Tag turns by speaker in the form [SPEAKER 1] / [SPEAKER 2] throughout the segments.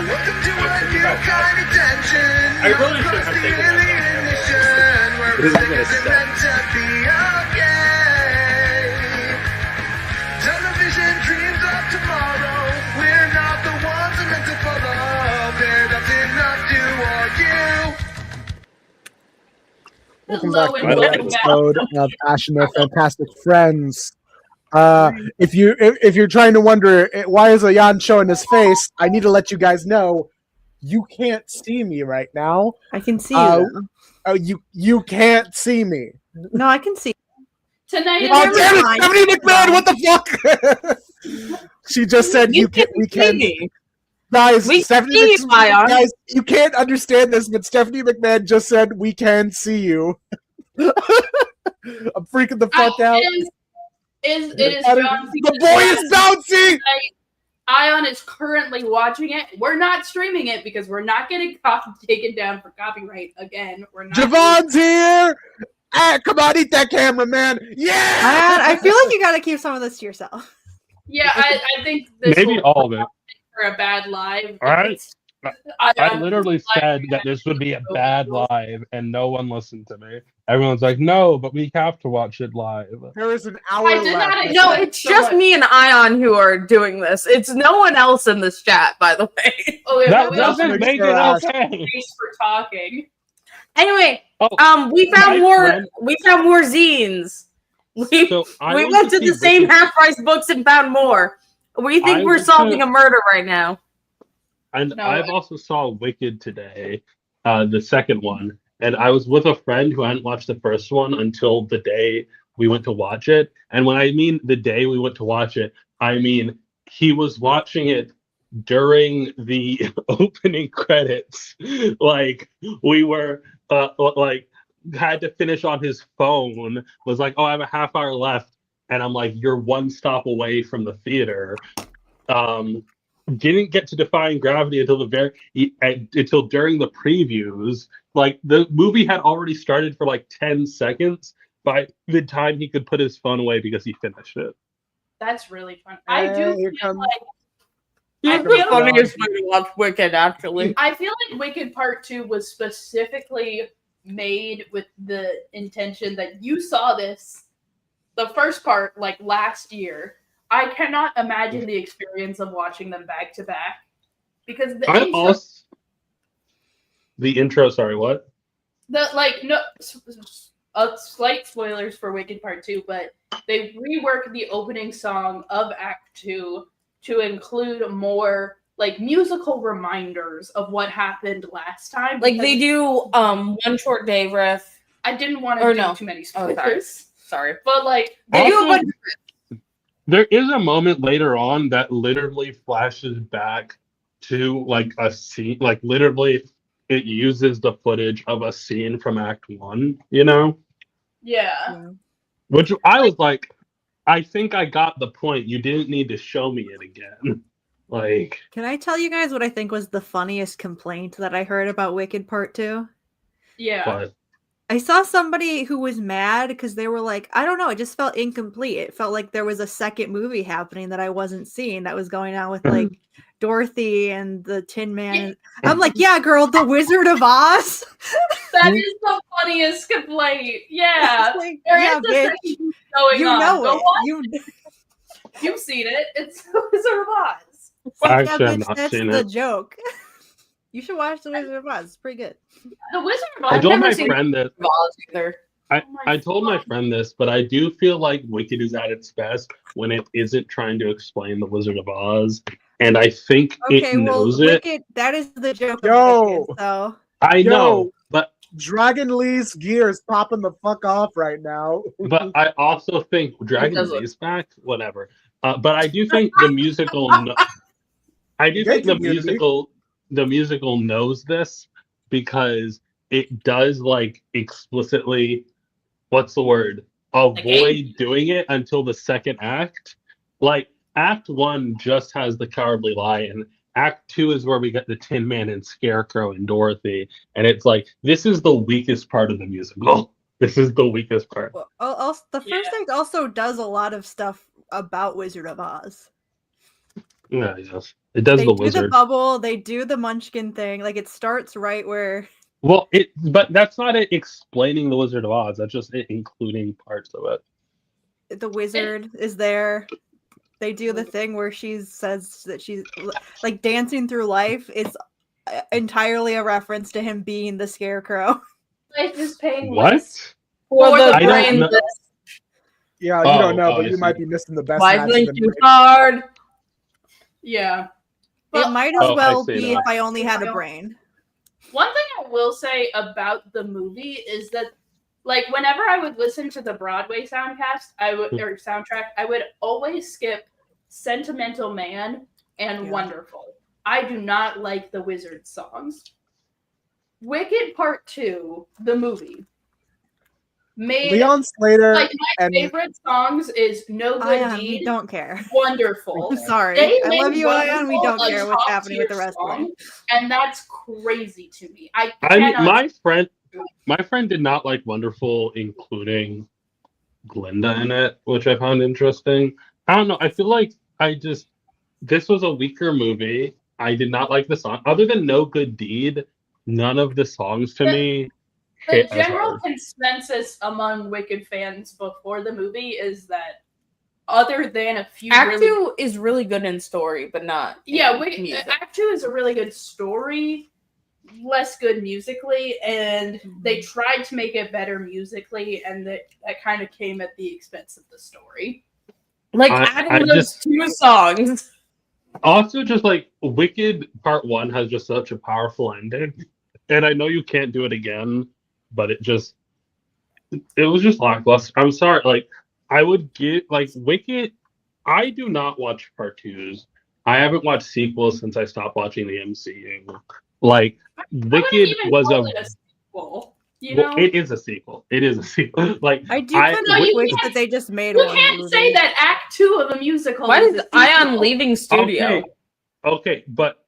[SPEAKER 1] I really should have taken that.
[SPEAKER 2] This is gonna suck.
[SPEAKER 3] Television dreams of tomorrow. We're not the ones meant to follow. They're not to argue.
[SPEAKER 4] Welcome back to another episode of Ash and Their Fantastic Friends. If you're trying to wonder why is Ayaan showing his face, I need to let you guys know you can't see me right now.
[SPEAKER 5] I can see you.
[SPEAKER 4] You can't see me.
[SPEAKER 5] No, I can see.
[SPEAKER 6] Tonight.
[SPEAKER 4] Oh damn it, Stephanie McMahon! What the fuck? She just said we can. Guys, Stephanie McMahon, guys, you can't understand this, but Stephanie McMahon just said we can see you. I'm freaking the fuck out.
[SPEAKER 6] It is John Cena.
[SPEAKER 4] The boy is bouncing!
[SPEAKER 6] Ayaan is currently watching it. We're not streaming it because we're not getting taken down for copyright again. We're not.
[SPEAKER 4] Javon's here! Ah, come on, eat that camera, man! Yeah!
[SPEAKER 5] I feel like you gotta keep some of this to yourself.
[SPEAKER 6] Yeah, I think this
[SPEAKER 1] maybe all of it.
[SPEAKER 6] For a bad live.
[SPEAKER 1] All right. I literally said that this would be a bad live, and no one listened to me. Everyone's like, "No, but we have to watch it live."
[SPEAKER 4] There is an hour left.
[SPEAKER 7] No, it's just me and Ayaan who are doing this. It's no one else in this chat, by the way.
[SPEAKER 6] Oh, yeah,
[SPEAKER 1] that doesn't make it okay.
[SPEAKER 6] For talking.
[SPEAKER 7] Anyway, we found more zines. We went to the same half-price books and found more. We think we're solving a murder right now.
[SPEAKER 1] And I've also saw Wicked today, the second one, and I was with a friend who hadn't watched the first one until the day we went to watch it. And when I mean the day we went to watch it, I mean he was watching it during the opening credits. Like we were had to finish on his phone. Was like, oh, I have a half hour left, and I'm like, you're one stop away from the theater. Didn't get to Defying Gravity until during the previews. Like the movie had already started for like 10 seconds by the time he could put his phone away because he finished it.
[SPEAKER 6] That's really fun. I do feel like
[SPEAKER 7] the funniest way to watch Wicked, actually.
[SPEAKER 6] I feel like Wicked Part 2 was specifically made with the intention that you saw this, the first part, like last year. I cannot imagine the experience of watching them back to back because
[SPEAKER 1] the intro. Sorry, what?
[SPEAKER 6] Slight spoilers for Wicked Part 2, but they reworked the opening song of Act 2 to include more like musical reminders of what happened last time.
[SPEAKER 7] Like they do One Short Day riff.
[SPEAKER 6] I didn't want to do too many spoilers.
[SPEAKER 7] Sorry.
[SPEAKER 6] But like
[SPEAKER 7] they do a bunch of
[SPEAKER 1] there is a moment later on that literally flashes back to like a scene, like literally it uses the footage of a scene from Act 1, you know?
[SPEAKER 6] Yeah.
[SPEAKER 1] Which I was like, I think I got the point. You didn't need to show me it again. Like,
[SPEAKER 5] can I tell you guys what I think was the funniest complaint that I heard about Wicked Part 2?
[SPEAKER 6] Yeah.
[SPEAKER 1] But
[SPEAKER 5] I saw somebody who was mad because they were like, I don't know, it just felt incomplete. It felt like there was a second movie happening that I wasn't seeing that was going on with like Dorothy and the Tin Man. I'm like, yeah, girl, the Wizard of Oz.
[SPEAKER 6] That is the funniest complaint. Yeah.
[SPEAKER 5] Like,
[SPEAKER 6] there
[SPEAKER 5] yeah,
[SPEAKER 6] is a second going
[SPEAKER 5] you
[SPEAKER 6] on.
[SPEAKER 5] know it.
[SPEAKER 6] You've seen it. It's the Wizard of Oz.
[SPEAKER 1] actually, I've
[SPEAKER 5] bitch,
[SPEAKER 1] not
[SPEAKER 5] that's
[SPEAKER 1] seen
[SPEAKER 5] the
[SPEAKER 1] it.
[SPEAKER 5] joke. You should watch the Wizard of Oz. It's pretty good.
[SPEAKER 6] The Wizard of Oz.
[SPEAKER 1] I told
[SPEAKER 6] I've
[SPEAKER 1] my
[SPEAKER 6] never seen
[SPEAKER 1] friend that.
[SPEAKER 7] Oz either.
[SPEAKER 1] I told my friend this, but I do feel like Wicked is at its best when it isn't trying to explain the Wizard of Oz, and I think it knows it.
[SPEAKER 5] Wicked, that is the joke.
[SPEAKER 4] Yo,
[SPEAKER 5] of Wicked, so.
[SPEAKER 1] I know, but
[SPEAKER 4] Dragon Lee's gear is popping the fuck off right now.
[SPEAKER 1] But I also think Dragon Lee's back, whatever. But I do think the musical. I do think the musical knows this because it does like explicitly. What's the word? Avoid doing it until the second act. Like Act 1 just has the Cowardly Lion. Act 2 is where we get the Tin Man and Scarecrow and Dorothy, and it's like this is the weakest part of the musical. This is the weakest part.
[SPEAKER 5] Well, the first act also does a lot of stuff about Wizard of Oz.
[SPEAKER 1] Yeah, yes. It does
[SPEAKER 5] They
[SPEAKER 1] the
[SPEAKER 5] do
[SPEAKER 1] wizard.
[SPEAKER 5] the bubble. They do the munchkin thing. Like it starts right where.
[SPEAKER 1] Well, but that's not it explaining the Wizard of Oz. That's just it including parts of it.
[SPEAKER 5] The wizard is there. They do the thing where she says that she's like dancing through life is entirely a reference to him being the scarecrow.
[SPEAKER 6] Life is
[SPEAKER 1] What?
[SPEAKER 7] For the
[SPEAKER 1] I don't know.
[SPEAKER 7] brainless.
[SPEAKER 4] Yeah, you don't know,
[SPEAKER 1] Oh,
[SPEAKER 4] but
[SPEAKER 1] I
[SPEAKER 4] you
[SPEAKER 1] see.
[SPEAKER 4] might be missing the best
[SPEAKER 7] Why
[SPEAKER 4] match.
[SPEAKER 7] think
[SPEAKER 4] of the
[SPEAKER 7] too
[SPEAKER 4] night.
[SPEAKER 7] hard?
[SPEAKER 6] Yeah.
[SPEAKER 5] It might as
[SPEAKER 1] I
[SPEAKER 5] well
[SPEAKER 1] see
[SPEAKER 5] be
[SPEAKER 1] now.
[SPEAKER 5] if I only had a brain.
[SPEAKER 6] One thing I will say about the movie is that, like, whenever I would listen to the Broadway soundcast, or soundtrack, I would always skip "Sentimental Man" and "Wonderful." I do not like the Wizard songs. Wicked Part 2, the movie, made
[SPEAKER 4] Leon Slater
[SPEAKER 6] like my
[SPEAKER 4] and
[SPEAKER 6] favorite songs is "No Good
[SPEAKER 5] Ayaan,
[SPEAKER 6] Deed,"
[SPEAKER 5] we don't care.
[SPEAKER 6] "Wonderful."
[SPEAKER 5] I'm sorry.
[SPEAKER 6] They
[SPEAKER 5] I love
[SPEAKER 6] made
[SPEAKER 5] you, Ayaan. We
[SPEAKER 6] Wonderful
[SPEAKER 5] don't
[SPEAKER 6] a
[SPEAKER 5] care what's
[SPEAKER 6] top
[SPEAKER 5] happening with the
[SPEAKER 6] tier
[SPEAKER 5] rest of
[SPEAKER 6] song,
[SPEAKER 5] me.
[SPEAKER 6] and that's crazy to me. I
[SPEAKER 1] mean,
[SPEAKER 6] cannot.
[SPEAKER 1] my friend did not like Wonderful, including Glinda in it, which I found interesting. I don't know. I feel like this was a weaker movie. I did not like the song. Other than No Good Deed, none of the songs to me
[SPEAKER 6] The
[SPEAKER 1] hit as
[SPEAKER 6] general
[SPEAKER 1] hard.
[SPEAKER 6] consensus among Wicked fans before the movie is that, other than a few,
[SPEAKER 7] Act 2 is really good in story, but not. Music.
[SPEAKER 6] Act 2 is a really good story, less good musically, and they tried to make it better musically, and that kind of came at the expense of the story.
[SPEAKER 7] Like adding those 2 songs.
[SPEAKER 1] Also, just like Wicked Part 1 has just such a powerful ending, and I know you can't do it again, but it was just lackluster. I'm sorry, like I would get like Wicked. I do not watch Part 2s. I haven't watched sequels since I stopped watching the MCU. Like Wicked was
[SPEAKER 6] a sequel. You know?
[SPEAKER 1] It is a sequel. It is a sequel. Like
[SPEAKER 5] I do kind of wish that they just made one.
[SPEAKER 6] You can't say that Act 2 of a musical.
[SPEAKER 7] Why is Ayaan
[SPEAKER 6] sequel.
[SPEAKER 7] leaving studio?
[SPEAKER 1] Okay, but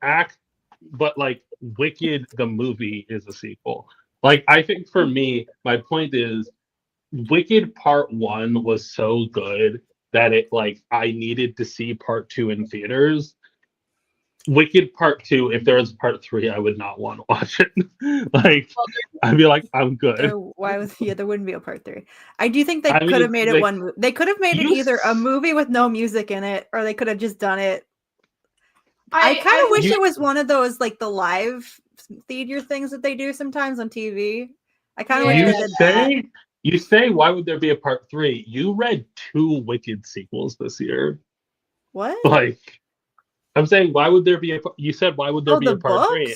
[SPEAKER 1] like Wicked the movie is a sequel. Like I think for me, my point is Wicked Part 1 was so good that it like I needed to see Part 2 in theaters. Wicked Part 2, if there was Part 3, I would not want to watch it. Like I'd be like, I'm good.
[SPEAKER 5] There wouldn't be a Part 3. I do think they could have made it one. They could have made it either a movie with no music in it, or they could have just done it. I kind of wish it was one of those like the live theater things that they do sometimes on TV. I kind of wish they did that.
[SPEAKER 1] You say, why would there be a Part 3? You read 2 Wicked sequels this year.
[SPEAKER 5] What?
[SPEAKER 1] Like, I'm saying, why would there be you said, why would there be a Part 3?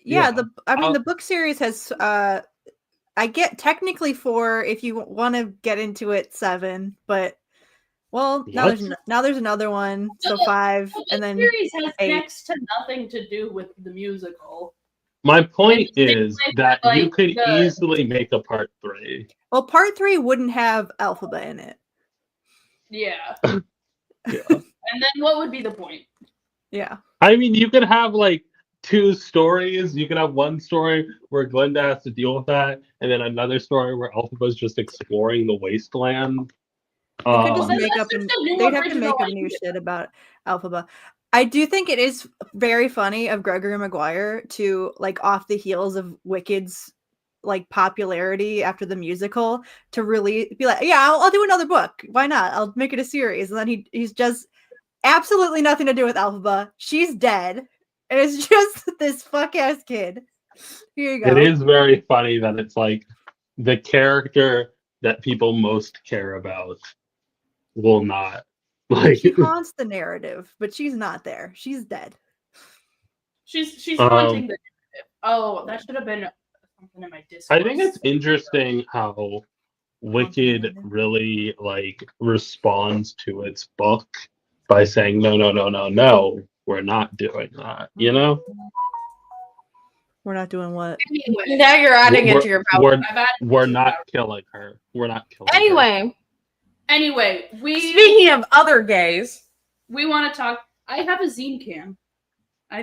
[SPEAKER 5] Yeah, the book series has, I get technically 4 if you want to get into it, 7, but, well, now there's another one, so 5, and then
[SPEAKER 6] the series has
[SPEAKER 5] 8.
[SPEAKER 6] next to nothing to do with the musical.
[SPEAKER 1] My point is that you could easily make a Part 3.
[SPEAKER 5] Well, Part 3 wouldn't have Alphaba in it.
[SPEAKER 6] Yeah.
[SPEAKER 1] Yeah.
[SPEAKER 6] And then what would be the point?
[SPEAKER 5] Yeah.
[SPEAKER 1] I mean, you could have like 2 stories. You could have one story where Glinda has to deal with that, and then another story where Alphaba's just exploring the wasteland.
[SPEAKER 5] They could just they'd have to make up new shit about Alphaba. I do think it is very funny of Gregory Maguire to, like, off the heels of Wicked's like popularity after the musical, to really be like, yeah, I'll do another book. Why not? I'll make it a series. And then he's just absolutely nothing to do with Alphaba. She's dead. And it's just this fuck ass kid. Here you go.
[SPEAKER 1] It is very funny that it's like the character that people most care about will not. Like,
[SPEAKER 5] she haunts the narrative, but she's not there. She's dead.
[SPEAKER 6] She's haunting the narrative. Oh, that should have been something in my Discord.
[SPEAKER 1] I think it's interesting how Wicked really like responds to its book by saying no, we're not doing that. You know,
[SPEAKER 5] we're not doing what?
[SPEAKER 6] Anyway,
[SPEAKER 7] now you're adding it to your power.
[SPEAKER 1] We're not killing her. We're not killing her.
[SPEAKER 6] Anyway,
[SPEAKER 7] speaking of other gays,
[SPEAKER 6] we want to talk. I have a zine cam.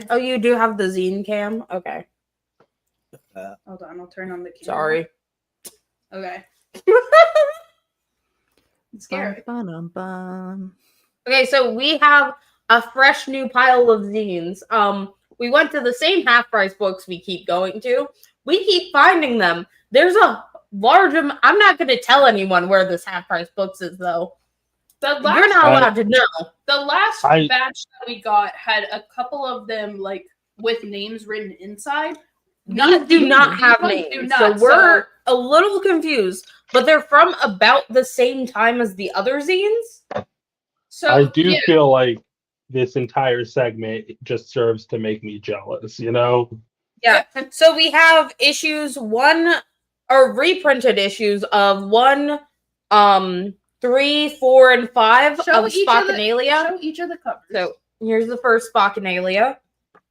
[SPEAKER 7] Oh, you do have the zine cam? Okay.
[SPEAKER 6] Hold on, I'll turn on the camera.
[SPEAKER 7] Sorry.
[SPEAKER 6] Okay. It's scary.
[SPEAKER 7] Okay, so we have a fresh new pile of zines. We went to the same half price books we keep going to. We keep finding them. There's a large amount. I'm not going to tell anyone where this half price books is, though. You're not allowed to know.
[SPEAKER 6] The last batch that we got had a couple of them like with names written inside.
[SPEAKER 7] These do not have names, so we're a little confused. But they're from about the same time as the other zines.
[SPEAKER 6] So
[SPEAKER 1] I do feel like this entire segment just serves to make me jealous, you know?
[SPEAKER 7] Yeah. So we have issues 1, or reprinted issues of 1, 3, 4, and 5 of Spockanalia.
[SPEAKER 6] Show each of the covers.
[SPEAKER 7] So here's the first Spockanalia.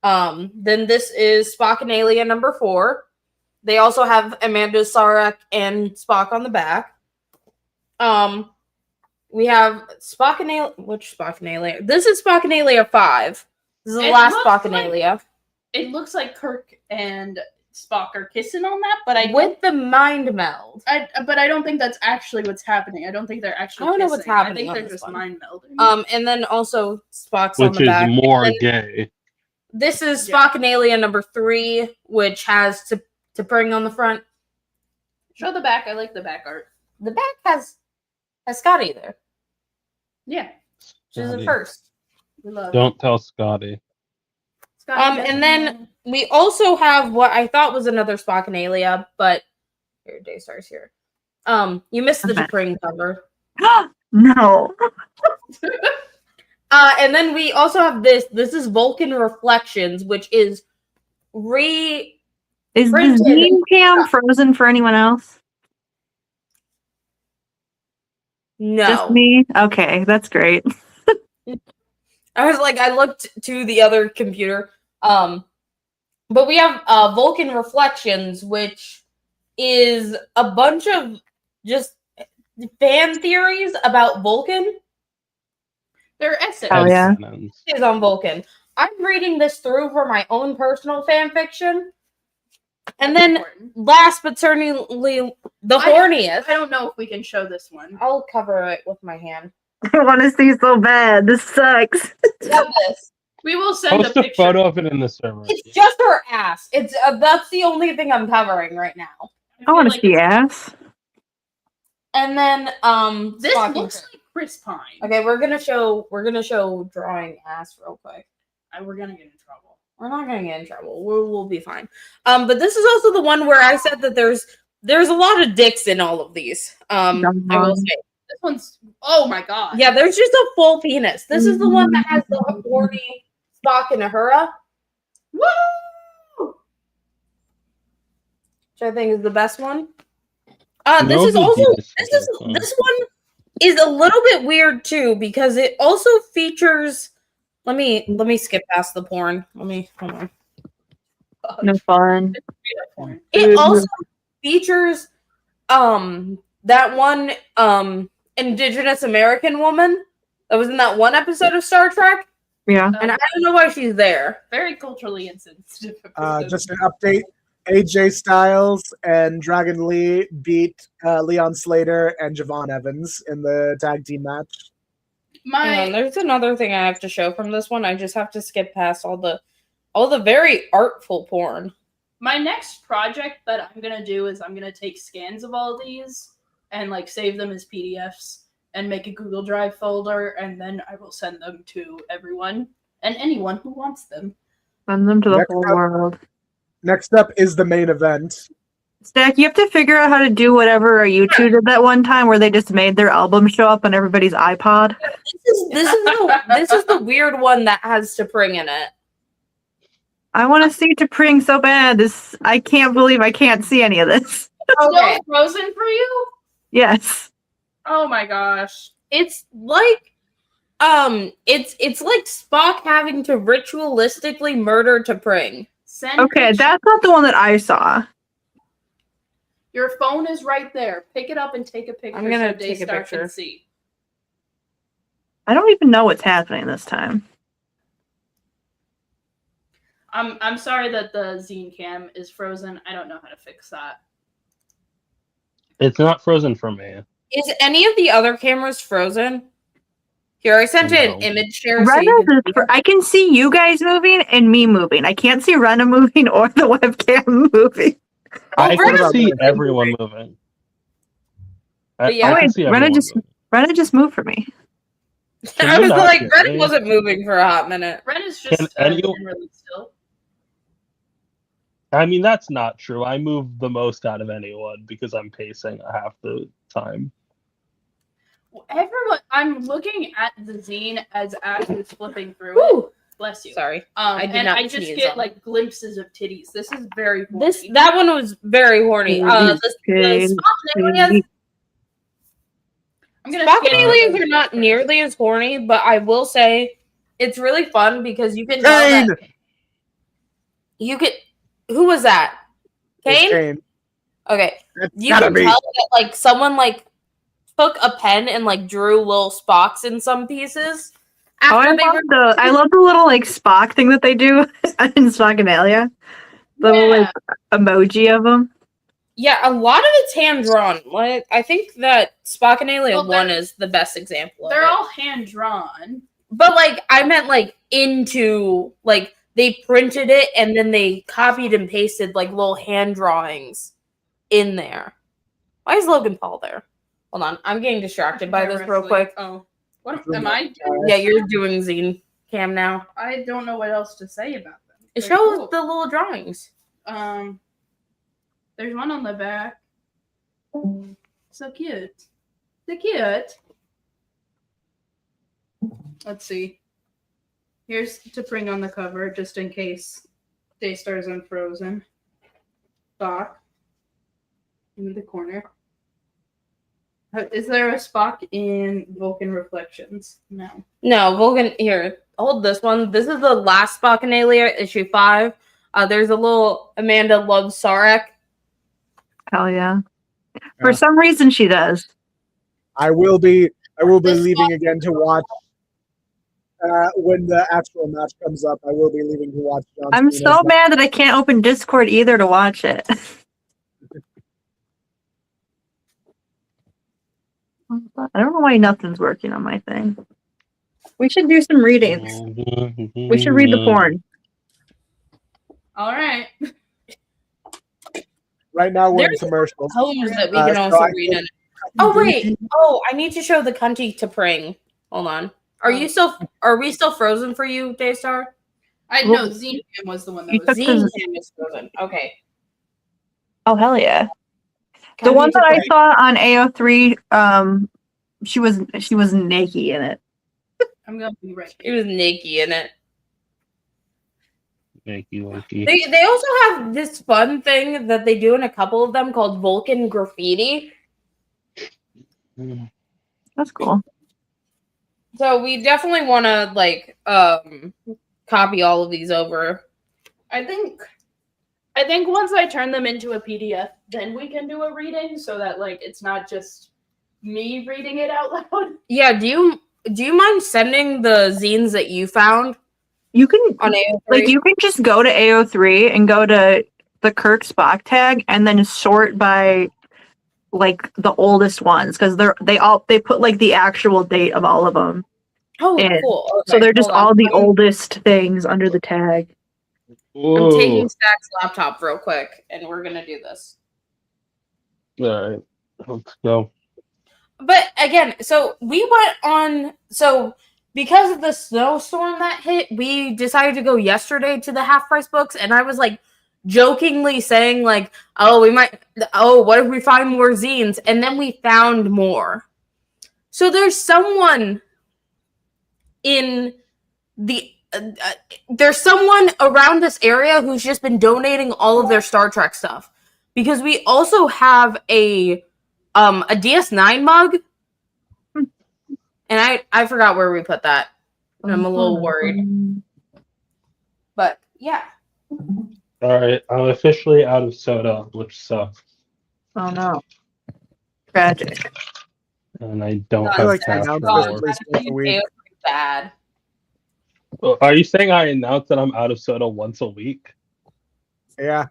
[SPEAKER 7] Then this is Spockanalia number 4. They also have Amanda Sarek and Spock on the back. We have Spockanalia. Which Spockanalia? This is Spockanalia 5. This is the last Spockanalia.
[SPEAKER 6] It looks like Kirk and Spock are kissing on that, but
[SPEAKER 7] with the mind meld.
[SPEAKER 6] But I don't think that's actually what's happening. I don't think they're actually.
[SPEAKER 7] I don't know what's happening.
[SPEAKER 6] I think they're just mind melding.
[SPEAKER 7] And then also Spock's on the back,
[SPEAKER 1] which is more gay.
[SPEAKER 7] This is Spockanalia number 3, which has to bring on the front.
[SPEAKER 6] Show the back. I like the back art.
[SPEAKER 7] The back has Scotty there.
[SPEAKER 6] Yeah,
[SPEAKER 7] she's the first.
[SPEAKER 1] Don't tell Scotty.
[SPEAKER 7] And then we also have what I thought was another Spockanalia, but here, Daystar's here. You missed the Spring cover.
[SPEAKER 2] No.
[SPEAKER 7] And then we also have this. This is Vulcan Reflections, which is
[SPEAKER 2] Is the Zine cam frozen for anyone else?
[SPEAKER 7] No.
[SPEAKER 2] Just me? Okay, that's great.
[SPEAKER 7] I was like, I looked to the other computer. But we have Vulcan Reflections, which is a bunch of just fan theories about Vulcan.
[SPEAKER 6] They're essays.
[SPEAKER 2] Oh, yeah.
[SPEAKER 7] Is on Vulcan. I'm reading this through for my own personal fan fiction. And then, last but certainly, the horniest.
[SPEAKER 6] I don't know if we can show this one.
[SPEAKER 7] I'll cover it with my hand.
[SPEAKER 2] I want to see so bad. This sucks.
[SPEAKER 7] Love this.
[SPEAKER 6] We will send
[SPEAKER 1] Post
[SPEAKER 6] a
[SPEAKER 1] a
[SPEAKER 6] picture.
[SPEAKER 1] photo of it in the server.
[SPEAKER 7] It's just her ass. It's that's the only thing I'm covering right now.
[SPEAKER 2] I want to see ass.
[SPEAKER 7] And then
[SPEAKER 6] this looks like Chris Pine.
[SPEAKER 7] Okay, we're gonna show drawing ass real quick.
[SPEAKER 6] We're gonna get in trouble.
[SPEAKER 7] We're not gonna get in trouble. We'll be fine. But this is also the one where I said that there's a lot of dicks in all of these. I will say.
[SPEAKER 6] This one's oh my god.
[SPEAKER 7] Yeah, there's just a full penis. This is the one that has the horny Spock and Uhura. Woo! Which I think is the best one. This one is a little bit weird too because it also features. Let me skip past the porn. Hold on.
[SPEAKER 2] No fun.
[SPEAKER 7] It also features that one Indigenous American woman that was in that one episode of Star Trek.
[SPEAKER 2] Yeah.
[SPEAKER 7] And I don't know why she's there.
[SPEAKER 6] Very culturally insensitive.
[SPEAKER 4] Just an update. AJ Styles and Dragon Lee beat Leon Slater and Javon Evans in the tag team match.
[SPEAKER 7] There's another thing I have to show from this one. I just have to skip past all the very artful porn.
[SPEAKER 6] My next project that I'm gonna do is I'm gonna take scans of all these and like save them as PDFs and make a Google Drive folder, and then I will send them to everyone and anyone who wants them.
[SPEAKER 2] Send them to the whole world.
[SPEAKER 4] Next up is the main event.
[SPEAKER 2] Stack, you have to figure out how to do whatever YouTube did that one time where they just made their album show up on everybody's iPod.
[SPEAKER 7] This is the weird one that has T'Pring in it.
[SPEAKER 2] I want to see T'Pring so bad. I can't believe I can't see any of this.
[SPEAKER 6] Okay. Still frozen for you?
[SPEAKER 2] Yes.
[SPEAKER 6] Oh my gosh.
[SPEAKER 7] It's like it's like Spock having to ritualistically murder T'Pring.
[SPEAKER 2] Okay, that's not the one that I saw.
[SPEAKER 6] Your phone is right there. Pick it up and take a picture.
[SPEAKER 7] I'm gonna
[SPEAKER 6] so
[SPEAKER 7] take a
[SPEAKER 6] Daystar
[SPEAKER 7] picture.
[SPEAKER 6] can see.
[SPEAKER 2] I don't even know what's happening this time.
[SPEAKER 6] I'm sorry that the Zine cam is frozen. I don't know how to fix that.
[SPEAKER 1] It's not frozen for me.
[SPEAKER 7] Is any of the other cameras frozen? Here, I sent
[SPEAKER 1] No.
[SPEAKER 7] an image share. So
[SPEAKER 2] Rena,
[SPEAKER 7] you can see
[SPEAKER 2] I can see you guys moving and me moving. I can't see Rena moving or the webcam moving.
[SPEAKER 1] I
[SPEAKER 7] Rena's
[SPEAKER 1] can see
[SPEAKER 7] moving.
[SPEAKER 1] everyone moving.
[SPEAKER 7] But yeah.
[SPEAKER 1] I
[SPEAKER 2] Oh,
[SPEAKER 1] can
[SPEAKER 2] wait,
[SPEAKER 1] see
[SPEAKER 2] Rena
[SPEAKER 1] everyone moving.
[SPEAKER 2] just moved for me.
[SPEAKER 1] Can
[SPEAKER 7] I
[SPEAKER 1] you
[SPEAKER 7] was
[SPEAKER 1] not
[SPEAKER 7] like,
[SPEAKER 1] hear
[SPEAKER 7] Red
[SPEAKER 1] me?
[SPEAKER 7] wasn't moving for a hot minute.
[SPEAKER 6] Ren is just
[SPEAKER 1] anyone-
[SPEAKER 6] generally still.
[SPEAKER 1] I mean, that's not true. I move the most out of anyone because I'm pacing half the time.
[SPEAKER 6] Everyone, I'm looking at the zine as Ash is flipping through it.
[SPEAKER 7] Woo!
[SPEAKER 6] Bless you.
[SPEAKER 7] Sorry.
[SPEAKER 6] I
[SPEAKER 7] did not
[SPEAKER 6] I just
[SPEAKER 7] sneeze
[SPEAKER 6] get
[SPEAKER 7] on
[SPEAKER 6] like glimpses of titties. This is very horny.
[SPEAKER 7] That one was very horny. The Spock
[SPEAKER 6] I'm gonna
[SPEAKER 7] Spock
[SPEAKER 6] scan
[SPEAKER 7] aliens
[SPEAKER 6] those
[SPEAKER 7] are not
[SPEAKER 6] first.
[SPEAKER 7] nearly as horny, but I will say it's really fun because you can tell
[SPEAKER 4] Kane!
[SPEAKER 7] that you could. Who was that?
[SPEAKER 4] It's
[SPEAKER 7] Kane?
[SPEAKER 4] Kane.
[SPEAKER 7] Okay.
[SPEAKER 4] That's
[SPEAKER 7] You
[SPEAKER 4] gotta
[SPEAKER 7] can
[SPEAKER 4] be.
[SPEAKER 7] tell that like someone like took a pen and like drew little Spocks in some pieces.
[SPEAKER 2] Oh,
[SPEAKER 7] After they were
[SPEAKER 2] I love the little like Spock thing that they do in Spockanalia. The little like emoji of them.
[SPEAKER 7] yeah, a lot of it's hand drawn. Like I think that Spockanalia
[SPEAKER 6] Well,
[SPEAKER 7] 1 is the best example of
[SPEAKER 6] They're
[SPEAKER 7] it.
[SPEAKER 6] all hand drawn.
[SPEAKER 7] But like I meant like into like they printed it and then they copied and pasted like little hand drawings in there. Why is Logan Paul there? Hold on, I'm getting distracted by this real quick.
[SPEAKER 6] Oh, what am I doing?
[SPEAKER 7] Yeah, you're doing Zine Cam now.
[SPEAKER 6] I don't know what else to say about them.
[SPEAKER 7] It
[SPEAKER 6] They're
[SPEAKER 7] shows
[SPEAKER 6] cool.
[SPEAKER 7] the little drawings.
[SPEAKER 6] There's one on the back. So cute. So cute. Let's see. Here's to bring on the cover, just in case Daystar's unfrozen. Spock in the corner. Is there a Spock in Vulcan Reflections? No.
[SPEAKER 7] No, Vulcan. Here, hold this one. This is the last Spockanalia, issue 5. There's a little Amanda loves Sarek.
[SPEAKER 2] Hell yeah. For some reason she does.
[SPEAKER 4] I will be
[SPEAKER 6] This
[SPEAKER 4] leaving again to watch when the actual match comes up. I will be leaving to watch John
[SPEAKER 2] I'm
[SPEAKER 4] Cena's
[SPEAKER 2] so
[SPEAKER 4] match.
[SPEAKER 2] mad that I can't open Discord either to watch it. I don't know why nothing's working on my thing. We should do some readings. We should read the porn.
[SPEAKER 6] All right.
[SPEAKER 4] Right now we're in
[SPEAKER 7] There's
[SPEAKER 4] commercials.
[SPEAKER 7] Poems that we can
[SPEAKER 4] so
[SPEAKER 7] also
[SPEAKER 4] I
[SPEAKER 7] read
[SPEAKER 4] can-
[SPEAKER 7] in. Oh wait. Oh, I need to show the cunty to Pring. Hold on. Are we still frozen for you, Daystar?
[SPEAKER 6] I know Xenium was the one that
[SPEAKER 2] You
[SPEAKER 6] was
[SPEAKER 2] took
[SPEAKER 7] Zine
[SPEAKER 2] the-
[SPEAKER 7] Cam is frozen. Okay.
[SPEAKER 2] Oh hell yeah. The
[SPEAKER 7] Cunty
[SPEAKER 2] one
[SPEAKER 7] to
[SPEAKER 2] that I
[SPEAKER 7] Pring.
[SPEAKER 2] saw on AO3, she was naked in it.
[SPEAKER 6] I'm gonna be right
[SPEAKER 7] It
[SPEAKER 6] here.
[SPEAKER 7] was Nikki in it.
[SPEAKER 1] Thank you, Loki.
[SPEAKER 7] They also have this fun thing that they do in a couple of them called Vulcan graffiti.
[SPEAKER 2] That's cool.
[SPEAKER 7] So we definitely want to like copy all of these over.
[SPEAKER 6] I think once I turn them into a PDF, then we can do a reading so that like it's not just me reading it out loud.
[SPEAKER 7] Yeah, do you mind sending the zines that you found
[SPEAKER 2] You can
[SPEAKER 7] on AO3?
[SPEAKER 2] like you can just go to AO3 and go to the Kirk Spock tag and then sort by like the oldest ones because they put like the actual date of all of them.
[SPEAKER 7] Oh,
[SPEAKER 2] and-
[SPEAKER 7] cool. Okay,
[SPEAKER 2] So they're just
[SPEAKER 7] hold on.
[SPEAKER 2] all the oldest things under the tag.
[SPEAKER 7] I'm taking Stack's laptop real quick, and we're gonna do this.
[SPEAKER 1] All right, let's go.
[SPEAKER 7] But again, so we went on. So because of the snowstorm that hit, we decided to go yesterday to the half price books, and I was like jokingly saying like, "Oh, what if we find more zines?" And then we found more. So there's someone in the. There's someone around this area who's just been donating all of their Star Trek stuff because we also have a DS9 mug, and I forgot where we put that, and I'm a little worried. But yeah,
[SPEAKER 1] All right, I'm officially out of soda, which sucks,
[SPEAKER 2] Oh no. Tragic.
[SPEAKER 1] and I don't
[SPEAKER 7] I
[SPEAKER 4] I
[SPEAKER 1] have
[SPEAKER 4] like to
[SPEAKER 1] cash
[SPEAKER 4] announce
[SPEAKER 1] for
[SPEAKER 4] this
[SPEAKER 1] more.
[SPEAKER 4] at least once a week.
[SPEAKER 7] bad.
[SPEAKER 1] Are you saying I announced that I'm out of soda once a week?
[SPEAKER 4] Yeah.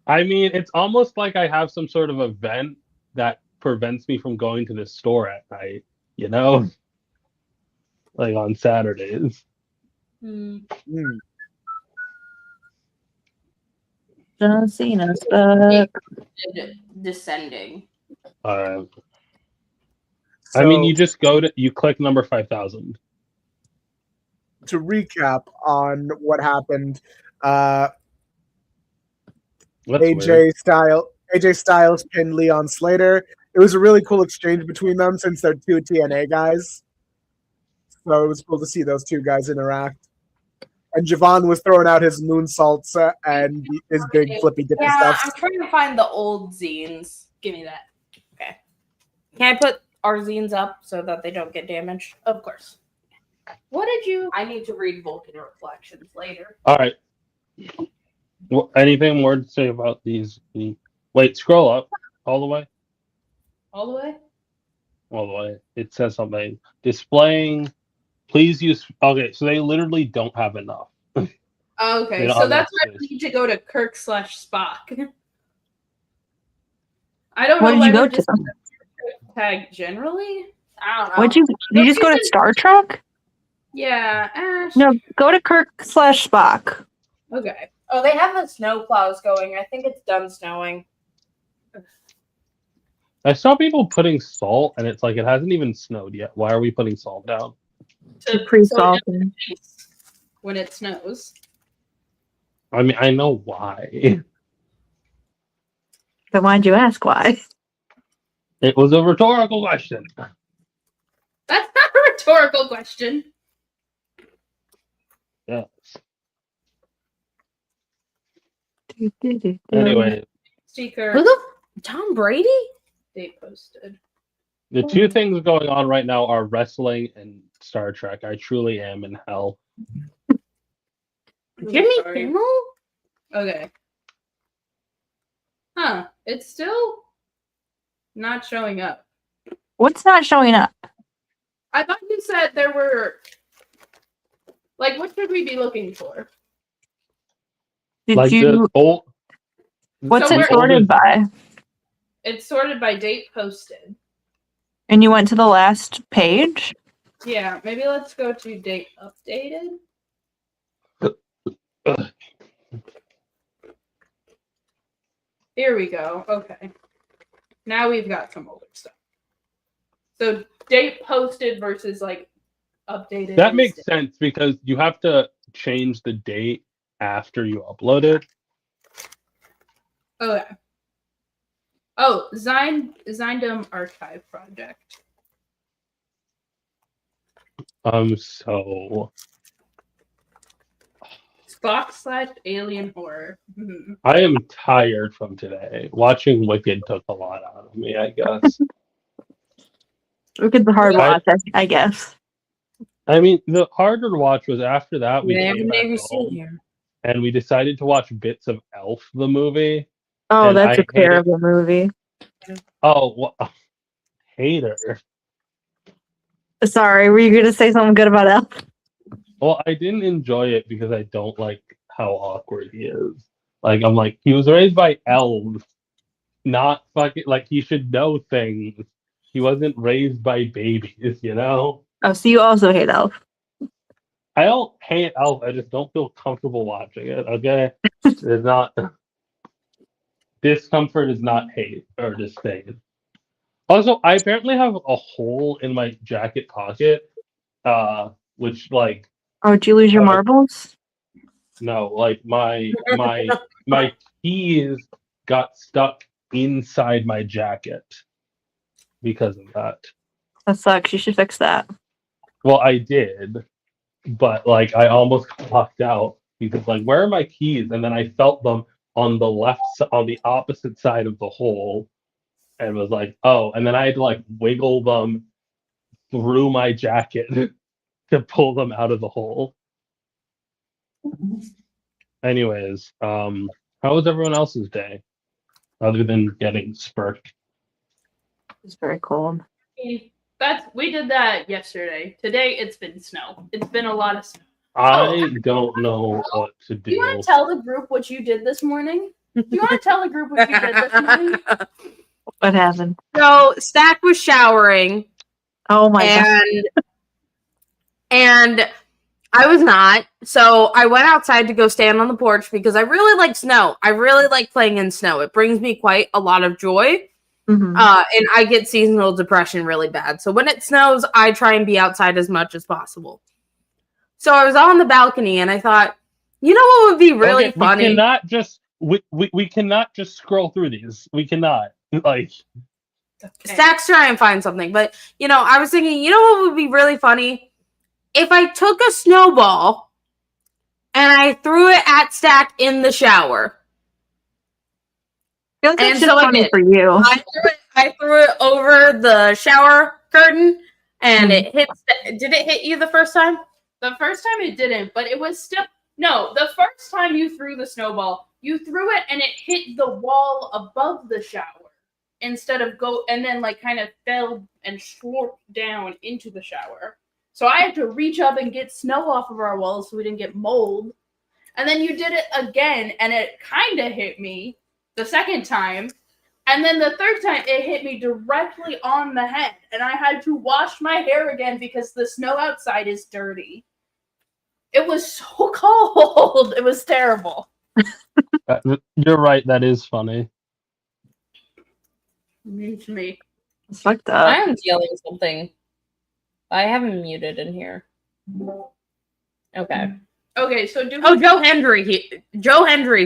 [SPEAKER 1] I mean, it's almost like I have some sort of event that prevents me from going to the store at night, you know? like on Saturdays.
[SPEAKER 7] Mm.
[SPEAKER 2] John Cena's back.
[SPEAKER 7] Descending.
[SPEAKER 1] I
[SPEAKER 4] So,
[SPEAKER 1] mean, you just you click number 5,000.
[SPEAKER 4] to recap on what happened,
[SPEAKER 1] That's weird.
[SPEAKER 4] AJ Styles pinned Leon Slater. It was a really cool exchange between them since they're two TNA guys. So it was cool to see those two guys interact. And Javon was throwing out his moonsaults and his big flippy dippy
[SPEAKER 7] Yeah,
[SPEAKER 4] stuff.
[SPEAKER 7] I'm trying to find the old zines. Give me that. Okay. Can I put our zines up so that they don't get damaged?
[SPEAKER 6] Of course. What did you?
[SPEAKER 7] I need to read Vulcan Reflections later.
[SPEAKER 1] All right. Well, anything more to say about these? Wait, scroll up all the way.
[SPEAKER 6] All the way?
[SPEAKER 1] All the way. It says something. Displaying. Please use. Okay, so they literally don't have enough.
[SPEAKER 6] Oh, okay,
[SPEAKER 1] They don't
[SPEAKER 6] so
[SPEAKER 1] have
[SPEAKER 6] that's
[SPEAKER 1] enough
[SPEAKER 6] why I
[SPEAKER 1] space.
[SPEAKER 6] need to go to Kirk/Spock. I don't
[SPEAKER 2] What
[SPEAKER 6] know
[SPEAKER 2] did
[SPEAKER 6] why
[SPEAKER 2] you go
[SPEAKER 6] we're
[SPEAKER 2] to?
[SPEAKER 6] just tag generally. I don't know.
[SPEAKER 2] What'd you just go to Star Trek?
[SPEAKER 6] Yeah.
[SPEAKER 2] No, go to Kirk/Spock.
[SPEAKER 6] Okay.
[SPEAKER 7] Oh, they have the snow plows going. I think it's done snowing.
[SPEAKER 1] I saw people putting salt, and it's like it hasn't even snowed yet. Why are we putting salt down?
[SPEAKER 2] Pre-salting.
[SPEAKER 6] When it snows.
[SPEAKER 1] I mean, I know why.
[SPEAKER 2] Then why'd you ask why?
[SPEAKER 1] It was a rhetorical question.
[SPEAKER 6] That's not a rhetorical question.
[SPEAKER 1] Yes. Anyway,
[SPEAKER 6] Seeker.
[SPEAKER 7] Who the Tom Brady?
[SPEAKER 6] Date posted.
[SPEAKER 1] the two things going on right now are wrestling and Star Trek. I truly am in hell.
[SPEAKER 7] Jimmy
[SPEAKER 6] Sorry.
[SPEAKER 7] Kimmel?
[SPEAKER 6] Okay. Huh. It's still not showing up.
[SPEAKER 2] What's not showing up?
[SPEAKER 6] I thought you said there were. Like, what should we be looking for?
[SPEAKER 2] Did
[SPEAKER 1] Like
[SPEAKER 2] you?
[SPEAKER 1] the old.
[SPEAKER 2] What's
[SPEAKER 6] So
[SPEAKER 2] it
[SPEAKER 6] we're-
[SPEAKER 2] sorted by?
[SPEAKER 6] It's sorted by date posted.
[SPEAKER 2] And you went to the last page?
[SPEAKER 6] Yeah, maybe let's go to date updated. Here we go. Okay. Now we've got some older stuff. So date posted versus like updated.
[SPEAKER 1] That makes sense because you have to change the date after you upload it.
[SPEAKER 6] Okay. Oh, Zindom Archive Project.
[SPEAKER 1] So
[SPEAKER 6] Spock/alien horror.
[SPEAKER 1] I am tired from today. Watching Wicked took a lot out of me, I guess.
[SPEAKER 2] Look at the hard watch, I guess.
[SPEAKER 1] I mean, the harder watch was after that we
[SPEAKER 7] Yeah,
[SPEAKER 1] came back
[SPEAKER 7] Navy SEAL
[SPEAKER 1] home
[SPEAKER 7] here.
[SPEAKER 1] and we decided to watch bits of Elf the movie.
[SPEAKER 2] Oh,
[SPEAKER 1] And
[SPEAKER 2] that's
[SPEAKER 1] I
[SPEAKER 2] a terrible movie.
[SPEAKER 1] Oh, well, hater.
[SPEAKER 2] Sorry, were you going to say something good about Elf?
[SPEAKER 1] Well, I didn't enjoy it because I don't like how awkward he is. Like, I'm like, he was raised by elves, not fucking, like, he should know things. He wasn't raised by babies, you know?
[SPEAKER 2] Oh, so you also hate Elf.
[SPEAKER 1] I don't hate Elf, I just don't feel comfortable watching it, okay? It's not, discomfort is not hate or disdain. Also, I apparently have a hole in my jacket pocket, which, like,
[SPEAKER 2] Oh, did you lose your marbles?
[SPEAKER 1] no, like my keys got stuck inside my jacket because of that.
[SPEAKER 2] That sucks. You should fix that.
[SPEAKER 1] Well, I did, but like I almost locked out because like where are my keys? And then I felt them on the opposite side of the hole, and was like, oh, and then I had to like wiggle them through my jacket to pull them out of the hole. Anyways, how was everyone else's day other than getting spurred?
[SPEAKER 2] It's very cold.
[SPEAKER 6] We did that yesterday. Today it's been snow. It's been a lot of snow.
[SPEAKER 1] I don't know what to
[SPEAKER 6] Do you want
[SPEAKER 1] do.
[SPEAKER 6] to tell the group what you did this morning? Do you want to tell the group what you did this morning?
[SPEAKER 2] What happened?
[SPEAKER 7] So Stack was showering,
[SPEAKER 2] Oh my god.
[SPEAKER 7] and And I was not. So I went outside to go stand on the porch because I really like snow. I really like playing in snow. It brings me quite a lot of joy.
[SPEAKER 2] Mhm.
[SPEAKER 7] And I get seasonal depression really bad. So when it snows, I try and be outside as much as possible. So I was on the balcony and I thought, you know what would be really funny?
[SPEAKER 1] We cannot just scroll through these. We cannot. Like,
[SPEAKER 7] Stack's try and find something. But, I was thinking, you know what would be really funny? If I took a snowball and I threw it at Stack in the shower.
[SPEAKER 2] I feel like that's
[SPEAKER 7] And
[SPEAKER 2] just
[SPEAKER 7] so I
[SPEAKER 2] funny
[SPEAKER 7] did.
[SPEAKER 2] for you.
[SPEAKER 7] I threw it over the shower curtain and it hit. Did it hit you the first time?
[SPEAKER 6] The first time it didn't, but it was still no. The first time you threw the snowball, you threw it and it hit the wall above the shower instead of and then like kind of fell and slurped down into the shower. So I had to reach up and get snow off of our walls so we didn't get mold. And then you did it again and it kind of hit me the second time. And then the third time it hit me directly on the head and I had to wash my hair again because the snow outside is dirty. It was so cold. It was terrible.
[SPEAKER 1] you're right. That is funny.
[SPEAKER 6] Mute me.
[SPEAKER 2] It's fucked
[SPEAKER 7] I
[SPEAKER 2] up.
[SPEAKER 7] am yelling something. I haven't muted in here. Okay.
[SPEAKER 6] Okay, so
[SPEAKER 7] Oh, Joe Hendry's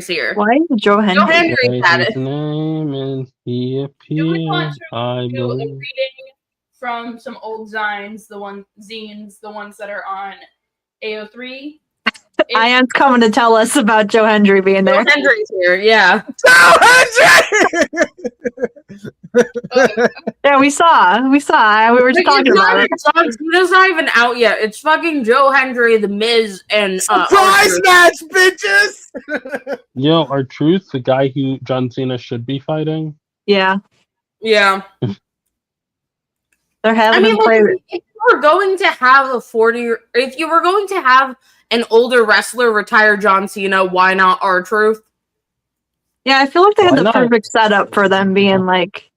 [SPEAKER 7] here.
[SPEAKER 2] Why is Joe
[SPEAKER 7] Joe
[SPEAKER 2] Hendry?
[SPEAKER 7] Hendry's at
[SPEAKER 1] His
[SPEAKER 7] it.
[SPEAKER 1] name and he
[SPEAKER 6] do we want
[SPEAKER 1] appears. I
[SPEAKER 6] to do a
[SPEAKER 1] believe.
[SPEAKER 6] reading from some old zines, the ones that are on AO3?
[SPEAKER 2] Ayaan's coming to tell us about Joe Hendry being there.
[SPEAKER 7] Joe Hendry's here, yeah.
[SPEAKER 2] Yeah, we saw. We were just talking about it.
[SPEAKER 7] It's not even out yet. It's fucking Joe Hendry, The Miz, and
[SPEAKER 4] Surprise match, bitches!
[SPEAKER 1] Yo, R-Truth, the guy who John Cena should be fighting.
[SPEAKER 2] Yeah,
[SPEAKER 7] yeah.
[SPEAKER 2] they're having him play.
[SPEAKER 7] If you were going to have if you were going to have an older wrestler retire John Cena, why not R-Truth?
[SPEAKER 2] Yeah, I feel like they had
[SPEAKER 1] Why
[SPEAKER 2] the
[SPEAKER 1] not?
[SPEAKER 2] perfect setup for them being like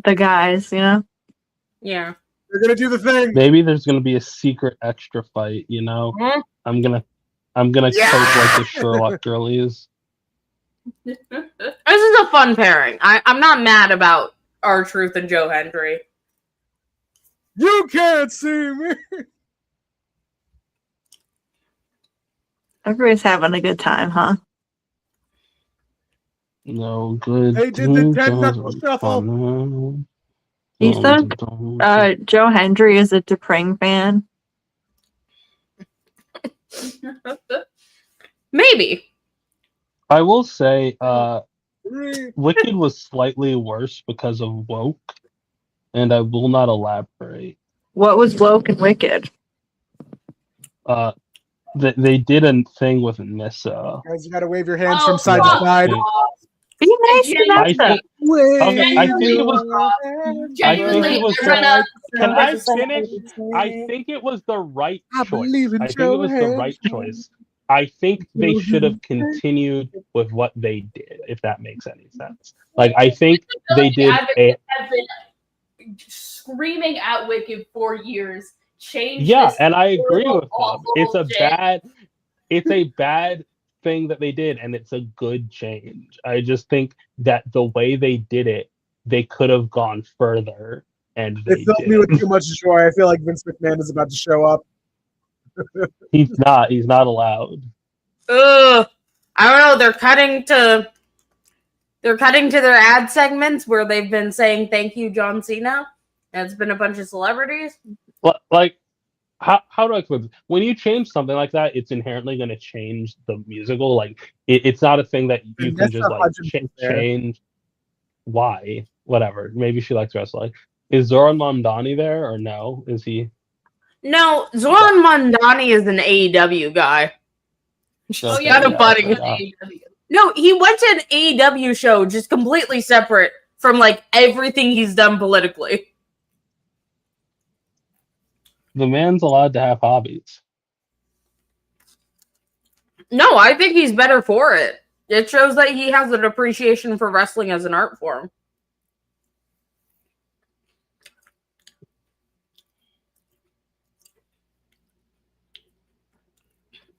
[SPEAKER 2] the guys,
[SPEAKER 7] Yeah.
[SPEAKER 4] They're gonna do the thing.
[SPEAKER 1] Maybe there's gonna be a secret extra fight. You know,
[SPEAKER 7] Huh?
[SPEAKER 1] I'm gonna cope like the Sherlock girlies.
[SPEAKER 7] This is a fun pairing. I'm not mad about R-Truth and Joe Hendry.
[SPEAKER 4] You can't see me.
[SPEAKER 2] Everybody's having a good time, huh?
[SPEAKER 1] No good.
[SPEAKER 4] They did the 10 knuckle shuffle.
[SPEAKER 2] You think Joe Hendry is a Deprang fan?
[SPEAKER 7] Maybe.
[SPEAKER 1] I will say, Wicked was slightly worse because of woke, and I will not elaborate.
[SPEAKER 2] What was woke and wicked?
[SPEAKER 1] They did a thing with Nissa.
[SPEAKER 4] Guys, you gotta wave your hands from side to side.
[SPEAKER 2] Be nice to
[SPEAKER 1] I
[SPEAKER 2] Nessa.
[SPEAKER 1] think, okay, I think it was.
[SPEAKER 6] Genuinely,
[SPEAKER 1] it was
[SPEAKER 6] Rena,
[SPEAKER 1] Can I finish? I think it was the right
[SPEAKER 4] I
[SPEAKER 1] choice.
[SPEAKER 4] believe in
[SPEAKER 1] I think it was the right choice. I think they should have continued with what they did, if that makes any sense. Like, I think they did a.
[SPEAKER 6] have been screaming at Wicked for years. Change.
[SPEAKER 1] Yeah,
[SPEAKER 6] this
[SPEAKER 1] and I agree
[SPEAKER 6] horrible,
[SPEAKER 1] with them.
[SPEAKER 6] awful
[SPEAKER 1] It's a
[SPEAKER 6] shit.
[SPEAKER 1] bad thing that they did, and it's a good change. I just think that the way they did it, they could have gone further, and they
[SPEAKER 4] It filled me
[SPEAKER 1] didn't.
[SPEAKER 4] with too much joy. I feel like Vince McMahon is about to show up.
[SPEAKER 1] He's not allowed.
[SPEAKER 7] Ugh. I don't know. They're cutting to their ad segments where they've been saying thank you, John Cena. And it's been a bunch of celebrities.
[SPEAKER 1] Like, how do I put this? When you change something like that, it's inherently going to change the musical. Like, it's not a thing that you
[SPEAKER 4] And
[SPEAKER 1] can
[SPEAKER 4] that's
[SPEAKER 1] just
[SPEAKER 4] not
[SPEAKER 1] like
[SPEAKER 4] 100% fair.
[SPEAKER 1] change. Why? Whatever. Maybe she likes wrestling. Is Zoran Mamdani there or no? Is he?
[SPEAKER 7] No, Zoran Mondani is an AEW guy.
[SPEAKER 1] Okay,
[SPEAKER 7] Got a
[SPEAKER 1] yeah,
[SPEAKER 7] buddy.
[SPEAKER 1] I forgot.
[SPEAKER 7] No, he went to an AEW show just completely separate from like everything he's done politically.
[SPEAKER 1] The man's allowed to have hobbies.
[SPEAKER 7] No, I think he's better for it. It shows that he has an appreciation for wrestling as an art form.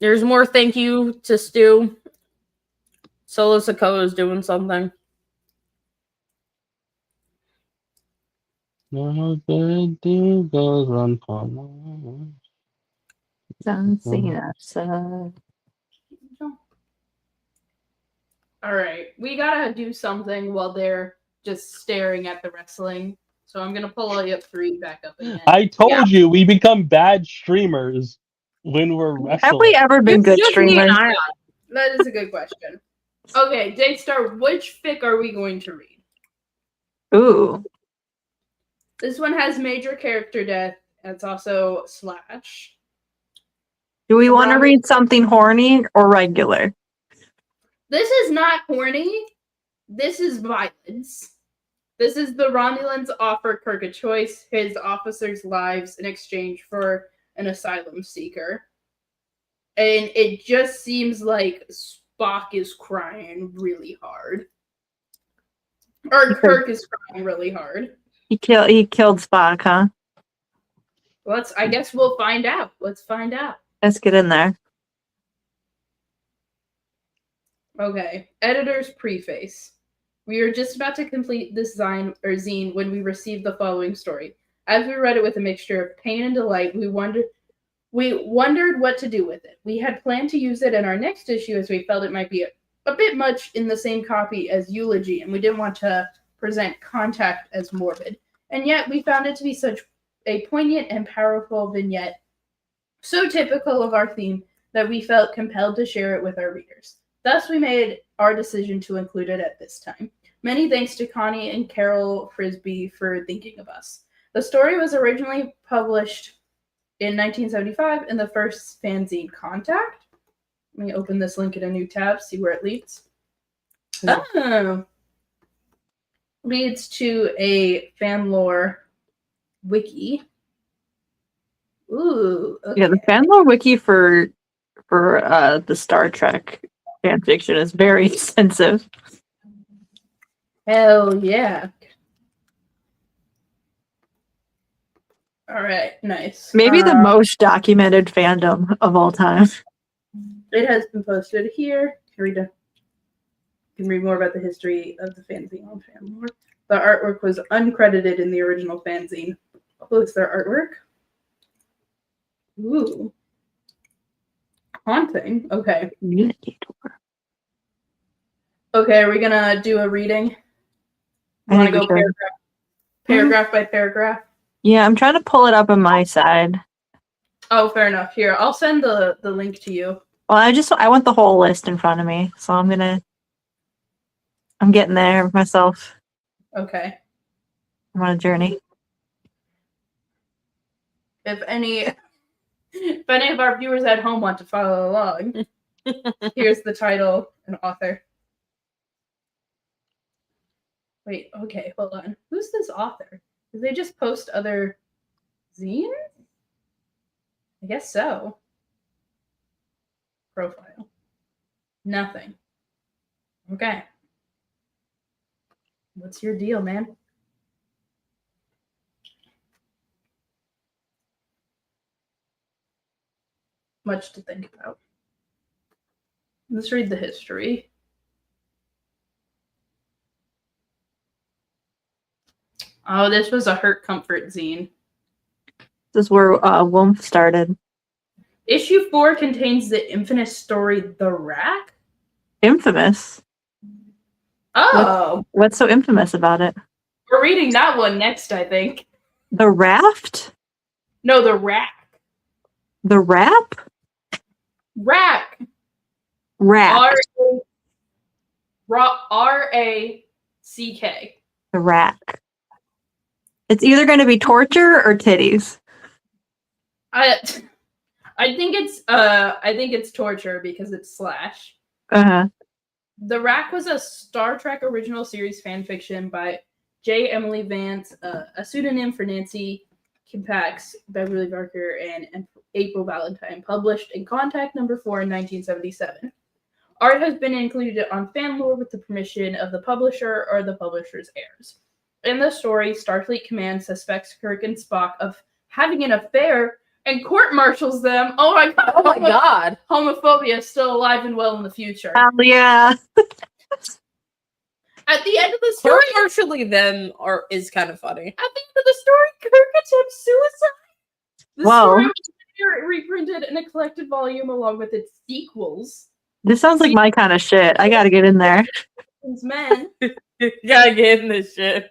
[SPEAKER 7] There's more thank you to Stu. Solo Sokoa is doing something.
[SPEAKER 1] No good deed goes unpunished.
[SPEAKER 2] John Cena. So
[SPEAKER 6] All right, we gotta do something while they're just staring at the wrestling. So I'm gonna pull Up 3 back up again.
[SPEAKER 1] I told you we become bad streamers when we're
[SPEAKER 2] have
[SPEAKER 1] wrestling.
[SPEAKER 2] we ever been good
[SPEAKER 7] Just me and
[SPEAKER 2] streamers?
[SPEAKER 7] Ayaan.
[SPEAKER 6] That is a good question. Okay, Daystar, which fic are we going to read?
[SPEAKER 2] Ooh.
[SPEAKER 6] This one has major character death. It's also slash.
[SPEAKER 2] Do we want to
[SPEAKER 6] Robert-
[SPEAKER 2] read something horny or regular?
[SPEAKER 6] This is not horny. This is violence. This is the Romulans offer Kirk a choice, his officers' lives in exchange for an asylum seeker. And it just seems like Spock is crying really hard. Or Kirk is crying really hard.
[SPEAKER 2] He killed Spock, huh?
[SPEAKER 6] I guess we'll find out. Let's find out.
[SPEAKER 2] Let's get in there.
[SPEAKER 6] Okay. Editor's preface. We are just about to complete this zine when we received the following story. As we read it with a mixture of pain and delight, we wondered what to do with it. We had planned to use it in our next issue as we felt it might be a bit much in the same copy as Eulogy, and we didn't want to present Contact as morbid. And yet we found it to be such a poignant and powerful vignette, so typical of our theme, that we felt compelled to share it with our readers. Thus, we made our decision to include it at this time. Many thanks to Connie and Carol Frisbee for thinking of us. The story was originally published in 1975 in the first fanzine Contact. Let me open this link in a new tab, see where it leads. Oh. Leads to a fan lore wiki. Ooh. Okay.
[SPEAKER 2] Yeah, the fanlore wiki for the Star Trek fan fiction is very extensive.
[SPEAKER 6] Hell yeah. All right, nice.
[SPEAKER 2] Maybe the most documented fandom of all time.
[SPEAKER 6] It has been posted here. You can read more about the history of the fanzine on fanlore. The artwork was uncredited in the original fanzine. Oh, is there artwork? Ooh. Haunting. Okay.
[SPEAKER 2] Communicator.
[SPEAKER 6] Okay, are we gonna do a reading?
[SPEAKER 2] I
[SPEAKER 6] Want to
[SPEAKER 2] think
[SPEAKER 6] go
[SPEAKER 2] we should.
[SPEAKER 6] paragraph by paragraph?
[SPEAKER 2] Yeah, I'm trying to pull it up on my side.
[SPEAKER 6] Oh, fair enough. Here, I'll send the link to you.
[SPEAKER 2] Well, I want the whole list in front of me, so I'm getting there myself.
[SPEAKER 6] Okay.
[SPEAKER 2] I'm on a journey.
[SPEAKER 6] If any of our viewers at home want to follow along, here's the title and author. Wait, okay, hold on. Who's this author? Did they just post other zines? I guess so. Profile. Nothing. Okay. What's your deal, man? Much to think about. Let's read the history. Oh, this was a Hurt Comfort zine.
[SPEAKER 2] This is where Woomph started.
[SPEAKER 6] Issue 4 contains the infamous story The Rack.
[SPEAKER 2] Infamous?
[SPEAKER 6] Oh,
[SPEAKER 2] What's so infamous about it?
[SPEAKER 6] we're reading that one next, I think.
[SPEAKER 2] The Raft?
[SPEAKER 6] No, The Rack.
[SPEAKER 2] The Rap?
[SPEAKER 6] Rack.
[SPEAKER 2] Rap.
[SPEAKER 6] R-A-C-K.
[SPEAKER 2] The Rack. It's either going to be torture or titties.
[SPEAKER 6] I think it's torture because it's slash.
[SPEAKER 2] Uh-huh.
[SPEAKER 6] The Rack was a Star Trek original series fan fiction by J. Emily Vance, a pseudonym for Nancy Kimpax, Beverly Barker, and April Valentine, published in Contact number 4 in 1977. Art has been included on fanlore with the permission of the publisher or the publisher's heirs. In the story, Starfleet Command suspects Kirk and Spock of having an affair and court-martials them. Oh my god!
[SPEAKER 7] Oh my god!
[SPEAKER 6] Homophobia is still alive and well in the future.
[SPEAKER 2] Yeah.
[SPEAKER 6] At the end of the story,
[SPEAKER 7] Partially them is kind of funny.
[SPEAKER 6] at the end of the story, Kirk attempts suicide. The
[SPEAKER 2] Whoa.
[SPEAKER 6] story was later reprinted in a collected volume along with its sequels.
[SPEAKER 2] This sounds like my kind of shit. I gotta get in there.
[SPEAKER 6] Men.
[SPEAKER 7] Gotta get in this shit.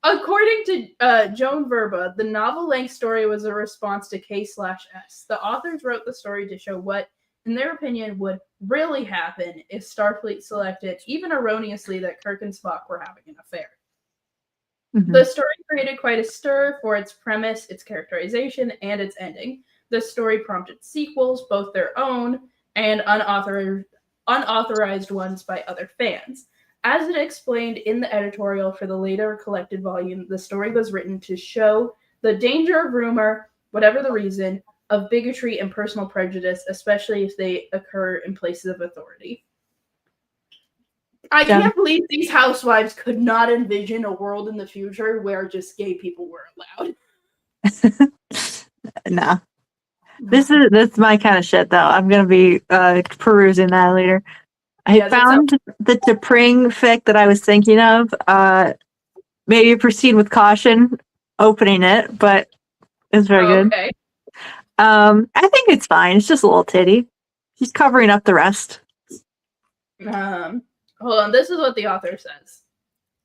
[SPEAKER 6] According to Joan Verba, the novel-length story was a response to K/S. The authors wrote the story to show what, in their opinion, would really happen if Starfleet selected, even erroneously, that Kirk and Spock were having an affair.
[SPEAKER 2] Mhm.
[SPEAKER 6] The story created quite a stir for its premise, its characterization, and its ending. The story prompted sequels, both their own and unauthorized ones by other fans. As it explained in the editorial for the later collected volume, the story was written to show the danger of rumor, whatever the reason, of bigotry and personal prejudice, especially if they occur in places of authority. I can't believe these housewives could not envision a world in the future where just gay people were allowed.
[SPEAKER 2] Nah. That's my kind of shit though. I'm gonna be perusing that later. I found the T'Pring fic that I was thinking of. Maybe proceed with caution opening it, but it's very good.
[SPEAKER 6] Okay.
[SPEAKER 2] I think it's fine. It's just a little titty. She's covering up the rest.
[SPEAKER 6] Hold on. This is what the author says.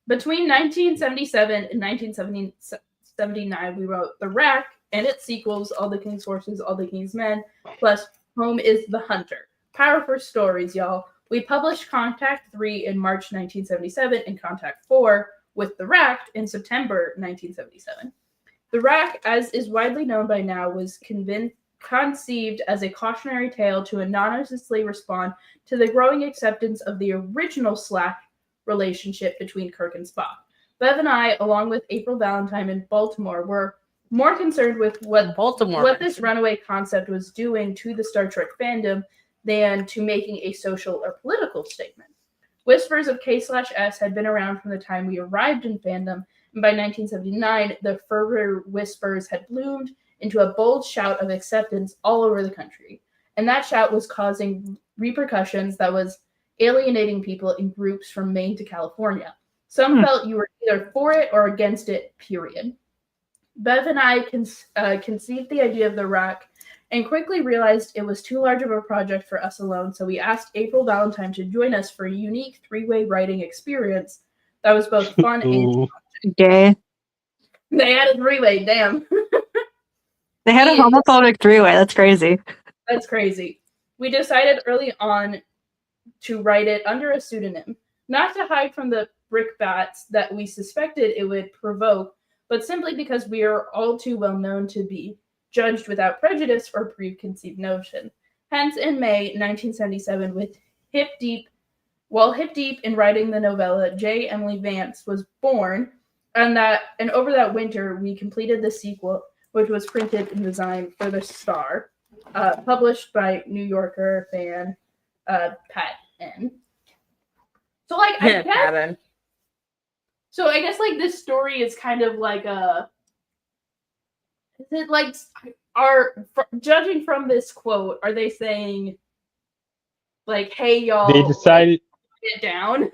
[SPEAKER 6] Between 1977 and 1979, we wrote The Rack and its sequels, All the King's Horses, All the King's Men, plus Home is the Hunter. Powerful stories, y'all. We published Contact 3 in March 1977 and Contact 4 with The Rack in September 1977. The Rack, as is widely known by now, was conceived as a cautionary tale to anonymously respond to the growing acceptance of the original Slack relationship between Kirk and Spock. Bev and I, along with April Valentine in Baltimore, were more concerned with what this runaway concept was doing to the Star Trek fandom than to making a social or political statement. Whispers of K/S had been around from the time we arrived in fandom, and by 1979, the further whispers had bloomed into a bold shout of acceptance all over the country. And that shout was causing repercussions that was alienating people in groups from Maine to California. Some felt you were either for it or against it, period. Bev and I conceived the idea of the Rack and quickly realized it was too large of a project for us alone, so we asked April Valentine to join us for a unique three-way writing experience that was both fun and
[SPEAKER 2] gay.
[SPEAKER 6] They had a three-way, damn.
[SPEAKER 2] They had a homophobic three-way. That's crazy.
[SPEAKER 6] That's crazy. We decided early on to write it under a pseudonym, not to hide from the brickbats that we suspected it would provoke, but simply because we are all too well known to be judged without prejudice or preconceived notion. Hence, in May 1977, with hip deep in writing the novella, J. Emily Vance was born, and over that winter, we completed the sequel, which was printed and designed for the Star, published by New Yorker fan Pat N. So, like, I guess like this story is kind of like a. Is it like judging from this quote? Are they saying like, "Hey, y'all"?
[SPEAKER 1] They decided
[SPEAKER 6] get down.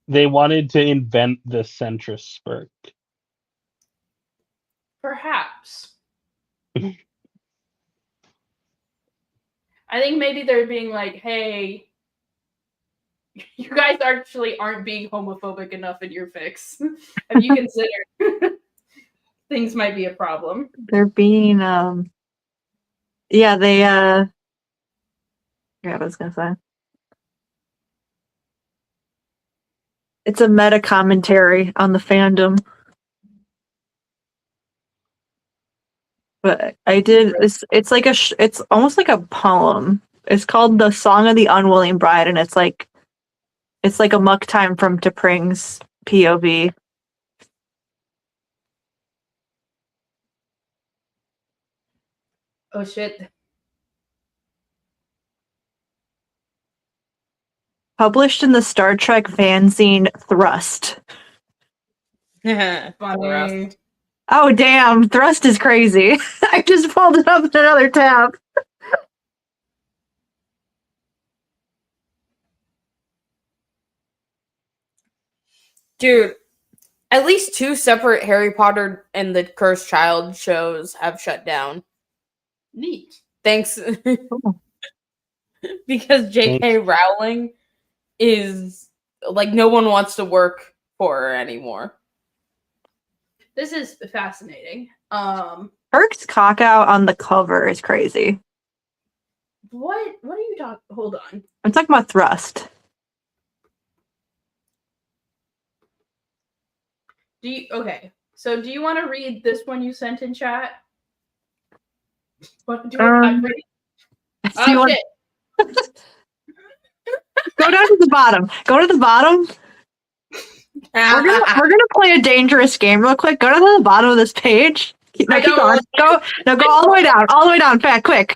[SPEAKER 1] They wanted to invent the centrist spurt.
[SPEAKER 6] Perhaps. I think maybe they're being like, "Hey, you guys actually aren't being homophobic enough in your fics. Have you considered things might be a problem?"
[SPEAKER 2] They're being yeah, they I forgot what I was gonna say. It's a meta commentary on the fandom. But I did this. It's like it's almost like a poem. It's called "The Song of the Unwilling Bride," and it's like a muck time from T'Pring's POV.
[SPEAKER 6] Oh shit!
[SPEAKER 2] Published in the Star Trek fanzine Thrust.
[SPEAKER 6] Funny.
[SPEAKER 2] Oh damn, thrust is crazy. I just pulled it up in another tab.
[SPEAKER 7] Dude, at least 2 separate Harry Potter and the Cursed Child shows have shut down.
[SPEAKER 6] Neat.
[SPEAKER 7] Thanks. Because J.K. Rowling is like no one wants to work for her anymore.
[SPEAKER 6] This is fascinating.
[SPEAKER 2] Kirk's cock out on the cover is crazy.
[SPEAKER 6] What are you talking? Hold on.
[SPEAKER 2] I'm talking about thrust.
[SPEAKER 6] So do you want to read this one you sent in chat? What do
[SPEAKER 2] Um,
[SPEAKER 6] read?
[SPEAKER 2] Do you want-
[SPEAKER 6] Shit.
[SPEAKER 2] Go down to the bottom. Go to the bottom. We're gonna play a dangerous game real quick. Go down to the bottom of this page. Keep going. Go all the way down. All the way down. Fast, quick.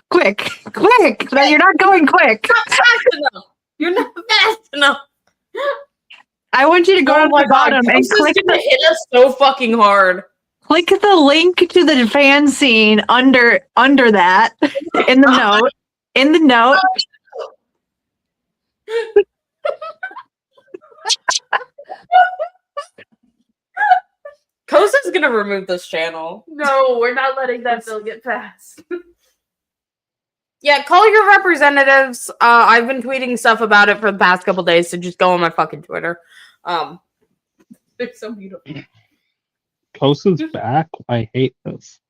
[SPEAKER 2] No, you're not going quick.
[SPEAKER 7] Not fast enough. You're not fast enough.
[SPEAKER 2] I want you to go to the bottom and
[SPEAKER 7] This is
[SPEAKER 2] click
[SPEAKER 7] gonna hit us so fucking hard.
[SPEAKER 2] click the link to the fan scene under that in the note. In the note.
[SPEAKER 7] Kosa's gonna remove this channel.
[SPEAKER 6] No, we're not letting that bill get passed.
[SPEAKER 7] Yeah, call your representatives. I've been tweeting stuff about it for the past couple days, so just go on my fucking Twitter.
[SPEAKER 6] They're so beautiful.
[SPEAKER 1] Kosa's back. I hate this.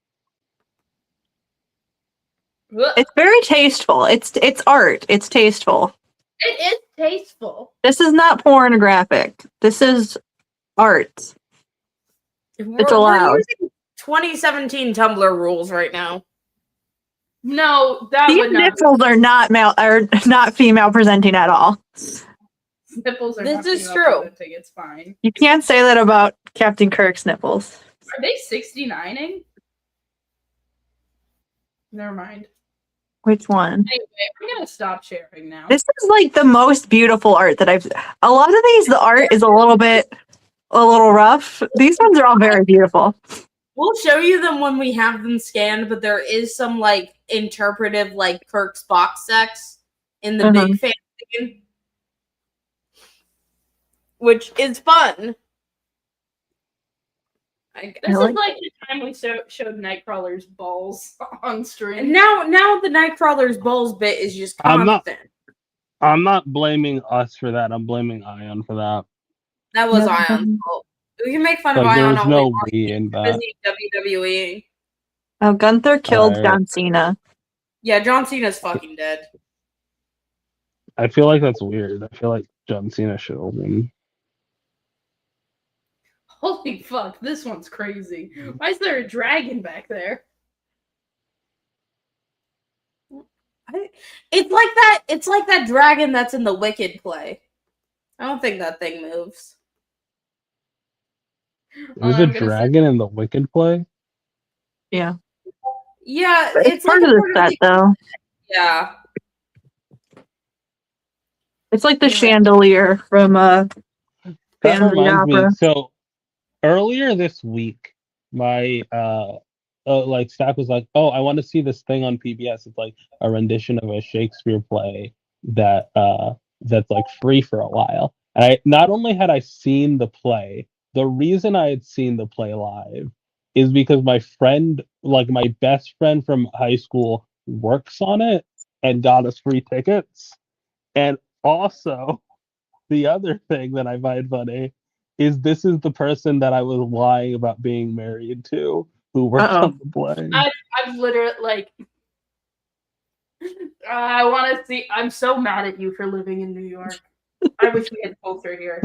[SPEAKER 2] It's very tasteful. It's art. It's tasteful.
[SPEAKER 6] It is tasteful.
[SPEAKER 2] This is not pornographic. This is art. It's allowed.
[SPEAKER 7] We're using 2017 Tumblr rules right now.
[SPEAKER 6] No, that
[SPEAKER 2] These
[SPEAKER 6] would not.
[SPEAKER 2] nipples are not female presenting at all.
[SPEAKER 6] Nipples are
[SPEAKER 7] This
[SPEAKER 6] not
[SPEAKER 7] is
[SPEAKER 6] female
[SPEAKER 7] true.
[SPEAKER 6] presenting, it's fine.
[SPEAKER 2] You can't say that about Captain Kirk's nipples.
[SPEAKER 6] Are they 69ing? Never mind.
[SPEAKER 2] Which one?
[SPEAKER 6] Anyway, I'm gonna stop sharing now.
[SPEAKER 2] This is like the most beautiful art that I've. A lot of these, the art is a little rough. These ones are all very beautiful.
[SPEAKER 7] We'll show you them when we have them scanned, but there is some like interpretive like Kirk's box sex in the big fan scene, which is fun.
[SPEAKER 6] This is like the time we showed Nightcrawler's balls on stream.
[SPEAKER 7] And now the Nightcrawler's balls bit is just constant.
[SPEAKER 1] I'm not blaming us for that. I'm blaming Ayaan for that.
[SPEAKER 7] That was Ayaan's fault. We can make fun of
[SPEAKER 1] Like, there
[SPEAKER 7] Ayaan
[SPEAKER 1] was
[SPEAKER 7] all
[SPEAKER 1] no
[SPEAKER 7] we want.
[SPEAKER 1] we in
[SPEAKER 7] He's
[SPEAKER 1] that.
[SPEAKER 7] busy WWE.
[SPEAKER 2] Oh, Gunther killed
[SPEAKER 1] Alright.
[SPEAKER 2] John Cena.
[SPEAKER 7] Yeah, John Cena's fucking dead.
[SPEAKER 1] I feel like that's weird. I feel like John Cena should have won.
[SPEAKER 6] Holy fuck, this one's crazy. Why is there a dragon back there?
[SPEAKER 7] It's like that dragon that's in the Wicked play. I don't think that thing moves.
[SPEAKER 1] There's a
[SPEAKER 6] I'm gonna
[SPEAKER 1] dragon in the Wicked play?
[SPEAKER 2] Yeah,
[SPEAKER 7] Yeah,
[SPEAKER 2] it's part
[SPEAKER 7] like
[SPEAKER 2] of
[SPEAKER 7] a
[SPEAKER 2] the set though.
[SPEAKER 7] Yeah.
[SPEAKER 2] It's like the chandelier from
[SPEAKER 1] That
[SPEAKER 2] Phantom of the
[SPEAKER 1] reminds me.
[SPEAKER 2] Opera.
[SPEAKER 1] So earlier this week, my like staff was like, "Oh, I want to see this thing on PBS. It's like a rendition of a Shakespeare play that that's like free for a while." And I not only had I seen the play, the reason I had seen the play live is because my friend, like my best friend from high school, works on it and got us free tickets. And also, the other thing that I find funny is this is the person that I was lying about being married to who worked on the play.
[SPEAKER 6] I've literally like I want to see. I'm so mad at you for living in New York. I wish we had both are here.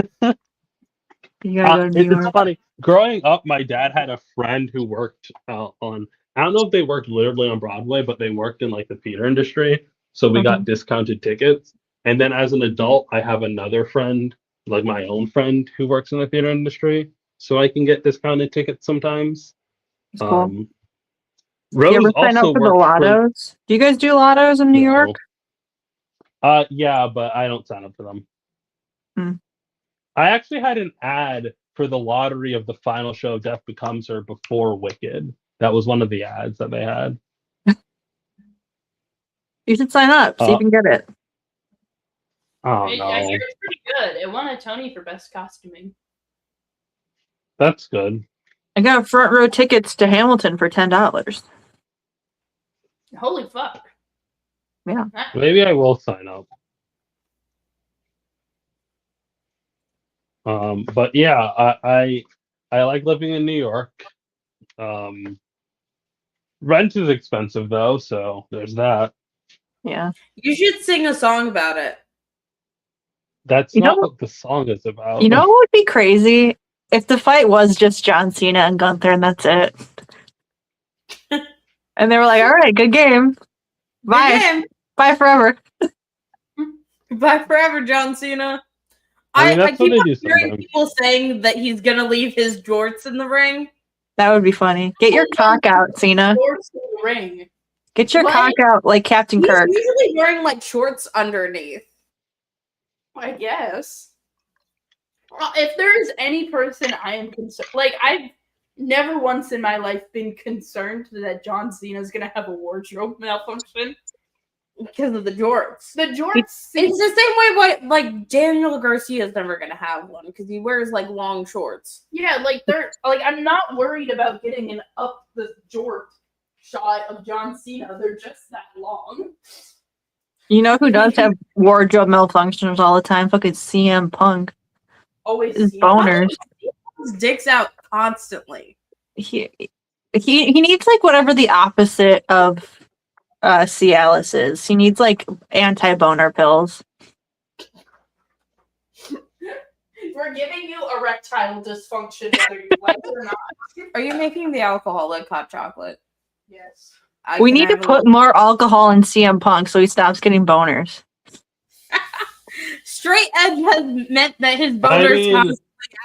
[SPEAKER 2] You gotta go to New
[SPEAKER 1] It's
[SPEAKER 2] York.
[SPEAKER 1] funny. Growing up, my dad had a friend who worked on. I don't know if they worked literally on Broadway, but they worked in like the theater industry. So we got discounted tickets. And then as an adult, I have another friend, like my own friend, who works in the theater industry. So I can get discounted tickets sometimes.
[SPEAKER 2] That's cool.
[SPEAKER 1] Rose
[SPEAKER 2] You ever sign up
[SPEAKER 1] also
[SPEAKER 2] for the
[SPEAKER 1] worked for-
[SPEAKER 2] lottos? Do you guys do lottos in New York?
[SPEAKER 1] Yeah, but I don't sign up for them.
[SPEAKER 2] Hmm.
[SPEAKER 1] I actually had an ad for the lottery of the final show of Death Becomes Her before Wicked. That was one of the ads that they had.
[SPEAKER 2] You should sign up. See if you can get it.
[SPEAKER 1] Oh
[SPEAKER 6] I hear
[SPEAKER 1] no,
[SPEAKER 6] it's pretty good. It won a Tony for best costuming.
[SPEAKER 1] that's good.
[SPEAKER 2] I got front row tickets to Hamilton for $10.
[SPEAKER 6] Holy fuck.
[SPEAKER 2] Yeah.
[SPEAKER 1] Maybe I will sign up. But yeah, I like living in New York. Rent is expensive though, so there's that.
[SPEAKER 2] Yeah.
[SPEAKER 7] You should sing a song about it.
[SPEAKER 1] That's
[SPEAKER 2] You know
[SPEAKER 1] not
[SPEAKER 2] what-
[SPEAKER 1] what the song is about.
[SPEAKER 2] You know what would be crazy? If the fight was just John Cena and Gunther and that's it. And they were like, all right, good game. Bye.
[SPEAKER 7] Again,
[SPEAKER 2] Bye forever.
[SPEAKER 7] bye forever, John Cena.
[SPEAKER 1] I mean, that's what
[SPEAKER 7] keep
[SPEAKER 1] they
[SPEAKER 7] on
[SPEAKER 1] do
[SPEAKER 7] hearing
[SPEAKER 1] sometimes.
[SPEAKER 7] people saying that he's gonna leave his jorts in the ring.
[SPEAKER 2] That would be funny. Get your cock out, Cena.
[SPEAKER 6] Horse in the ring.
[SPEAKER 2] Get your
[SPEAKER 6] What?
[SPEAKER 2] cock out like Captain
[SPEAKER 7] He's
[SPEAKER 2] Kirk.
[SPEAKER 7] usually wearing like shorts underneath.
[SPEAKER 6] I guess. If there is any person I am concerned, like I've never once in my life been concerned that John Cena is gonna have a wardrobe malfunction
[SPEAKER 7] Because of the jorts.
[SPEAKER 6] The jorts.
[SPEAKER 7] It's the same way like Daniel Garcia's never gonna have one because he wears like long shorts.
[SPEAKER 6] Yeah, like they're like I'm not worried about getting an up the jort shot of John Cena. They're just that long.
[SPEAKER 2] You know who does have wardrobe malfunctions all the time? Fucking CM Punk.
[SPEAKER 6] Always
[SPEAKER 2] His
[SPEAKER 6] see him.
[SPEAKER 2] boners.
[SPEAKER 7] His dick's out constantly.
[SPEAKER 2] He needs like whatever the opposite of Cialis is. He needs like anti-boner pills.
[SPEAKER 6] We're giving you erectile dysfunction whether you like it or not.
[SPEAKER 7] Are you making the alcoholic hot chocolate?
[SPEAKER 6] Yes.
[SPEAKER 2] We need to put more alcohol in CM Punk so he stops getting boners.
[SPEAKER 7] Straight edge has meant that his boners constantly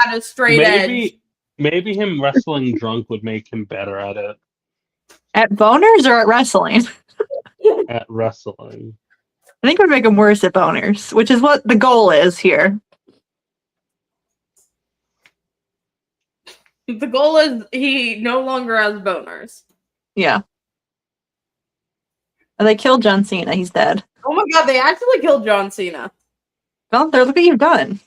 [SPEAKER 7] at a straight edge.
[SPEAKER 1] Maybe him wrestling drunk would make him better at it.
[SPEAKER 2] At boners or at wrestling?
[SPEAKER 1] At wrestling.
[SPEAKER 2] I think it would make him worse at boners, which is what the goal is here.
[SPEAKER 7] The goal is he no longer has boners.
[SPEAKER 2] Yeah. And they killed John Cena. He's dead.
[SPEAKER 7] Oh my god, they actually killed John Cena.
[SPEAKER 2] Gunther, look what you've done.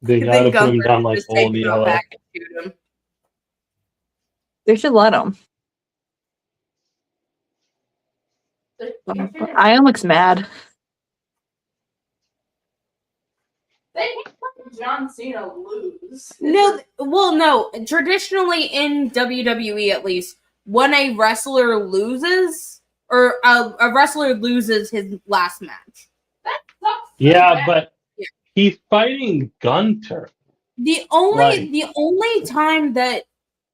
[SPEAKER 1] They
[SPEAKER 7] I
[SPEAKER 1] gotta
[SPEAKER 7] think
[SPEAKER 1] put him
[SPEAKER 7] Gunther
[SPEAKER 1] down
[SPEAKER 7] should
[SPEAKER 1] like
[SPEAKER 7] just take
[SPEAKER 1] old
[SPEAKER 7] him out
[SPEAKER 1] yellow.
[SPEAKER 7] back and shoot him.
[SPEAKER 2] They should let him. Ayaan looks mad.
[SPEAKER 6] They can't let John Cena lose.
[SPEAKER 7] No. Traditionally in WWE, at least, when a wrestler loses, or a wrestler loses his last match,
[SPEAKER 6] That sucks.
[SPEAKER 1] Yeah, but he's fighting Gunther.
[SPEAKER 7] the only time that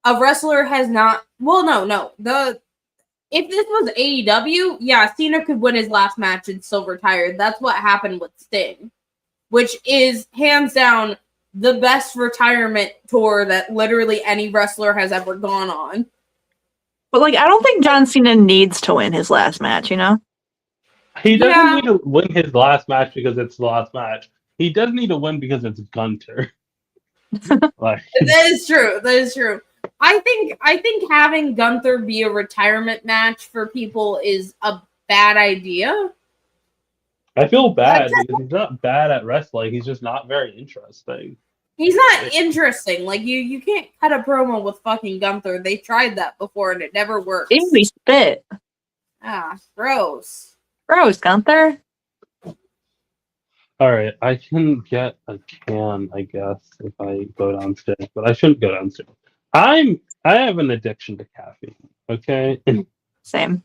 [SPEAKER 7] a wrestler has not, if this was AEW, yeah, Cena could win his last match and still retire. That's what happened with Sting, which is hands down the best retirement tour that literally any wrestler has ever gone on.
[SPEAKER 2] But like, I don't think John Cena needs to win his last match, you know?
[SPEAKER 1] He doesn't
[SPEAKER 7] Yeah.
[SPEAKER 1] need to win his last match because it's the last match. He does need to win because it's Gunther. Like,
[SPEAKER 7] That is true. That is true. I think having Gunther be a retirement match for people is a bad idea.
[SPEAKER 1] I feel bad because he's not bad at wrestling. He's just not very interesting.
[SPEAKER 7] He's not interesting. Like you can't cut a promo with fucking Gunther. They tried that before and it never works.
[SPEAKER 2] Easy spit.
[SPEAKER 7] Ah, gross.
[SPEAKER 2] Gross, Gunther.
[SPEAKER 1] All right, I can get a can, I guess, if I go downstairs, but I shouldn't go downstairs. I have an addiction to caffeine. Okay.
[SPEAKER 2] Same.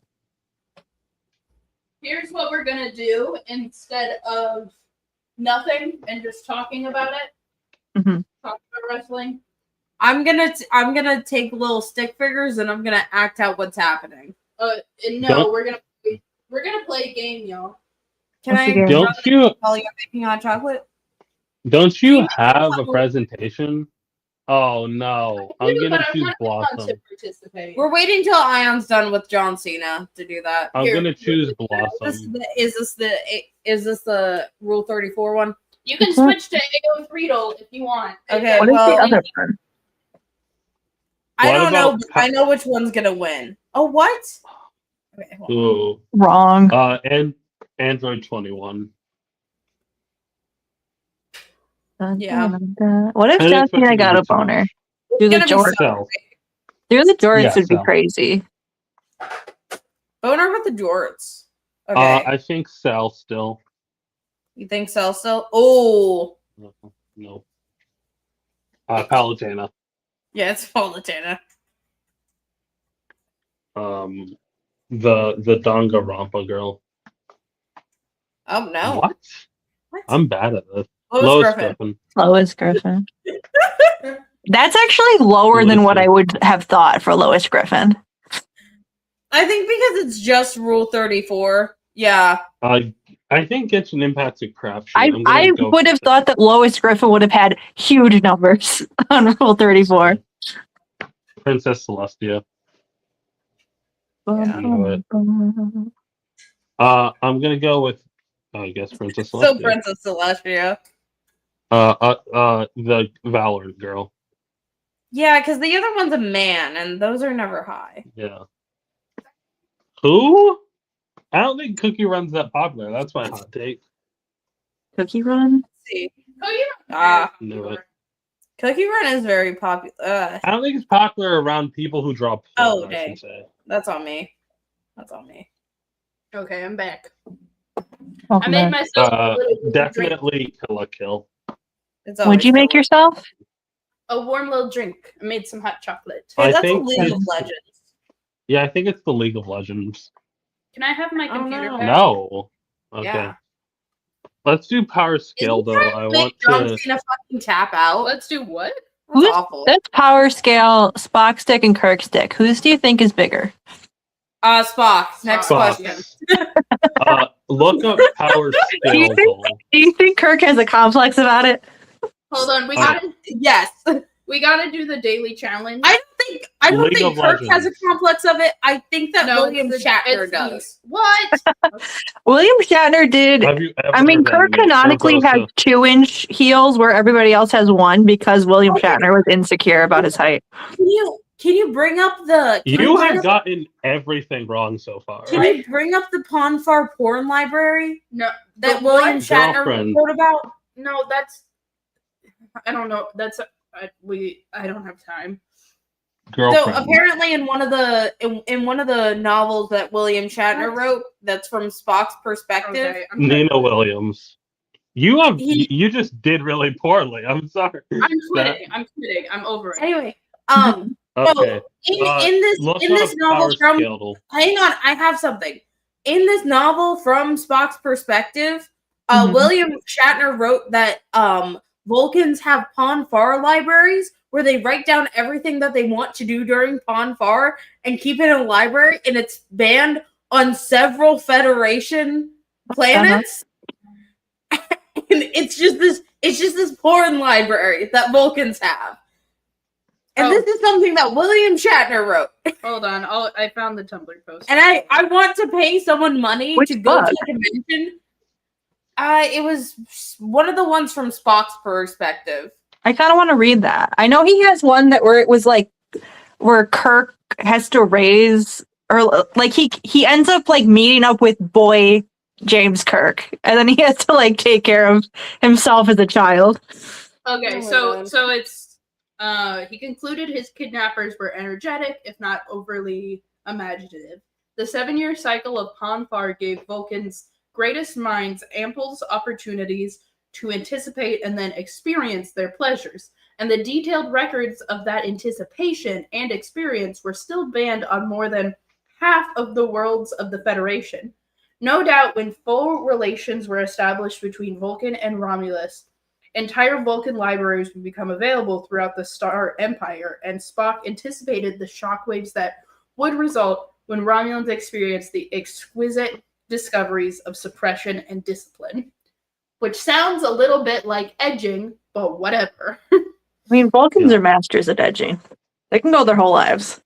[SPEAKER 6] Here's what we're gonna do instead of nothing and just talking about it.
[SPEAKER 2] Mhm.
[SPEAKER 6] Talk about wrestling.
[SPEAKER 7] I'm gonna take little stick figures and I'm gonna act out what's happening.
[SPEAKER 6] No,
[SPEAKER 1] Don't-
[SPEAKER 6] we're gonna play a game, y'all.
[SPEAKER 7] Can
[SPEAKER 2] What's the
[SPEAKER 7] I
[SPEAKER 2] game?
[SPEAKER 1] Don't you
[SPEAKER 7] while you're making hot chocolate?
[SPEAKER 1] have a presentation? Oh no, I'm
[SPEAKER 6] But
[SPEAKER 1] gonna
[SPEAKER 6] I
[SPEAKER 1] choose
[SPEAKER 6] want everyone
[SPEAKER 1] Blossom.
[SPEAKER 6] to participate.
[SPEAKER 7] We're waiting till Ayon's done with John Cena to do that.
[SPEAKER 1] I'm
[SPEAKER 7] Here,
[SPEAKER 1] gonna choose
[SPEAKER 7] Is
[SPEAKER 1] Blossom.
[SPEAKER 7] this the Rule 34 one?
[SPEAKER 6] You can switch to AO Friedel if you want.
[SPEAKER 7] Okay,
[SPEAKER 2] What is
[SPEAKER 7] well,
[SPEAKER 2] the other one?
[SPEAKER 7] I
[SPEAKER 1] What
[SPEAKER 7] don't know,
[SPEAKER 1] about
[SPEAKER 7] but I know which one's gonna win. Oh, what? Okay, hold on.
[SPEAKER 1] Ooh.
[SPEAKER 2] Wrong.
[SPEAKER 1] And Android 21.
[SPEAKER 7] Yeah.
[SPEAKER 2] What if
[SPEAKER 1] I
[SPEAKER 2] John
[SPEAKER 1] didn't expect
[SPEAKER 2] Cena
[SPEAKER 1] it to
[SPEAKER 2] got
[SPEAKER 1] be
[SPEAKER 2] a
[SPEAKER 1] too much.
[SPEAKER 2] boner?
[SPEAKER 7] It's
[SPEAKER 2] Do the
[SPEAKER 7] gonna be
[SPEAKER 2] jorts.
[SPEAKER 1] Cell.
[SPEAKER 2] Do the jorts
[SPEAKER 1] Yeah,
[SPEAKER 2] would be
[SPEAKER 1] Cell.
[SPEAKER 2] crazy.
[SPEAKER 7] Boner with the jorts. Okay.
[SPEAKER 1] I think Cell still.
[SPEAKER 7] You think so? So, oh,
[SPEAKER 1] No. Palutena.
[SPEAKER 7] yeah, it's Palatana.
[SPEAKER 1] The Danganronpa girl.
[SPEAKER 7] Oh no.
[SPEAKER 1] What? I'm bad at this.
[SPEAKER 7] Lois
[SPEAKER 1] Lois
[SPEAKER 7] Griffin.
[SPEAKER 1] Griffin.
[SPEAKER 2] Lois Griffin. That's actually lower than what I would have thought for Lois Griffin.
[SPEAKER 7] I think because it's just Rule 34. Yeah.
[SPEAKER 1] I think Genshin Impact's a crapshoot.
[SPEAKER 2] I would have thought that Lois Griffin would have had huge numbers on Rule 34.
[SPEAKER 1] Princess Celestia.
[SPEAKER 7] Yeah.
[SPEAKER 1] I'm gonna go with I guess Princess Celestia.
[SPEAKER 7] So Princess Celestia.
[SPEAKER 1] The Valorant girl.
[SPEAKER 7] Yeah, because the other one's a man, and those are never high.
[SPEAKER 1] Yeah. Who? I don't think Cookie Run's that popular. That's my hot take.
[SPEAKER 2] Cookie Run?
[SPEAKER 7] Let's see.
[SPEAKER 1] Knew it.
[SPEAKER 7] Cookie Run is very popular.
[SPEAKER 1] I don't think it's popular around people who draw porn,
[SPEAKER 7] Oh,
[SPEAKER 1] I
[SPEAKER 7] dang.
[SPEAKER 1] should say.
[SPEAKER 7] That's on me. That's on me.
[SPEAKER 6] Okay, I'm back.
[SPEAKER 2] Oh,
[SPEAKER 6] I made myself a little drink.
[SPEAKER 1] Definitely Kill a Kill.
[SPEAKER 7] It's
[SPEAKER 2] What'd
[SPEAKER 7] always
[SPEAKER 2] you make
[SPEAKER 7] so-
[SPEAKER 2] yourself?
[SPEAKER 6] A warm little drink. I made some hot chocolate.
[SPEAKER 7] Hey,
[SPEAKER 1] I
[SPEAKER 7] that's a
[SPEAKER 1] think
[SPEAKER 7] League of
[SPEAKER 1] it's-
[SPEAKER 7] Legends.
[SPEAKER 1] Yeah, I think it's the League of Legends.
[SPEAKER 6] Can I have my
[SPEAKER 7] Oh,
[SPEAKER 6] computer
[SPEAKER 7] no.
[SPEAKER 6] back?
[SPEAKER 1] No. Okay.
[SPEAKER 7] Yeah.
[SPEAKER 1] Let's do power scale though. I
[SPEAKER 7] Make
[SPEAKER 1] want
[SPEAKER 7] John
[SPEAKER 1] to.
[SPEAKER 7] Cena fucking tap out.
[SPEAKER 6] Let's do what?
[SPEAKER 7] That's
[SPEAKER 2] Who's-
[SPEAKER 7] awful.
[SPEAKER 2] That's Power Scale, Spock Stick, and Kirk Stick. Whose do you think is bigger?
[SPEAKER 7] Spock. Next
[SPEAKER 6] Spock.
[SPEAKER 7] question.
[SPEAKER 1] Look up power scale goal.
[SPEAKER 2] Do you think Kirk has a complex about it?
[SPEAKER 6] Hold on, we gotta
[SPEAKER 7] Yes.
[SPEAKER 6] we gotta do the daily challenge.
[SPEAKER 7] I don't
[SPEAKER 1] League
[SPEAKER 7] think
[SPEAKER 1] of
[SPEAKER 7] Kirk has a
[SPEAKER 1] Legends.
[SPEAKER 7] complex of it. I think that
[SPEAKER 6] No,
[SPEAKER 7] William
[SPEAKER 6] it's the-
[SPEAKER 7] Shatner
[SPEAKER 6] it's the-
[SPEAKER 7] does.
[SPEAKER 6] What?
[SPEAKER 2] William Shatner did.
[SPEAKER 1] Have you ever
[SPEAKER 2] I mean,
[SPEAKER 1] heard
[SPEAKER 2] Kirk
[SPEAKER 1] any
[SPEAKER 2] canonically has
[SPEAKER 1] Barbosa?
[SPEAKER 2] 2-inch heels where everybody else has 1 because William Shatner was insecure about his height.
[SPEAKER 7] Can you bring up the
[SPEAKER 1] You have gotten everything wrong so far.
[SPEAKER 7] Can you bring up the Ponfar porn library
[SPEAKER 6] No,
[SPEAKER 7] that
[SPEAKER 6] the
[SPEAKER 7] William
[SPEAKER 6] what?
[SPEAKER 7] Shatner
[SPEAKER 1] Girlfriend.
[SPEAKER 7] wrote about?
[SPEAKER 6] No, that's I don't know. That's I don't have time.
[SPEAKER 1] Girlfriend.
[SPEAKER 7] So apparently, in one of the novels that William Shatner wrote, that's from Spock's perspective.
[SPEAKER 6] Okay, I'm
[SPEAKER 1] Nina Williams. You
[SPEAKER 7] He-
[SPEAKER 1] you just did really poorly. I'm sorry.
[SPEAKER 6] quitting. I'm quitting. I'm over it.
[SPEAKER 7] Anyway,
[SPEAKER 1] Okay.
[SPEAKER 7] in
[SPEAKER 1] Look
[SPEAKER 7] this
[SPEAKER 1] up
[SPEAKER 7] novel
[SPEAKER 1] power
[SPEAKER 7] from
[SPEAKER 1] scale.
[SPEAKER 7] hang on, I have something. In this novel from Spock's perspective,
[SPEAKER 2] Mhm.
[SPEAKER 7] William Shatner wrote that Vulcans have Ponfar libraries where they write down everything that they want to do during Ponfar and keep it in a library, and it's banned on several Federation planets. And it's just this porn library that Vulcans have. And
[SPEAKER 6] Oh.
[SPEAKER 7] this is something that William Shatner wrote.
[SPEAKER 6] Hold on. I found the Tumblr post.
[SPEAKER 7] And I want to pay someone money
[SPEAKER 2] Which
[SPEAKER 7] to go
[SPEAKER 2] book?
[SPEAKER 7] to a convention. It was one of the ones from Spock's perspective.
[SPEAKER 2] I kind of want to read that. I know he has one that where it was like where Kirk has to raise or like he ends up like meeting up with boy James Kirk and then he has to like take care of himself as a child.
[SPEAKER 6] Okay,
[SPEAKER 7] Oh my
[SPEAKER 6] so
[SPEAKER 7] God.
[SPEAKER 6] so it's he concluded his kidnappers were energetic, if not overly imaginative. The 7-year cycle of Ponfar gave Vulcans' greatest minds ample opportunities to anticipate and then experience their pleasures, and the detailed records of that anticipation and experience were still banned on more than half of the worlds of the Federation. No doubt, when full relations were established between Vulcan and Romulus, entire Vulcan libraries would become available throughout the Star Empire, and Spock anticipated the shockwaves that would result when Romulans experienced the exquisite discoveries of suppression and discipline. Which sounds a little bit like edging, but whatever.
[SPEAKER 2] I mean, Vulcans are masters at edging. They can go their whole lives.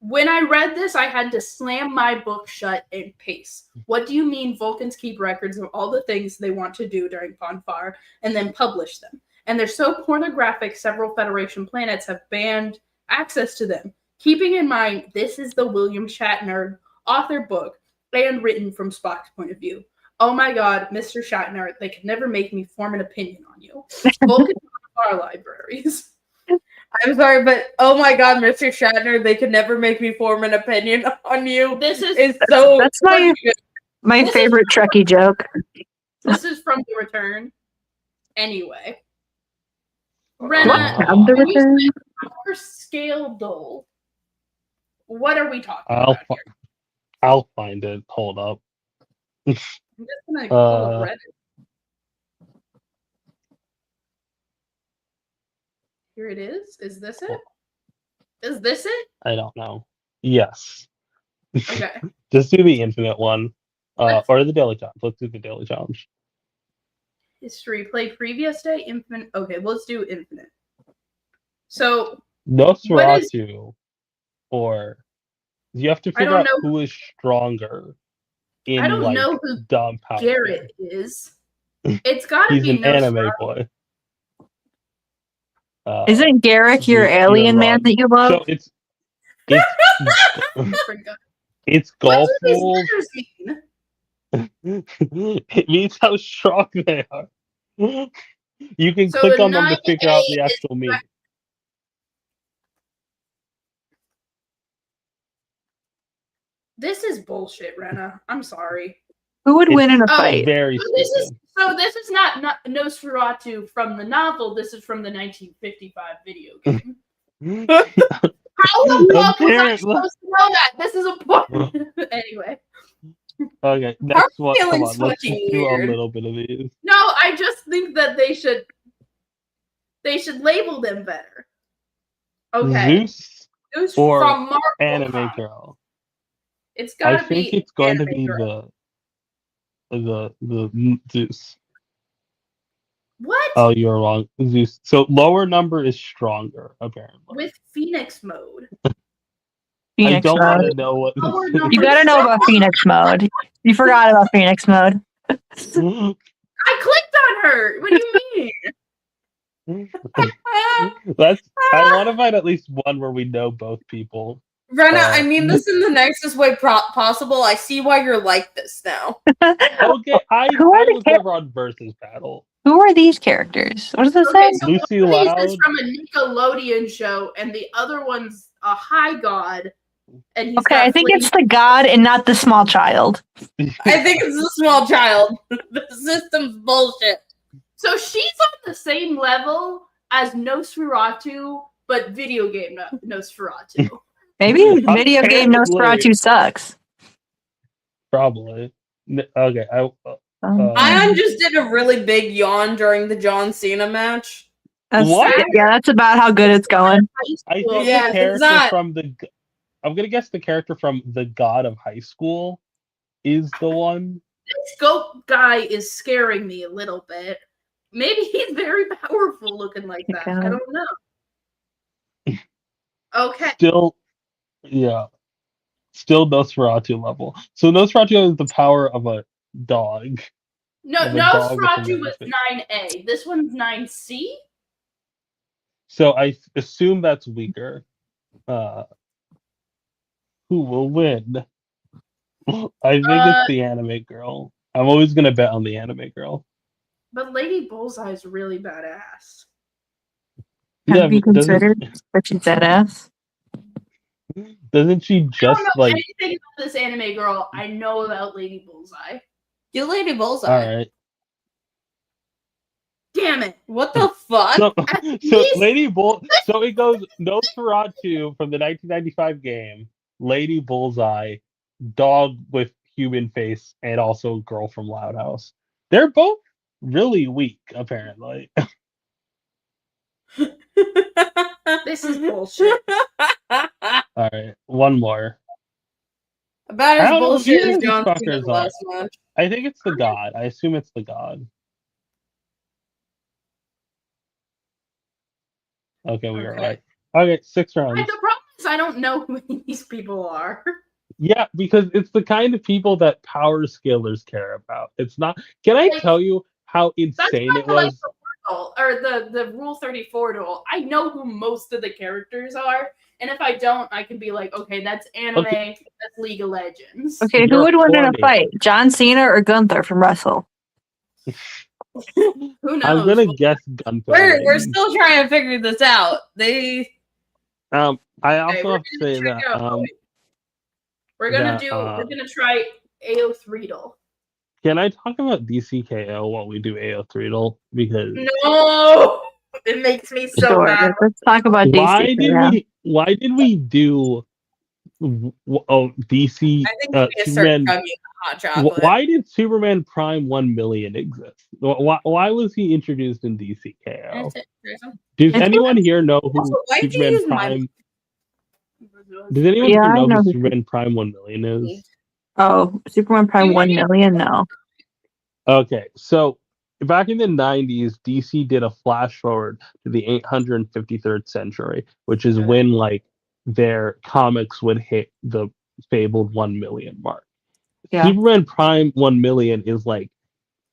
[SPEAKER 6] When I read this, I had to slam my book shut and pace. What do you mean Vulcans keep records of all the things they want to do during Ponfar and then publish them? And they're so pornographic, several Federation planets have banned access to them. Keeping in mind, this is the William Shatner author book and written from Spock's point of view. Oh my god, Mr. Shatner, they could never make me form an opinion on you. Vulcans are libraries.
[SPEAKER 7] I'm sorry, but oh my god, Mr. Shatner, they could never make me form an opinion on you.
[SPEAKER 6] This is
[SPEAKER 7] so
[SPEAKER 2] That's my favorite Trekkie joke.
[SPEAKER 6] This is from The Return. Anyway.
[SPEAKER 2] What
[SPEAKER 6] Rena,
[SPEAKER 2] have the
[SPEAKER 6] when you
[SPEAKER 2] return?
[SPEAKER 6] say power scale dull, what are we talking about here?
[SPEAKER 1] I'll find it. Hold up.
[SPEAKER 6] I'm just gonna pull up Reddit. Here it is. Is this it? Is this it?
[SPEAKER 1] I don't know. Yes.
[SPEAKER 6] Okay.
[SPEAKER 1] Just do the infinite one. Or the daily challenge. Let's do the daily challenge.
[SPEAKER 6] History. Play previous day. Infinite. Okay, let's do infinite. So
[SPEAKER 1] Nosferatu, or you have to figure out
[SPEAKER 6] know.
[SPEAKER 1] who is stronger in
[SPEAKER 6] I don't know who
[SPEAKER 1] dumb power.
[SPEAKER 6] Garrett is. It's gotta
[SPEAKER 1] He's
[SPEAKER 6] be
[SPEAKER 1] an anime
[SPEAKER 6] Nosferatu.
[SPEAKER 1] boy.
[SPEAKER 2] Isn't Garrick your
[SPEAKER 1] you're
[SPEAKER 2] alien man
[SPEAKER 1] wrong.
[SPEAKER 2] that you love?
[SPEAKER 1] So it's it's golf
[SPEAKER 6] What do these
[SPEAKER 1] rules.
[SPEAKER 6] letters mean?
[SPEAKER 1] It means how strong they are. You can
[SPEAKER 6] So
[SPEAKER 1] click
[SPEAKER 6] the
[SPEAKER 1] on them to figure out
[SPEAKER 6] 9A
[SPEAKER 1] the actual
[SPEAKER 6] is
[SPEAKER 1] meaning.
[SPEAKER 6] This is bullshit, Rena. I'm sorry.
[SPEAKER 2] Who would win in a
[SPEAKER 1] It's
[SPEAKER 2] fight?
[SPEAKER 1] very
[SPEAKER 6] So this is not Nosferatu from the novel. This is from the 1955 video game. How the fuck was I supposed to know that? This is important. Anyway.
[SPEAKER 1] Okay, next one. Come
[SPEAKER 7] feeling's
[SPEAKER 1] on, let's just
[SPEAKER 7] fucking
[SPEAKER 1] do a
[SPEAKER 7] weird.
[SPEAKER 1] little bit of these.
[SPEAKER 6] No, I just think that they should label them better. Okay.
[SPEAKER 1] Zeus
[SPEAKER 6] Zeus
[SPEAKER 1] or
[SPEAKER 6] from Marvel
[SPEAKER 1] Anime
[SPEAKER 6] Comics.
[SPEAKER 1] Girl.
[SPEAKER 6] It's
[SPEAKER 1] I
[SPEAKER 6] gotta
[SPEAKER 1] think
[SPEAKER 6] be
[SPEAKER 1] it's going to
[SPEAKER 6] Anime
[SPEAKER 1] be
[SPEAKER 6] Girl.
[SPEAKER 1] the Zeus.
[SPEAKER 6] What?
[SPEAKER 1] Oh, you're wrong. Zeus. So lower number is stronger, apparently.
[SPEAKER 6] With Phoenix mode.
[SPEAKER 2] Phoenix
[SPEAKER 1] I don't
[SPEAKER 2] mode.
[SPEAKER 1] want to know what.
[SPEAKER 6] Lower
[SPEAKER 2] You
[SPEAKER 6] number
[SPEAKER 2] gotta know about Phoenix mode. You forgot about Phoenix mode.
[SPEAKER 6] I clicked on her. What do you mean?
[SPEAKER 1] I want to find at least one where we know both people.
[SPEAKER 7] Rena, I mean this in the nicest way possible. I see why you're like this now.
[SPEAKER 1] Okay, I was never on versus battle.
[SPEAKER 2] Who are these characters? What does it
[SPEAKER 6] Okay,
[SPEAKER 2] say?
[SPEAKER 6] so
[SPEAKER 1] Lucy
[SPEAKER 6] one of these is
[SPEAKER 1] Loud.
[SPEAKER 6] from a Nickelodeon show, and the other one's a high god. And he's
[SPEAKER 2] Okay,
[SPEAKER 6] got
[SPEAKER 2] I think
[SPEAKER 6] flames.
[SPEAKER 2] it's the god and not the small child.
[SPEAKER 7] I think it's the small child. The system's bullshit.
[SPEAKER 6] So she's on the same level as Nosferatu, but video game Nosferatu.
[SPEAKER 2] Maybe video game
[SPEAKER 1] Apparently.
[SPEAKER 2] Nosferatu sucks.
[SPEAKER 1] Probably. Okay.
[SPEAKER 7] Ayaan just did a really big yawn during the John Cena match.
[SPEAKER 1] What?
[SPEAKER 2] Yeah, that's about how good it's going.
[SPEAKER 1] I think
[SPEAKER 7] Yeah,
[SPEAKER 1] the
[SPEAKER 7] it's
[SPEAKER 1] character
[SPEAKER 7] not.
[SPEAKER 1] from I'm gonna guess the character from The God of High School is the one.
[SPEAKER 6] This goat guy is scaring me a little bit. Maybe he's very powerful looking like that. I don't know. Okay.
[SPEAKER 1] Still Nosferatu level. So Nosferatu has the power of a dog.
[SPEAKER 6] No,
[SPEAKER 1] Of a dog with a
[SPEAKER 6] Nosferatu was
[SPEAKER 1] face.
[SPEAKER 6] 9A. This one's 9C?
[SPEAKER 1] So I assume that's weaker. Who will win? I think it's the anime girl. I'm always gonna bet on the anime girl.
[SPEAKER 6] But Lady Bullseye is really badass.
[SPEAKER 2] Have you
[SPEAKER 1] but
[SPEAKER 2] considered that she's badass?
[SPEAKER 1] Doesn't she
[SPEAKER 6] I don't
[SPEAKER 1] just
[SPEAKER 6] know
[SPEAKER 1] like?
[SPEAKER 6] anything about this anime girl. I know about Lady Bullseye.
[SPEAKER 7] You Lady Bullseye.
[SPEAKER 1] All right.
[SPEAKER 6] Damn it.
[SPEAKER 7] What the fuck?
[SPEAKER 1] So
[SPEAKER 6] least-
[SPEAKER 1] Lady Bull. So it goes Nosferatu from the 1995 game. Lady Bullseye, dog with human face, and also girl from Loud House. They're both really weak, apparently.
[SPEAKER 6] This is bullshit.
[SPEAKER 1] All right, one more.
[SPEAKER 7] About
[SPEAKER 1] I
[SPEAKER 7] as
[SPEAKER 1] don't know
[SPEAKER 7] bullshit
[SPEAKER 1] who
[SPEAKER 7] as
[SPEAKER 1] these
[SPEAKER 7] John
[SPEAKER 1] fuckers
[SPEAKER 7] Cena's
[SPEAKER 1] are.
[SPEAKER 7] last match.
[SPEAKER 1] I think it's the god. I assume it's the god. Okay, we are
[SPEAKER 6] Okay.
[SPEAKER 1] right. Okay, 6 rounds.
[SPEAKER 6] The problem is I don't know who these people are.
[SPEAKER 1] Yeah, because it's the kind of people that power scalers care about. It's not. Can I
[SPEAKER 6] Like,
[SPEAKER 1] tell you how
[SPEAKER 6] That's
[SPEAKER 1] insane
[SPEAKER 6] kind
[SPEAKER 1] it
[SPEAKER 6] of like
[SPEAKER 1] was?
[SPEAKER 6] the Wordle, or the Rule 34 duel. I know who most of the characters are, and if I don't, I can be like, okay, that's anime,
[SPEAKER 1] Okay.
[SPEAKER 6] that's League of Legends.
[SPEAKER 2] Okay, who
[SPEAKER 1] You're
[SPEAKER 2] would win in a
[SPEAKER 1] horny.
[SPEAKER 2] fight? John Cena or Gunther from Wrestle?
[SPEAKER 6] Who knows?
[SPEAKER 1] I'm gonna guess Gunther.
[SPEAKER 7] We're
[SPEAKER 1] wins.
[SPEAKER 7] still trying to figure this out. They
[SPEAKER 1] I
[SPEAKER 6] Okay,
[SPEAKER 1] also
[SPEAKER 6] we're
[SPEAKER 1] have to
[SPEAKER 6] gonna
[SPEAKER 1] say
[SPEAKER 6] check
[SPEAKER 1] that
[SPEAKER 6] out- we're gonna
[SPEAKER 1] that,
[SPEAKER 6] we're gonna try AO3
[SPEAKER 1] can I talk about DCKO while we AO Threedle? Because
[SPEAKER 6] No, it makes me so
[SPEAKER 2] Sure.
[SPEAKER 6] mad.
[SPEAKER 2] Let's talk about
[SPEAKER 1] why
[SPEAKER 2] DC.
[SPEAKER 1] did we do DC
[SPEAKER 7] I think we need to start
[SPEAKER 1] Superman?
[SPEAKER 7] chugging hot chocolate.
[SPEAKER 1] Why did Superman Prime 1 million exist? Why was he introduced in DCKO? Does anyone here know who
[SPEAKER 7] Also, why did you
[SPEAKER 1] Superman
[SPEAKER 7] use my-
[SPEAKER 1] Prime? Does anyone
[SPEAKER 2] Yeah,
[SPEAKER 1] here
[SPEAKER 2] I
[SPEAKER 1] know
[SPEAKER 2] know
[SPEAKER 1] who
[SPEAKER 2] who-
[SPEAKER 1] Superman Prime 1 million is?
[SPEAKER 2] Oh, Superman Prime 1 million? No.
[SPEAKER 1] Okay, so back in the 90s, DC did a flash forward to the 853rd century, which is when like their comics would hit the fabled 1 million mark.
[SPEAKER 2] Yeah.
[SPEAKER 1] Superman Prime 1 million is like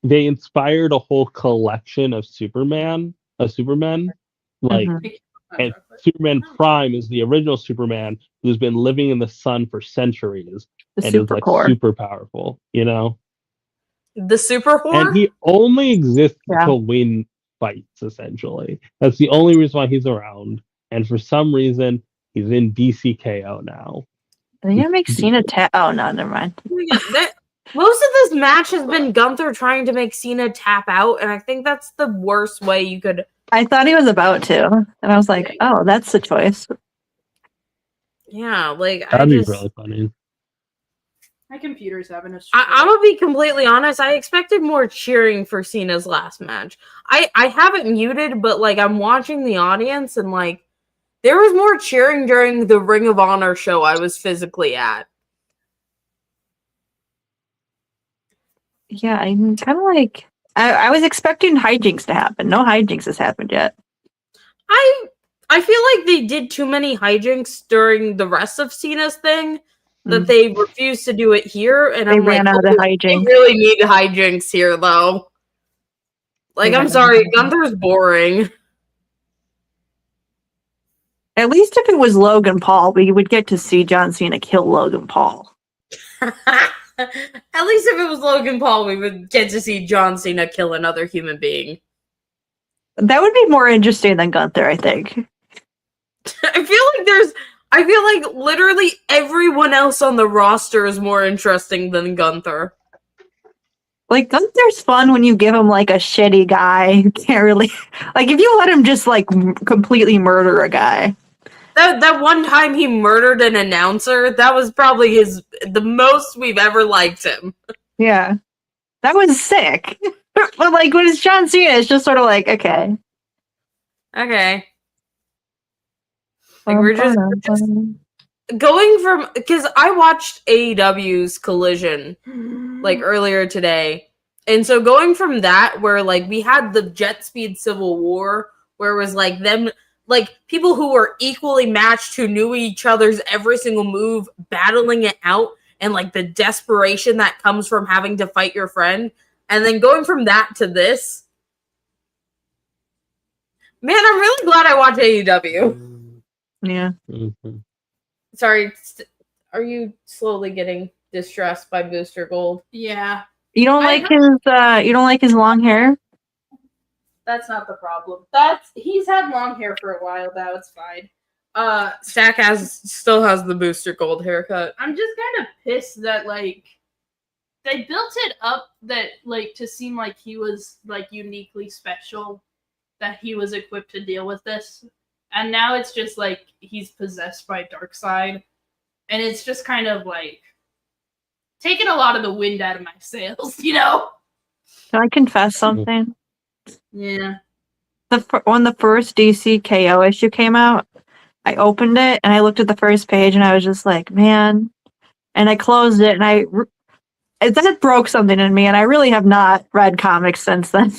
[SPEAKER 1] they inspired a whole collection of Supermen, like
[SPEAKER 2] Mhm.
[SPEAKER 1] and Superman Prime is the original Superman who's been living in the sun for centuries
[SPEAKER 2] The
[SPEAKER 1] and is
[SPEAKER 2] super
[SPEAKER 1] like
[SPEAKER 2] core.
[SPEAKER 1] super powerful, you know?
[SPEAKER 7] The super whore?
[SPEAKER 1] And he only exists
[SPEAKER 2] Yeah.
[SPEAKER 1] to win fights, essentially. That's the only reason why he's around. And for some reason, he's in DCKO now.
[SPEAKER 2] Are they gonna make Cena tap? Oh no, never mind.
[SPEAKER 7] Most of this match has been Gunther trying to make Cena tap out, and I think that's the worst way you could.
[SPEAKER 2] I thought he was about to, and I was like, oh, that's the choice.
[SPEAKER 7] Yeah, like
[SPEAKER 1] That'd
[SPEAKER 7] I
[SPEAKER 1] be
[SPEAKER 7] just.
[SPEAKER 1] really funny.
[SPEAKER 6] My computer's having a
[SPEAKER 7] I'm gonna be completely honest. I expected more cheering for Cena's last match. I have it muted, but like I'm watching the audience, and like there was more cheering during the Ring of Honor show I was physically at.
[SPEAKER 2] Yeah, I'm kind of like I was expecting hijinks to happen. No hijinks has happened yet.
[SPEAKER 7] I feel like they did too many hijinks during the rest of Cena's thing that
[SPEAKER 2] Mm.
[SPEAKER 7] they refused to do it here, and
[SPEAKER 2] They
[SPEAKER 7] I'm
[SPEAKER 2] ran
[SPEAKER 7] like,
[SPEAKER 2] out of
[SPEAKER 7] they
[SPEAKER 2] hijinks.
[SPEAKER 7] really need hijinks here, though. Like,
[SPEAKER 2] They
[SPEAKER 7] I'm
[SPEAKER 2] ran
[SPEAKER 7] sorry,
[SPEAKER 2] out of hijinks.
[SPEAKER 7] Gunther's boring.
[SPEAKER 2] At least if it was Logan Paul, we would get to see John Cena kill Logan Paul.
[SPEAKER 7] At least if it was Logan Paul, we would get to see John Cena kill another human being.
[SPEAKER 2] That would be more interesting than Gunther, I think.
[SPEAKER 7] I feel like literally everyone else on the roster is more interesting than Gunther.
[SPEAKER 2] Like Gunther's fun when you give him like a shitty guy who can't really like if you let him just like completely murder a guy.
[SPEAKER 7] That one time he murdered an announcer, that was probably the most we've ever liked him.
[SPEAKER 2] Yeah. That was sick. But like when it's John Cena, it's just sort of like, okay.
[SPEAKER 7] Okay. Like we're just going from, because I watched AEW's Collision like earlier today, and so going from that where like we had the Jet Speed Civil War where it was like them like people who were equally matched who knew each other's every single move battling it out, and like the desperation that comes from having to fight your friend, and then going from that to this, man, I'm really glad I watched AEW.
[SPEAKER 2] Yeah.
[SPEAKER 1] Mhm.
[SPEAKER 7] Sorry, are you slowly getting distressed by Booster Gold?
[SPEAKER 6] Yeah,
[SPEAKER 2] You don't like his long hair?
[SPEAKER 6] that's not the problem. He's had long hair for a while now. It's fine.
[SPEAKER 7] Stack still has the Booster Gold haircut.
[SPEAKER 6] I'm just kind of pissed that like they built it up that like to seem like he was like uniquely special, that he was equipped to deal with this, and now it's just like he's possessed by Darkseid, and it's just kind of like taking a lot of the wind out of my sails, you know?
[SPEAKER 2] Can I confess something?
[SPEAKER 6] Yeah.
[SPEAKER 2] When the first DC KO issue came out, I opened it and I looked at the first page and I was just like, man. And I closed it and that broke something in me, and I really have not read comics since then.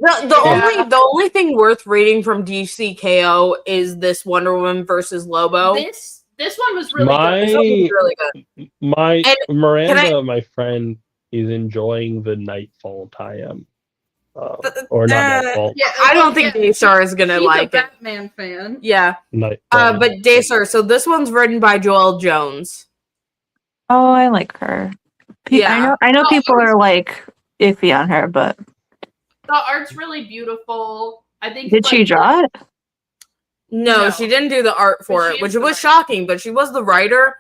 [SPEAKER 7] The only thing worth reading from DCKO is this Wonder Woman versus Lobo.
[SPEAKER 6] This one was really
[SPEAKER 1] My
[SPEAKER 7] This one was really good.
[SPEAKER 1] my
[SPEAKER 7] And
[SPEAKER 1] Miranda, my friend, is enjoying the Nightfall tie-in. Or not Nightfall.
[SPEAKER 6] Yeah,
[SPEAKER 7] I don't think Daystar is gonna
[SPEAKER 6] she's
[SPEAKER 7] like
[SPEAKER 6] a
[SPEAKER 7] it.
[SPEAKER 6] Batman fan.
[SPEAKER 7] Yeah.
[SPEAKER 1] Nightfall.
[SPEAKER 7] But Daystar, so this one's written by Joelle Jones.
[SPEAKER 2] Oh, I like her.
[SPEAKER 7] Yeah.
[SPEAKER 2] I know people are like iffy on her, but
[SPEAKER 6] The art's really beautiful. I think.
[SPEAKER 2] did she draw it?
[SPEAKER 7] No,
[SPEAKER 6] No.
[SPEAKER 7] she didn't do the art for
[SPEAKER 6] But
[SPEAKER 7] it,
[SPEAKER 6] she
[SPEAKER 7] which
[SPEAKER 6] is the
[SPEAKER 7] was
[SPEAKER 6] writer.
[SPEAKER 7] shocking, but she was the writer.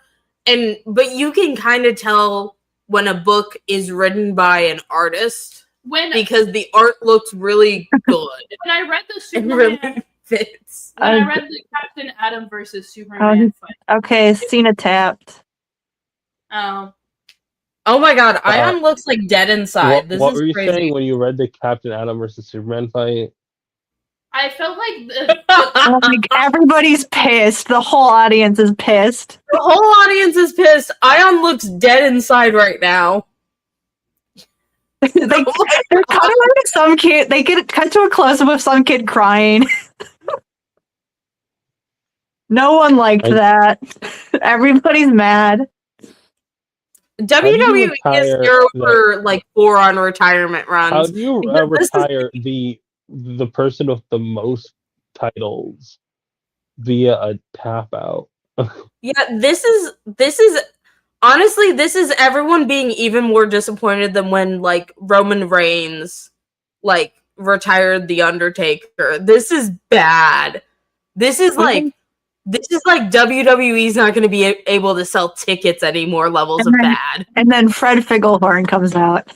[SPEAKER 7] But you can kind of tell when a book is written by an artist
[SPEAKER 6] When
[SPEAKER 7] because the art looks really good.
[SPEAKER 6] I read the
[SPEAKER 7] It
[SPEAKER 6] Superman,
[SPEAKER 7] really fits.
[SPEAKER 6] when I read the Captain Atom versus
[SPEAKER 2] Oh,
[SPEAKER 6] Superman fight.
[SPEAKER 2] okay, Cena tapped.
[SPEAKER 7] Oh my god, Ayaan looks like dead inside. This
[SPEAKER 1] what
[SPEAKER 7] is
[SPEAKER 1] were you
[SPEAKER 7] crazy.
[SPEAKER 1] saying when you read the Captain Atom versus Superman fight?
[SPEAKER 6] I felt like
[SPEAKER 2] Like everybody's pissed. The whole audience is pissed.
[SPEAKER 7] The whole audience is pissed. Ayaan looks dead inside right now.
[SPEAKER 2] They're cutting to some kid. They get cut to a close up of some kid crying. No one liked that. Everybody's mad.
[SPEAKER 7] WWE is
[SPEAKER 1] retire
[SPEAKER 7] here for like 4 on retirement runs.
[SPEAKER 1] How do you
[SPEAKER 7] Because this is-
[SPEAKER 1] retire the person with the most titles via a tap out?
[SPEAKER 7] Yeah, this is honestly, this is everyone being even more disappointed than when like Roman Reigns like retired The Undertaker. This is bad. This is like WWE's not going to be able to sell tickets anymore levels of bad.
[SPEAKER 2] And then Fred Figglehorn comes out.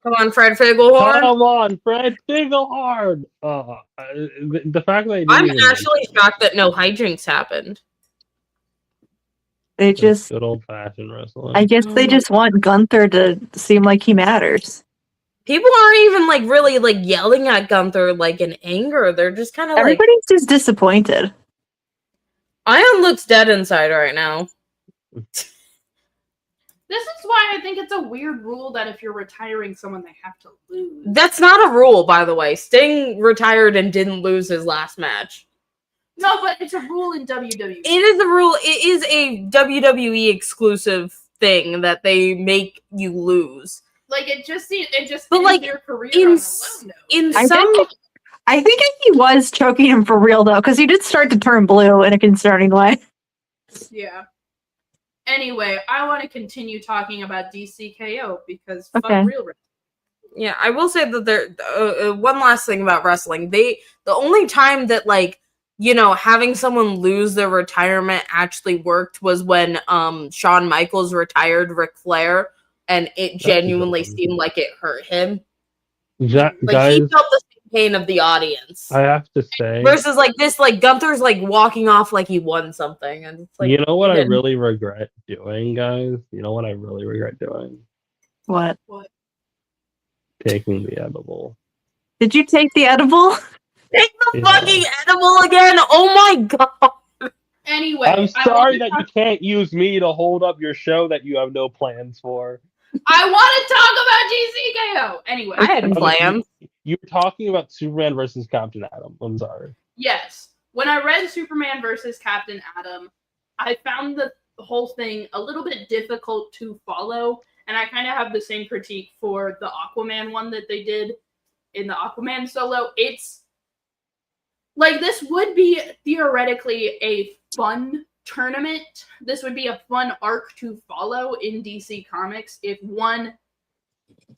[SPEAKER 7] Come on, Fred Figglehorn.
[SPEAKER 1] Come on, Fred Figglehorn. The fact that
[SPEAKER 7] I'm actually shocked that no hijinks happened.
[SPEAKER 2] They just,
[SPEAKER 1] good old fashioned wrestling.
[SPEAKER 2] I guess they just want Gunther to seem like he matters.
[SPEAKER 7] People aren't even like really like yelling at Gunther like in anger. They're just kind of like
[SPEAKER 2] Everybody's just disappointed.
[SPEAKER 7] Ayaan looks dead inside right now.
[SPEAKER 6] this is why I think it's a weird rule that if you're retiring someone, they have to lose.
[SPEAKER 7] That's not a rule, by the way. Sting retired and didn't lose his last match.
[SPEAKER 6] No, but it's a rule in WWE.
[SPEAKER 7] It is a rule. It is a WWE exclusive thing that they make you lose.
[SPEAKER 6] Like it just
[SPEAKER 7] But,
[SPEAKER 6] ends
[SPEAKER 7] like,
[SPEAKER 6] your career
[SPEAKER 7] in
[SPEAKER 6] on a low note.
[SPEAKER 7] In
[SPEAKER 2] I
[SPEAKER 7] some,
[SPEAKER 2] think he was choking him for real though, because he did start to turn blue in a concerning way.
[SPEAKER 6] Yeah. Anyway, I want to continue talking about DCKO because
[SPEAKER 2] Okay.
[SPEAKER 6] fuck real wrestling.
[SPEAKER 7] yeah, I will say that there. One last thing about wrestling, the only time that like having someone lose their retirement actually worked was when Shawn Michaels retired Ric Flair, and it genuinely seemed like it hurt him.
[SPEAKER 1] Guys,
[SPEAKER 7] Like he felt the same pain of the audience.
[SPEAKER 1] I have to say,
[SPEAKER 7] Versus like this, like Gunther's like walking off like he won something, and it's like
[SPEAKER 1] you know what
[SPEAKER 7] he
[SPEAKER 1] I
[SPEAKER 7] didn't.
[SPEAKER 1] really regret doing, guys? You know what I really regret doing?
[SPEAKER 2] What?
[SPEAKER 1] Taking the edible.
[SPEAKER 2] Did you take the edible?
[SPEAKER 7] Take the
[SPEAKER 1] Yeah.
[SPEAKER 7] fucking edible again! Oh my god!
[SPEAKER 6] Anyway,
[SPEAKER 1] I'm
[SPEAKER 6] I
[SPEAKER 1] sorry
[SPEAKER 6] want
[SPEAKER 1] that you can't use me to hold up your show that you have no plans for.
[SPEAKER 6] I want to talk about GCKO. Anyway,
[SPEAKER 7] I had plans.
[SPEAKER 1] You were talking about Superman versus Captain Atom. I'm sorry.
[SPEAKER 6] yes, when I read Superman versus Captain Atom, I found the whole thing a little bit difficult to follow, and I kind of have the same critique for the Aquaman one that they did in the Aquaman solo. It's like this would be theoretically a fun tournament. This would be a fun arc to follow in DC Comics if one,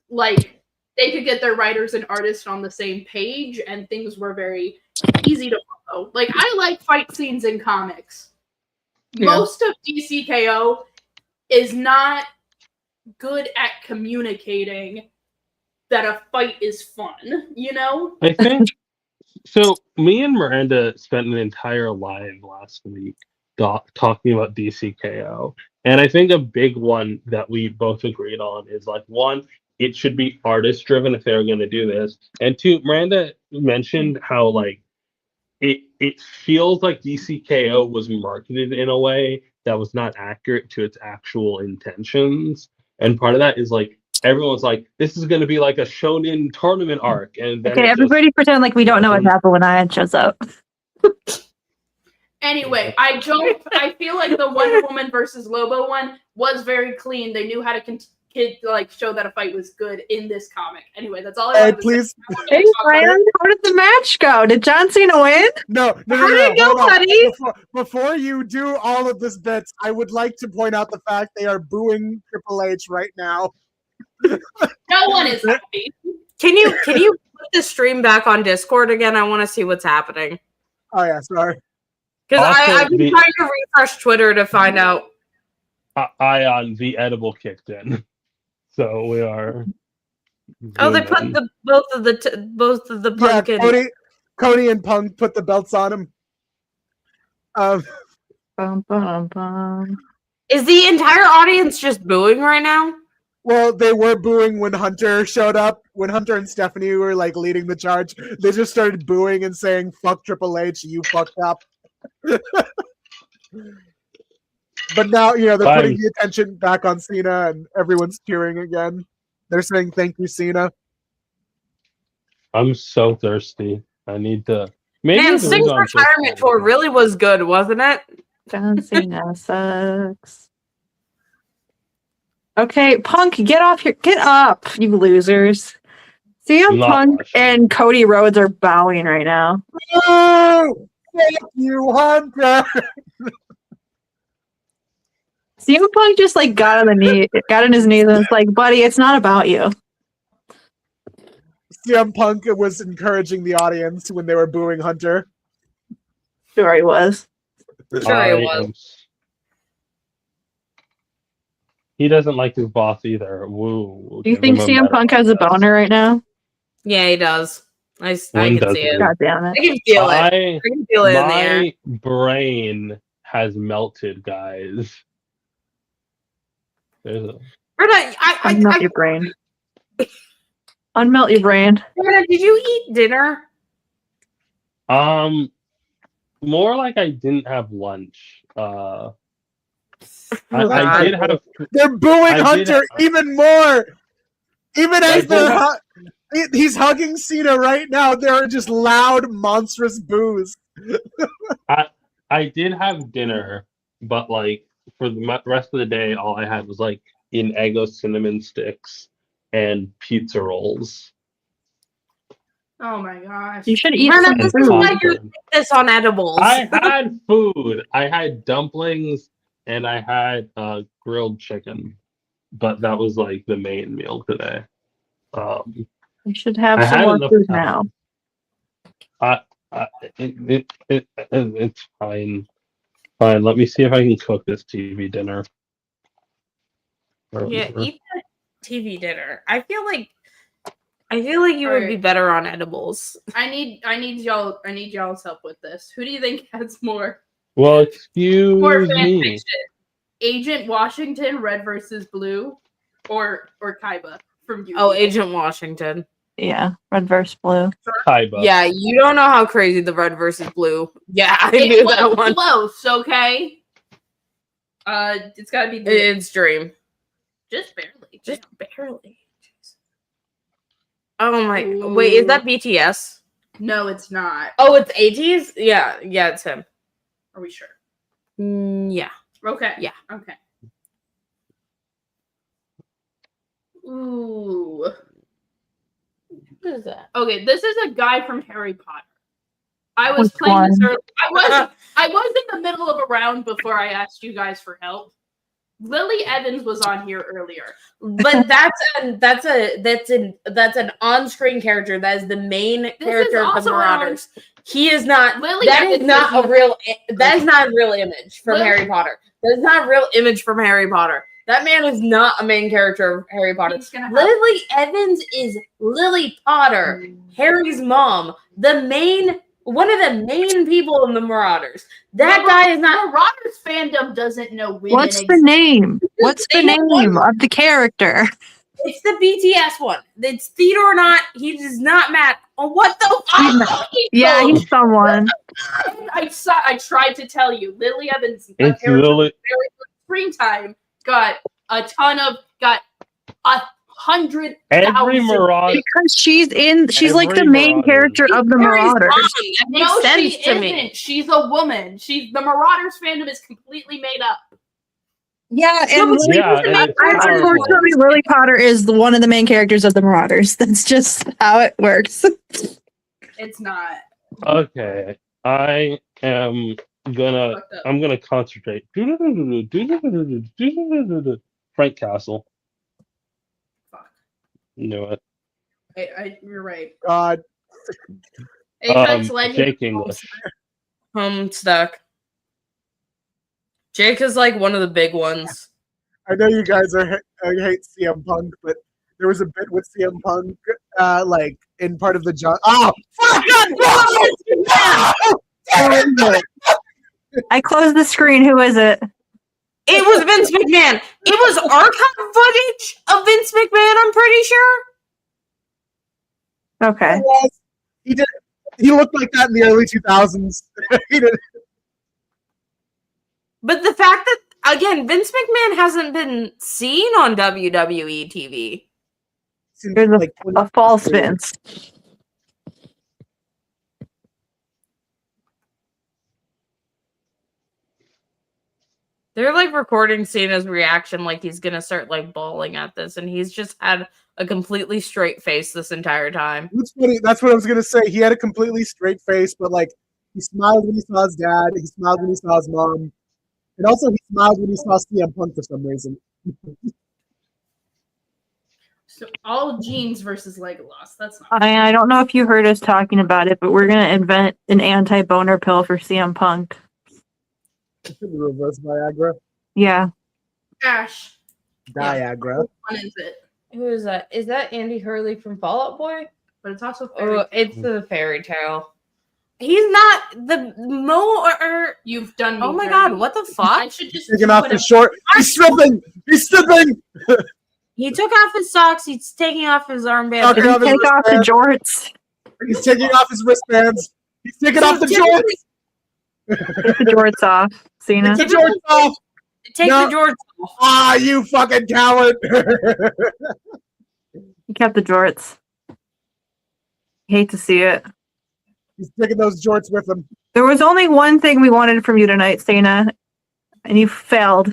[SPEAKER 6] like, they could get their writers and artists on the same page and things were very easy to follow. Like, I like fight scenes in comics.
[SPEAKER 2] Yeah.
[SPEAKER 6] Most of DCKO is not good at communicating that a fight is fun, you know?
[SPEAKER 1] I think so. Me and Miranda spent an entire live last week talking about DCKO, and I think a big one that we both agreed on is like, one, it should be artist driven if they're going to do this, and two, Miranda mentioned how like it feels like DCKO was marketed in a way that was not accurate to its actual intentions, and part of that is like everyone's like, this is going to be like a shonen tournament arc, and then
[SPEAKER 2] Okay, everybody pretend like we don't know what happened when Ayaan shows up.
[SPEAKER 6] Anyway, I feel like the Wonder Woman versus Lobo one was very clean. They knew how to show that a fight was good in this comic. Anyway, that's all I wanted to
[SPEAKER 4] please.
[SPEAKER 6] say.
[SPEAKER 2] Hey, Ryan, how did the match go? Did John Cena win?
[SPEAKER 4] No.
[SPEAKER 7] How did it go,
[SPEAKER 4] Hold on.
[SPEAKER 7] buddy?
[SPEAKER 4] Before you do all of this bits, I would like to point out the fact they are booing Triple H right now.
[SPEAKER 6] No one is happy.
[SPEAKER 7] Can you put the stream back on Discord again? I want to see what's happening.
[SPEAKER 4] Oh yeah, sorry.
[SPEAKER 7] Because
[SPEAKER 1] Also,
[SPEAKER 7] I've been trying to refresh Twitter to find out.
[SPEAKER 1] Ayaan, the edible kicked in, so we are.
[SPEAKER 7] Oh, they put
[SPEAKER 1] zooming.
[SPEAKER 7] both of the
[SPEAKER 4] Yeah,
[SPEAKER 7] pumpkin.
[SPEAKER 4] Cody and Punk put the belts on him.
[SPEAKER 2] Bum, bum, bum.
[SPEAKER 7] Is the entire audience just booing right now?
[SPEAKER 4] Well, they were booing when Hunter showed up. When Hunter and Stephanie were like leading the charge, they just started booing and saying, "Fuck Triple H, you fucked up." But now, they're putting the attention back on Cena, and everyone's cheering again. They're saying, "Thank you, Cena."
[SPEAKER 1] I'm so thirsty. I need to. Maybe
[SPEAKER 7] Man,
[SPEAKER 1] it was
[SPEAKER 7] Sting's
[SPEAKER 1] on
[SPEAKER 7] retirement
[SPEAKER 1] Discord.
[SPEAKER 7] tour really was good, wasn't it?
[SPEAKER 2] John Cena sucks. Okay, Punk, get up, you losers. CM
[SPEAKER 1] Not
[SPEAKER 2] Punk
[SPEAKER 1] watching.
[SPEAKER 2] and Cody Rhodes are bowing right now.
[SPEAKER 4] Oh, thank you, Hunter.
[SPEAKER 2] CM Punk just got on his knees and was like, buddy, it's not about you.
[SPEAKER 4] CM Punk was encouraging the audience when they were booing Hunter.
[SPEAKER 2] Sure he was.
[SPEAKER 7] Sure he was.
[SPEAKER 1] He doesn't like his boss either. Woo.
[SPEAKER 2] Do you think CM Punk has a boner right now?
[SPEAKER 7] Yeah, he does. I
[SPEAKER 1] When
[SPEAKER 7] can
[SPEAKER 1] does
[SPEAKER 7] see
[SPEAKER 1] he?
[SPEAKER 7] it.
[SPEAKER 2] God damn it.
[SPEAKER 7] I can feel it. I can feel it in the air.
[SPEAKER 1] My brain has melted, guys.
[SPEAKER 7] Rena,
[SPEAKER 2] Unmelt your brain. Unmelt your brain.
[SPEAKER 7] Rena, did you eat dinner?
[SPEAKER 1] More like I didn't have lunch. I did have.
[SPEAKER 4] They're booing Hunter even more. Even as he's hugging Cena right now, there are just loud, monstrous boos.
[SPEAKER 1] I did have dinner, but for the rest of the day, all I had was Eggo cinnamon sticks and pizza rolls.
[SPEAKER 6] Oh my gosh.
[SPEAKER 2] You should eat
[SPEAKER 7] Rena,
[SPEAKER 2] some
[SPEAKER 7] this is
[SPEAKER 2] food.
[SPEAKER 7] why you're eating this on edibles.
[SPEAKER 1] I had food. I had dumplings and I had grilled chicken, but that was the main meal today.
[SPEAKER 2] You should have
[SPEAKER 1] I
[SPEAKER 2] some
[SPEAKER 1] had
[SPEAKER 2] more
[SPEAKER 1] enough
[SPEAKER 2] food
[SPEAKER 1] time.
[SPEAKER 2] now.
[SPEAKER 1] It's fine. Fine. Let me see if I can cook this TV dinner.
[SPEAKER 7] Yeah, eat that TV dinner. I feel like you would be better on edibles.
[SPEAKER 6] I need y'all's help with this. Who do you think has more
[SPEAKER 1] Well, excuse
[SPEAKER 6] more fan
[SPEAKER 1] me.
[SPEAKER 6] fiction? Agent Washington, Red versus Blue, or Kaiba from Yu-Gi-Oh?
[SPEAKER 7] Oh, Agent Washington.
[SPEAKER 2] Yeah, red versus blue.
[SPEAKER 1] Kaiba.
[SPEAKER 7] Yeah, you don't know how crazy the red versus blue. Yeah, I knew that one.
[SPEAKER 6] Close, okay. It's gotta be
[SPEAKER 7] It's Dream.
[SPEAKER 6] just barely.
[SPEAKER 7] Just barely. Oh my! Wait, is that BTS?
[SPEAKER 6] No, it's not.
[SPEAKER 7] Oh, it's ATEEZ? Yeah, it's him.
[SPEAKER 6] Are we sure?
[SPEAKER 7] Yeah.
[SPEAKER 6] Okay.
[SPEAKER 7] Yeah.
[SPEAKER 6] Okay. Ooh.
[SPEAKER 7] What is that?
[SPEAKER 6] Okay, this is a guy from Harry Potter. I was
[SPEAKER 2] Which
[SPEAKER 6] playing this
[SPEAKER 2] one?
[SPEAKER 6] early. I was in the middle of a round before I asked you guys for help. Lily Evans was on here earlier.
[SPEAKER 7] But that's an on-screen character. That is the main character of the Marauders. He is not.
[SPEAKER 6] Lily
[SPEAKER 7] That
[SPEAKER 6] Evans
[SPEAKER 7] is not
[SPEAKER 6] is-
[SPEAKER 7] a real. That is not a real image from
[SPEAKER 6] Lily-
[SPEAKER 7] Harry Potter. That is not a real image from Harry Potter. That man is not a main character of Harry Potter.
[SPEAKER 6] He's gonna have-
[SPEAKER 7] Lily Evans is Lily Potter, Harry's mom, one of the main people in the Marauders. That guy is not.
[SPEAKER 6] Marauders fandom doesn't know women.
[SPEAKER 2] What's the name? What's the name of the character?
[SPEAKER 7] It's the BTS one. It's Theodore or not. He does not match. Oh, what the fuck?
[SPEAKER 2] Yeah, he's someone.
[SPEAKER 6] I tried to tell you, Lily Evans.
[SPEAKER 1] It's Lily.
[SPEAKER 6] Screen time got a 100,000.
[SPEAKER 1] Every Marauder.
[SPEAKER 2] Because she's like the
[SPEAKER 1] Every
[SPEAKER 2] main
[SPEAKER 1] Marauder.
[SPEAKER 2] character of the
[SPEAKER 7] Harry's
[SPEAKER 2] Marauders.
[SPEAKER 7] mom. That makes
[SPEAKER 6] No,
[SPEAKER 7] sense
[SPEAKER 6] she
[SPEAKER 7] to
[SPEAKER 6] isn't.
[SPEAKER 7] me.
[SPEAKER 6] She's a woman. The Marauders fandom is completely made up.
[SPEAKER 2] Yeah,
[SPEAKER 7] No, but she
[SPEAKER 1] Yeah,
[SPEAKER 7] was the
[SPEAKER 1] and
[SPEAKER 7] main
[SPEAKER 1] it's
[SPEAKER 7] character.
[SPEAKER 1] powerful.
[SPEAKER 2] unfortunately, Lily Potter is one of the main characters of the Marauders. That's just how it works.
[SPEAKER 6] It's not.
[SPEAKER 1] Okay, I'm gonna
[SPEAKER 6] Fucked up.
[SPEAKER 1] concentrate. Frank Castle.
[SPEAKER 6] Fuck.
[SPEAKER 1] Knew it.
[SPEAKER 6] You're right.
[SPEAKER 4] God.
[SPEAKER 6] Apex Legends.
[SPEAKER 1] Jake English.
[SPEAKER 7] Homestuck. Jake is like one of the big ones.
[SPEAKER 4] I know you guys hate CM Punk, but there was a bit with CM Punk, like in part of the John. Oh, fuck! No!
[SPEAKER 2] I closed the screen. Who is it?
[SPEAKER 7] It was Vince McMahon. It was archive footage of Vince McMahon, I'm pretty sure.
[SPEAKER 2] Okay.
[SPEAKER 4] He did. He looked like that in the early 2000s. He did.
[SPEAKER 7] But the fact that, again, Vince McMahon hasn't been seen on WWE TV.
[SPEAKER 2] There's a false Vince.
[SPEAKER 7] They're like recording Cena's reaction like he's gonna start like bawling at this, and he's just had a completely straight face this entire time.
[SPEAKER 4] That's funny. That's what I was gonna say. He had a completely straight face, but like he smiled when he saw his dad. He smiled when he saw his mom, and also he smiled when he saw CM Punk for some reason.
[SPEAKER 6] So all genes versus Legolas. That's not.
[SPEAKER 2] I don't know if you heard us talking about it, but we're gonna invent an anti-boner pill for CM Punk.
[SPEAKER 4] Reverse Viagra.
[SPEAKER 2] Yeah.
[SPEAKER 6] Ash.
[SPEAKER 4] Viagra.
[SPEAKER 6] Which one is it?
[SPEAKER 7] Who is that? Is that Andy Hurley from Fall Out Boy?
[SPEAKER 6] But it's also fairy.
[SPEAKER 7] Oh, it's the fairy tale. He's not the more.
[SPEAKER 6] You've done.
[SPEAKER 7] Oh
[SPEAKER 6] me
[SPEAKER 7] my
[SPEAKER 6] dirty.
[SPEAKER 7] god! What the
[SPEAKER 6] I
[SPEAKER 7] fuck?
[SPEAKER 6] should just
[SPEAKER 4] Taking
[SPEAKER 6] do
[SPEAKER 4] off
[SPEAKER 6] whatever-
[SPEAKER 4] his short. He's stripping. He's stripping.
[SPEAKER 7] He took off his socks. He's taking off his armband.
[SPEAKER 4] Fuck.
[SPEAKER 2] Did he take off the jorts?
[SPEAKER 4] He's taking off his wristbands. He's taking off the jorts.
[SPEAKER 2] Take the jorts off, Cena.
[SPEAKER 4] Take the jorts off.
[SPEAKER 7] Take
[SPEAKER 4] No.
[SPEAKER 7] the George off.
[SPEAKER 4] Ah, you fucking coward.
[SPEAKER 2] He kept the jorts. Hate to see it.
[SPEAKER 4] He's taking those jorts with him.
[SPEAKER 2] There was only one thing we wanted from you tonight, Cena, and you failed.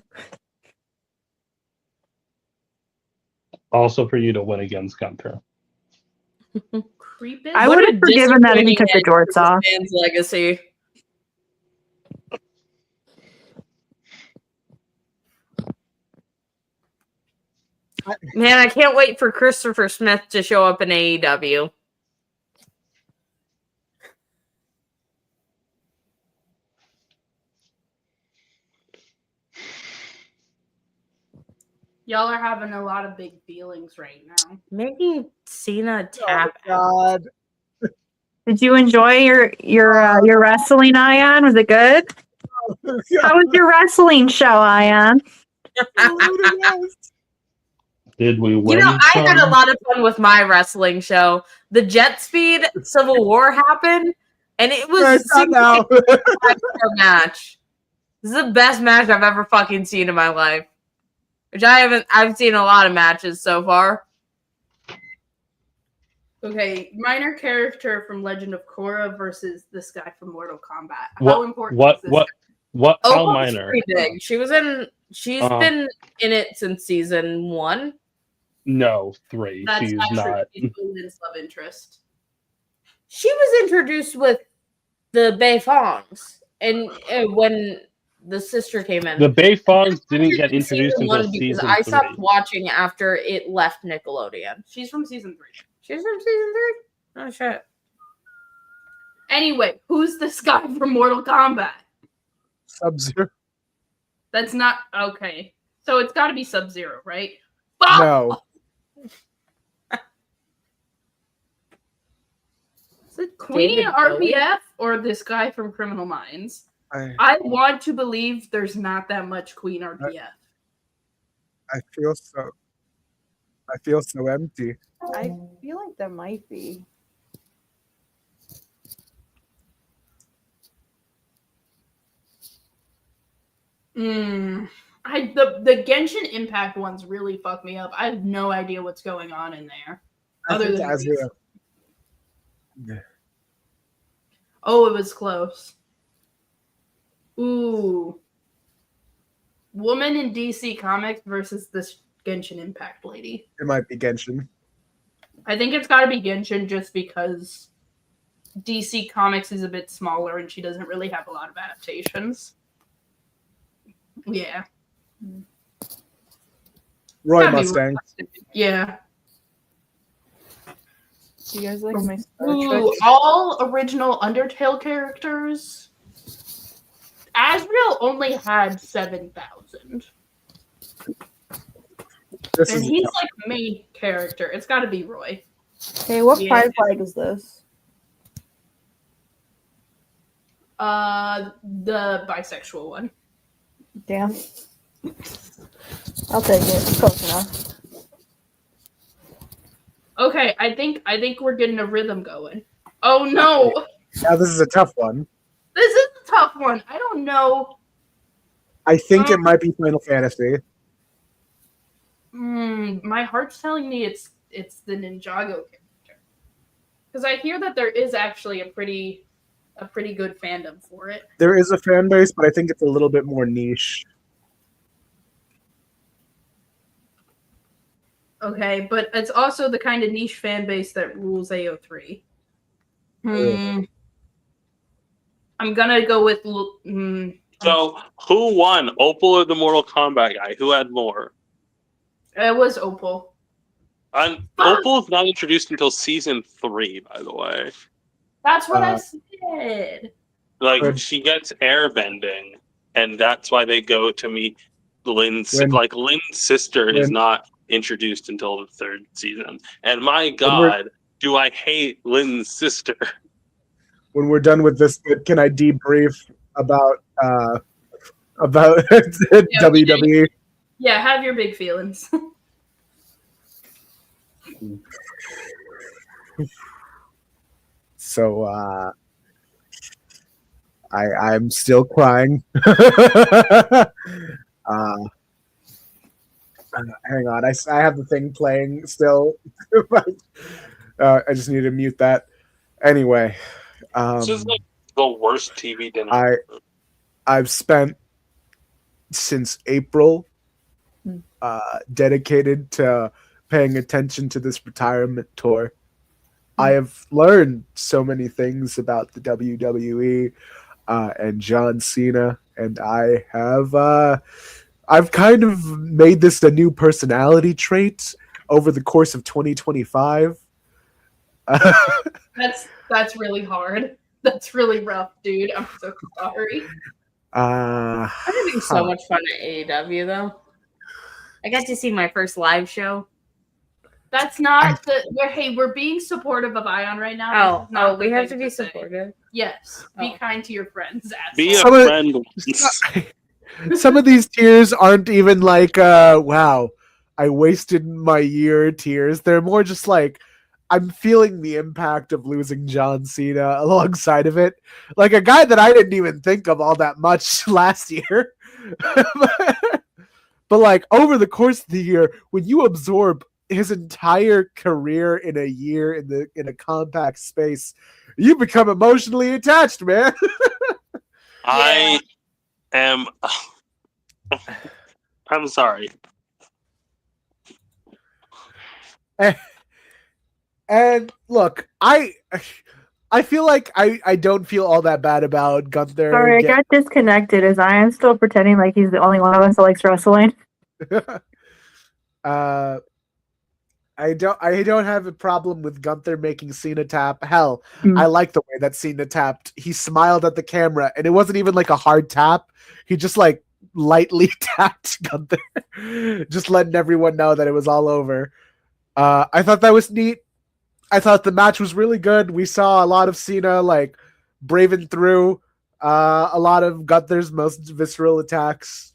[SPEAKER 1] Also for you to win against Gunther.
[SPEAKER 6] Creeping.
[SPEAKER 2] I
[SPEAKER 7] What
[SPEAKER 2] would
[SPEAKER 7] a
[SPEAKER 2] have forgiven that if he
[SPEAKER 7] disappointing
[SPEAKER 2] took the
[SPEAKER 7] end
[SPEAKER 2] jorts
[SPEAKER 7] to
[SPEAKER 2] off.
[SPEAKER 7] this man's legacy. Man, I can't wait for Christopher Smith to show up in AEW.
[SPEAKER 6] Y'all are having a lot of big feelings right now.
[SPEAKER 7] Making Cena
[SPEAKER 4] Oh
[SPEAKER 7] tap.
[SPEAKER 4] God.
[SPEAKER 2] Did you enjoy your wrestling, Ayaan? Was it good? How was your wrestling show, Ayaan?
[SPEAKER 1] Did we win?
[SPEAKER 7] You know, I had a
[SPEAKER 1] some?
[SPEAKER 7] lot of fun with my wrestling show. The Jet Speed Civil War happened, and it was
[SPEAKER 4] Right,
[SPEAKER 7] super
[SPEAKER 4] now.
[SPEAKER 7] match. This is the best match I've ever fucking seen in my life. Which I've seen a lot of matches so far.
[SPEAKER 6] Okay, minor character from Legend of Korra versus this guy from Mortal Kombat.
[SPEAKER 1] What-
[SPEAKER 6] How important
[SPEAKER 1] What?
[SPEAKER 6] is this?
[SPEAKER 1] What? How
[SPEAKER 7] Opa's
[SPEAKER 1] minor?
[SPEAKER 7] pretty big. She's been in it since season 1.
[SPEAKER 1] No, 3.
[SPEAKER 6] That's
[SPEAKER 1] She's
[SPEAKER 6] not true.
[SPEAKER 1] not.
[SPEAKER 6] She's Lynn's love interest.
[SPEAKER 7] She was introduced with the Bei Fongs, and when the sister came in.
[SPEAKER 1] The Bei Fongs didn't get
[SPEAKER 7] Season
[SPEAKER 1] introduced until
[SPEAKER 7] 1 because
[SPEAKER 1] season
[SPEAKER 7] I
[SPEAKER 1] 3.
[SPEAKER 7] stopped watching after it left Nickelodeon.
[SPEAKER 6] She's from season 3.
[SPEAKER 7] She's from season 3? Oh shit.
[SPEAKER 6] Anyway, who's this guy from Mortal Kombat?
[SPEAKER 4] Sub-Zero.
[SPEAKER 6] That's not okay. So it's got to be Sub-Zero, right?
[SPEAKER 4] No.
[SPEAKER 6] Is it Queen
[SPEAKER 7] David
[SPEAKER 6] RPF or this guy from Criminal Minds? I want to believe there's not that much Queen RPF.
[SPEAKER 4] I feel so empty.
[SPEAKER 5] I feel like there might be.
[SPEAKER 6] The Genshin Impact ones really fuck me up. I have no idea what's going on in there. Other than oh, it was close. Ooh. Woman in DC Comics versus this Genshin Impact lady.
[SPEAKER 4] It might be Genshin.
[SPEAKER 6] I think it's got to be Genshin just because DC Comics is a bit smaller and she doesn't really have a lot of adaptations. Yeah.
[SPEAKER 4] Roy Mustang.
[SPEAKER 6] Yeah.
[SPEAKER 5] Do you guys like my
[SPEAKER 6] Ooh, all original Undertale characters. Asriel only had 7,000. And he's like the main character. It's got to be Roy.
[SPEAKER 5] Hey, what pride flag is this?
[SPEAKER 6] The bisexual one.
[SPEAKER 5] Damn. I'll take it. Close enough.
[SPEAKER 6] Okay, I think we're getting a rhythm going. Oh no!
[SPEAKER 4] Yeah, this is a tough one.
[SPEAKER 6] This is a tough one. I don't know.
[SPEAKER 4] I think it might be Final Fantasy.
[SPEAKER 6] My heart's telling me it's the Ninjago character. Because I hear that there is actually a pretty good fandom for it.
[SPEAKER 4] There is a fan base, but I think it's a little bit more niche.
[SPEAKER 6] Okay, but it's also the kind of niche fan base that rules AO3. I'm gonna go with.
[SPEAKER 1] So, who won, Opal or the Mortal Kombat guy? Who had more?
[SPEAKER 6] It was Opal.
[SPEAKER 1] Opal's not introduced until season 3, by the way.
[SPEAKER 6] That's what I said.
[SPEAKER 1] Like, she gets airbending, and that's why they go to meet Lynn's. Like, Lynn's sister is not introduced until the 3rd season. And my God, do I hate Lynn's sister.
[SPEAKER 4] When we're done with this bit, can I debrief about WWE?
[SPEAKER 6] Yeah, have your big feelings.
[SPEAKER 4] So I'm still crying. Hang on, I have the thing playing still. I just need to mute that. Anyway,
[SPEAKER 1] this is like the worst TV dinner.
[SPEAKER 4] I've spent since April dedicated to paying attention to this retirement tour. I have learned so many things about the WWE and John Cena, and I've kind of made this a new personality trait over the course of 2025.
[SPEAKER 6] That's really hard. That's really rough, dude. I'm so sorry.
[SPEAKER 7] I'm having so much fun at AEW, though. I got to see my first live show.
[SPEAKER 6] That's not we're being supportive of Ayaan right now.
[SPEAKER 7] Oh, we have to be supportive.
[SPEAKER 6] Yes. Be kind to your friends.
[SPEAKER 1] Be a friend.
[SPEAKER 4] Some of these tears aren't even like, wow, I wasted my year tears. They're more just like, I'm feeling the impact of losing John Cena alongside of it. Like a guy that I didn't even think of all that much last year. But like over the course of the year, when you absorb his entire career in a year in a compact space, you become emotionally attached, man.
[SPEAKER 1] I am. I'm sorry.
[SPEAKER 4] And look, I feel like I don't feel all that bad about Gunther.
[SPEAKER 2] Sorry, I got disconnected. Is Ayaan still pretending like he's the only one of us that likes wrestling?
[SPEAKER 4] I don't have a problem with Gunther making Cena tap. Hell, I like the way that Cena tapped. He smiled at the camera, and it wasn't even like a hard tap. He just like lightly tapped Gunther, just letting everyone know that it was all over. I thought that was neat. I thought the match was really good. We saw a lot of Cena like braving through a lot of Gunther's most visceral attacks.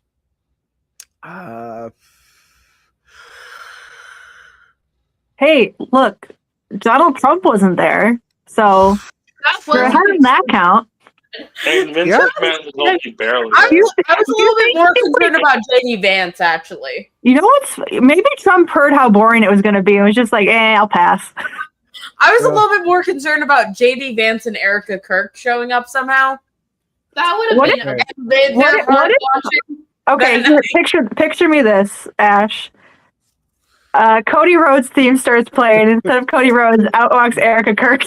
[SPEAKER 2] Hey, look, Donald Trump wasn't there, so we're ahead on that count.
[SPEAKER 1] And Vince
[SPEAKER 4] Yeah.
[SPEAKER 1] McMahon was only barely
[SPEAKER 7] I
[SPEAKER 1] there.
[SPEAKER 7] was a little bit more concerned about JD Vance, actually.
[SPEAKER 2] You know what's maybe Trump heard how boring it was going to be and was just like, I'll pass.
[SPEAKER 7] I was a
[SPEAKER 4] Yeah.
[SPEAKER 7] little bit more concerned about JD Vance and Erica Kirk showing up somehow.
[SPEAKER 6] That would have
[SPEAKER 2] What
[SPEAKER 6] been
[SPEAKER 4] if-
[SPEAKER 6] they're
[SPEAKER 2] what
[SPEAKER 6] hard
[SPEAKER 2] if-
[SPEAKER 6] watching.
[SPEAKER 2] Okay, here, picture me this, Ash. Cody Rhodes' theme starts playing. Instead of Cody Rhodes, out walks Erica Kirk.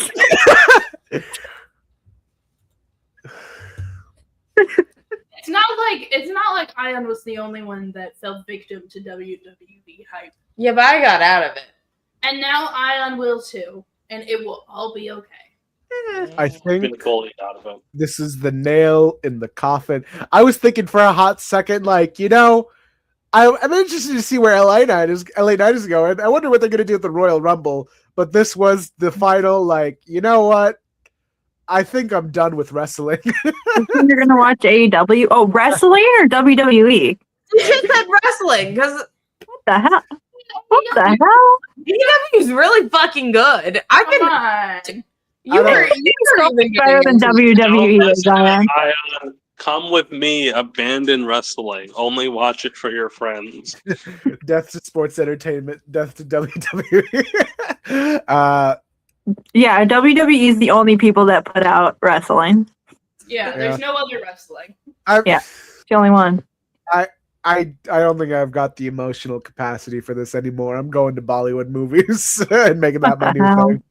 [SPEAKER 6] It's not like Ayaan was the only one that fell victim to WWE hype.
[SPEAKER 7] Yeah, but I got out of it.
[SPEAKER 6] And now Ayaan will too. And it will all be okay.
[SPEAKER 4] I
[SPEAKER 1] I've been
[SPEAKER 4] think
[SPEAKER 1] bullied out of it.
[SPEAKER 4] this is the nail in the coffin. I was thinking for a hot second, like, I'm interested to see where LA Knight is going. I wonder what they're going to do at the Royal Rumble. But this was the final, like, you know what? I think I'm done with wrestling.
[SPEAKER 2] You're going to watch AEW? Oh, wrestling or WWE?
[SPEAKER 7] You just said wrestling, because
[SPEAKER 2] What the hell? What the hell?
[SPEAKER 7] AEW is really fucking good. I've
[SPEAKER 6] Come
[SPEAKER 7] been.
[SPEAKER 6] on.
[SPEAKER 7] You were
[SPEAKER 2] So
[SPEAKER 7] even
[SPEAKER 2] better than
[SPEAKER 7] getting into
[SPEAKER 2] WWE
[SPEAKER 1] Don't
[SPEAKER 2] is,
[SPEAKER 1] listen to
[SPEAKER 2] Ayaan.
[SPEAKER 1] Ayaan. Come with me, abandon wrestling. Only watch it for your friends.
[SPEAKER 4] Death to sports entertainment. Death to WWE.
[SPEAKER 2] Yeah, WWE is the only people that put out wrestling.
[SPEAKER 6] Yeah, there's no other wrestling.
[SPEAKER 2] Yeah. It's the only one.
[SPEAKER 4] I don't think I've got the emotional capacity for this anymore. I'm going to Bollywood movies and making that my
[SPEAKER 2] What the
[SPEAKER 4] new
[SPEAKER 2] hell?
[SPEAKER 4] thing.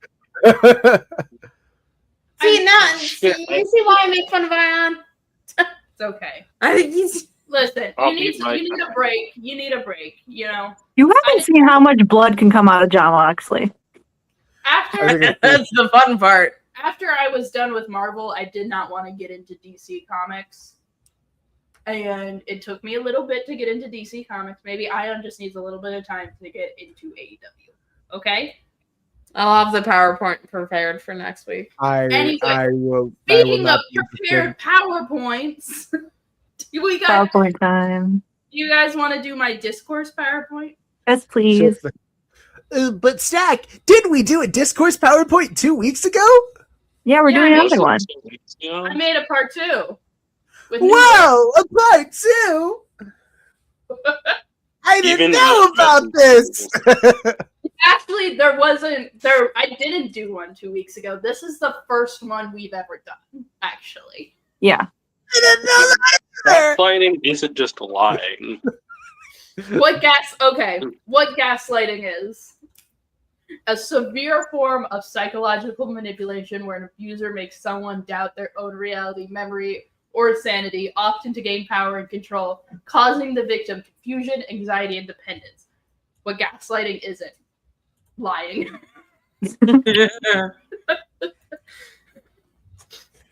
[SPEAKER 7] See, now,
[SPEAKER 1] Shit.
[SPEAKER 7] you see why I make fun of Ayaan?
[SPEAKER 6] It's okay.
[SPEAKER 7] I think he's.
[SPEAKER 6] Listen,
[SPEAKER 1] I'll
[SPEAKER 6] you need
[SPEAKER 1] eat my
[SPEAKER 6] a break. You need a break,
[SPEAKER 2] You haven't seen how much blood can come out of John Moxley.
[SPEAKER 4] I think
[SPEAKER 6] After
[SPEAKER 4] it's-
[SPEAKER 7] That's the fun part.
[SPEAKER 6] after I was done with Marvel, I did not want to get into DC Comics. And it took me a little bit to get into DC Comics. Maybe Ayaan just needs a little bit of time to get into AEW. Okay?
[SPEAKER 7] I'll have the PowerPoint prepared for next week.
[SPEAKER 4] I will
[SPEAKER 6] Speaking
[SPEAKER 4] not
[SPEAKER 6] of
[SPEAKER 4] be
[SPEAKER 6] prepared PowerPoints,
[SPEAKER 2] PowerPoint time.
[SPEAKER 6] you guys want to do my discourse PowerPoint?
[SPEAKER 2] Yes, please.
[SPEAKER 4] But Stack, didn't we do a discourse PowerPoint 2 weeks ago?
[SPEAKER 2] Yeah, we're
[SPEAKER 6] Yeah,
[SPEAKER 2] doing
[SPEAKER 6] I
[SPEAKER 2] another one.
[SPEAKER 6] I made a part 2. With
[SPEAKER 4] Whoa, a part 2! I didn't
[SPEAKER 1] Even
[SPEAKER 4] know
[SPEAKER 1] with
[SPEAKER 4] about this.
[SPEAKER 6] Actually, I didn't do one 2 weeks ago. This is the first one we've ever done, actually.
[SPEAKER 2] Yeah.
[SPEAKER 4] I didn't know that.
[SPEAKER 1] Gaslighting isn't just lying.
[SPEAKER 6] What gaslighting is? A severe form of psychological manipulation where an abuser makes someone doubt their own reality, memory, or sanity, often to gain power and control, causing the victim confusion, anxiety, and dependence. What gaslighting isn't? Lying.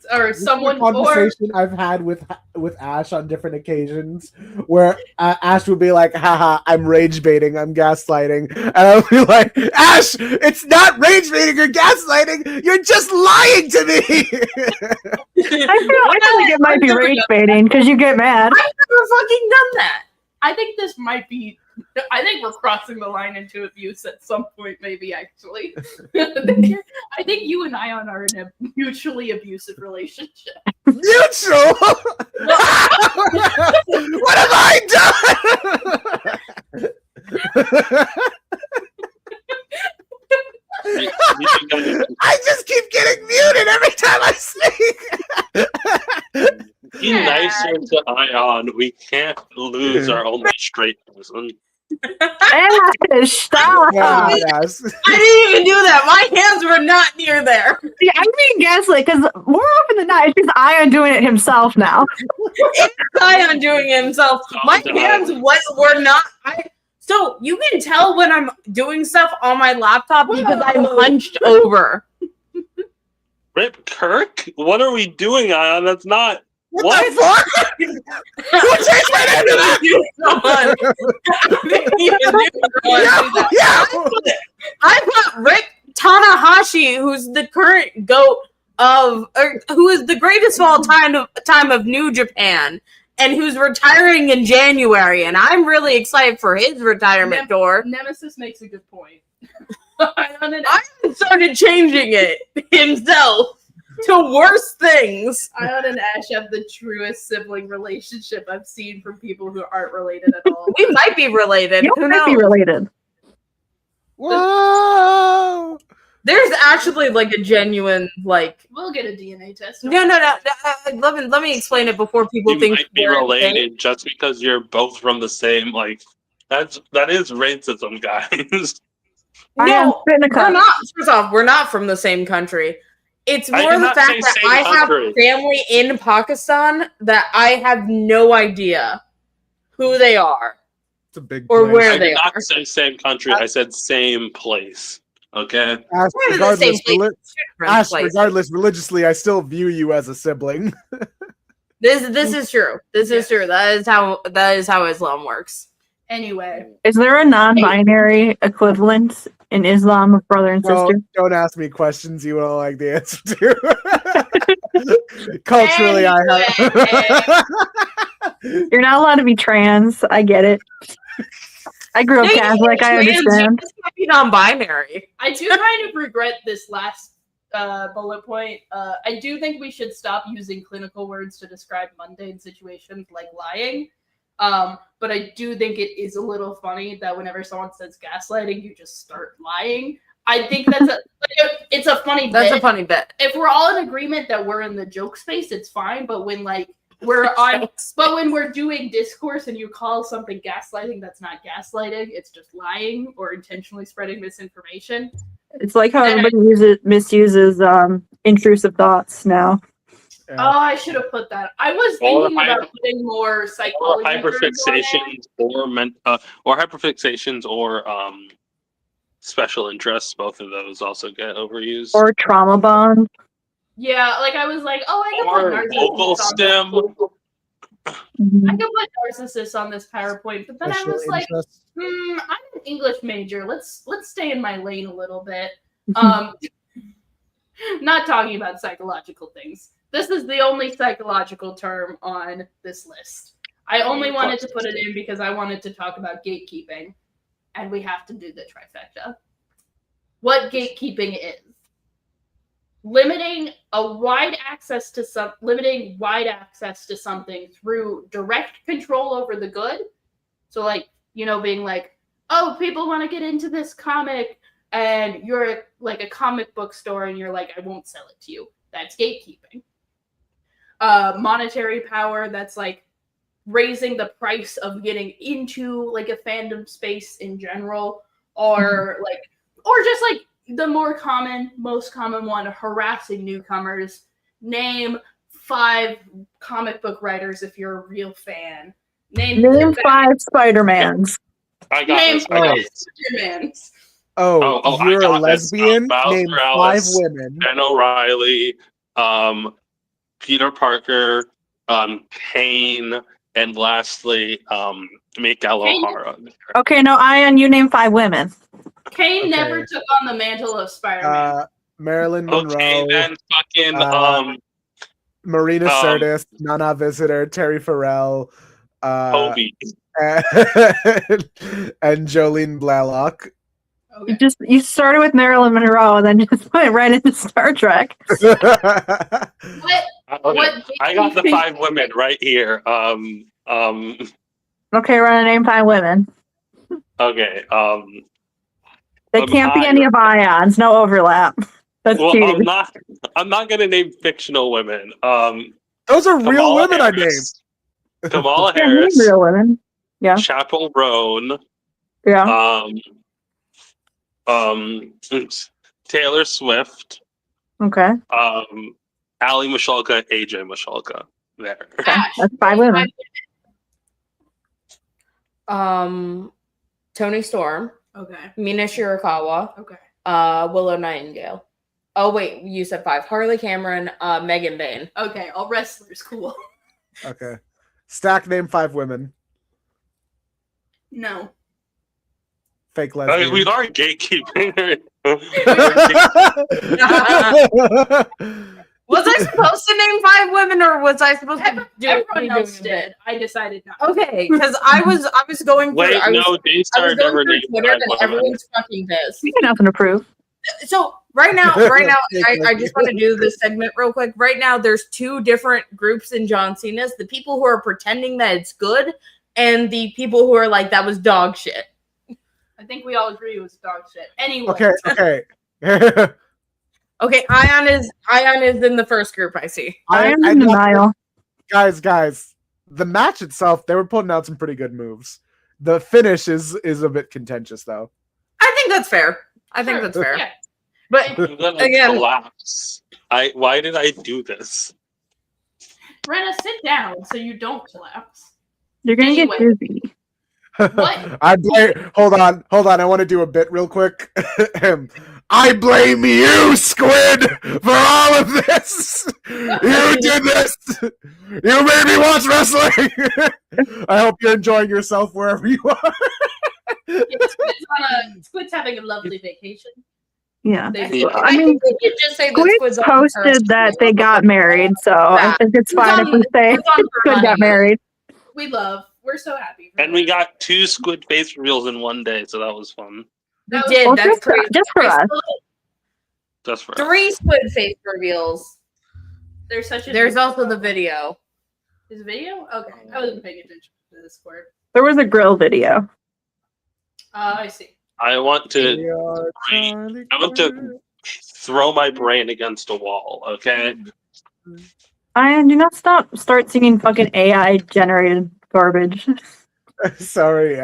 [SPEAKER 6] Or someone, or
[SPEAKER 4] conversation I've had with Ash on different occasions where Ash would be like, haha, I'm rage baiting, I'm gaslighting. And I'll be like, Ash, it's not rage baiting or gaslighting, you're just lying to me.
[SPEAKER 2] I feel like it might be rage baiting because you get mad.
[SPEAKER 7] I've never fucking done that.
[SPEAKER 6] I think this might be. I think we're crossing the line into abuse at some point, maybe, actually. I think you and Ayaan are in a mutually abusive relationship.
[SPEAKER 4] Neutral? What have I done? I just keep getting muted every time I speak.
[SPEAKER 1] Be nicer to Ayaan. We can't lose our only straight person.
[SPEAKER 2] Ash, stop.
[SPEAKER 4] Yeah, yes.
[SPEAKER 7] I didn't even do that. My hands were not near there.
[SPEAKER 2] See, I'm being gaslit because more often than not, it's just Ion doing it himself now.
[SPEAKER 7] It's Ayaan doing it himself. My hands were not. So you can tell when I'm doing stuff on my laptop because I'm hunched over.
[SPEAKER 1] Rip Kirk? What are we doing, Ayaan? That's not.
[SPEAKER 4] What the fuck? Who changed my name to that?
[SPEAKER 7] I put Rick Tanahashi, who's the current GOAT who is the greatest of all time of New Japan, and who's retiring in January, and I'm really excited for his retirement tour.
[SPEAKER 6] Nemesis makes a good point.
[SPEAKER 7] I started changing it himself to worse things.
[SPEAKER 6] Ayaan and Ash have the truest sibling relationship I've seen from people who aren't related at all.
[SPEAKER 7] We might be related.
[SPEAKER 2] You
[SPEAKER 7] Who
[SPEAKER 2] might be
[SPEAKER 7] knows?
[SPEAKER 2] related.
[SPEAKER 4] Whoa!
[SPEAKER 7] There's actually like a genuine like.
[SPEAKER 6] We'll get a DNA test.
[SPEAKER 7] No. Let me explain it before people
[SPEAKER 1] You
[SPEAKER 7] think
[SPEAKER 1] might be
[SPEAKER 7] we're
[SPEAKER 1] related just because you're both from the same, like, that is racism, guys.
[SPEAKER 7] No,
[SPEAKER 2] spit in a
[SPEAKER 7] we're
[SPEAKER 2] cup.
[SPEAKER 7] not. First off, we're not from the same country. It's
[SPEAKER 1] I
[SPEAKER 7] more
[SPEAKER 1] did
[SPEAKER 7] the
[SPEAKER 1] not
[SPEAKER 7] fact
[SPEAKER 1] say
[SPEAKER 7] that
[SPEAKER 1] same
[SPEAKER 7] I
[SPEAKER 1] country.
[SPEAKER 7] have family in Pakistan that I have no idea who they are.
[SPEAKER 4] It's a big
[SPEAKER 7] Or
[SPEAKER 4] place.
[SPEAKER 7] where
[SPEAKER 1] I
[SPEAKER 7] they
[SPEAKER 1] did
[SPEAKER 7] are.
[SPEAKER 1] not say same country. I said same place. Okay.
[SPEAKER 4] Ash,
[SPEAKER 7] We're in the same
[SPEAKER 4] regardless,
[SPEAKER 7] place.
[SPEAKER 4] Ash,
[SPEAKER 7] Places.
[SPEAKER 4] regardless, religiously, I still view you as a sibling.
[SPEAKER 7] This is true. This is true. That is how Islam works.
[SPEAKER 6] Anyway,
[SPEAKER 2] Is there a non-binary equivalent in Islam of brother and
[SPEAKER 4] Well,
[SPEAKER 2] sister?
[SPEAKER 4] don't ask me questions you don't like the answer to. Culturally, I have.
[SPEAKER 2] You're not allowed to be trans. I get it. I grew up Catholic. I understand.
[SPEAKER 7] This might be non-binary.
[SPEAKER 6] I do kind of regret this last bullet point. I do think we should stop using clinical words to describe mundane situations like lying. But I do think it is a little funny that whenever someone says gaslighting, you just start lying. I think it's a funny
[SPEAKER 7] That's
[SPEAKER 6] bit.
[SPEAKER 7] a funny bit.
[SPEAKER 6] If we're all in agreement that we're in the joke space, it's fine. But when when we're doing discourse and you call something gaslighting, that's not gaslighting. It's just lying or intentionally spreading misinformation.
[SPEAKER 2] It's like how everybody misuses intrusive thoughts now.
[SPEAKER 4] Yeah.
[SPEAKER 6] Oh, I should have put that. I was thinking about putting more
[SPEAKER 1] Or
[SPEAKER 6] psychology.
[SPEAKER 1] hyperfixations or hyperfixations or special interests. Both of those also get overused.
[SPEAKER 2] Or trauma bond.
[SPEAKER 6] Yeah, like I was like, oh, I could
[SPEAKER 1] Or
[SPEAKER 6] put
[SPEAKER 1] vocal
[SPEAKER 6] narcissists
[SPEAKER 1] stem.
[SPEAKER 2] Mhm.
[SPEAKER 6] I could put narcissists on this PowerPoint, but then I
[SPEAKER 4] Special
[SPEAKER 6] was like,
[SPEAKER 4] interest.
[SPEAKER 6] I'm an English major. Let's stay in my lane a little bit. Not talking about psychological things. This is the only psychological term on this list. I only wanted to put it in because I wanted to talk about gatekeeping, and we have to do the trifecta. What gatekeeping is: limiting wide access to something through direct control over the good. So, like, being like, oh, people want to get into this comic, and you're like a comic book store, and you're like, I won't sell it to you. That's gatekeeping. Monetary power, that's like raising the price of getting into like a fandom space in general, or just like the most common one, harassing newcomers. Name 5 comic book writers if you're a real fan.
[SPEAKER 2] Name 5 Spider-Mans.
[SPEAKER 1] I got
[SPEAKER 6] Name
[SPEAKER 1] this.
[SPEAKER 6] 5 Spider-Mans.
[SPEAKER 4] Oh,
[SPEAKER 1] I
[SPEAKER 4] you're a
[SPEAKER 1] got this.
[SPEAKER 4] lesbian?
[SPEAKER 1] Miles
[SPEAKER 4] Name 5
[SPEAKER 1] Morales,
[SPEAKER 4] women.
[SPEAKER 1] Ben O'Reilly, Peter Parker, Kane, and lastly, Miguel
[SPEAKER 6] Kane-
[SPEAKER 1] O'Hara.
[SPEAKER 2] Okay, no, Ayaan, you name 5 women.
[SPEAKER 6] Kane
[SPEAKER 4] Okay.
[SPEAKER 6] never took on the mantle of Spider-Man.
[SPEAKER 4] Marilyn Monroe,
[SPEAKER 1] Okay, then fucking
[SPEAKER 4] Marina Sirtis, Nana Visitor, Terry Farrell,
[SPEAKER 1] Kobe.
[SPEAKER 4] and Jolene Blalock.
[SPEAKER 6] Okay.
[SPEAKER 2] You started with Marilyn Monroe and then just went right into Star Trek.
[SPEAKER 6] What
[SPEAKER 1] I got the 5 women right here.
[SPEAKER 2] Okay, we're gonna name 5 women.
[SPEAKER 1] Okay.
[SPEAKER 2] They can't be any of Ayon's. No overlap. That's
[SPEAKER 1] Well,
[SPEAKER 2] cheating.
[SPEAKER 1] I'm not gonna name fictional women.
[SPEAKER 4] Those are real
[SPEAKER 1] Kamala
[SPEAKER 4] women
[SPEAKER 1] Harris,
[SPEAKER 4] I named.
[SPEAKER 1] Kamala
[SPEAKER 2] Yeah, name
[SPEAKER 1] Harris,
[SPEAKER 2] real women. Yeah.
[SPEAKER 1] Chappell Roan,
[SPEAKER 2] Yeah.
[SPEAKER 1] Taylor Swift,
[SPEAKER 2] Okay.
[SPEAKER 1] Ali Michalka, AJ Michalka. There.
[SPEAKER 6] Ash,
[SPEAKER 2] That's 5 women.
[SPEAKER 7] Tony Storm,
[SPEAKER 6] Okay.
[SPEAKER 7] Mina Shirakawa,
[SPEAKER 6] Okay.
[SPEAKER 7] Willow Nightingale. Oh wait, you said 5. Harley Cameron, Megan Bain.
[SPEAKER 6] Okay. All wrestlers. Cool.
[SPEAKER 4] Okay. Stack, name 5 women.
[SPEAKER 6] No.
[SPEAKER 4] Fake
[SPEAKER 1] I
[SPEAKER 4] lesbian.
[SPEAKER 1] mean, we are gatekeeping.
[SPEAKER 7] Was I supposed to name 5 women, or was I supposed to do
[SPEAKER 6] Everyone else did. I decided not.
[SPEAKER 7] Okay, because I was going through.
[SPEAKER 1] Wait,
[SPEAKER 7] I was
[SPEAKER 1] no, Daystar
[SPEAKER 7] going
[SPEAKER 1] never
[SPEAKER 7] through
[SPEAKER 1] named
[SPEAKER 7] Twitter,
[SPEAKER 1] 5
[SPEAKER 7] and
[SPEAKER 1] women.
[SPEAKER 7] everyone's fucking pissed.
[SPEAKER 2] You got nothing to prove.
[SPEAKER 7] So right now, I just want to do this segment real quick. Right now, there's two different groups in John Cena's: the people who are pretending that it's good, and the people who are like, that was dog shit.
[SPEAKER 6] I think we all agree it was dog shit. Anyway.
[SPEAKER 4] Okay.
[SPEAKER 7] Okay, Ayaan is in the first group. I see.
[SPEAKER 2] I am in denial.
[SPEAKER 4] Guys, the match itself, they were putting out some pretty good moves. The finish is a bit contentious, though.
[SPEAKER 7] I think that's fair.
[SPEAKER 6] Yeah.
[SPEAKER 7] But
[SPEAKER 8] I'm gonna
[SPEAKER 7] again,
[SPEAKER 8] collapse. Why did I do this?
[SPEAKER 6] Rena, sit down so you don't collapse.
[SPEAKER 2] You're gonna get
[SPEAKER 6] Anyway.
[SPEAKER 2] dizzy.
[SPEAKER 6] What?
[SPEAKER 4] Hold on. I want to do a bit real quick. I blame you, Squid, for all of this. You did this. You made me watch wrestling. I hope you're enjoying yourself wherever you are.
[SPEAKER 6] Squid's having a lovely vacation.
[SPEAKER 2] Yeah.
[SPEAKER 8] Yeah.
[SPEAKER 7] I think we could just say that
[SPEAKER 2] Squid
[SPEAKER 7] Squid's on
[SPEAKER 2] posted that they got married, so I think it's fine if we say Squid got married.
[SPEAKER 6] We're so happy.
[SPEAKER 8] And we got 2 Squid face reveals in one day, so that was fun.
[SPEAKER 7] We did.
[SPEAKER 2] Well,
[SPEAKER 7] That's crazy.
[SPEAKER 2] just for us.
[SPEAKER 8] Just for
[SPEAKER 7] 3 Squid face reveals.
[SPEAKER 6] There's
[SPEAKER 7] also the video.
[SPEAKER 6] Is video? Okay. I wasn't paying attention to this word.
[SPEAKER 2] There was a grill video.
[SPEAKER 6] I see.
[SPEAKER 8] I want to throw my brain against a wall, okay?
[SPEAKER 2] I do not start singing fucking AI generated garbage.
[SPEAKER 4] Sorry,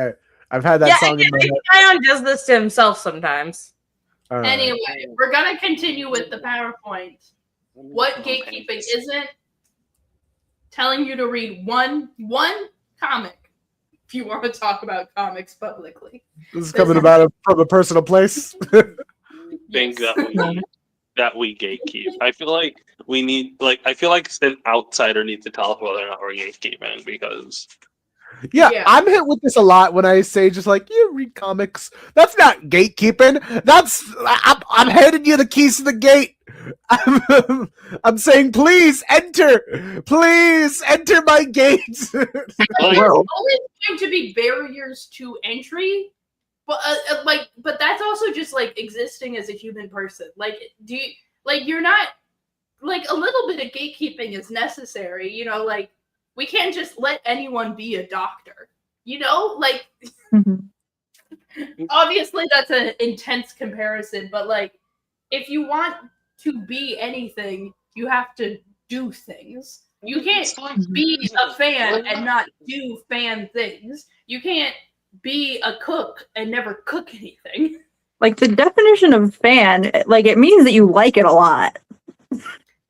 [SPEAKER 4] I've had that song in my head.
[SPEAKER 7] Ayaan does this to himself sometimes.
[SPEAKER 6] Anyway, we're gonna continue with the PowerPoint. What gatekeeping isn't telling you to read one comic if you want to talk about comics publicly.
[SPEAKER 4] This is coming from a personal place.
[SPEAKER 8] Think that we gatekeep. I feel like an outsider needs to tell us whether or not we're gatekeeping because
[SPEAKER 4] Yeah, I'm hit with this a lot when I say just like, you read comics. That's not gatekeeping. I'm handing you the keys to the gate. I'm saying, please enter my gate.
[SPEAKER 6] There's always going to be barriers to entry, but that's also just like existing as a human person. Like, you're not like a little bit of gatekeeping is necessary. You know, like we can't just let anyone be a doctor. You know, like obviously that's an intense comparison, but like if you want to be anything, you have to do things. You can't be a fan and not do fan things. You can't be a cook and never cook anything.
[SPEAKER 2] Like the definition of fan, like it means that you like it a lot.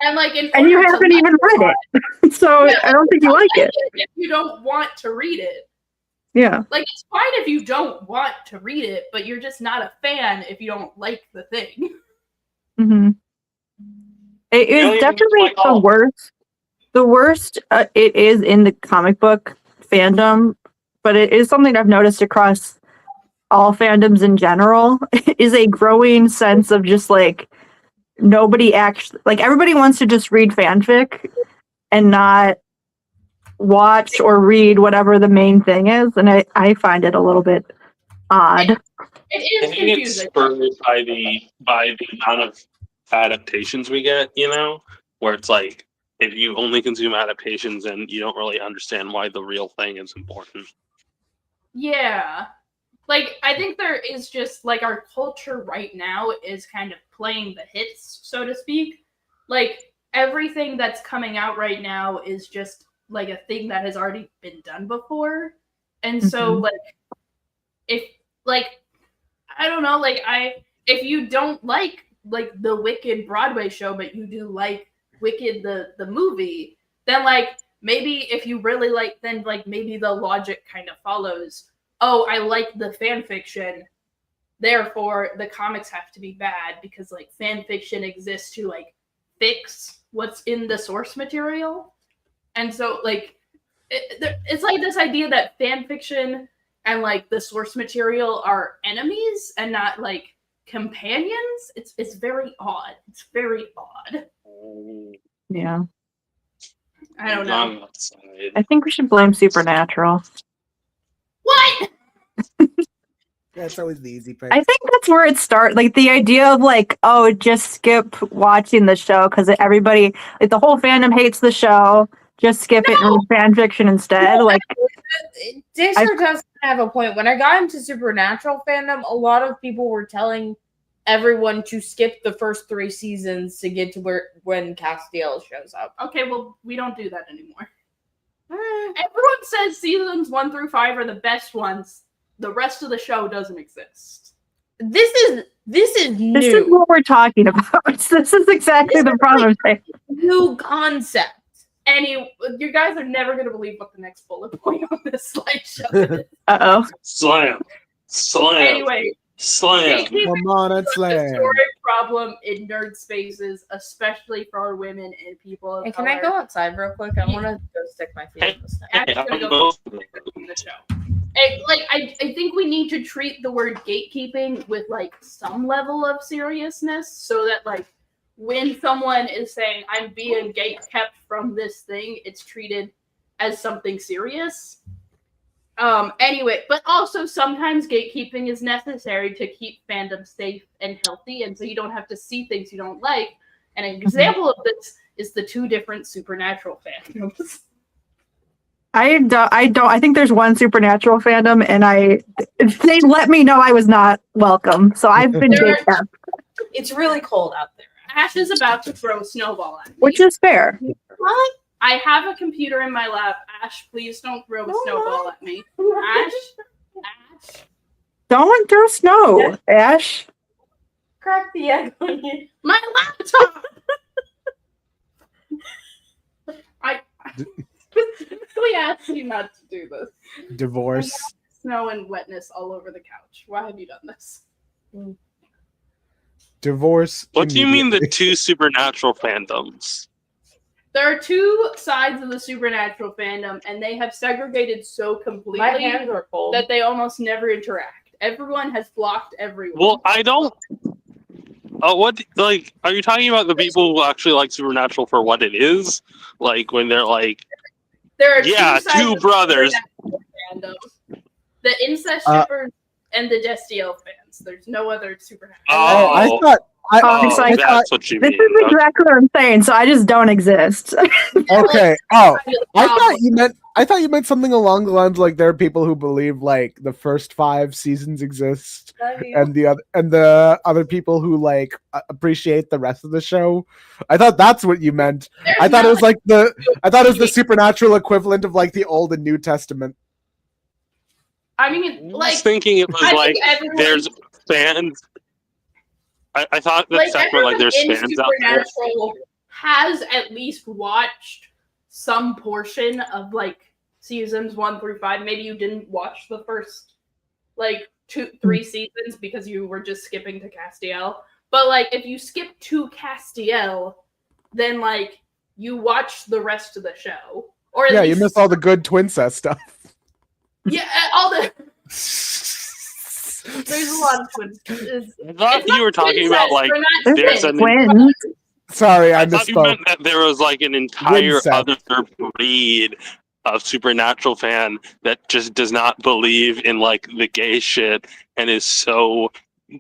[SPEAKER 6] And like
[SPEAKER 2] and you haven't even read it. So yeah, I don't think you like it.
[SPEAKER 6] If you don't want to read it.
[SPEAKER 2] Yeah.
[SPEAKER 6] Like it's fine if you don't want to read it, but you're just not a fan if you don't like the thing.
[SPEAKER 2] Mm-hmm. It is definitely the worst. The worst it is in the comic book fandom, but it is something I've noticed across all fandoms in general, is a growing sense of just like nobody actually, like everybody wants to just read fanfic and not watch or read whatever the main thing is, and I find it a little bit odd.
[SPEAKER 6] It is
[SPEAKER 8] I think it's spurred by the amount of adaptations we get, you know, where it's like if you only consume adaptations and you don't really understand why the real thing is important.
[SPEAKER 6] Yeah. Like, I think there is just, like, our culture right now is kind of playing the hits, so to speak. Like, everything that's coming out right now is just, like, a thing that has already been done before. And so, like, if, like, I don't know, like, if you don't like the Wicked Broadway show, but you do like Wicked the movie, then, like, maybe if you really like, then, like, maybe the logic kind of follows. Oh, I like the fan fiction, therefore the comics have to be bad because like fan fiction exists to like fix what's in the source material. And so like it's like this idea that fan fiction and like the source material are enemies and not like companions. It's very odd. It's very odd.
[SPEAKER 2] Yeah.
[SPEAKER 6] I don't know.
[SPEAKER 2] I think we should blame Supernatural.
[SPEAKER 6] What?
[SPEAKER 4] That's always the easy pick.
[SPEAKER 2] I think that's where it starts. Like the idea of like, oh, just skip watching the show because everybody, like the whole fandom hates the show. Just skip it and read fan fiction instead. Like,
[SPEAKER 7] Daystar does have a point. When I got into Supernatural fandom, a lot of people were telling everyone to skip the first 3 seasons to get to when Castiel shows up.
[SPEAKER 6] Okay, well, we don't do that anymore. Everyone says seasons 1 through 5 are the best ones. The rest of the show doesn't exist.
[SPEAKER 7] This is new.
[SPEAKER 2] this is what we're talking about. This is exactly the problem.
[SPEAKER 7] New concept.
[SPEAKER 6] You guys are never going to believe what the next bullet point on this slideshow is.
[SPEAKER 2] Uh-oh.
[SPEAKER 8] Slam.
[SPEAKER 6] Anyway.
[SPEAKER 8] Slam.
[SPEAKER 4] Come on and
[SPEAKER 6] A
[SPEAKER 4] slam.
[SPEAKER 6] historic problem in nerd spaces, especially for women and people of
[SPEAKER 7] Hey,
[SPEAKER 6] color.
[SPEAKER 7] can I go outside real quick? I want to go stick my feet in this thing.
[SPEAKER 6] Actually, gonna go in the show. I think we need to treat the word gatekeeping with like some level of seriousness, so that like when someone is saying I'm being gatekept from this thing, it's treated as something serious. Anyway, but also sometimes gatekeeping is necessary to keep fandom safe and healthy, and so you don't have to see things you don't like. And an example of this is the 2 different Supernatural fandoms.
[SPEAKER 2] I think there's one Supernatural fandom, and they let me know I was not welcome. So I've been gatekept,
[SPEAKER 7] It's really cold out there.
[SPEAKER 6] Ash is about to throw a snowball at me.
[SPEAKER 2] which is fair.
[SPEAKER 6] What? I have a computer in my lap. Ash, please don't throw a snowball at me. Ash.
[SPEAKER 2] Don't throw snow, Ash.
[SPEAKER 7] Crack the egg on you.
[SPEAKER 6] My laptop. We asked you not to do this.
[SPEAKER 4] Divorce.
[SPEAKER 6] Snow and wetness all over the couch. Why have you done this?
[SPEAKER 4] Divorce.
[SPEAKER 8] What do you mean the 2 Supernatural fandoms?
[SPEAKER 6] There are 2 sides of the Supernatural fandom, and they have segregated so completely
[SPEAKER 7] My hands are cold.
[SPEAKER 6] that they almost never interact. Everyone has blocked everyone.
[SPEAKER 8] Well, I don't. What, like, are you talking about the people who actually like Supernatural for what it is? Like, when they're like,
[SPEAKER 6] there are
[SPEAKER 8] yeah,
[SPEAKER 6] 2 sides
[SPEAKER 8] 2
[SPEAKER 6] of
[SPEAKER 8] brothers.
[SPEAKER 6] the fandom. The incest shippers and the Destiel fans. There's no other Supernatural.
[SPEAKER 8] Oh,
[SPEAKER 4] I thought.
[SPEAKER 2] it's like,
[SPEAKER 8] that's what you
[SPEAKER 2] This
[SPEAKER 8] mean.
[SPEAKER 2] is exactly what I'm saying. So I just don't exist.
[SPEAKER 4] Okay. Oh, I thought you meant something along the lines like there are people who believe like the first 5 seasons exist, and the other people who like appreciate the rest of the show. I thought that's what you meant. I thought it was like the Supernatural equivalent of like the Old and New Testament.
[SPEAKER 6] I mean,
[SPEAKER 8] I
[SPEAKER 6] like,
[SPEAKER 8] was thinking it was
[SPEAKER 6] I
[SPEAKER 8] like
[SPEAKER 6] think everyone-
[SPEAKER 8] there's fans. I thought that separate, like there's
[SPEAKER 6] everyone in
[SPEAKER 8] fans out there.
[SPEAKER 6] Supernatural has at least watched some portion of like seasons 1 through 5. Maybe you didn't watch the first like 2-3 seasons because you were just skipping to Castiel. But like if you skip to Castiel, then like you watch the rest of the show. Or at
[SPEAKER 4] Yeah,
[SPEAKER 6] least,
[SPEAKER 4] you missed all the good Twincest stuff.
[SPEAKER 6] Yeah, all the there's a lot of twins.
[SPEAKER 8] I thought you were talking about like there's an.
[SPEAKER 2] Twins.
[SPEAKER 4] Sorry, I
[SPEAKER 8] I thought you
[SPEAKER 4] misspoke.
[SPEAKER 8] meant that there was like an entire
[SPEAKER 4] Winsett.
[SPEAKER 8] other breed of Supernatural fan that just does not believe in like the gay shit and is so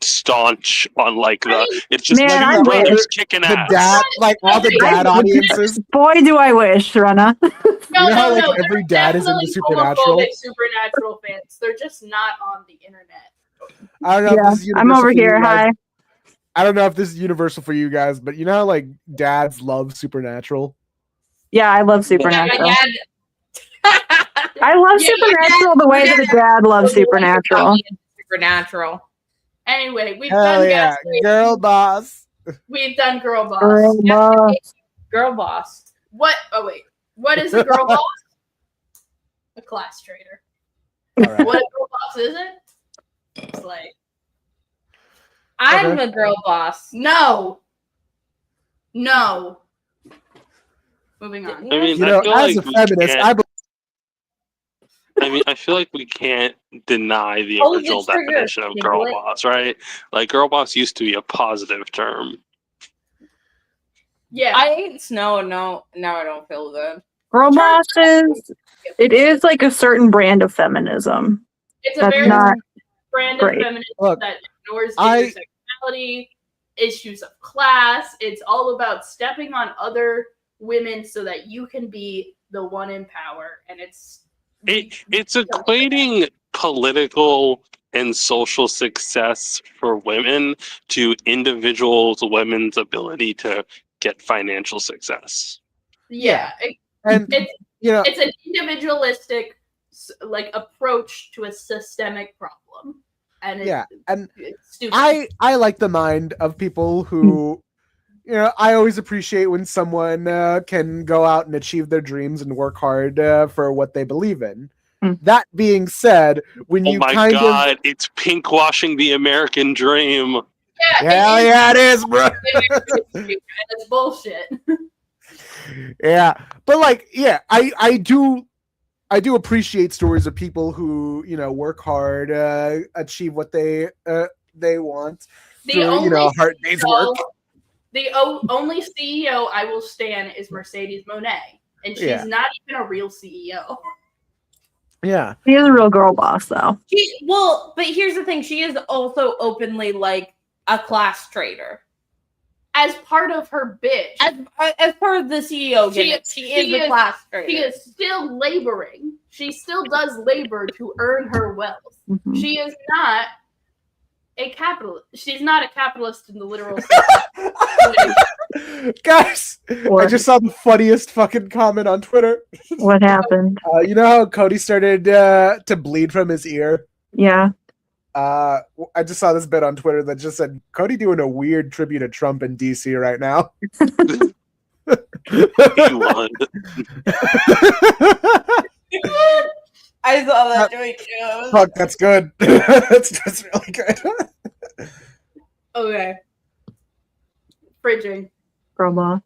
[SPEAKER 8] staunch on like the it's just
[SPEAKER 2] Man,
[SPEAKER 8] two
[SPEAKER 2] I
[SPEAKER 8] brothers
[SPEAKER 2] wish.
[SPEAKER 8] kicking
[SPEAKER 4] The
[SPEAKER 8] ass.
[SPEAKER 4] dad, like all the dad audiences.
[SPEAKER 2] Boy, do I wish, Rena.
[SPEAKER 6] No,
[SPEAKER 4] You know how, like,
[SPEAKER 6] no,
[SPEAKER 4] every
[SPEAKER 6] they're
[SPEAKER 4] dad is into
[SPEAKER 6] definitely
[SPEAKER 4] Supernatural?
[SPEAKER 6] homophobic Supernatural fans. They're just not on the internet.
[SPEAKER 4] I don't know
[SPEAKER 2] Yeah,
[SPEAKER 4] if this is
[SPEAKER 2] I'm
[SPEAKER 4] universal
[SPEAKER 2] over
[SPEAKER 4] for you
[SPEAKER 2] here.
[SPEAKER 4] guys.
[SPEAKER 2] Hi.
[SPEAKER 4] I don't know if this is universal for you guys, but you know how like dads love Supernatural?
[SPEAKER 2] Yeah, I love
[SPEAKER 7] Yeah, my
[SPEAKER 2] Supernatural.
[SPEAKER 7] dad.
[SPEAKER 2] I love
[SPEAKER 7] Yeah, my
[SPEAKER 2] Supernatural the way that a dad loves Supernatural.
[SPEAKER 7] Supernatural.
[SPEAKER 6] Anyway, we've
[SPEAKER 4] Hell
[SPEAKER 6] done
[SPEAKER 4] yeah, girl boss.
[SPEAKER 6] We've done girl boss.
[SPEAKER 2] Girl boss.
[SPEAKER 7] Girl boss.
[SPEAKER 6] What? Oh wait, what is a girl boss? A class traitor.
[SPEAKER 4] All right.
[SPEAKER 6] What a girl boss isn't? It's like
[SPEAKER 7] I'm a girl boss.
[SPEAKER 6] no. Moving on.
[SPEAKER 8] I mean,
[SPEAKER 4] You know,
[SPEAKER 8] I feel
[SPEAKER 4] as
[SPEAKER 8] like
[SPEAKER 4] a feminist,
[SPEAKER 8] I feel like we can't deny the
[SPEAKER 7] Oh,
[SPEAKER 8] original
[SPEAKER 7] the trigger.
[SPEAKER 8] definition of
[SPEAKER 7] You
[SPEAKER 8] girl
[SPEAKER 7] do it.
[SPEAKER 8] boss, right? Like girl boss used to be a positive term.
[SPEAKER 6] Yeah.
[SPEAKER 7] I ate snow and now I don't feel good.
[SPEAKER 2] Girl bosses. It is like a certain brand of feminism.
[SPEAKER 6] It's a
[SPEAKER 2] That's
[SPEAKER 6] very
[SPEAKER 2] not.
[SPEAKER 6] random
[SPEAKER 2] Great.
[SPEAKER 6] feminism
[SPEAKER 4] Look,
[SPEAKER 6] that ignores
[SPEAKER 4] I-
[SPEAKER 6] intersectionality, issues of class. It's all about stepping on other women so that you can be the one in power, and it's
[SPEAKER 8] equating political and social success for women to women's ability to get financial success.
[SPEAKER 4] And
[SPEAKER 6] it's
[SPEAKER 4] you know,
[SPEAKER 6] it's an individualistic approach to a systemic problem, and it's stupid.
[SPEAKER 4] I like the mind of people who, I always appreciate when someone can go out and achieve their dreams and work hard for what they believe in. That being said, when you
[SPEAKER 8] it's pink washing the American dream.
[SPEAKER 4] Yeah, it is, bro.
[SPEAKER 6] It's bullshit.
[SPEAKER 4] Yeah, but I do appreciate stories of people who work hard, achieve what they want through hard day's work.
[SPEAKER 6] The only CEO I will stand is Mercedes Monet, and she's not even a real CEO.
[SPEAKER 4] Yeah,
[SPEAKER 2] she is a real girl boss, though.
[SPEAKER 7] But here's the thing: she is also openly a class traitor.
[SPEAKER 6] As part of her bitch.
[SPEAKER 7] As part of the CEO gimmick, she is the class trader.
[SPEAKER 6] She is still laboring. She still does labor to earn her wealth.
[SPEAKER 2] Mm-hmm.
[SPEAKER 6] She is not a capitalist. She's not a capitalist in the literal sense.
[SPEAKER 4] Guys, I just saw the funniest fucking comment on Twitter.
[SPEAKER 2] What happened?
[SPEAKER 4] You know how Cody started to bleed from his ear?
[SPEAKER 2] Yeah.
[SPEAKER 4] I just saw this bit on Twitter that just said Cody doing a weird tribute to Trump in DC right now.
[SPEAKER 8] He won.
[SPEAKER 7] I saw that doing too.
[SPEAKER 4] Fuck, that's good. that's really good.
[SPEAKER 6] Okay. Fridging.
[SPEAKER 2] Girl boss.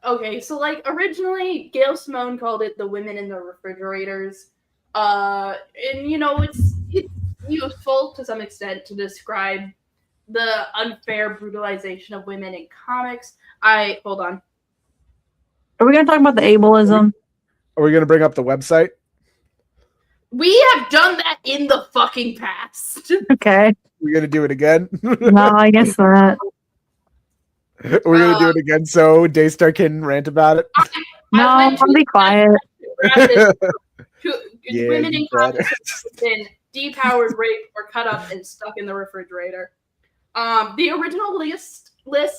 [SPEAKER 6] Okay, so originally Gail Simone called it the women in the refrigerators. And it's useful to some extent to describe the unfair brutalization of women in comics. Hold on.
[SPEAKER 2] Are we gonna talk about the ableism?
[SPEAKER 4] Are we gonna bring up the website?
[SPEAKER 6] We have done that in the fucking past.
[SPEAKER 2] Okay.
[SPEAKER 4] We're gonna do it again?
[SPEAKER 2] No, I guess not.
[SPEAKER 4] We're gonna do it again so Daystar can rant about it.
[SPEAKER 2] No, I'll be quiet.
[SPEAKER 6] Women in comics have been depowered, raped, or cut up and stuck in the refrigerator. The original list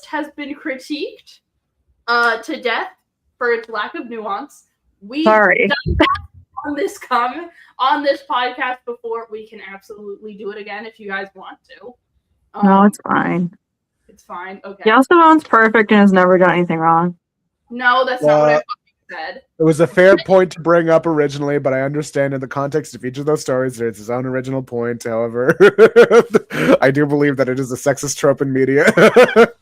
[SPEAKER 6] has been critiqued to death for its lack of nuance. We've done that on this podcast before. We can absolutely do it again if you guys want to.
[SPEAKER 2] No, it's fine.
[SPEAKER 6] It's fine. Okay.
[SPEAKER 2] Gail Simone's perfect and has never done anything wrong.
[SPEAKER 6] No, that's not what I said.
[SPEAKER 4] It was a fair point to bring up originally, but I understand in the context of each of those stories, there's his own original point. However, I do believe that it is a sexist trope in media.
[SPEAKER 6] It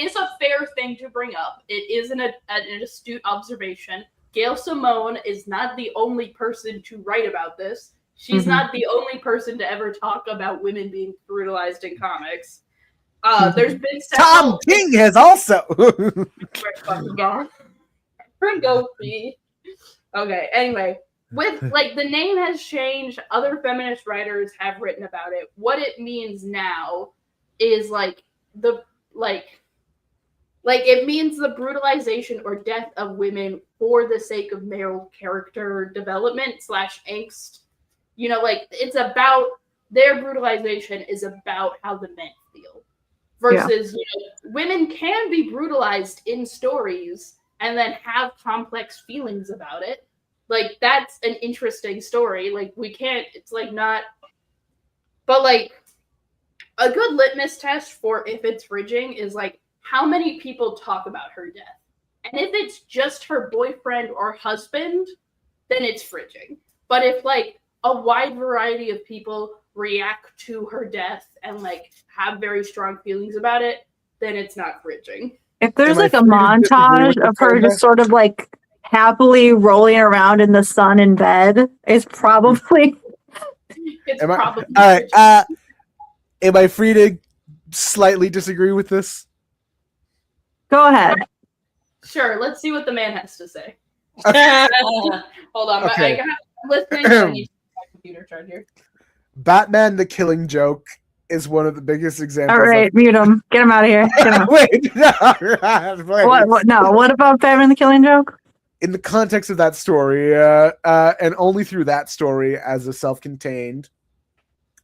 [SPEAKER 6] is a fair thing to bring up. It is an astute observation. Gail Simone is not the only person to write about this. She's not the only person to ever talk about women being brutalized in comics. There's been several.
[SPEAKER 4] Tom King has also.
[SPEAKER 6] Go me. Okay, anyway, with the name has changed, other feminist writers have written about it. What it means now is it means the brutalization or death of women for the sake of male character development / angst. It's about their brutalization is about how the men feel. Versus, women can be brutalized in stories and then have complex feelings about it. That's an interesting story. We can't, it's not, but a good litmus test for if it's fridging is how many people talk about her death. And if it's just her boyfriend or husband, then it's fridging. But if a wide variety of people react to her death and have very strong feelings about it, then it's not fridging.
[SPEAKER 2] If there's a montage of her just sort of happily rolling around in the sun in bed, it's probably.
[SPEAKER 4] Am I free to slightly disagree with this?
[SPEAKER 2] Go ahead.
[SPEAKER 6] Sure, let's see what the man has to say.
[SPEAKER 4] Okay.
[SPEAKER 6] Hold on,
[SPEAKER 4] Okay.
[SPEAKER 6] I'm listening. So I need to computer charger.
[SPEAKER 4] Batman: The Killing Joke is one of the biggest examples.
[SPEAKER 2] All right, mute him. Get him out of here. Get him out.
[SPEAKER 4] Wait, no, wait.
[SPEAKER 2] What? No. What about Batman: The Killing Joke?
[SPEAKER 4] In the context of that story, and only through that story as a self-contained,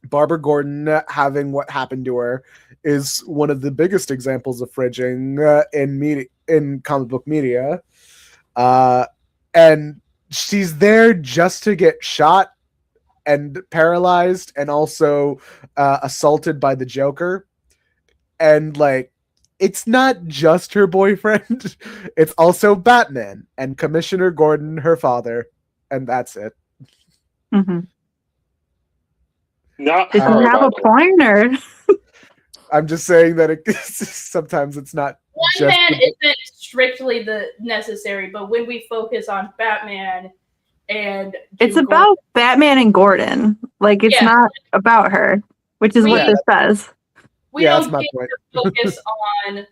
[SPEAKER 4] Barbara Gordon having what happened to her is one of the biggest examples of fridging in comic book media. And she's there just to get shot and paralyzed and also assaulted by the Joker. And like, it's not just her boyfriend, it's also Batman and Commissioner Gordon, her father, and that's it.
[SPEAKER 2] Mm-hmm.
[SPEAKER 8] Not
[SPEAKER 2] Did
[SPEAKER 8] her,
[SPEAKER 2] you have
[SPEAKER 8] by
[SPEAKER 2] a
[SPEAKER 8] the way.
[SPEAKER 2] point, or
[SPEAKER 4] I'm just saying that sometimes it's not
[SPEAKER 6] One
[SPEAKER 4] just
[SPEAKER 6] man isn't strictly the necessary, but when we focus on Batman and
[SPEAKER 2] it's
[SPEAKER 6] Jim
[SPEAKER 2] about Batman and Gordon? Like, it's
[SPEAKER 6] Yeah.
[SPEAKER 2] not about her, which is what
[SPEAKER 6] Yeah.
[SPEAKER 2] this says.
[SPEAKER 6] we
[SPEAKER 4] yeah,
[SPEAKER 6] don't
[SPEAKER 4] that's my
[SPEAKER 6] get
[SPEAKER 4] point.
[SPEAKER 6] to focus on.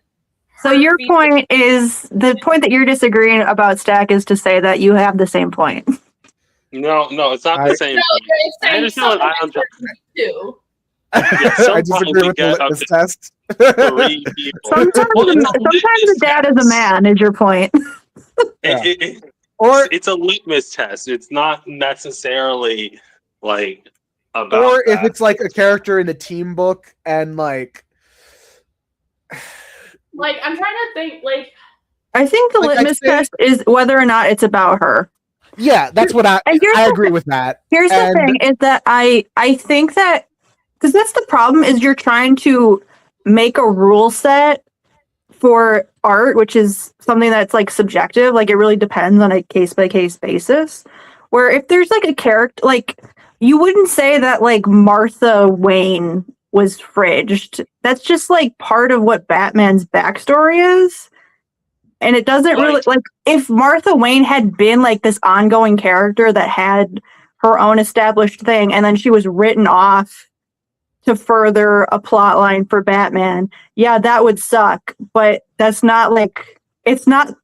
[SPEAKER 2] So
[SPEAKER 6] her
[SPEAKER 2] your
[SPEAKER 6] feelings.
[SPEAKER 2] point is the point that you're disagreeing about, Stack, is to say that you have the same point.
[SPEAKER 8] No, it's not the same.
[SPEAKER 6] No, it's
[SPEAKER 8] I
[SPEAKER 6] saying
[SPEAKER 8] understand what
[SPEAKER 6] someone
[SPEAKER 8] Ayaan
[SPEAKER 6] too.
[SPEAKER 8] Yeah,
[SPEAKER 4] I
[SPEAKER 8] sometimes
[SPEAKER 4] disagree
[SPEAKER 8] we
[SPEAKER 4] with the
[SPEAKER 8] get up
[SPEAKER 4] litmus
[SPEAKER 8] to
[SPEAKER 4] test.
[SPEAKER 8] 3 people.
[SPEAKER 2] Sometimes,
[SPEAKER 8] Well, it's a
[SPEAKER 2] sometimes
[SPEAKER 8] litmus
[SPEAKER 2] the dad is a
[SPEAKER 8] test.
[SPEAKER 2] man, is your point.
[SPEAKER 4] Yeah.
[SPEAKER 8] Or
[SPEAKER 4] Or
[SPEAKER 8] it's a litmus test. It's not necessarily like about.
[SPEAKER 4] or if
[SPEAKER 8] that.
[SPEAKER 4] it's like a character in a team book and like
[SPEAKER 6] Like, I'm trying to think, like,
[SPEAKER 2] I think the
[SPEAKER 4] Like, I'd
[SPEAKER 2] litmus
[SPEAKER 4] say-
[SPEAKER 2] test is whether or not it's about her.
[SPEAKER 4] yeah, that's what I
[SPEAKER 2] And here's the
[SPEAKER 4] agree with that.
[SPEAKER 2] Here's the
[SPEAKER 4] And-
[SPEAKER 2] thing: is that I think that because that's the problem is you're trying to make a rule set for art, which is something that's like subjective. Like, it really depends on a case by case basis. Where if there's like a character, like, you wouldn't say that like Martha Wayne was fridged. That's just like part of what Batman's backstory is. And it doesn't really, like, if Martha Wayne had been like this ongoing character that had her own established thing and then she was written off to further a plot line for Batman, yeah, that would suck. But that's not like, it's not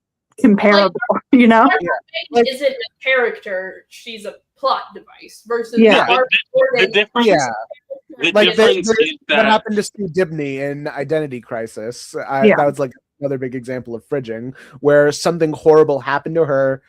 [SPEAKER 2] comparable, you know?
[SPEAKER 6] Martha Wayne
[SPEAKER 4] Like-
[SPEAKER 6] isn't a character, she's a plot device versus
[SPEAKER 2] Yeah.
[SPEAKER 6] Barbara
[SPEAKER 8] The
[SPEAKER 6] Gordon.
[SPEAKER 8] difference.
[SPEAKER 4] Yeah,
[SPEAKER 8] The
[SPEAKER 4] like
[SPEAKER 8] difference is
[SPEAKER 4] what
[SPEAKER 8] that
[SPEAKER 4] happened to Steve Dibney in Identity Crisis.
[SPEAKER 2] Yeah.
[SPEAKER 4] That was like another big example of fridging, where something horrible happened to her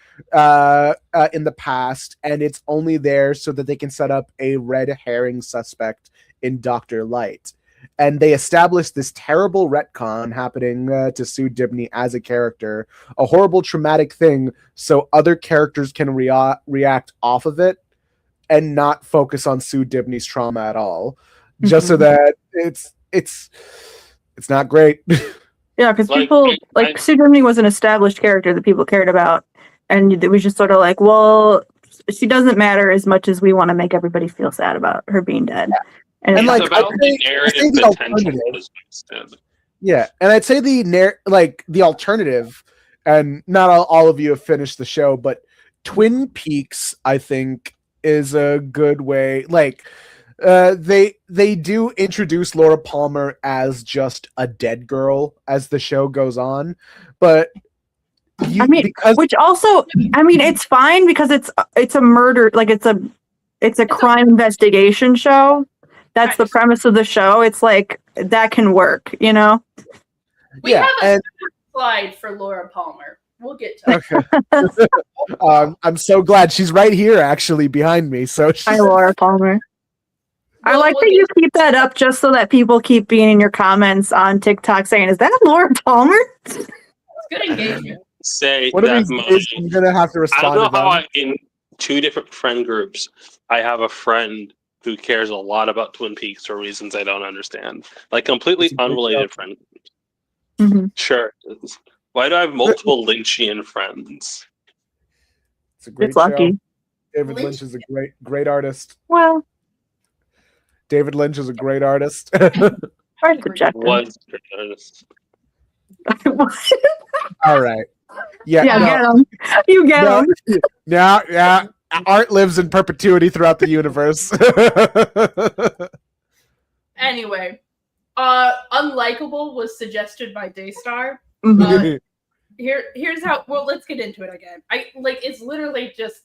[SPEAKER 4] in the past, and it's only there so that they can set up a red herring suspect in Dr. Light. And they established this terrible retcon happening to Sue Dibney as a character, a horrible traumatic thing, so other characters can react off of it and not focus on Sue Dibney's trauma at all, just so that it's not great.
[SPEAKER 2] Yeah, because
[SPEAKER 8] Like,
[SPEAKER 2] people, like, Sue Dibney was an established character that people cared about. And it was just sort of like, well, she doesn't matter as much as we want to make everybody feel sad about her being dead. And
[SPEAKER 4] And,
[SPEAKER 2] it's
[SPEAKER 4] like,
[SPEAKER 8] it's
[SPEAKER 2] like,
[SPEAKER 8] about
[SPEAKER 4] I think-
[SPEAKER 8] the
[SPEAKER 4] I
[SPEAKER 8] narrative
[SPEAKER 4] think the
[SPEAKER 8] potential
[SPEAKER 4] alternative-
[SPEAKER 8] that is wasted.
[SPEAKER 4] Yeah, and I'd say the alternative, and not all of you have finished the show, but Twin Peaks, I think, is a good way. Like, they do introduce Laura Palmer as just a dead girl as the show goes on, but
[SPEAKER 2] which also, I mean, it's fine because it's a murder, like it's a crime investigation show. That's the premise of the show. It's like that can work, you know.
[SPEAKER 6] We
[SPEAKER 4] Yeah,
[SPEAKER 6] have a slide for Laura Palmer. We'll get to
[SPEAKER 4] Okay. I'm so glad she's right here, actually, behind me. So
[SPEAKER 2] Hi, Laura Palmer. I like that you keep that up just so that people keep being in your comments on TikTok saying, "Is that Laura Palmer?"
[SPEAKER 6] It's good engagement.
[SPEAKER 8] Say
[SPEAKER 4] one of
[SPEAKER 8] that
[SPEAKER 4] these days, I'm gonna have to
[SPEAKER 8] I
[SPEAKER 4] respond
[SPEAKER 8] don't know
[SPEAKER 4] to
[SPEAKER 8] how
[SPEAKER 4] them.
[SPEAKER 8] in 2 different friend groups, I have a friend who cares a lot about Twin Peaks for reasons I don't understand. Like completely
[SPEAKER 4] It's a great
[SPEAKER 8] unrelated
[SPEAKER 4] show.
[SPEAKER 8] friend groups.
[SPEAKER 2] Mhm.
[SPEAKER 8] Sure. Why do I have multiple Lynchian friends?
[SPEAKER 4] It's a great
[SPEAKER 2] It's lucky.
[SPEAKER 4] show. David Lynch is a great artist.
[SPEAKER 2] Well,
[SPEAKER 4] David Lynch is a great artist.
[SPEAKER 2] hard subjective.
[SPEAKER 8] Was
[SPEAKER 4] All right. Yeah.
[SPEAKER 2] Yeah,
[SPEAKER 4] no,
[SPEAKER 2] get 'em. You get
[SPEAKER 4] no,
[SPEAKER 2] them.
[SPEAKER 4] yeah. Art lives in perpetuity throughout the universe.
[SPEAKER 6] Anyway, Unlikable was suggested by Daystar.
[SPEAKER 2] Mhm.
[SPEAKER 6] Here's how. Well, let's get into it again. It's literally just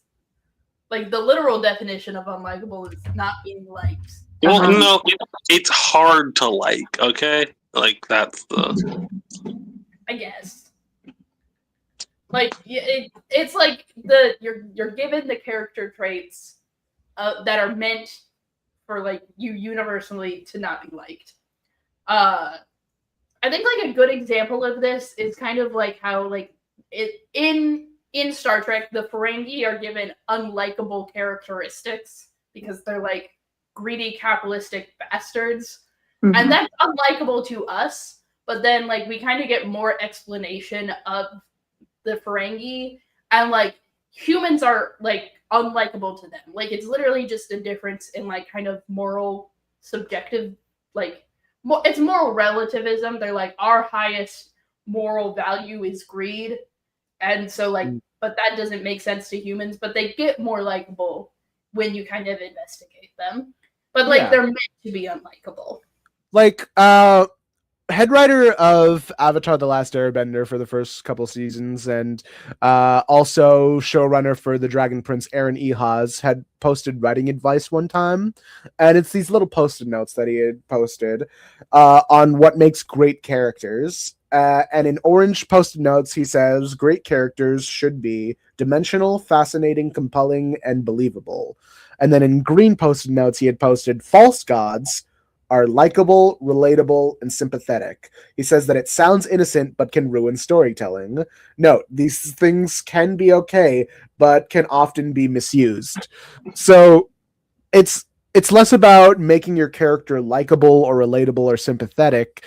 [SPEAKER 6] Like the literal definition of unlikable is not being liked.
[SPEAKER 8] Well, no, it's hard to like. Okay, like that's the.
[SPEAKER 6] I guess. Like it's like you're given the character traits that are meant for like you universally to not be liked. I think like a good example of this is kind of like how like in Star Trek the Ferengi are given unlikable characteristics because they're like greedy capitalistic bastards, and that's unlikable to us. But then like we kind of get more explanation of the Ferengi, and like humans are like unlikable to them. Like it's literally just a difference in like kind of moral subjective, like it's moral relativism. They're like our highest moral value is greed, and so like but that doesn't make sense to humans, but they get more likable when you kind of investigate them, but like they're meant to be unlikable.
[SPEAKER 4] Like head writer of Avatar: The Last Airbender for the first couple seasons, and also showrunner for The Dragon Prince, Aaron Ehasz, had posted writing advice one time, and it's these little post-it notes that he had posted on what makes great characters. And in orange post-it notes, he says, great characters should be dimensional, fascinating, compelling, and believable. And then in green post-it notes, he had posted, false gods are likable, relatable, and sympathetic. He says that it sounds innocent, but can ruin storytelling. Note, these things can be okay, but can often be misused. So it's less about making your character likable or relatable or sympathetic,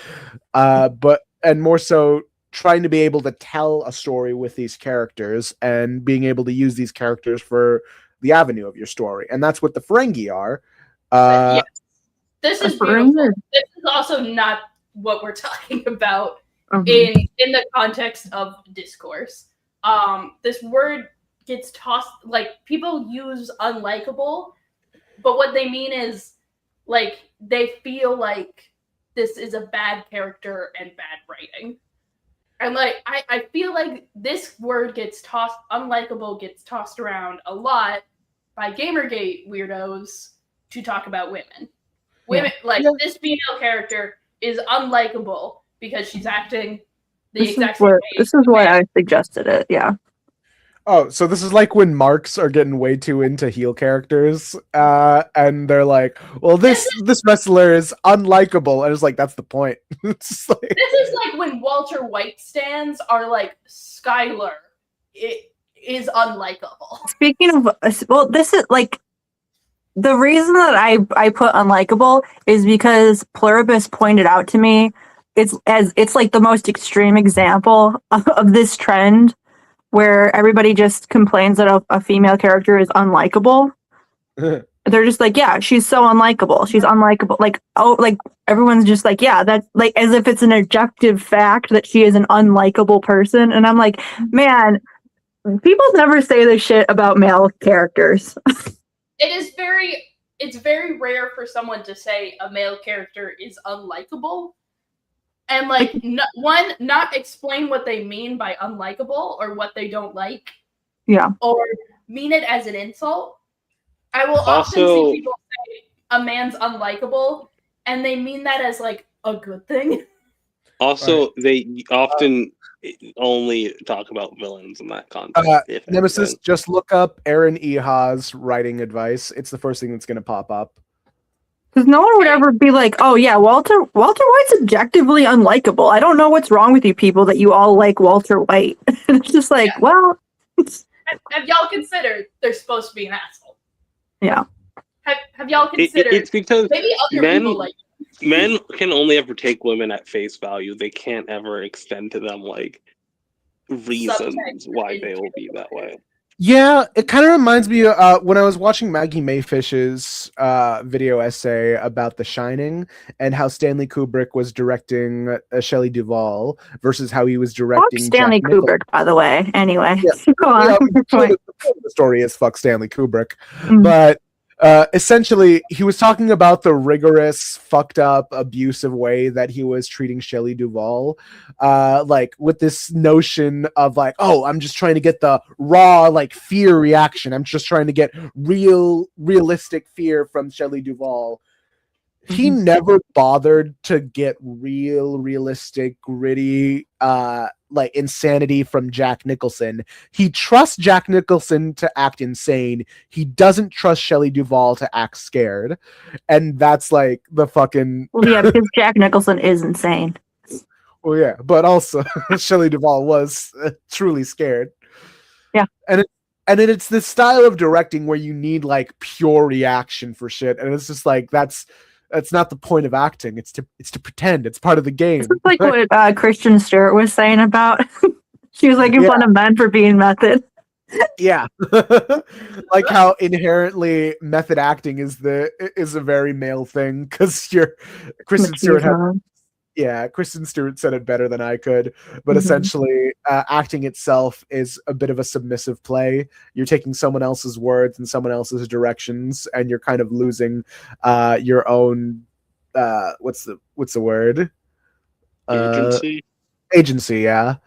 [SPEAKER 4] and more so trying to be able to tell a story with these characters and being able to use these characters for the avenue of your story. And that's what the Ferengi are.
[SPEAKER 6] This is beautiful. This is also not what we're talking about in the context of discourse. This word gets tossed, like people use unlikable, but what they mean is like they feel like this is a bad character and bad writing. And like I feel like this word gets tossed, unlikable gets tossed around a lot by Gamergate weirdos to talk about women. Women this female character is unlikable because she's acting the exact same way.
[SPEAKER 2] This is why I suggested it, yeah.
[SPEAKER 4] Oh, so this is like when marks are getting way too into heel characters, and they're like, well, this wrestler is unlikable, and it's like, that's the point. This
[SPEAKER 6] is like when Walter White stands are like, Skylar is unlikable.
[SPEAKER 2] Speaking of, well, this is like, the reason that I put unlikable is because Pluribus pointed out to me it's like the most extreme example of this trend where everybody just complains that a female character is unlikable. They're just like, yeah, she's so unlikable. She's unlikable. Like, oh, like everyone's just like, yeah, that's like as if it's an objective fact that she is an unlikable person. And I'm like, man, people never say this shit about male characters.
[SPEAKER 6] It's very rare for someone to say a male character is unlikable and like not explain what they mean by unlikable or what they don't like.
[SPEAKER 2] Yeah.
[SPEAKER 6] Or mean it as an insult. I will often see people say a man's unlikable and they mean that as like a good thing.
[SPEAKER 8] Also, they often only talk about villains in that context.
[SPEAKER 4] Nemesis, just look up Aaron Ehasz writing advice. It's the first thing that's going to pop up.
[SPEAKER 2] Because no one would ever be like, oh yeah, Walter White's objectively unlikable. I don't know what's wrong with you people that you all like Walter White. It's just like, well...
[SPEAKER 6] Have y'all considered they're supposed to be an asshole?
[SPEAKER 2] Yeah.
[SPEAKER 6] Have y'all considered...
[SPEAKER 8] It's because
[SPEAKER 6] maybe other people like...
[SPEAKER 8] Men can only ever take women at face value. They can't ever extend to them like reasons why they will be that way.
[SPEAKER 4] Yeah, it kind of reminds me when I was watching Maggie Mayfish's video essay about The Shining and how Stanley Kubrick was directing Shelley Duvall versus how he was directing
[SPEAKER 2] Stanley
[SPEAKER 4] Jack
[SPEAKER 2] Kubrick, by the way. Anyway,
[SPEAKER 4] yeah.
[SPEAKER 2] go on.
[SPEAKER 4] The story is fuck Stanley Kubrick, but Essentially, he was talking about the rigorous, fucked up, abusive way that he was treating Shelley Duvall, like with this notion of like, oh, I'm just trying to get the raw like fear reaction. I'm just trying to get realistic fear from Shelley Duvall. He never bothered to get realistic, gritty, like insanity from Jack Nicholson. He trusts Jack Nicholson to act insane. He doesn't trust Shelley Duvall to act scared. And that's like the fucking...
[SPEAKER 2] Well, yeah, because Jack Nicholson is insane.
[SPEAKER 4] Well, yeah, but also Shelley Duvall was truly scared.
[SPEAKER 2] Yeah.
[SPEAKER 4] And it's this style of directing where you need like pure reaction for shit. And it's just like, that's not the point of acting. It's to pretend. It's part of the game.
[SPEAKER 2] This is like what Kristen Stewart was saying about. She was making fun of men for being method.
[SPEAKER 4] Yeah, like how inherently method acting is a very male thing because Kristen Stewart Kristen Stewart said it better than I could, but essentially acting itself is a bit of a submissive play. You're taking someone else's words and someone else's directions, and you're kind of losing your own what's the word? Agency, yeah.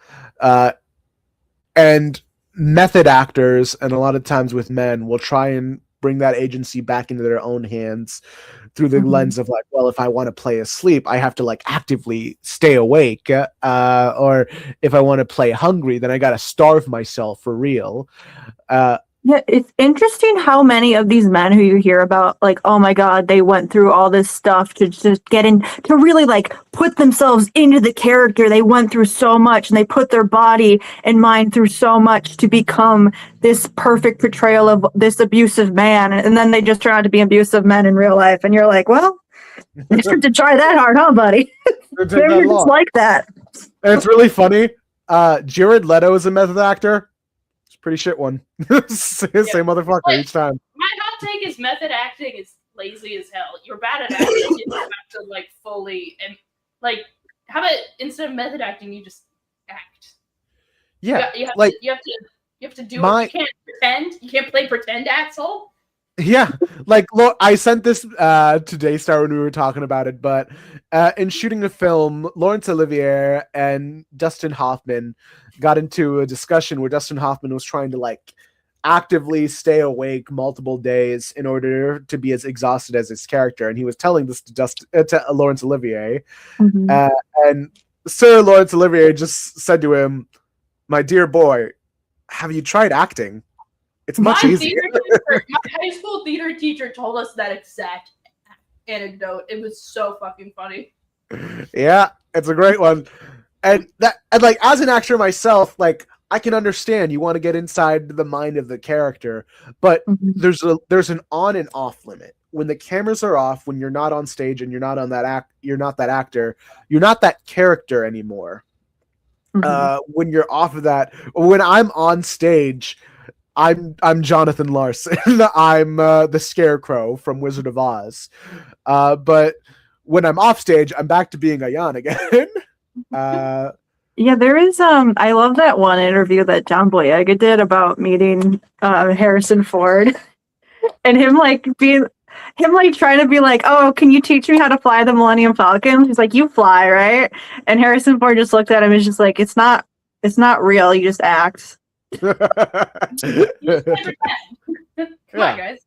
[SPEAKER 4] And method actors, and a lot of times with men, will try and bring that agency back into their own hands through the lens of like, well, if I want to play asleep, I have to like actively stay awake, or if I want to play hungry, then I got to starve myself for real.
[SPEAKER 2] Yeah, it's interesting how many of these men who you hear about, like, oh my God, they went through all this stuff to just get in, to really like put themselves into the character. They went through so much and they put their body and mind through so much to become this perfect portrayal of this abusive man. And then they just turn out to be abusive men in real life. And you're like, well, you have to try that hard, huh, buddy? You're just like that.
[SPEAKER 4] And it's really funny. Jared Leto is a method actor. Pretty shit one. Same motherfucker each time.
[SPEAKER 6] My hot take is method acting is lazy as hell. You're bad at acting. You don't have to like fully and like how about instead of method acting, you just act.
[SPEAKER 4] Yeah,
[SPEAKER 6] you have to do it. You can't pretend. You can't play pretend, asshole.
[SPEAKER 4] Yeah, like look, I sent this to Daystar when we were talking about it, but in shooting the film, Laurence Olivier and Dustin Hoffman got into a discussion where Dustin Hoffman was trying to like actively stay awake multiple days in order to be as exhausted as his character, and he was telling this to Laurence Olivier, and Sir Laurence Olivier just said to him, "My dear boy, have you tried acting? It's much easier."
[SPEAKER 6] My high school theater teacher told us that exact anecdote. It was so fucking funny.
[SPEAKER 4] Yeah, it's a great one. And like as an actor myself, like I can understand you want to get inside the mind of the character, but there's an on and off limit. When the cameras are off, when you're not on stage and you're not on that you're not that actor, you're not that character anymore. When you're off of that, when I'm on stage, I'm Jonathan Larson. I'm the Scarecrow from Wizard of Oz. But when I'm off stage, I'm back to being Ayaan again.
[SPEAKER 2] Yeah, there is I love that one interview that John Boyega did about meeting Harrison Ford and him trying to be like, oh, can you teach me how to fly the Millennium Falcon? He's like, you fly, right? And Harrison Ford just looked at him and is just like, it's not real, you just act.
[SPEAKER 6] Come on, guys.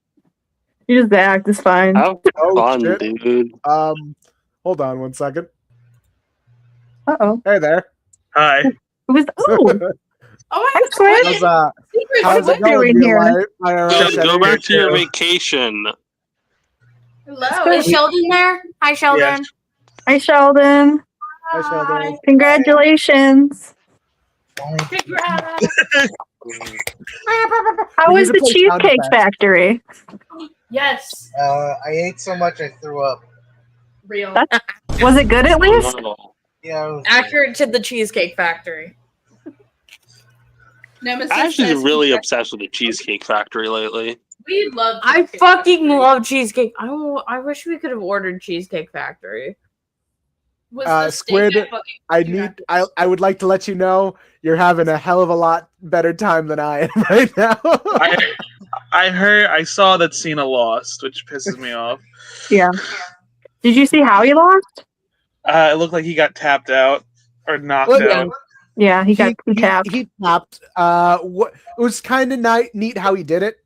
[SPEAKER 2] You just act, it's fine.
[SPEAKER 8] How fun, dude.
[SPEAKER 4] Hold on one second.
[SPEAKER 2] Uh-oh.
[SPEAKER 4] Hey there.
[SPEAKER 8] Hi.
[SPEAKER 6] Oh,
[SPEAKER 2] Squid.
[SPEAKER 4] How's it going here?
[SPEAKER 8] Go back to your vacation.
[SPEAKER 6] hello.
[SPEAKER 7] Is Sheldon there? Hi, Sheldon.
[SPEAKER 8] Yes.
[SPEAKER 2] Hi, Sheldon.
[SPEAKER 4] Hi, Sheldon.
[SPEAKER 2] Congratulations.
[SPEAKER 6] Congrats.
[SPEAKER 2] How was the Cheesecake Factory?
[SPEAKER 6] Yes.
[SPEAKER 9] I ate so much I threw up.
[SPEAKER 6] Real.
[SPEAKER 2] Was it good at least?
[SPEAKER 9] Yeah. It was
[SPEAKER 7] Accurate to the Cheesecake Factory.
[SPEAKER 6] Nemesis
[SPEAKER 8] I'm actually
[SPEAKER 6] says
[SPEAKER 8] really obsessed with the Cheesecake Factory lately.
[SPEAKER 6] we love.
[SPEAKER 7] I
[SPEAKER 6] Cheesecake
[SPEAKER 7] fucking
[SPEAKER 6] Factory.
[SPEAKER 7] love cheesecake. I wish we could have ordered Cheesecake Factory.
[SPEAKER 6] Was the
[SPEAKER 4] Squid,
[SPEAKER 6] steak at fucking
[SPEAKER 4] I would like to let you know you're having a hell of a lot better time than I am right now.
[SPEAKER 10] I saw that Cena lost, which pisses me off.
[SPEAKER 2] Yeah. Did you see how he lost?
[SPEAKER 10] It looked like he got tapped out or knocked
[SPEAKER 4] Well,
[SPEAKER 10] out.
[SPEAKER 2] Yeah, he got tapped.
[SPEAKER 4] He tapped. What it was kind of neat how he did it.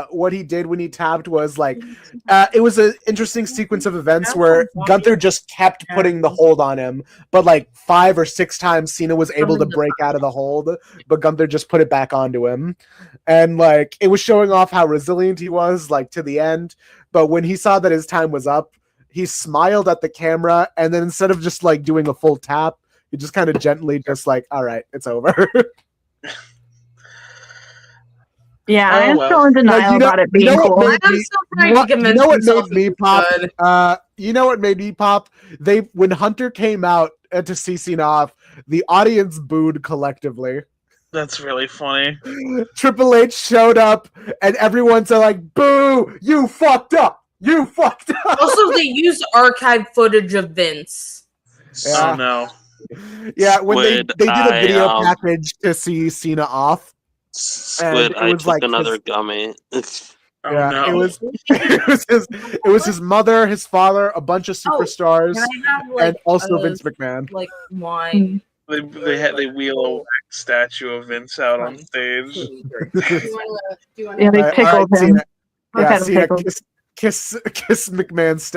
[SPEAKER 4] What he did when he tapped was like, it was an interesting sequence of events where Gunther just kept putting the hold on him, but like 5 or 6 times Cena was able to break out of the hold, but Gunther just put it back onto him, and like it was showing off how resilient he was, like to the end. But when he saw that his time was up, he smiled at the camera, and then instead of just like doing a full tap, he just kind of gently just like, all right, it's over.
[SPEAKER 2] Yeah, I am still in denial about it being cool.
[SPEAKER 7] I'm still trying to convince
[SPEAKER 4] what
[SPEAKER 7] myself
[SPEAKER 4] made me
[SPEAKER 7] it's
[SPEAKER 4] pop?
[SPEAKER 7] good.
[SPEAKER 4] You know what made me pop? When Hunter came out to see Cena off, the audience booed collectively.
[SPEAKER 10] That's really funny.
[SPEAKER 4] Triple H showed up, and everyone's like, "Boo! You fucked up! You fucked up!"
[SPEAKER 7] Also, they used archive footage of Vince.
[SPEAKER 10] Oh no.
[SPEAKER 4] Yeah, when they
[SPEAKER 8] Squid,
[SPEAKER 4] did a video
[SPEAKER 8] I,
[SPEAKER 4] package to see Cena off.
[SPEAKER 8] Squid, I took another gummy.
[SPEAKER 4] Yeah,
[SPEAKER 10] no.
[SPEAKER 4] it was his mother, his father, a bunch of superstars,
[SPEAKER 7] Can I have, like,
[SPEAKER 4] and also Vince McMahon.
[SPEAKER 7] Like wine.
[SPEAKER 10] They wheel a wax statue of Vince out on stage.
[SPEAKER 2] Yeah, they pickled him.
[SPEAKER 4] Cena, yeah,
[SPEAKER 2] Kind of
[SPEAKER 4] Cena,
[SPEAKER 2] pickled.
[SPEAKER 4] kiss McMahon's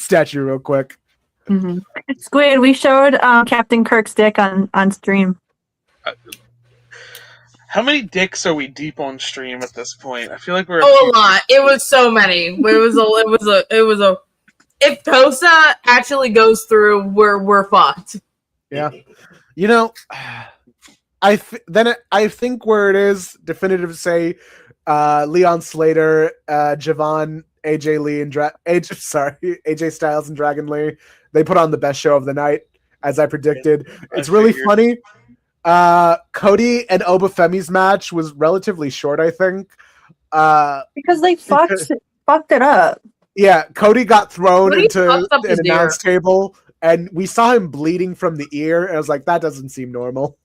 [SPEAKER 4] statue real quick.
[SPEAKER 2] Mm-hmm. Squid, we showed Captain Kirk's dick on stream.
[SPEAKER 10] How many dicks are we deep on stream at this point? I feel like we're
[SPEAKER 7] a lot. It was so many. It was a. If Tosa actually goes through, we're fucked.
[SPEAKER 4] Yeah, you know, I think where it is definitive to say, Leon Slater, Javon, AJ Lee, and AJ Styles and Dragon Lee, they put on the best show of the night, as I predicted. It's really funny. Cody and Obafemi's match was relatively short, I think.
[SPEAKER 2] Because they fucked it up.
[SPEAKER 4] Yeah, Cody got thrown
[SPEAKER 7] Cody
[SPEAKER 4] into
[SPEAKER 7] fucked up his
[SPEAKER 4] an announce table, and we saw him bleeding from the ear, and I was like, that doesn't seem normal.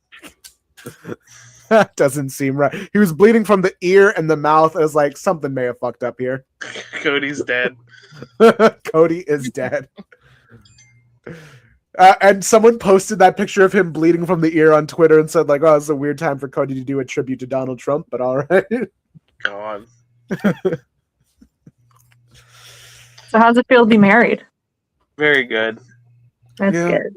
[SPEAKER 4] That doesn't seem right. He was bleeding from the ear and the mouth. I was like, something may have fucked up here.
[SPEAKER 10] Cody's dead.
[SPEAKER 4] Cody is dead. And someone posted that picture of him bleeding from the ear on Twitter and said, like, oh, it's a weird time for Cody to do a tribute to Donald Trump, but all right.
[SPEAKER 10] God.
[SPEAKER 2] So how's it feel to be married?
[SPEAKER 10] Very good.
[SPEAKER 2] That's good.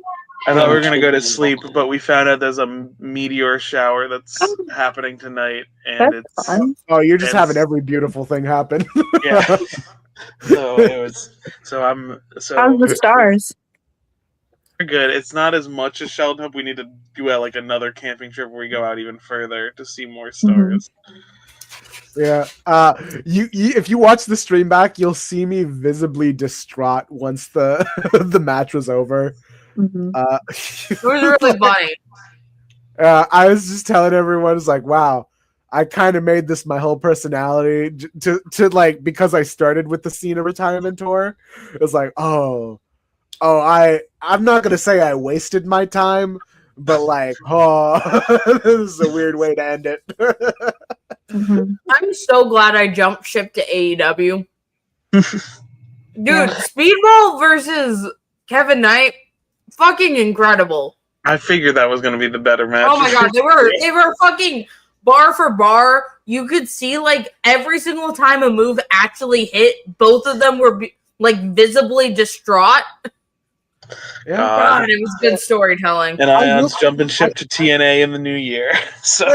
[SPEAKER 10] I thought we were going to go to sleep, but we found out there's a meteor shower that's happening tonight. And
[SPEAKER 2] That's fun.
[SPEAKER 4] Oh, you're just having every beautiful thing happen.
[SPEAKER 10] Yeah. How's
[SPEAKER 2] the stars?
[SPEAKER 10] We're good. It's not as much as Sheldon Hope. We need to do like another camping trip where we go out even further to see more stars.
[SPEAKER 4] Yeah. You if you watch the stream back, you'll see me visibly distraught once the the match was over.
[SPEAKER 2] Mm-hmm.
[SPEAKER 7] It was really funny.
[SPEAKER 4] I was just telling everyone, it's like, wow, I kind of made this my whole personality to like, because I started with the Cena retirement tour. It was like, I'm not gonna say I wasted my time, but like, this is a weird way to end it.
[SPEAKER 2] Mm-hmm.
[SPEAKER 7] I'm so glad I jumped ship to AEW. Dude, Speedball versus Kevin Knight, fucking incredible.
[SPEAKER 10] I figured that was going to be the better match.
[SPEAKER 7] Oh my god, they were fucking bar for bar. You could see like every single time a move actually hit, both of them were like visibly distraught.
[SPEAKER 4] Yeah,
[SPEAKER 7] God, it was good storytelling.
[SPEAKER 10] And Ayon's jumping ship to TNA in the new year. So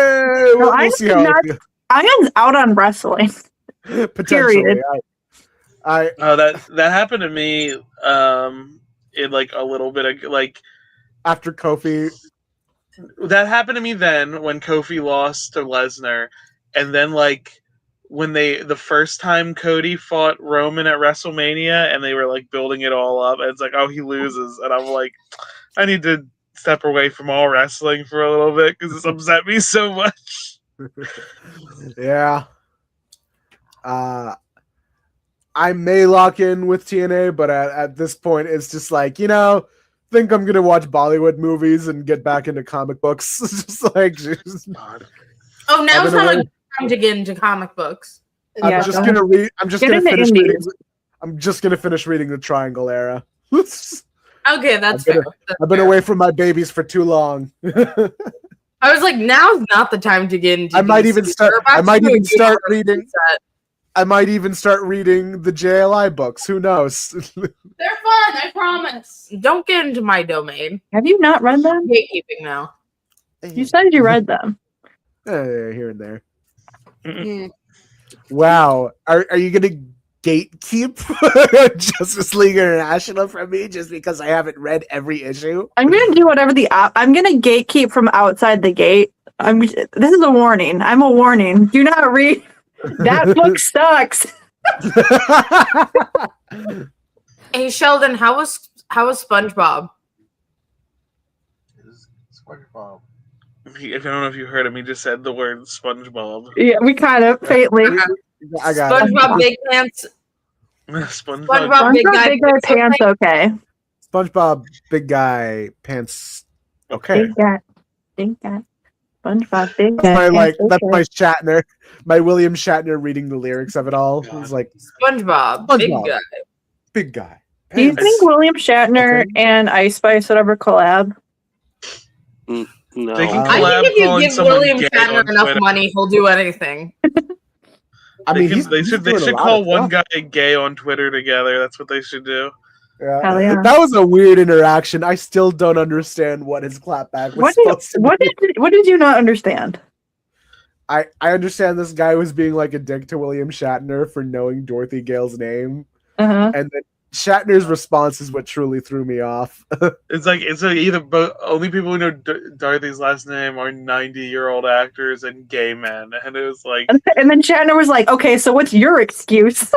[SPEAKER 4] we'll see how it feels.
[SPEAKER 2] Ayon's out on wrestling.
[SPEAKER 4] Potentially.
[SPEAKER 10] that happened to me in like a little bit of like
[SPEAKER 4] after Kofi.
[SPEAKER 10] That happened to me then when Kofi lost to Lesnar, and then like when the first time Cody fought Roman at WrestleMania and they were like building it all up, and it's like, oh, he loses, and I'm like, I need to step away from all wrestling for a little bit because it's upset me so much.
[SPEAKER 4] Yeah. I may lock in with TNA, but at this point, it's just like, think I'm gonna watch Bollywood movies and get back into comic books. Just like,
[SPEAKER 7] oh, now it's not like time to get into comic books.
[SPEAKER 2] Yeah,
[SPEAKER 4] I'm just
[SPEAKER 2] don't-
[SPEAKER 4] gonna read. I'm just
[SPEAKER 2] Get
[SPEAKER 4] gonna
[SPEAKER 2] into
[SPEAKER 4] finish
[SPEAKER 2] indies.
[SPEAKER 4] reading. I'm just gonna finish reading the Triangle Era.
[SPEAKER 7] Okay, that's
[SPEAKER 4] I've been,
[SPEAKER 7] fair. That's
[SPEAKER 4] I've been
[SPEAKER 7] fair.
[SPEAKER 4] away from my babies for too long.
[SPEAKER 7] I was like, now's not the time to get into.
[SPEAKER 4] I might
[SPEAKER 7] DC.
[SPEAKER 4] even start.
[SPEAKER 7] We're about
[SPEAKER 4] I
[SPEAKER 7] to
[SPEAKER 4] might
[SPEAKER 7] do a
[SPEAKER 4] even start
[SPEAKER 7] universe
[SPEAKER 4] reading.
[SPEAKER 7] reset.
[SPEAKER 4] I might even start reading the JLI books. Who knows?
[SPEAKER 6] They're fun, I promise.
[SPEAKER 7] Don't get into my domain.
[SPEAKER 2] Have you not read them?
[SPEAKER 7] Gatekeeping now.
[SPEAKER 2] You said you read them.
[SPEAKER 4] Here and there.
[SPEAKER 7] Mm.
[SPEAKER 4] Wow. Are you gonna gatekeep Justice League International from me just because I haven't read every issue?
[SPEAKER 2] I'm gonna do whatever I'm gonna gatekeep from outside the gate. This is a warning. I'm a warning. Do not read. That book sucks.
[SPEAKER 7] Hey Sheldon, how was SpongeBob?
[SPEAKER 9] SpongeBob.
[SPEAKER 10] If I don't know if you heard him, he just said the word SpongeBob.
[SPEAKER 2] Yeah, we kind of faintly.
[SPEAKER 4] I got it.
[SPEAKER 7] SpongeBob Big Pants.
[SPEAKER 10] SpongeBob.
[SPEAKER 7] SpongeBob Big Guy.
[SPEAKER 2] Big guy pants. Okay.
[SPEAKER 4] SpongeBob Big Guy Pants. Okay.
[SPEAKER 2] Big guy. Big guy. SpongeBob Big
[SPEAKER 4] That's
[SPEAKER 2] guy.
[SPEAKER 4] my
[SPEAKER 2] pants,
[SPEAKER 4] that's
[SPEAKER 2] okay.
[SPEAKER 4] my Shatner, my William Shatner reading the lyrics of it all. He's like
[SPEAKER 7] SpongeBob Big
[SPEAKER 4] SpongeBob.
[SPEAKER 7] Guy.
[SPEAKER 4] Big Guy.
[SPEAKER 2] Do you
[SPEAKER 4] Pants.
[SPEAKER 2] think William Shatner
[SPEAKER 4] Okay.
[SPEAKER 2] and Ice Spice would ever collab?
[SPEAKER 8] No.
[SPEAKER 10] They can
[SPEAKER 7] I
[SPEAKER 10] collab
[SPEAKER 7] think if you
[SPEAKER 10] calling
[SPEAKER 7] give
[SPEAKER 10] someone
[SPEAKER 7] William
[SPEAKER 10] gay
[SPEAKER 7] Shatner
[SPEAKER 10] on
[SPEAKER 7] enough
[SPEAKER 10] Twitter.
[SPEAKER 7] money, he'll do anything.
[SPEAKER 4] I mean,
[SPEAKER 10] They should
[SPEAKER 4] doing a lot
[SPEAKER 10] call
[SPEAKER 4] of
[SPEAKER 10] one
[SPEAKER 4] stuff.
[SPEAKER 10] guy gay on Twitter together. That's what they should do.
[SPEAKER 4] Yeah.
[SPEAKER 2] Hell yeah.
[SPEAKER 4] That was a weird interaction. I still don't understand what his clapback was supposed to be.
[SPEAKER 2] What did you not understand?
[SPEAKER 4] I understand this guy was being like a dick to William Shatner for knowing Dorothy Gale's name,
[SPEAKER 2] Uh-huh.
[SPEAKER 4] and then Shatner's response is what truly threw me off.
[SPEAKER 10] It's either both. Only people who know Dorothy's last name are 90-year-old actors and gay men, and it was like,
[SPEAKER 2] And then Shatner was like, "Okay, so what's your excuse?"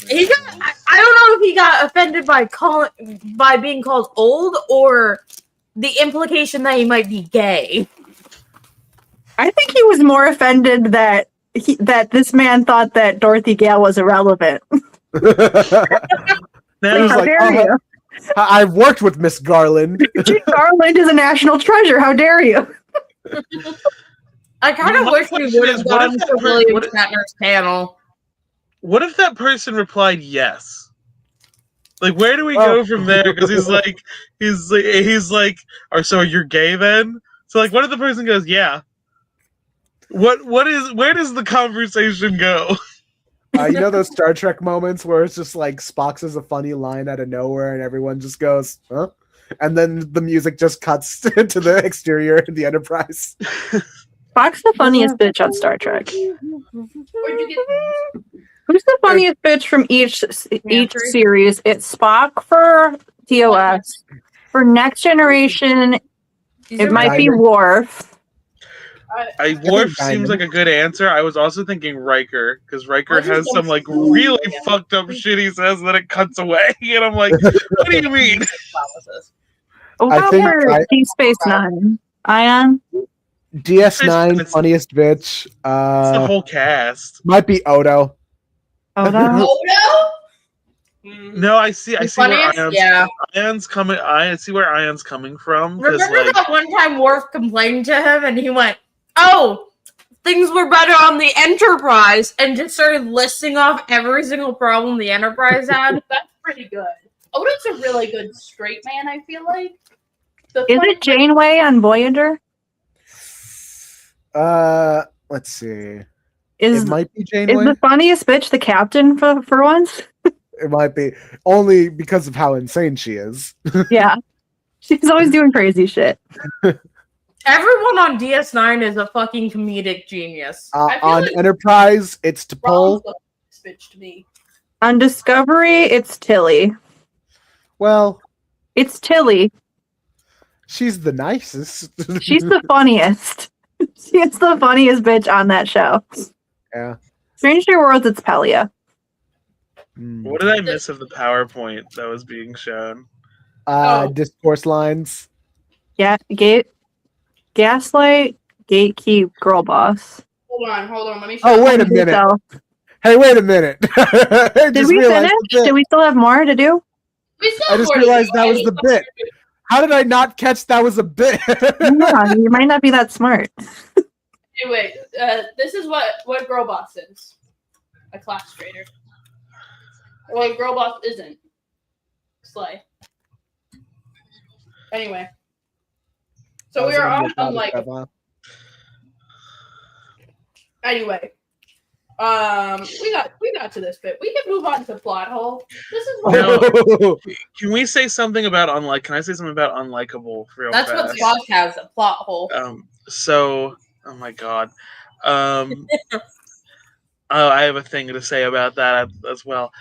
[SPEAKER 7] He got, I don't know if he got offended by being called old or the implication that he might be gay.
[SPEAKER 2] I think he was more offended that that this man thought that Dorothy Gale was irrelevant.
[SPEAKER 10] now
[SPEAKER 2] How
[SPEAKER 4] like,
[SPEAKER 2] dare you?
[SPEAKER 4] I've worked with Miss Garland.
[SPEAKER 2] Gene Garland is a national treasure. How dare you?
[SPEAKER 7] I kind of
[SPEAKER 10] My
[SPEAKER 7] wish we
[SPEAKER 10] question
[SPEAKER 7] would
[SPEAKER 10] is,
[SPEAKER 7] have
[SPEAKER 10] what
[SPEAKER 7] gone
[SPEAKER 10] if
[SPEAKER 7] to
[SPEAKER 10] that per-
[SPEAKER 7] William
[SPEAKER 10] what if-
[SPEAKER 7] Shatner's panel.
[SPEAKER 10] what if that person replied yes? Like, where do we
[SPEAKER 4] Oh.
[SPEAKER 10] go from there? Because he's like, "Or so you're gay then?" So like, what if the person goes, "Yeah"? Where does the conversation go?
[SPEAKER 4] You know those Star Trek moments where it's just like Spock says a funny line out of nowhere and everyone just goes, huh? And then the music just cuts to the exterior of the Enterprise.
[SPEAKER 2] Spock's the funniest bitch on Star Trek.
[SPEAKER 6] Where'd you get
[SPEAKER 2] Who's the funniest bitch from each series? It's Spock for TOS. For Next Generation, it might be
[SPEAKER 4] Diamond.
[SPEAKER 2] Worf.
[SPEAKER 10] Worf seems
[SPEAKER 4] Diamond.
[SPEAKER 10] like a good answer. I was also thinking Riker, because Riker
[SPEAKER 6] Riker's
[SPEAKER 10] has
[SPEAKER 6] so
[SPEAKER 10] some like
[SPEAKER 6] cool.
[SPEAKER 10] really fucked up shit he says, and then it cuts away, and I'm like, what do you mean?
[SPEAKER 2] What
[SPEAKER 4] I
[SPEAKER 2] about
[SPEAKER 4] think
[SPEAKER 2] for Deep Space Nine? Ayaan?
[SPEAKER 4] DS9
[SPEAKER 10] It's-
[SPEAKER 4] funniest bitch.
[SPEAKER 10] It's the whole cast.
[SPEAKER 4] Might be Odo.
[SPEAKER 2] Odo?
[SPEAKER 6] Odo?
[SPEAKER 10] No, I see where
[SPEAKER 7] Funniest?
[SPEAKER 10] Ion's,
[SPEAKER 7] Yeah.
[SPEAKER 10] Ion's coming. I see where Ion's coming from. 'Cause,
[SPEAKER 7] Remember
[SPEAKER 10] like,
[SPEAKER 7] that one time Worf complained to him and he went, "Oh, things were better on the Enterprise," and just started listing off every single problem the Enterprise had?
[SPEAKER 6] That's pretty good. Odo's a really good straight man, I feel like.
[SPEAKER 2] Is it Janeway on Voyager?
[SPEAKER 4] Let's see.
[SPEAKER 2] Is
[SPEAKER 4] It might be
[SPEAKER 2] is
[SPEAKER 4] Janeway.
[SPEAKER 2] the funniest bitch the captain for once?
[SPEAKER 4] It might be only because of how insane she is.
[SPEAKER 2] Yeah. She's always doing crazy shit.
[SPEAKER 7] Everyone on DS9 is a fucking comedic genius.
[SPEAKER 6] I feel
[SPEAKER 4] On
[SPEAKER 6] like
[SPEAKER 4] Enterprise, it's
[SPEAKER 6] Ron's
[SPEAKER 4] T'Pol.
[SPEAKER 6] the bitch to me.
[SPEAKER 2] On Discovery, it's Tilly.
[SPEAKER 4] Well,
[SPEAKER 2] It's Tilly.
[SPEAKER 4] she's the nicest.
[SPEAKER 2] She's the funniest. She's the funniest bitch on that show.
[SPEAKER 4] Yeah.
[SPEAKER 2] Strange New Worlds, it's Pelia.
[SPEAKER 10] what did I miss of the PowerPoint that was being shown?
[SPEAKER 4] Discourse lines.
[SPEAKER 2] Yeah, Gaslight, Gatekeep, Girl Boss.
[SPEAKER 6] Hold on. Let me show
[SPEAKER 4] Oh,
[SPEAKER 6] you.
[SPEAKER 4] wait a minute.
[SPEAKER 2] So,
[SPEAKER 4] Hey, wait a minute.
[SPEAKER 2] did we finish? Did we still have more to do?
[SPEAKER 6] We still
[SPEAKER 4] I
[SPEAKER 6] have
[SPEAKER 4] just
[SPEAKER 6] more to
[SPEAKER 4] realized
[SPEAKER 6] do.
[SPEAKER 4] that was the bit. How did I not catch that was a bit?
[SPEAKER 2] Yeah, you might not be that smart.
[SPEAKER 6] Anyway, this is what Girl Boss is. A class traitor. Well, Girl Boss isn't. Slay. Anyway. So we are on unlikable. Anyway. We got to this bit. We can move on to plot hole. This is what
[SPEAKER 10] No. Can we say something about Can I say something about unlikable real
[SPEAKER 7] That's
[SPEAKER 10] fast?
[SPEAKER 7] what Spock has, a plot hole.
[SPEAKER 10] So, oh my god. I have a thing to say about that as well.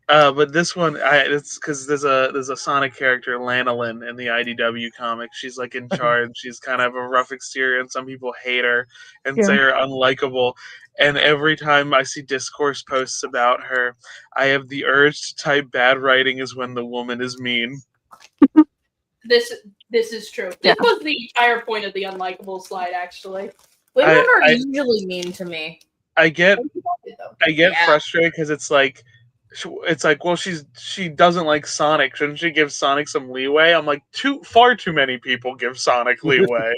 [SPEAKER 10] But this one, it's because there's a Sonic character, Lanolin, in the IDW comic. She's like in charge. She's kind of a rough exterior, and some people hate her and say her unlikable. And every time I see discourse posts about her, I have the urge to type "bad writing is when the woman is mean."
[SPEAKER 6] This is true. This was the entire point of the unlikable slide, actually.
[SPEAKER 7] Women are usually mean to me.
[SPEAKER 10] I get frustrated because it's like, well, she doesn't like Sonic. Shouldn't she give Sonic some leeway? I'm like, far too many people give Sonic leeway.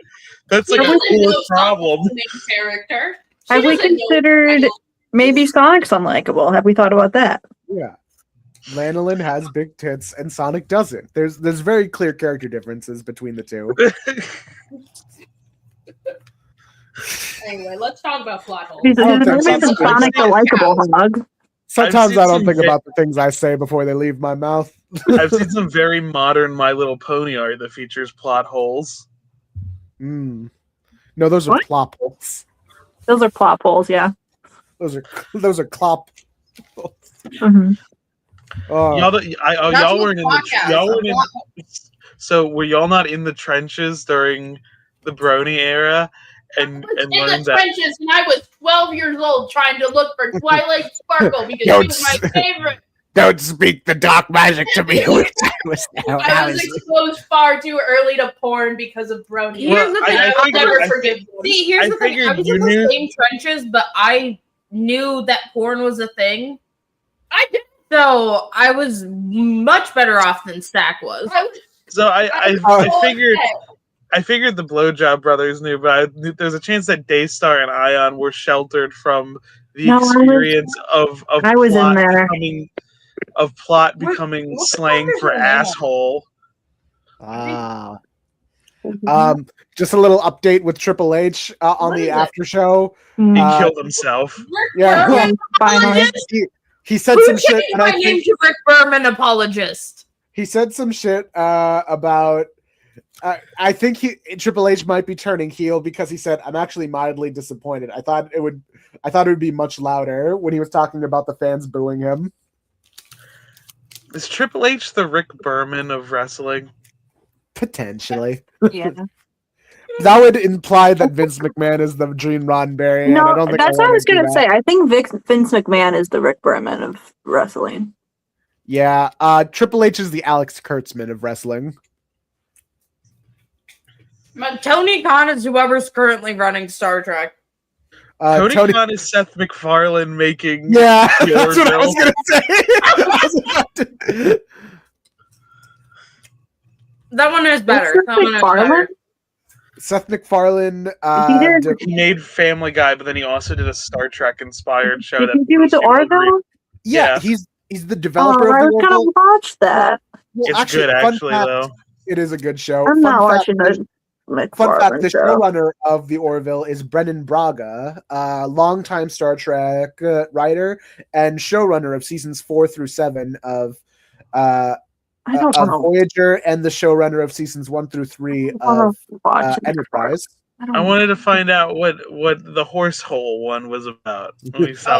[SPEAKER 10] That's like a cool problem.
[SPEAKER 6] Character.
[SPEAKER 2] Have we considered maybe Sonic's unlikable? Have we thought about that?
[SPEAKER 4] Yeah. Lanolin has big tits and Sonic doesn't. There's very clear character differences between the two.
[SPEAKER 6] Anyway, let's talk about plot holes.
[SPEAKER 2] Sonic a likable hug.
[SPEAKER 4] Sometimes I don't think about the things I say before they leave my mouth.
[SPEAKER 10] I've seen some very modern My Little Pony art that features plot holes.
[SPEAKER 4] No, those are plop holes.
[SPEAKER 2] Those are plop holes, yeah.
[SPEAKER 4] Those are clop holes.
[SPEAKER 2] Mm-hmm.
[SPEAKER 10] Y'all weren't in the so were y'all not in the trenches during the Brony era? And
[SPEAKER 6] in the trenches, and I was 12 years old trying to look for Twilight Sparkle because she was my favorite.
[SPEAKER 4] Don't speak the dark magic to me.
[SPEAKER 6] I was exposed far too early to porn because of Brony.
[SPEAKER 7] Here's the thing.
[SPEAKER 6] I'll never forgive you.
[SPEAKER 7] See, here's the thing. I was in the same trenches, but I knew that porn was a thing.
[SPEAKER 6] I did.
[SPEAKER 7] So I was much better off than Stack was.
[SPEAKER 10] So I figured the Blowjob Brothers knew, but there's a chance that Daystar and Ayaan were sheltered from the experience of plot becoming slang for asshole.
[SPEAKER 4] Just a little update with Triple H on the after show.
[SPEAKER 10] He killed himself.
[SPEAKER 4] Yeah, finally. He said some shit.
[SPEAKER 7] And I think Rick Berman apologist.
[SPEAKER 4] He said some shit about. I think Triple H might be turning heel because he said, "I'm actually mildly disappointed. I thought it would be much louder when he was talking about the fans booing him."
[SPEAKER 10] Is Triple H the Rick Berman of wrestling?
[SPEAKER 4] Potentially.
[SPEAKER 2] Yeah.
[SPEAKER 4] That would imply that Vince McMahon is the Gene Roddenberry.
[SPEAKER 2] No,
[SPEAKER 4] and I don't think
[SPEAKER 2] that's what I was going to say. I think Vince McMahon is the Rick Berman of wrestling.
[SPEAKER 4] Yeah, Triple H is the Alex Kurtzman of wrestling.
[SPEAKER 7] Tony Khan is whoever's currently running Star Trek.
[SPEAKER 10] Tony Khan is Seth MacFarlane making.
[SPEAKER 4] Yeah, that's what I was going to say.
[SPEAKER 7] That one is better.
[SPEAKER 4] Seth MacFarlane
[SPEAKER 10] he made Family Guy, but then he also did a Star Trek inspired show.
[SPEAKER 2] Did he do with the Orville?
[SPEAKER 4] Yeah, he's the developer of the Orville.
[SPEAKER 2] I was going to watch that.
[SPEAKER 10] Well, it's good, actually, though.
[SPEAKER 4] It is a good show.
[SPEAKER 2] I'm not watching it.
[SPEAKER 4] Fun fact, the showrunner of the Orville is Brendan Braga, longtime Star Trek writer and showrunner of seasons 4 through 7 of Voyager, and the showrunner of seasons 1 through 3 of Enterprise.
[SPEAKER 10] I wanted to find out what the horse hole one was about.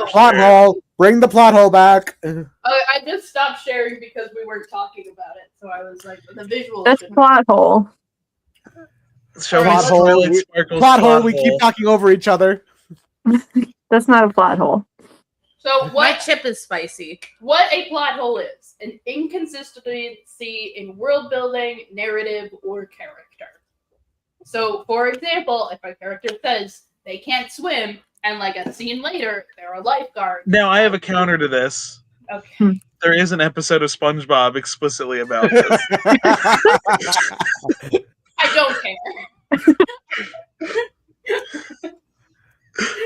[SPEAKER 4] Plot hole. Bring the plot hole back.
[SPEAKER 6] I just stopped sharing because we weren't talking about it, so I was like, the visual.
[SPEAKER 2] That's plot hole.
[SPEAKER 4] Plot hole. We keep talking over each other.
[SPEAKER 2] That's not a plot hole.
[SPEAKER 6] So
[SPEAKER 7] my chip is spicy.
[SPEAKER 6] What a plot hole is an inconsistency in world building, narrative, or character. So, for example, if a character says they can't swim, and like a scene later, they're a lifeguard.
[SPEAKER 10] Now, I have a counter to this.
[SPEAKER 6] Okay.
[SPEAKER 10] There is an episode of SpongeBob explicitly about this.
[SPEAKER 6] I don't care.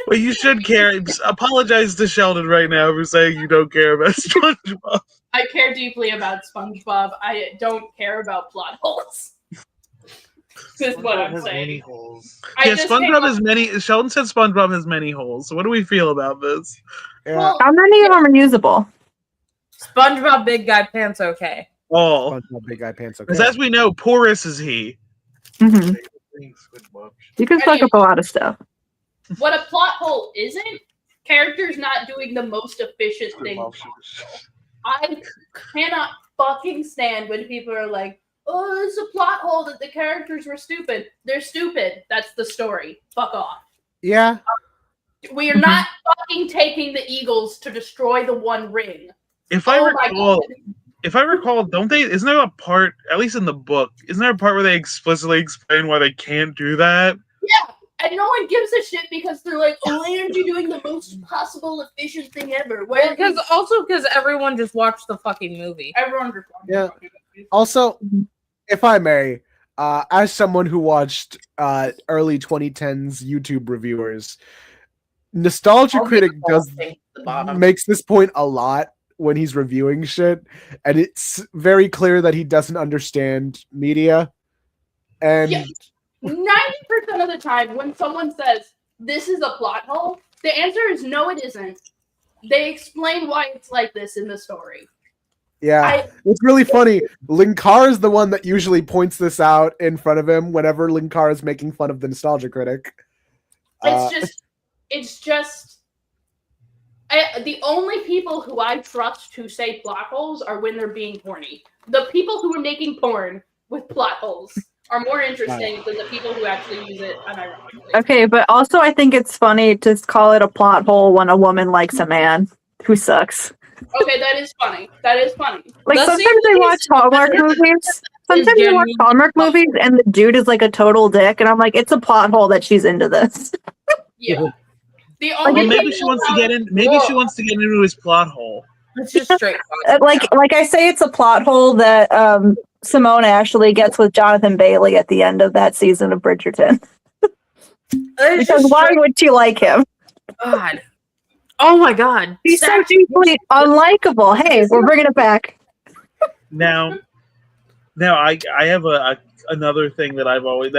[SPEAKER 10] Well, you should care. Apologize to Sheldon right now for saying you don't care about SpongeBob.
[SPEAKER 6] I care deeply about SpongeBob. I don't care about plot holes. Is what I'm
[SPEAKER 9] has
[SPEAKER 6] saying.
[SPEAKER 9] many holes.
[SPEAKER 10] Yeah, SpongeBob has many. Sheldon said SpongeBob has many holes. So what do we feel about this?
[SPEAKER 4] Yeah.
[SPEAKER 2] How many of them are usable?
[SPEAKER 7] SpongeBob Big Guy Pants okay.
[SPEAKER 10] All.
[SPEAKER 4] SpongeBob Big Guy Pants.
[SPEAKER 10] Because
[SPEAKER 4] Okay.
[SPEAKER 10] as we know, porous is he.
[SPEAKER 2] Mm-hmm. You can fuck up a lot of stuff.
[SPEAKER 6] What a plot hole isn't, characters not doing the most efficient thing possible. I cannot fucking stand when people are like, oh, it's a plot hole that the characters were stupid. They're stupid. That's the story. Fuck off.
[SPEAKER 4] Yeah.
[SPEAKER 6] We are not fucking taking the Eagles to destroy the One Ring.
[SPEAKER 10] If I recall, don't they? Isn't there a part, at least in the book, isn't there a part where they explicitly explain why they can't do that?
[SPEAKER 6] Yeah, and no one gives a shit because they're like, oh, why aren't you doing the most possible efficient thing ever?
[SPEAKER 7] Because everyone just watched the fucking movie.
[SPEAKER 6] Everyone just watched
[SPEAKER 4] Yeah. Also, if I may, as someone who watched early 2010s YouTube reviewers, Nostalgia Critic makes this point a lot when he's reviewing shit, and it's very clear that he doesn't understand media. And
[SPEAKER 6] 90% of the time, when someone says this is a plot hole, the answer is no, it isn't. They explain why it's like this in the story.
[SPEAKER 4] yeah, it's really funny. Linkar is the one that usually points this out in front of him whenever Linkar is making fun of the Nostalgia Critic.
[SPEAKER 6] It's just. The only people who I trust to say plot holes are when they're being horny. The people who are making porn with plot holes are more interesting than the people who actually use it unironically.
[SPEAKER 2] Okay, but also I think it's funny to call it a plot hole when a woman likes a man who sucks.
[SPEAKER 6] Okay, that is funny. That is funny.
[SPEAKER 2] Like sometimes I watch Hallmark movies. Sometimes you watch Hallmark movies and the dude is like a total dick, and I'm like, it's a plot hole that she's into this.
[SPEAKER 6] Yeah.
[SPEAKER 10] Maybe she wants to get in. Maybe she wants to get into his plot hole.
[SPEAKER 7] It's just straight.
[SPEAKER 2] like I say, it's a plot hole that Simone Ashley gets with Jonathan Bailey at the end of that season of Bridgerton. Because why would she like him?
[SPEAKER 7] God. Oh my God.
[SPEAKER 2] He's so deeply unlikable. Hey, we're bringing it back.
[SPEAKER 10] Now I have another thing that I was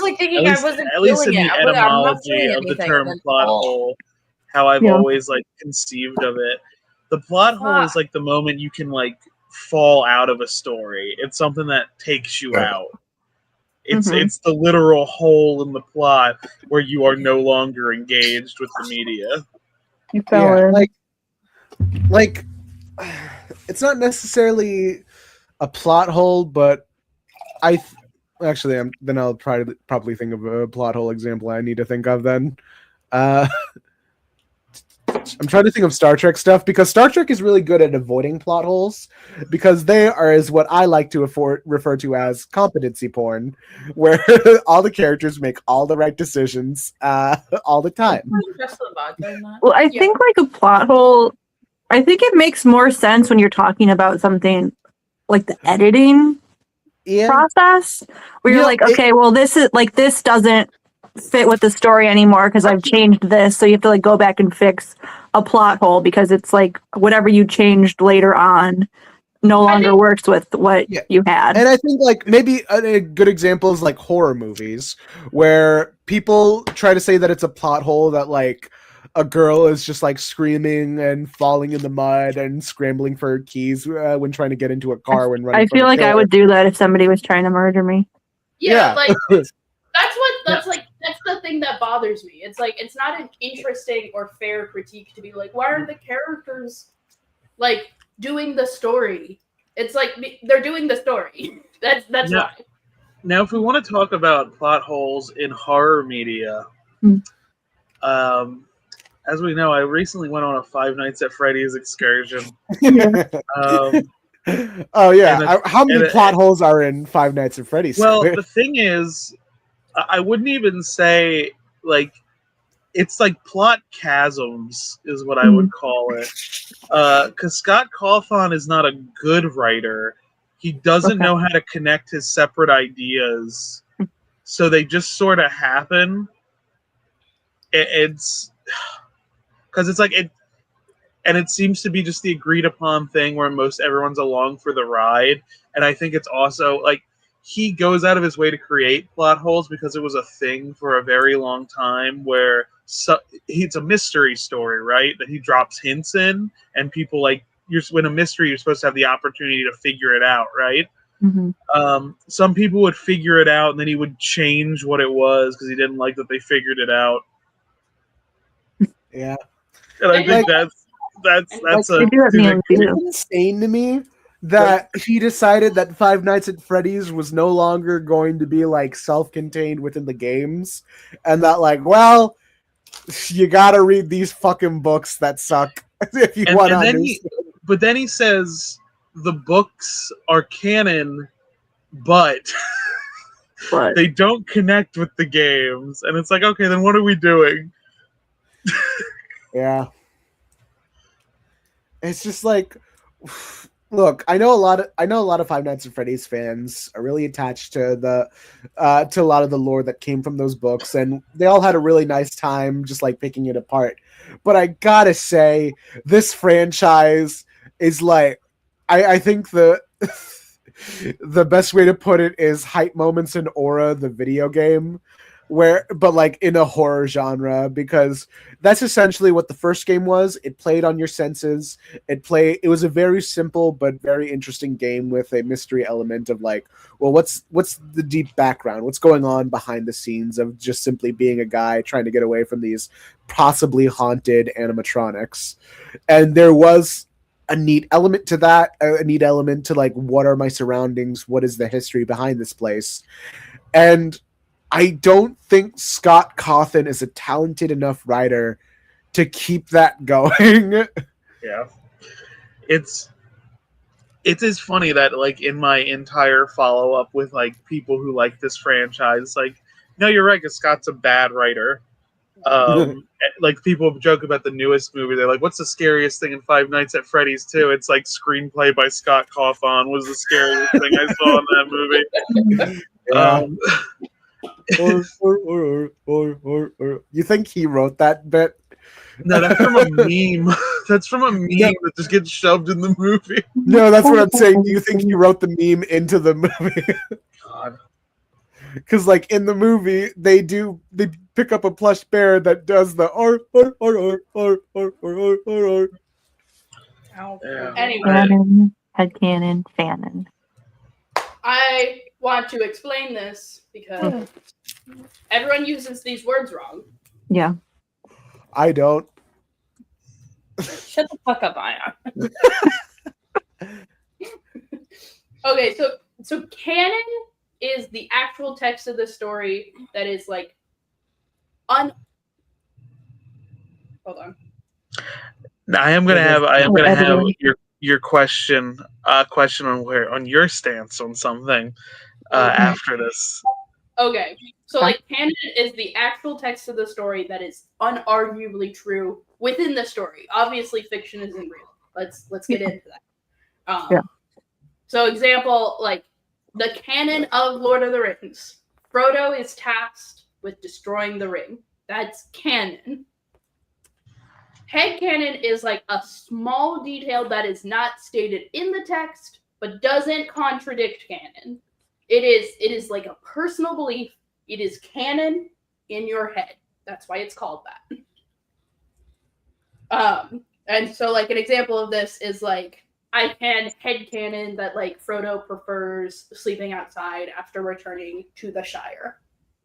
[SPEAKER 10] like thinking
[SPEAKER 7] I wasn't
[SPEAKER 10] at least in
[SPEAKER 7] feeling
[SPEAKER 10] the
[SPEAKER 7] it. I'm not
[SPEAKER 10] etymology
[SPEAKER 7] feeling
[SPEAKER 10] of the
[SPEAKER 7] anything.
[SPEAKER 10] term plot hole, how I've always like conceived of it. The plot hole is like the moment you can like fall out of a story. It's something that takes you out. It's the literal hole in the plot where you are no longer engaged with the media.
[SPEAKER 2] You fell in.
[SPEAKER 4] Like it's not necessarily a plot hole, but then I'll probably think of a plot hole example I need to think of then. I'm trying to think of Star Trek stuff because Star Trek is really good at avoiding plot holes because they are as what I like to refer to as competency porn, where all the characters make all the right decisions all the time.
[SPEAKER 2] Well, I think like a plot hole, I think it makes more sense when you're talking about something like the editing process, where you're like, okay, well, this doesn't fit with the story anymore because I've changed this, so you have to like go back and fix a plot hole because it's like whatever you changed later on no longer works with what you had.
[SPEAKER 4] And I think like maybe a good example is like horror movies where people try to say that it's a plot hole that like a girl is just like screaming and falling in the mud and scrambling for her keys when trying to get into a car when running.
[SPEAKER 2] I feel like I would do that if somebody was trying to murder me.
[SPEAKER 6] Yeah. Like that's the thing that bothers me. It's like it's not an interesting or fair critique to be like, why aren't the characters like doing the story? It's like they're doing the story. That's why.
[SPEAKER 10] Now, if we want to talk about plot holes in horror media, as we know, I recently went on a Five Nights at Freddy's excursion.
[SPEAKER 4] How many plot holes are in Five Nights at Freddy's?
[SPEAKER 10] Well, the thing is, I wouldn't even say like it's like plot chasms is what I would call it. Because Scott Cawthon is not a good writer. He doesn't know how to connect his separate ideas, so they just sort of happen. it's because it's like it, and it seems to be just the agreed upon thing where most everyone's along for the ride. And I think it's also like he goes out of his way to create plot holes because it was a thing for a very long time where it's a mystery story, right? That he drops hints in, and people like when a mystery, you're supposed to have the opportunity to figure it out, right?
[SPEAKER 2] Mm-hmm.
[SPEAKER 10] Some people would figure it out, and then he would change what it was because he didn't like that they figured it out.
[SPEAKER 4] Yeah,
[SPEAKER 10] and I think that's
[SPEAKER 4] insane to me that he decided that Five Nights at Freddy's was no longer going to be like self-contained within the games, and that like, well, you gotta read these fucking books that suck if you want to understand.
[SPEAKER 10] But then he says the books are canon, but they don't connect with the games, and it's like, okay, then what are we doing?
[SPEAKER 4] Yeah. It's just like, look, I know a lot of Five Nights at Freddy's fans are really attached to to a lot of the lore that came from those books, and they all had a really nice time just like picking it apart. But I gotta say, this franchise is like, I think the the best way to put it is Hype Moments in Aura, the video game, but like in a horror genre, because that's essentially what the first game was. It played on your senses. It was a very simple but very interesting game with a mystery element of like, well, what's the deep background? What's going on behind the scenes of just simply being a guy trying to get away from these possibly haunted animatronics? And there was a neat element to that, a neat element to like, what are my surroundings? What is the history behind this place? And I don't think Scott Cawthon is a talented enough writer to keep that going.
[SPEAKER 10] Yeah. It is funny that like in my entire follow-up with like people who like this franchise, like, no, you're right, because Scott's a bad writer. Like people joke about the newest movie. They're like, what's the scariest thing in Five Nights at Freddy's 2? It's like screenplay by Scott Cawthon was the scariest thing I saw in that movie.
[SPEAKER 4] Yeah. You think he wrote that bit?
[SPEAKER 10] No, that's from a meme. That's from a meme that just gets shoved in the movie.
[SPEAKER 4] No, that's what I'm saying. Do you think he wrote the meme into the movie?
[SPEAKER 10] God.
[SPEAKER 4] Because like in the movie, they pick up a plush bear that does the or.
[SPEAKER 6] Anyway,
[SPEAKER 2] headcanon, fanon.
[SPEAKER 6] I want to explain this because everyone uses these words wrong.
[SPEAKER 2] Yeah.
[SPEAKER 4] I don't.
[SPEAKER 7] Shut the fuck up, Ayaan.
[SPEAKER 6] Okay, so canon is the actual text of the story that is like Hold on.
[SPEAKER 10] I am gonna have your question on your stance on something after this.
[SPEAKER 6] Okay, so like canon is the actual text of the story that is unarguably true within the story. Obviously, fiction isn't real. Let's get into that. So, example, like the canon of Lord of the Rings. Frodo is tasked with destroying the ring. That's canon. Headcanon is like a small detail that is not stated in the text, but doesn't contradict canon. It is like a personal belief. It is canon in your head. That's why it's called that. And so like an example of this is like I can headcanon that like Frodo prefers sleeping outside after returning to the Shire.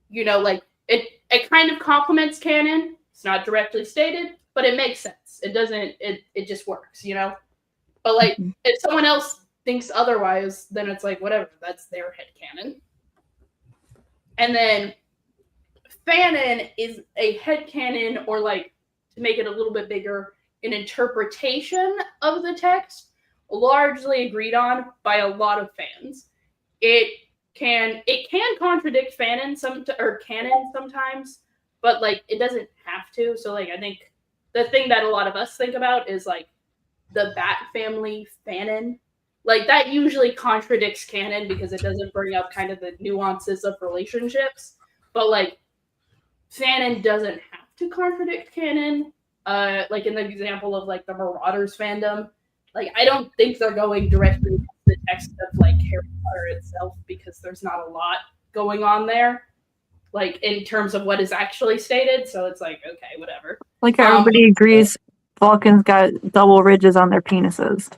[SPEAKER 6] You know, like it kind of complements canon. It's not directly stated, but it makes sense. It doesn't. It just works. You know. But like if someone else thinks otherwise, then it's like whatever. That's their headcanon. And then fanon is a headcanon, or like to make it a little bit bigger, an interpretation of the text, largely agreed on by a lot of fans. It can contradict canon sometimes, but like it doesn't have to. So like I think the thing that a lot of us think about is like the Bat family fanon. Like that usually contradicts canon because it doesn't bring up kind of the nuances of relationships. But like fanon doesn't have to contradict canon. Like in the example of like the Marauders fandom, like I don't think they're going directly to the text of like Harry Potter itself because there's not a lot going on there, like in terms of what is actually stated. So it's like, okay, whatever.
[SPEAKER 2] Like everybody agrees, Vulcans got double ridges on their penises.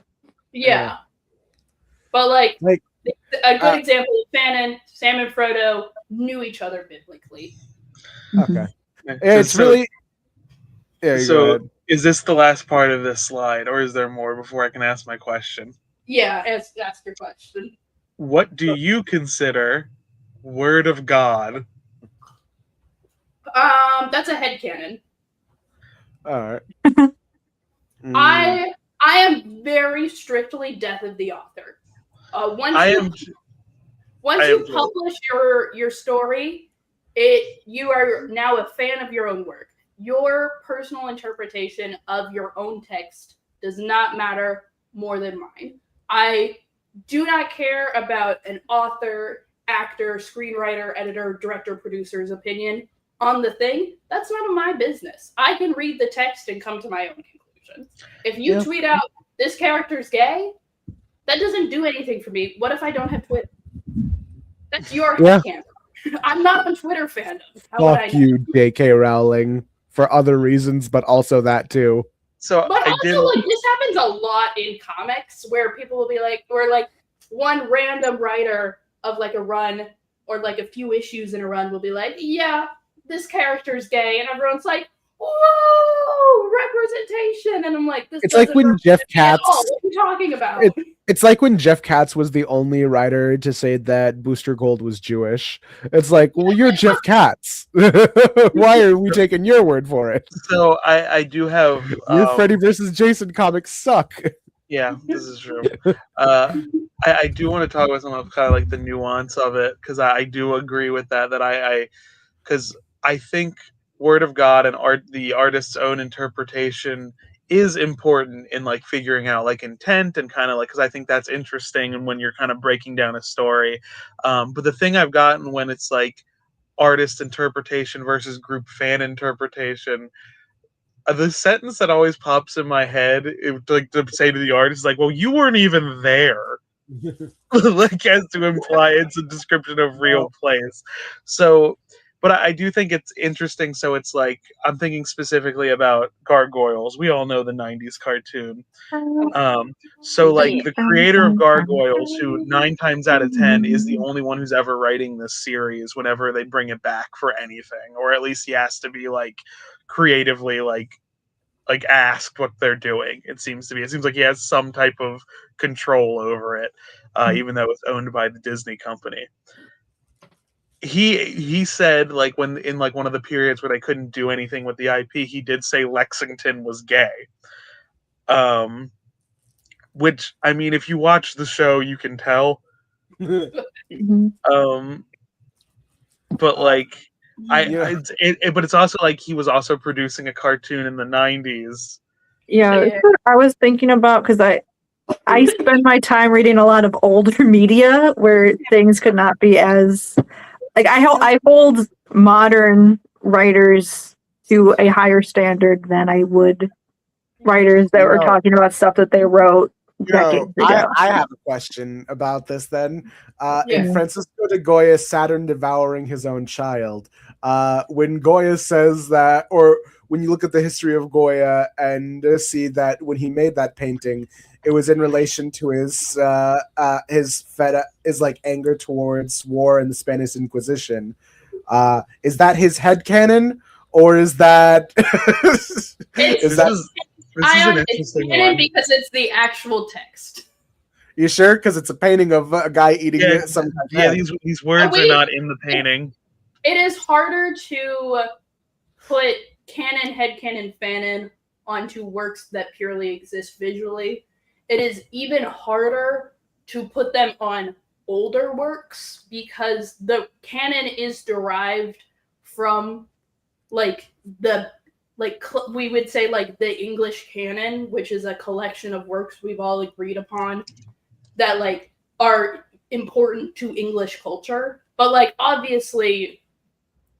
[SPEAKER 6] Yeah, but like a good example of Fanon, Sam and Frodo knew each other biblically.
[SPEAKER 4] Okay, it's really. Yeah,
[SPEAKER 10] so is this the last part of this slide, or is there more before I can ask my question?
[SPEAKER 6] Yeah, ask your question.
[SPEAKER 10] What do you consider Word of God?
[SPEAKER 6] That's a headcanon.
[SPEAKER 4] All right.
[SPEAKER 6] I am very strictly death of the author. Once you publish your story, you are now a fan of your own work. Your personal interpretation of your own text does not matter more than mine. I do not care about an author, actor, screenwriter, editor, director, producer's opinion on the thing. That's none of my business. I can read the text and come to my own conclusion. If you tweet out, this character's gay, that doesn't do anything for me. What if I don't have Twitter? That's your headcanon. I'm not a Twitter fandom.
[SPEAKER 4] Fuck you, J.K. Rowling, for other reasons, but also that too.
[SPEAKER 10] So,
[SPEAKER 6] but also, like, this happens a lot in comics where people will be like, or like one random writer of like a run or like a few issues in a run will be like, yeah, this character's gay, and everyone's like, whoa, representation, and I'm like, this.
[SPEAKER 4] It's like when Jeff Katz.
[SPEAKER 6] What are you talking about?
[SPEAKER 4] It's like when Jeff Katz was the only writer to say that Booster Gold was Jewish. It's like, well, you're Jeff Katz. Why are we taking your word for it?
[SPEAKER 10] So I do have
[SPEAKER 4] your Freddy versus Jason comics suck.
[SPEAKER 10] Yeah, this is true. I do want to talk about some of kind of like the nuance of it, because I do agree with that. Because I think Word of God and the artist's own interpretation is important in like figuring out like intent and kind of like, because I think that's interesting and when you're kind of breaking down a story. But the thing I've gotten when it's like artist interpretation versus group fan interpretation, the sentence that always pops in my head, like to say to the artist, like, well, you weren't even there. Like, as to imply it's a description of real place. So, but I do think it's interesting. So it's like, I'm thinking specifically about Gargoyles. We all know the 90s cartoon. So like the creator of Gargoyles, who 9 times out of 10 is the only one who's ever writing this series whenever they bring it back for anything, or at least he has to be like creatively like asked what they're doing. It seems like he has some type of control over it, even though it's owned by the Disney company. He said, like, when in like one of the periods where they couldn't do anything with the IP, he did say Lexington was gay. Which, I mean, if you watch the show, you can tell. But like, but it's also like he was also producing a cartoon in the 90s.
[SPEAKER 2] Yeah, that's what I was thinking about, because I spend my time reading a lot of older media where things could not be as like I hold modern writers to a higher standard than I would writers that were talking about stuff that they wrote decades ago.
[SPEAKER 4] I have a question about this then. In Francisco de Goya's Saturn Devouring His Own Child, when Goya says that, or when you look at the history of Goya and see that when he made that painting, it was in relation to his like anger towards war and the Spanish Inquisition. Is that his headcanon, or is that
[SPEAKER 6] Ayaan, it's canon because it's the actual text.
[SPEAKER 4] You sure? Because it's a painting of a guy eating some kind of head.
[SPEAKER 10] These words are not in the painting.
[SPEAKER 6] It is harder to put canon, headcanon, fanon onto works that purely exist visually. It is even harder to put them on older works because the canon is derived from we would say like the English canon, which is a collection of works we've all agreed upon that like are important to English culture. But like obviously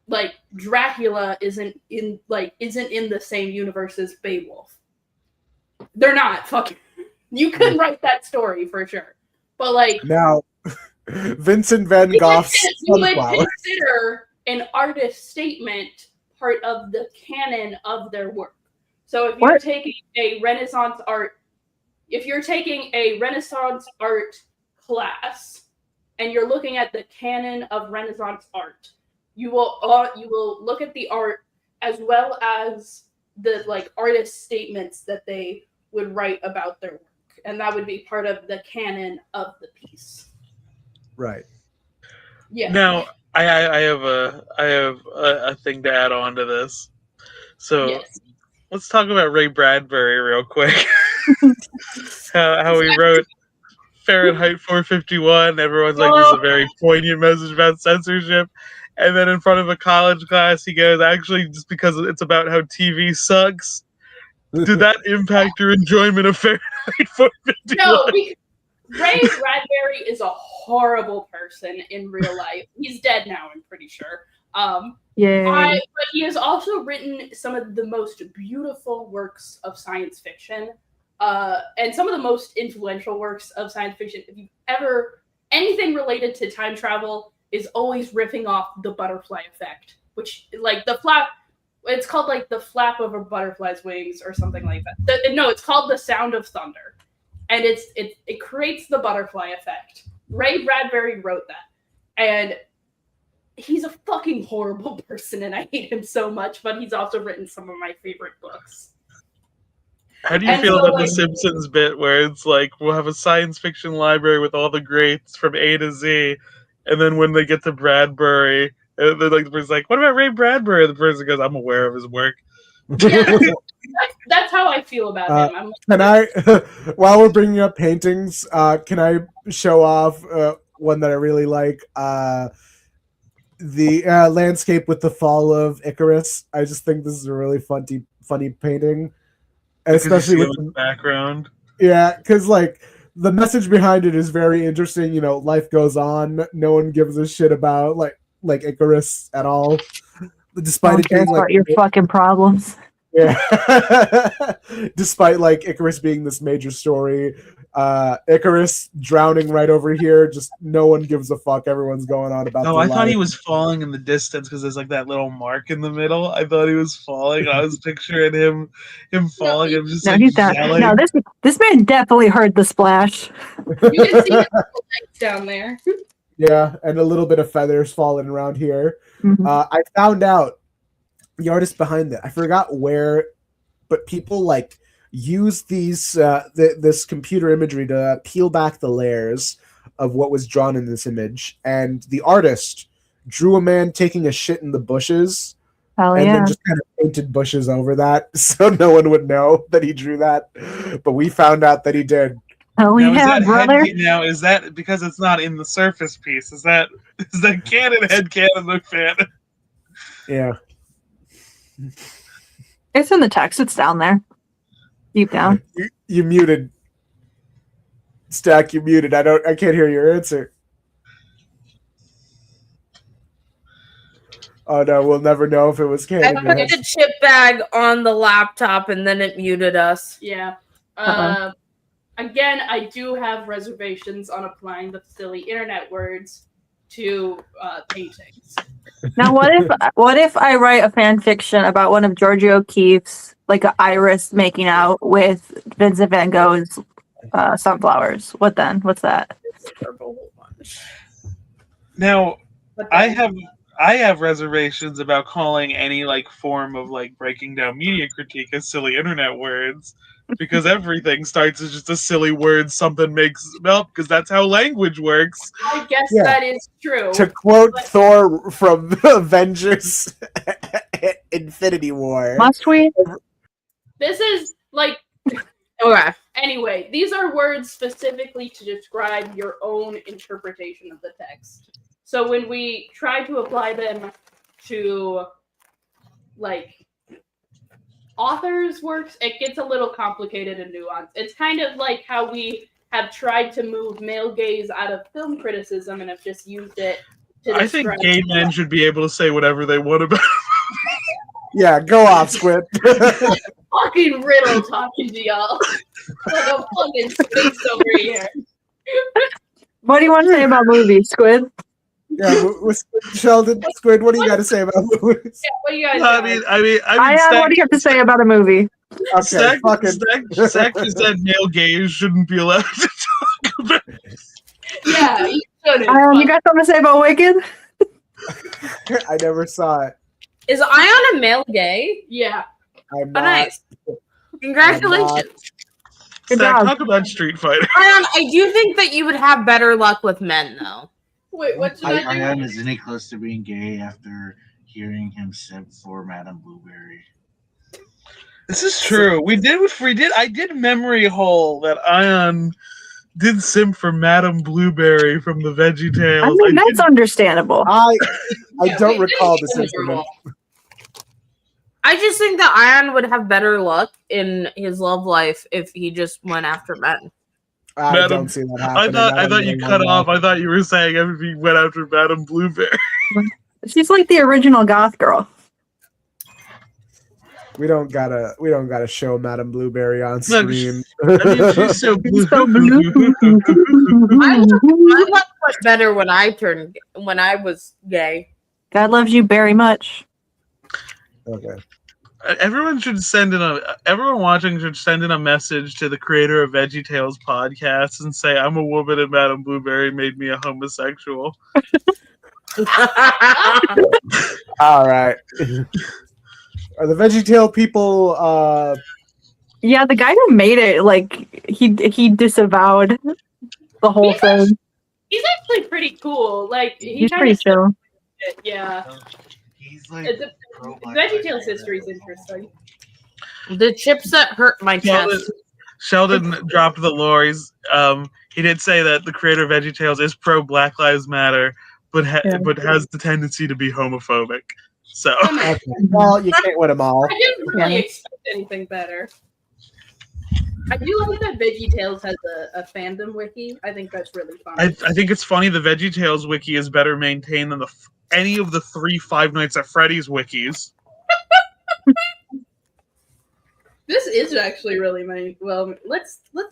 [SPEAKER 6] like Dracula isn't in the same universe as Beowulf. They're not fucking. You couldn't write that story for sure, but like
[SPEAKER 4] Now, Vincent Van Gogh's
[SPEAKER 6] you would
[SPEAKER 4] Sunflower.
[SPEAKER 6] consider an artist statement part of the canon of their work. So if you're taking a Renaissance art class and you're looking at the canon of Renaissance art, you will look at the art as well as the like artist statements that they would write about their work, and that would be part of the canon of the piece.
[SPEAKER 4] Right.
[SPEAKER 6] Yeah.
[SPEAKER 10] Now, I have a thing to add on to this. So
[SPEAKER 6] Yes.
[SPEAKER 10] let's talk about Ray Bradbury real quick. how he wrote Fahrenheit 451. Everyone's like, this is a very poignant message about censorship. And then in front of a college class, he goes, actually, just because it's about how TV sucks. Did that impact your enjoyment of Fahrenheit 451?
[SPEAKER 6] No, Ray Bradbury is a horrible person in real life. He's dead now, I'm pretty sure. But he has also written some of the most beautiful works of science fiction, and some of the most influential works of science fiction. If you've ever anything related to time travel is always riffing off the butterfly effect, which like the flap. It's called like the flap of a butterfly's wings or something like that. No, it's called the sound of thunder, and it creates the butterfly effect. Ray Bradbury wrote that, and he's a fucking horrible person, and I hate him so much. But he's also written some of my favorite books.
[SPEAKER 10] How do you feel about the Simpsons bit where it's like we'll have a science fiction library with all the greats from A to Z, and then when they get to Bradbury, they're like the person's like, "What about Ray Bradbury?" The person goes, "I'm aware of his work."
[SPEAKER 6] Yeah, that's how I feel about him.
[SPEAKER 4] Can I, while we're bringing up paintings, can I show off one that I really like? The landscape with the fall of Icarus. I just think this is a really funny painting, especially with the
[SPEAKER 10] background.
[SPEAKER 4] Yeah, because like the message behind it is very interesting. You know, life goes on. No one gives a shit about like Icarus at all, despite it being like
[SPEAKER 2] your fucking problems.
[SPEAKER 4] Yeah, despite like Icarus being this major story, Icarus drowning right over here. Just no one gives a fuck. Everyone's going on about.
[SPEAKER 10] No, I thought he was falling in the distance because there's like that little mark in the middle. I thought he was falling. I was picturing him falling. I'm just like yelling.
[SPEAKER 2] No, this man definitely heard the splash.
[SPEAKER 6] You can see the lights down there.
[SPEAKER 4] Yeah, and a little bit of feathers falling around here.
[SPEAKER 2] Mm-hmm.
[SPEAKER 4] I found out the artist behind it. I forgot where, but people like use these this computer imagery to peel back the layers of what was drawn in this image, and the artist drew a man taking a shit in the bushes, then just kind of painted bushes over that, so no one would know that he drew that. But we found out that he did.
[SPEAKER 2] Brother.
[SPEAKER 10] Now, is that because it's not in the surface piece? Is that canon headcanon look fan?
[SPEAKER 4] Yeah.
[SPEAKER 2] It's in the text. It's down there. Deep down.
[SPEAKER 4] You muted. Stack, you muted. I can't hear your answer. Oh no, we'll never know if it was canon.
[SPEAKER 7] I put the chip bag on the laptop and then it muted us.
[SPEAKER 6] Yeah. Again, I do have reservations on applying the silly internet words to paintings.
[SPEAKER 2] Now, what if I write a fan fiction about one of Georgia O'Keeffe's, like an iris making out with Vincent Van Gogh's sunflowers? What then? What's that?
[SPEAKER 10] Now, I have reservations about calling any like form of like breaking down media critique as silly internet words. Because everything starts as just a silly word something makes up, because that's how language works.
[SPEAKER 6] I guess that is true.
[SPEAKER 4] To quote Thor from Avengers Infinity War.
[SPEAKER 2] Must we?
[SPEAKER 6] This is like
[SPEAKER 7] okay.
[SPEAKER 6] Anyway, these are words specifically to describe your own interpretation of the text. So when we try to apply them to like authors' works, it gets a little complicated and nuanced. It's kind of like how we have tried to move male gaze out of film criticism and have just used it
[SPEAKER 10] I think gay men should be able to say whatever they want about.
[SPEAKER 4] Yeah, go off, Squid.
[SPEAKER 6] Fucking riddle talking to y'all. Like a fucking sphinx over here.
[SPEAKER 2] What do you want to say about movies, Squid?
[SPEAKER 4] Yeah, with Sheldon, Squid, what do you got to say about movies?
[SPEAKER 6] Yeah, what do you guys
[SPEAKER 10] I mean,
[SPEAKER 2] What do you have to say about a movie?
[SPEAKER 4] Okay,
[SPEAKER 10] Stack
[SPEAKER 4] fucking.
[SPEAKER 10] just said male gays shouldn't be allowed to talk about.
[SPEAKER 6] Yeah, you shouldn't.
[SPEAKER 2] You got something to say about Wicked?
[SPEAKER 4] I never saw it.
[SPEAKER 7] Is Ayaan a male gay?
[SPEAKER 6] Yeah.
[SPEAKER 4] I'm
[SPEAKER 7] Oh,
[SPEAKER 4] not.
[SPEAKER 7] nice. Congratulations.
[SPEAKER 2] Good
[SPEAKER 10] Stack,
[SPEAKER 2] job.
[SPEAKER 10] talk about Street Fighter.
[SPEAKER 7] Ayaan, I do think that you would have better luck with men, though.
[SPEAKER 6] Wait, what should I do?
[SPEAKER 9] Ayaan is any close to being gay after hearing him simp for Madame Blueberry.
[SPEAKER 10] This is true. We did. I did memory hole that Ayaan did simp for Madame Blueberry from the Veggie Tales.
[SPEAKER 2] I mean, that's understandable.
[SPEAKER 4] I
[SPEAKER 6] Yeah,
[SPEAKER 4] don't
[SPEAKER 6] wait,
[SPEAKER 4] recall
[SPEAKER 6] this
[SPEAKER 4] this
[SPEAKER 6] is
[SPEAKER 4] incident.
[SPEAKER 7] I just think that Ayaan would have better luck in his love life if he just went after men.
[SPEAKER 4] I
[SPEAKER 10] Madam-
[SPEAKER 4] don't see that happening.
[SPEAKER 10] I thought you cut off. I thought you were saying if he went after Madame Blueberry.
[SPEAKER 2] She's like the original goth girl.
[SPEAKER 4] We don't gotta show Madame Blueberry on
[SPEAKER 10] Look,
[SPEAKER 4] screen.
[SPEAKER 10] I mean, she's so blue.
[SPEAKER 2] So blue.
[SPEAKER 7] My luck was better when I was gay.
[SPEAKER 2] God loves you very much.
[SPEAKER 4] Okay.
[SPEAKER 10] Everyone watching should send in a message to the creator of Veggie Tales podcast and say, "I'm a woman and Madame Blueberry made me a homosexual."
[SPEAKER 4] All right. Are the VeggieTale people?
[SPEAKER 2] Yeah, the guy who made it, like he disavowed the whole thing.
[SPEAKER 6] He's actually pretty cool. Like
[SPEAKER 2] He's pretty chill.
[SPEAKER 6] Yeah.
[SPEAKER 9] He's like
[SPEAKER 6] VeggieTales history is interesting.
[SPEAKER 7] The chips that hurt my chest.
[SPEAKER 10] Sheldon dropped the lore. He did say that the creator of Veggie Tales is pro Black Lives Matter, but has the tendency to be homophobic. So,
[SPEAKER 4] Okay. Well, you can't win them all.
[SPEAKER 6] I didn't really expect anything better. I do like that VeggieTales has a fandom wiki. I think that's really fun.
[SPEAKER 10] I think it's funny the Veggie Tales wiki is better maintained than any of the 3 Five Nights at Freddy's wikis.
[SPEAKER 6] This is actually really many. Well, let's play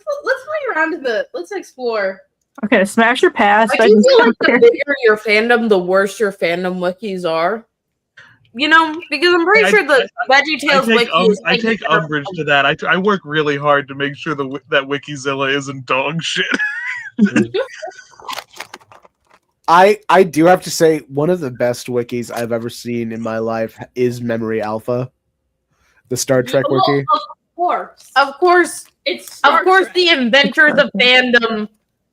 [SPEAKER 6] around let's explore.
[SPEAKER 2] Okay, smash or pass.
[SPEAKER 7] I do feel like the bigger your fandom, the worse your fandom wikis are. You know, because I'm pretty sure the VeggieTales wiki is.
[SPEAKER 10] I take umbrage to that. I work really hard to make sure that Wikizilla isn't dog shit.
[SPEAKER 4] I do have to say one of the best wikis I've ever seen in my life is Memory Alpha, the Star Trek wiki.
[SPEAKER 6] Of course,
[SPEAKER 7] the inventors of fandom,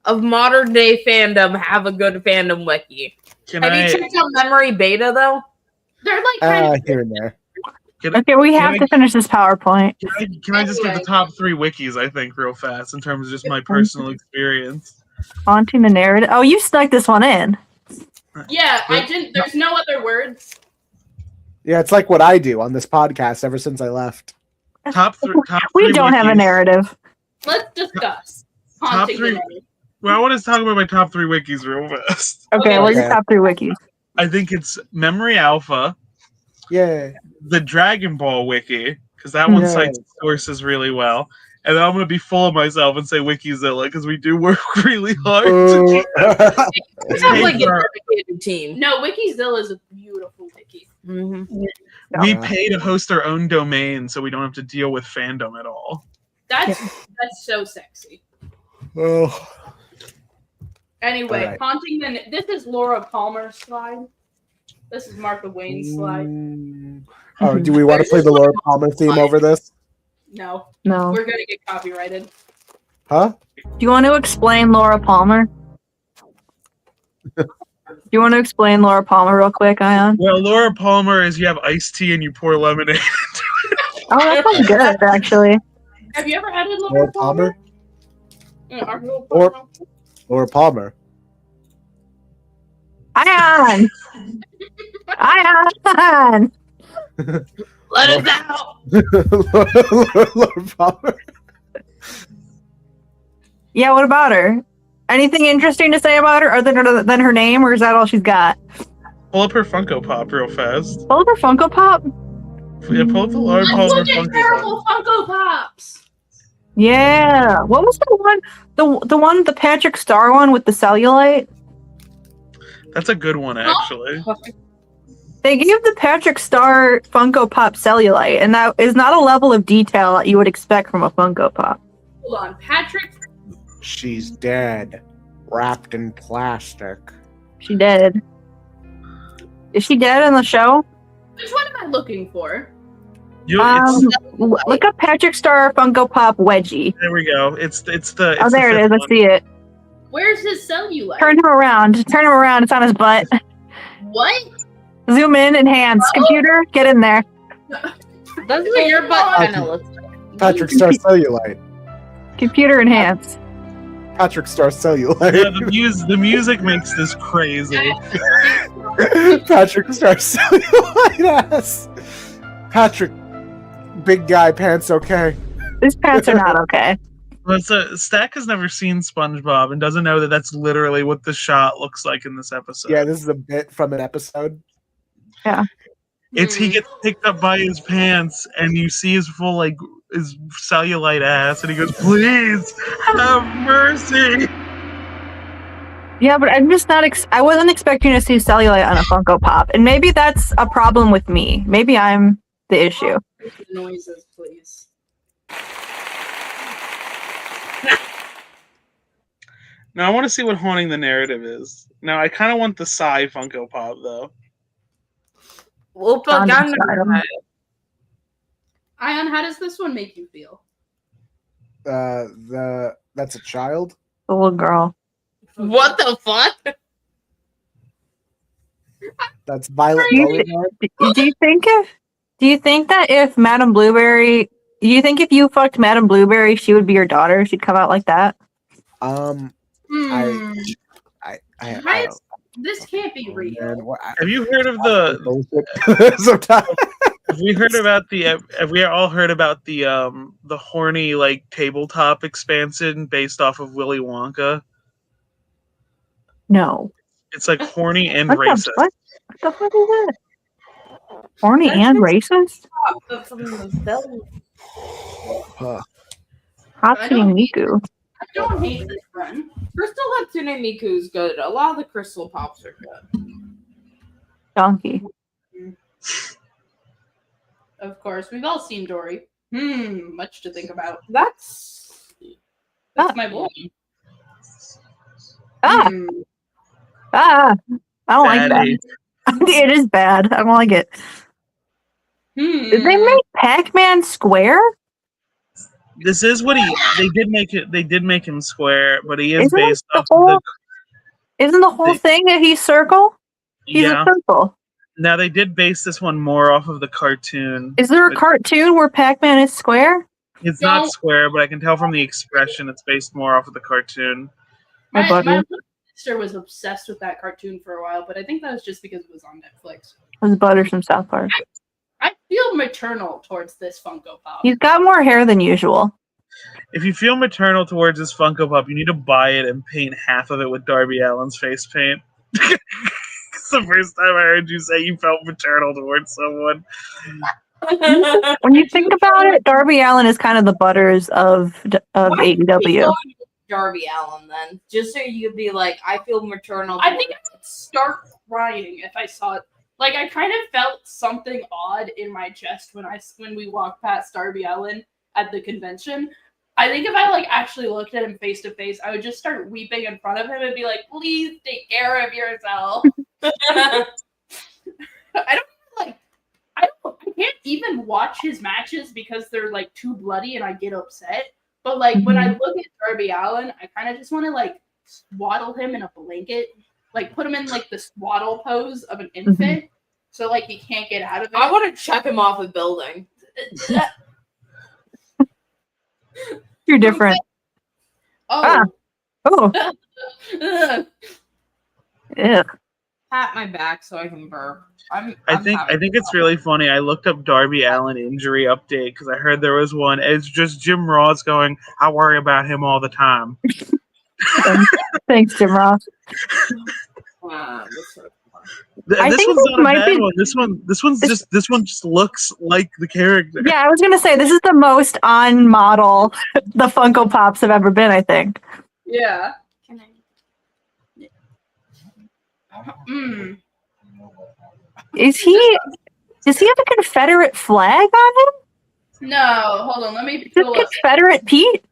[SPEAKER 7] of modern day fandom, have a good fandom wiki. Have you checked out Memory Beta though?
[SPEAKER 6] They're like kind of
[SPEAKER 4] Here and there.
[SPEAKER 2] Okay, we have to finish this PowerPoint.
[SPEAKER 10] Can I just get the top 3 wikis, I think, real fast, in terms of just my personal experience?
[SPEAKER 2] Haunting the narrative. Oh, you snuck this one in.
[SPEAKER 6] Yeah, I didn't. There's no other words.
[SPEAKER 4] Yeah, it's like what I do on this podcast ever since I left.
[SPEAKER 10] Top 3.
[SPEAKER 2] We don't have a narrative.
[SPEAKER 6] Let's discuss.
[SPEAKER 10] Top
[SPEAKER 6] Haunting
[SPEAKER 10] 3.
[SPEAKER 6] the narrative.
[SPEAKER 10] Well, I want to talk about my top 3 wikis real fast.
[SPEAKER 2] Okay, what are your top 3 wikis?
[SPEAKER 10] I think it's Memory Alpha.
[SPEAKER 4] Yeah.
[SPEAKER 10] The Dragon Ball wiki, because that one cites sources really well. And then I'm going to be full of myself and say Wikizilla, because we do work really hard to
[SPEAKER 7] We have like a dedicated team.
[SPEAKER 6] No, Wikizilla is a beautiful wiki.
[SPEAKER 7] Mm-hmm.
[SPEAKER 10] We pay to host our own domain, so we don't have to deal with fandom at all.
[SPEAKER 6] That's so sexy.
[SPEAKER 4] Oh.
[SPEAKER 6] Anyway,
[SPEAKER 4] Alright.
[SPEAKER 6] Haunting the... This is Laura Palmer's slide. This is Martha Wayne's slide.
[SPEAKER 4] Oh, do we want to play the Laura Palmer theme over this?
[SPEAKER 6] No.
[SPEAKER 2] No.
[SPEAKER 6] We're going to get copyrighted.
[SPEAKER 4] Huh?
[SPEAKER 2] Do you want to explain Laura Palmer? Do you want to explain Laura Palmer real quick, Ayaan?
[SPEAKER 10] Well, Laura Palmer is you have iced tea and you pour lemonade.
[SPEAKER 2] Oh, that sounds good, actually.
[SPEAKER 6] Have you ever had a
[SPEAKER 4] Laura Palmer?
[SPEAKER 6] Palmer?
[SPEAKER 4] Laura Palmer.
[SPEAKER 2] Ayaan! Ayaan!
[SPEAKER 6] Let us out!
[SPEAKER 4] Laura Palmer.
[SPEAKER 2] Yeah, what about her? Anything interesting to say about her other than her name, or is that all she's got?
[SPEAKER 10] Pull up her Funko Pop real fast.
[SPEAKER 2] Pull up her Funko Pop?
[SPEAKER 10] Yeah, pull up the large
[SPEAKER 6] I'm
[SPEAKER 10] Funko
[SPEAKER 6] looking
[SPEAKER 10] Pop.
[SPEAKER 6] terrible Funko Pops.
[SPEAKER 2] Yeah. What was the one? The one, the Patrick Star one with the cellulite?
[SPEAKER 10] That's a good one, actually.
[SPEAKER 2] They gave the Patrick Star Funko Pop cellulite, and that is not a level of detail that you would expect from a Funko Pop.
[SPEAKER 6] Hold on, Patrick.
[SPEAKER 4] She's dead, wrapped in plastic.
[SPEAKER 2] She dead. Is she dead in the show?
[SPEAKER 6] Which one am I looking for?
[SPEAKER 2] Look up Patrick Star Funko Pop Wedgie.
[SPEAKER 10] There we go. It's the.
[SPEAKER 2] Oh, there it is. I see it.
[SPEAKER 6] Where's his cellulite?
[SPEAKER 2] Turn him around. Turn him around. It's on his butt.
[SPEAKER 6] What?
[SPEAKER 2] Zoom in, enhance. Computer, get in there.
[SPEAKER 7] That's what your butt kind of looks like.
[SPEAKER 4] Patrick Star cellulite.
[SPEAKER 2] Computer, enhance.
[SPEAKER 4] Patrick Star cellulite.
[SPEAKER 10] Yeah, the music makes this crazy.
[SPEAKER 4] Patrick Star cellulite ass. Patrick, big guy pants okay.
[SPEAKER 2] His pants are not okay.
[SPEAKER 10] Well, Stack has never seen SpongeBob and doesn't know that that's literally what the shot looks like in this episode.
[SPEAKER 4] Yeah, this is a bit from an episode.
[SPEAKER 2] Yeah.
[SPEAKER 10] It's he gets picked up by his pants and you see his full his cellulite ass and he goes, "Please have mercy."
[SPEAKER 2] Yeah, but I'm just not. I wasn't expecting to see cellulite on a Funko Pop, and maybe that's a problem with me. Maybe I'm the issue.
[SPEAKER 6] Noises, please.
[SPEAKER 10] Now I want to see what haunting the narrative is. Now I kind of want the Psy Funko Pop though.
[SPEAKER 7] We'll put Ayaan,
[SPEAKER 6] how does this one make you feel?
[SPEAKER 4] That's a child.
[SPEAKER 2] The little girl.
[SPEAKER 7] What the fuck?
[SPEAKER 4] That's Violet
[SPEAKER 2] Do you think that if Madame Blueberry, do you think if you fucked Madame Blueberry, she would be your daughter? She'd come out like that?
[SPEAKER 6] This can't be real.
[SPEAKER 10] Have you heard of the? Have we all heard about the horny tabletop expansion based off of Willy Wonka?
[SPEAKER 2] No.
[SPEAKER 10] It's horny and
[SPEAKER 2] What
[SPEAKER 10] racist.
[SPEAKER 2] what the fuck is that? Horny and racist? Hatsune Miku.
[SPEAKER 6] I don't hate this one.
[SPEAKER 7] Crystal Hatsune Miku is good. A lot of the Crystal Pops are good.
[SPEAKER 2] Donkey.
[SPEAKER 6] Of course, we've all seen Dory. Much to think about.
[SPEAKER 7] That's
[SPEAKER 6] my boy.
[SPEAKER 2] I don't like that. It is bad. I don't like it. Did they make Pac-Man square?
[SPEAKER 10] This is what they did make it. They did make him square, but he is based off
[SPEAKER 2] Isn't the whole thing that he's circle? He's a circle.
[SPEAKER 10] Now they did base this one more off of the cartoon.
[SPEAKER 2] Is there a cartoon where Pac-Man is square?
[SPEAKER 10] It's not square, but I can tell from the expression it's based more off of the cartoon.
[SPEAKER 6] My sister was obsessed with that cartoon for a while, but I think that was just because it was on Netflix.
[SPEAKER 2] It was Butters from South Park.
[SPEAKER 6] I feel maternal towards this Funko Pop.
[SPEAKER 2] He's got more hair than usual.
[SPEAKER 10] If you feel maternal towards this Funko Pop, you need to buy it and paint half of it with Darby Allin's face paint. It's the first time I heard you say you felt maternal towards someone.
[SPEAKER 2] When you think about it, Darby Allin is kind of the Butters of AEW.
[SPEAKER 7] Darby Allin, then, just so you could be like, I feel maternal.
[SPEAKER 6] I think I would start crying if I saw it. Like, I kind of felt something odd in my chest when we walked past Darby Allin at the convention. I think if I actually looked at him face to face, I would just start weeping in front of him and be like, "Please take care of yourself." I can't even watch his matches because they're too bloody and I get upset. But when I look at Darby Allin, I kind of just want to swaddle him in a blanket, put him in the swaddle pose of an infant, so he can't get out of it.
[SPEAKER 7] I want to check him off a building.
[SPEAKER 2] You're different.
[SPEAKER 6] Oh.
[SPEAKER 2] Yeah.
[SPEAKER 7] Pat my back so I can burp.
[SPEAKER 10] I think it's really funny. I looked up Darby Allin injury update because I heard there was one. It's just Jim Ross going, "I worry about him all the time."
[SPEAKER 2] Thanks, Jim Ross. I
[SPEAKER 10] This
[SPEAKER 2] think
[SPEAKER 10] one's
[SPEAKER 2] this
[SPEAKER 10] not a
[SPEAKER 2] might
[SPEAKER 10] bad
[SPEAKER 2] be-
[SPEAKER 10] one. This one just looks like the character.
[SPEAKER 2] Yeah, I was gonna say this is the most on model the Funko Pops have ever been. I think.
[SPEAKER 6] Yeah. Mm.
[SPEAKER 2] Is he? Does he have a Confederate flag on him?
[SPEAKER 6] No, hold on. Let me
[SPEAKER 2] Is
[SPEAKER 6] pull
[SPEAKER 2] this
[SPEAKER 6] up.
[SPEAKER 2] Confederate Pete?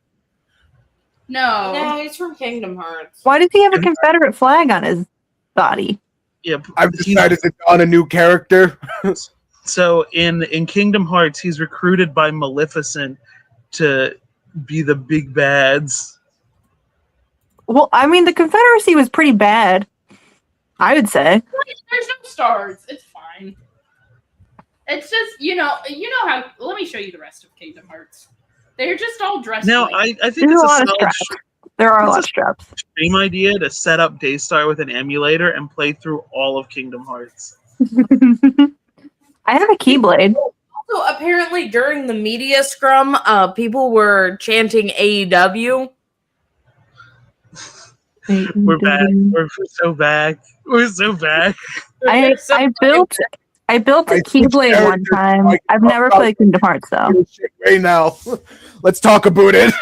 [SPEAKER 6] No.
[SPEAKER 7] No, he's from Kingdom Hearts.
[SPEAKER 2] Why does he have a Confederate flag on his body?
[SPEAKER 10] Yeah,
[SPEAKER 4] I've decided to on a new character.
[SPEAKER 10] So in Kingdom Hearts, he's recruited by Maleficent to be the big bads.
[SPEAKER 2] Well, I mean, the Confederacy was pretty bad. I would say.
[SPEAKER 6] There's no stars. It's fine. It's just you know how. Let me show you the rest of Kingdom Hearts. They're just all dressed.
[SPEAKER 10] Now,
[SPEAKER 6] like,
[SPEAKER 10] I think
[SPEAKER 2] There's
[SPEAKER 10] it's
[SPEAKER 2] a
[SPEAKER 10] a
[SPEAKER 2] lot of
[SPEAKER 10] solid
[SPEAKER 2] straps. There are a lot of straps.
[SPEAKER 10] stream idea to set up Daystar with an emulator and play through all of Kingdom Hearts.
[SPEAKER 2] I have a Keyblade.
[SPEAKER 7] Also, apparently during the media scrum, people were chanting AEW.
[SPEAKER 10] We're back. We're so back. We're so back.
[SPEAKER 2] I built a Keyblade one time. I've never played Kingdom Hearts though.
[SPEAKER 4] Right now, let's talk about it.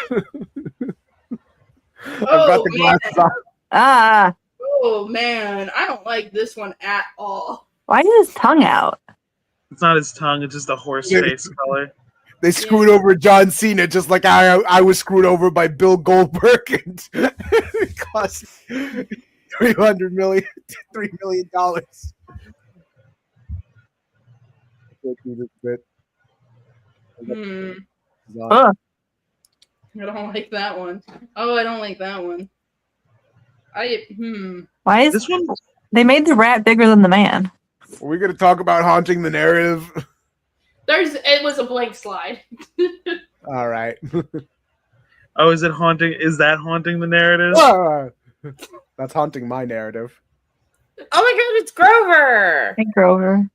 [SPEAKER 4] I've got the glasses on.
[SPEAKER 2] Ah,
[SPEAKER 6] oh man, I don't like this one at all.
[SPEAKER 2] why is his tongue out?
[SPEAKER 10] It's not his tongue. It's just a horse face color.
[SPEAKER 4] They screwed over John Cena just like I was screwed over by Bill Goldberg and it cost $3 million.
[SPEAKER 2] Ugh.
[SPEAKER 6] I don't like that one. Oh, I don't like that one.
[SPEAKER 2] Why is
[SPEAKER 10] This one?
[SPEAKER 2] They made the rat bigger than the man.
[SPEAKER 4] Are we going to talk about haunting the narrative?
[SPEAKER 6] It was a blank slide.
[SPEAKER 4] All right.
[SPEAKER 10] Oh, is it haunting? Is that haunting the narrative?
[SPEAKER 4] That's haunting my narrative.
[SPEAKER 7] Oh my god, it's Grover!
[SPEAKER 2] Hey, Grover.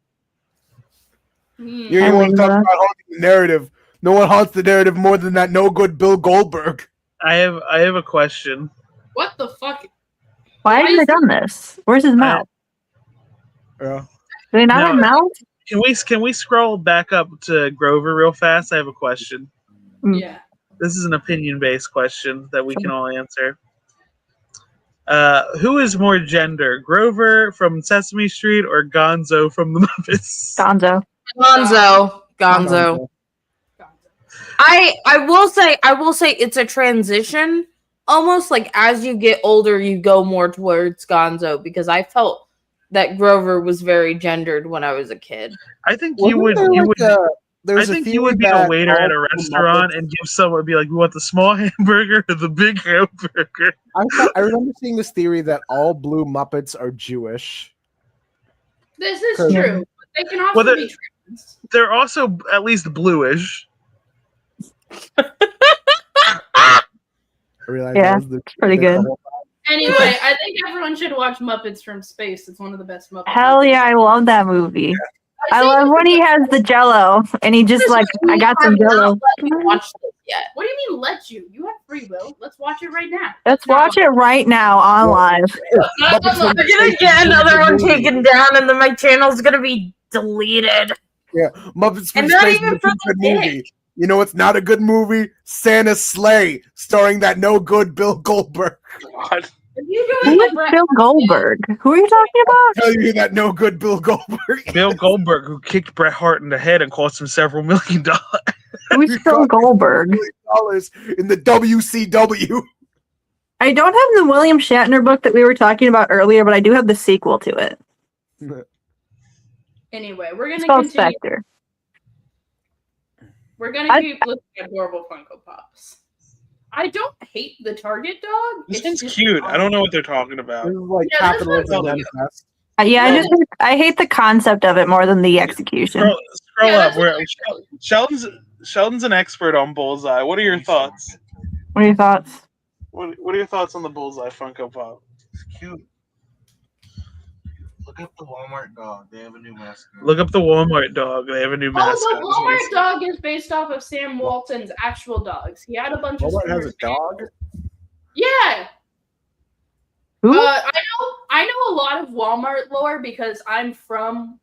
[SPEAKER 4] You want to talk about haunting the narrative? No one haunts the narrative more than that no good Bill Goldberg.
[SPEAKER 10] I have a question.
[SPEAKER 6] What the fuck?
[SPEAKER 2] Why haven't they done this? Where's his mouth?
[SPEAKER 4] Yeah.
[SPEAKER 2] Do they not have mouth?
[SPEAKER 10] Can we scroll back up to Grover real fast? I have a question.
[SPEAKER 6] Yeah.
[SPEAKER 10] This is an opinion-based question that we can all answer. Who is more gender, Grover from Sesame Street or Gonzo from the Muppets?
[SPEAKER 7] Gonzo. I will say it's a transition. Almost like as you get older, you go more towards Gonzo because I felt that Grover was very gendered when I was a kid.
[SPEAKER 10] I think you would be a waiter at a restaurant and give someone be like, "We want the small hamburger or the big hamburger."
[SPEAKER 4] I remember seeing this theory that all blue Muppets are Jewish.
[SPEAKER 6] This is true. They can also be trans.
[SPEAKER 10] They're also at least bluish.
[SPEAKER 2] Yeah, it's pretty good.
[SPEAKER 6] Anyway, I think everyone should watch Muppets from Space. It's one of the best Muppets.
[SPEAKER 2] Hell yeah, I love that movie. I love when he has the Jello and he just like, I got some Jello.
[SPEAKER 6] Watch this yet? What do you mean let you? You have free will. Let's watch it right now.
[SPEAKER 2] Let's watch it right now on live.
[SPEAKER 7] I'm gonna get another one taken down, and then my channel's gonna be deleted.
[SPEAKER 4] Yeah, Muppets from
[SPEAKER 7] And not
[SPEAKER 4] Space
[SPEAKER 7] even
[SPEAKER 4] is a
[SPEAKER 7] for
[SPEAKER 4] good
[SPEAKER 7] the
[SPEAKER 4] movie. You know what's not a good movie? Santa's Sleigh, starring that no good Bill Goldberg.
[SPEAKER 10] God.
[SPEAKER 2] Who's Bill Goldberg? Who are you talking about?
[SPEAKER 4] Tell you that no good Bill Goldberg.
[SPEAKER 10] Bill Goldberg, who kicked Bret Hart in the head and cost him several $1 million.
[SPEAKER 2] Who's Bill Goldberg?
[SPEAKER 4] $1 million in the WCW.
[SPEAKER 2] I don't have the William Shatner book that we were talking about earlier, but I do have the sequel to it.
[SPEAKER 6] Anyway, we're
[SPEAKER 2] It's
[SPEAKER 6] gonna
[SPEAKER 2] called
[SPEAKER 6] continue.
[SPEAKER 2] Spectre.
[SPEAKER 6] We're gonna keep looking at adorable Funko Pops. I don't hate the Target dog.
[SPEAKER 10] This
[SPEAKER 6] It's
[SPEAKER 10] thing's
[SPEAKER 6] just
[SPEAKER 10] cute. I don't know what they're talking about.
[SPEAKER 4] This is like
[SPEAKER 6] Yeah, this
[SPEAKER 4] capitalism
[SPEAKER 6] one's
[SPEAKER 4] manifest.
[SPEAKER 2] Yeah, I hate the concept of it more than the execution.
[SPEAKER 10] Scroll
[SPEAKER 6] Yeah,
[SPEAKER 10] up. Sheldon's an expert on Bullseye. What are your thoughts?
[SPEAKER 2] What are your thoughts?
[SPEAKER 10] What are your thoughts on the Bullseye Funko Pop?
[SPEAKER 9] It's cute. Look up the Walmart dog. They have a new mascot.
[SPEAKER 10] Look up the Walmart dog. They have a new mascot.
[SPEAKER 6] Oh, the Walmart dog is based off of Sam Walton's actual dogs. He had a bunch of.
[SPEAKER 4] Walmart has a
[SPEAKER 6] Steelers fans.
[SPEAKER 4] dog?
[SPEAKER 6] Yeah. Walmart lore because I'm from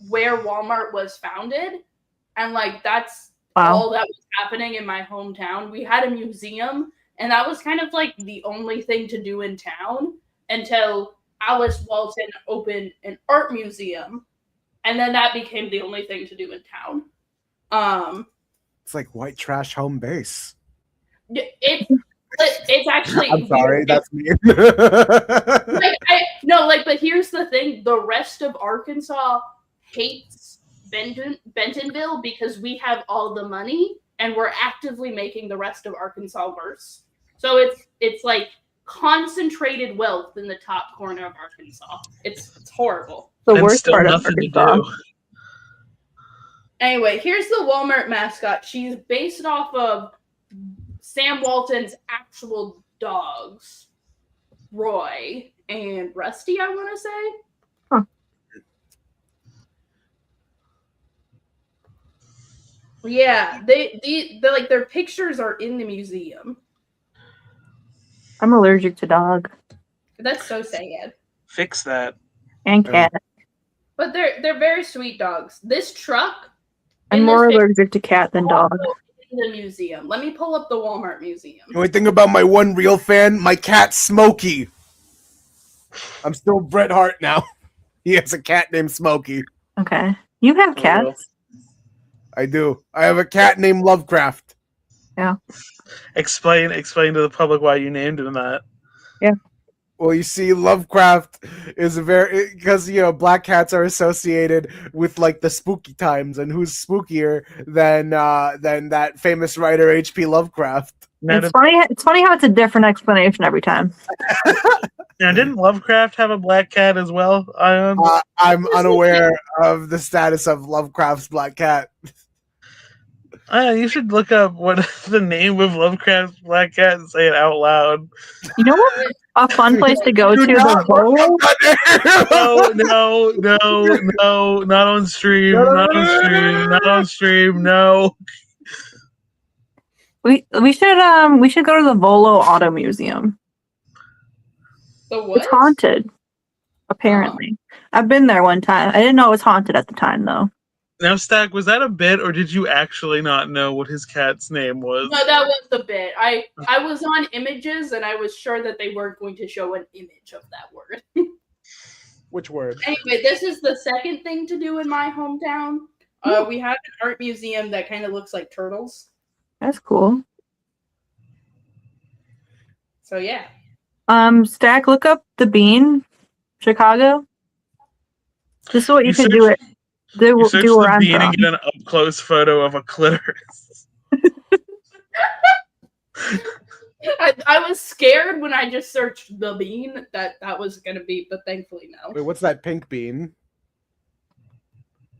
[SPEAKER 6] where Walmart was founded, and like that's all that was happening in my hometown. We had a museum, and that was kind of like the only thing to do in town until Alice Walton opened an art museum, and then that became the only thing to do in town.
[SPEAKER 4] It's like white trash home base.
[SPEAKER 6] It's actually.
[SPEAKER 4] I'm sorry, that's me.
[SPEAKER 6] But here's the thing: the rest of Arkansas hates Bentonville because we have all the money and we're actively making the rest of Arkansas worse. So it's like concentrated wealth in the top corner of Arkansas. It's horrible.
[SPEAKER 2] The worst part of Arkansas.
[SPEAKER 6] Anyway, here's the Walmart mascot. She's based off of Sam Walton's actual dogs, Roy and Rusty, I want to say.
[SPEAKER 2] Huh.
[SPEAKER 6] Yeah, they like their pictures are in the museum.
[SPEAKER 2] I'm allergic to dog
[SPEAKER 6] That's so sad.
[SPEAKER 10] Fix that.
[SPEAKER 2] and cat.
[SPEAKER 6] But they're very sweet dogs. This truck.
[SPEAKER 2] I'm more allergic to cat than dog.
[SPEAKER 6] In the museum. Let me pull up the Walmart museum.
[SPEAKER 4] The only thing about my one real fan, my cat Smokey. I'm still Bret Hart now. He has a cat named Smokey.
[SPEAKER 2] Okay. You have cats?
[SPEAKER 4] I do. I have a cat named Lovecraft.
[SPEAKER 2] Yeah.
[SPEAKER 10] Explain to the public why you named him that.
[SPEAKER 2] Yeah.
[SPEAKER 4] Well, you see, Lovecraft is because black cats are associated with like the spooky times, and who's spookier than that famous writer H.P. Lovecraft?
[SPEAKER 2] It's funny how it's a different explanation every time.
[SPEAKER 10] Now, didn't Lovecraft have a black cat as well, Ayaan?
[SPEAKER 4] I'm unaware of the status of Lovecraft's black cat.
[SPEAKER 10] You should look up what the name of Lovecraft's black cat and say it out loud.
[SPEAKER 2] You know what? A fun place to go to the Volo?
[SPEAKER 10] No, not on stream. Not on stream. No.
[SPEAKER 2] We should go to the Volo Auto Museum.
[SPEAKER 6] The what?
[SPEAKER 2] It's haunted. Apparently. I've been there one time. I didn't know it was haunted at the time though.
[SPEAKER 10] Now, Stack, was that a bit, or did you actually not know what his cat's name was?
[SPEAKER 6] No, that was the bit. I was on images, and I was sure that they weren't going to show an image of that word.
[SPEAKER 4] Which word?
[SPEAKER 6] Anyway, this is the second thing to do in my hometown. We have an art museum that kind of looks like turtles.
[SPEAKER 2] That's cool.
[SPEAKER 6] So yeah.
[SPEAKER 2] Stack, look up the Bean, Chicago. This is what you should do it.
[SPEAKER 10] You search
[SPEAKER 2] do where
[SPEAKER 10] the
[SPEAKER 2] I'm
[SPEAKER 10] Bean
[SPEAKER 2] from.
[SPEAKER 10] and get an up close photo of a clitoris.
[SPEAKER 6] I was scared when I just searched the Bean that was gonna be, but thankfully no.
[SPEAKER 4] Wait, what's that pink bean?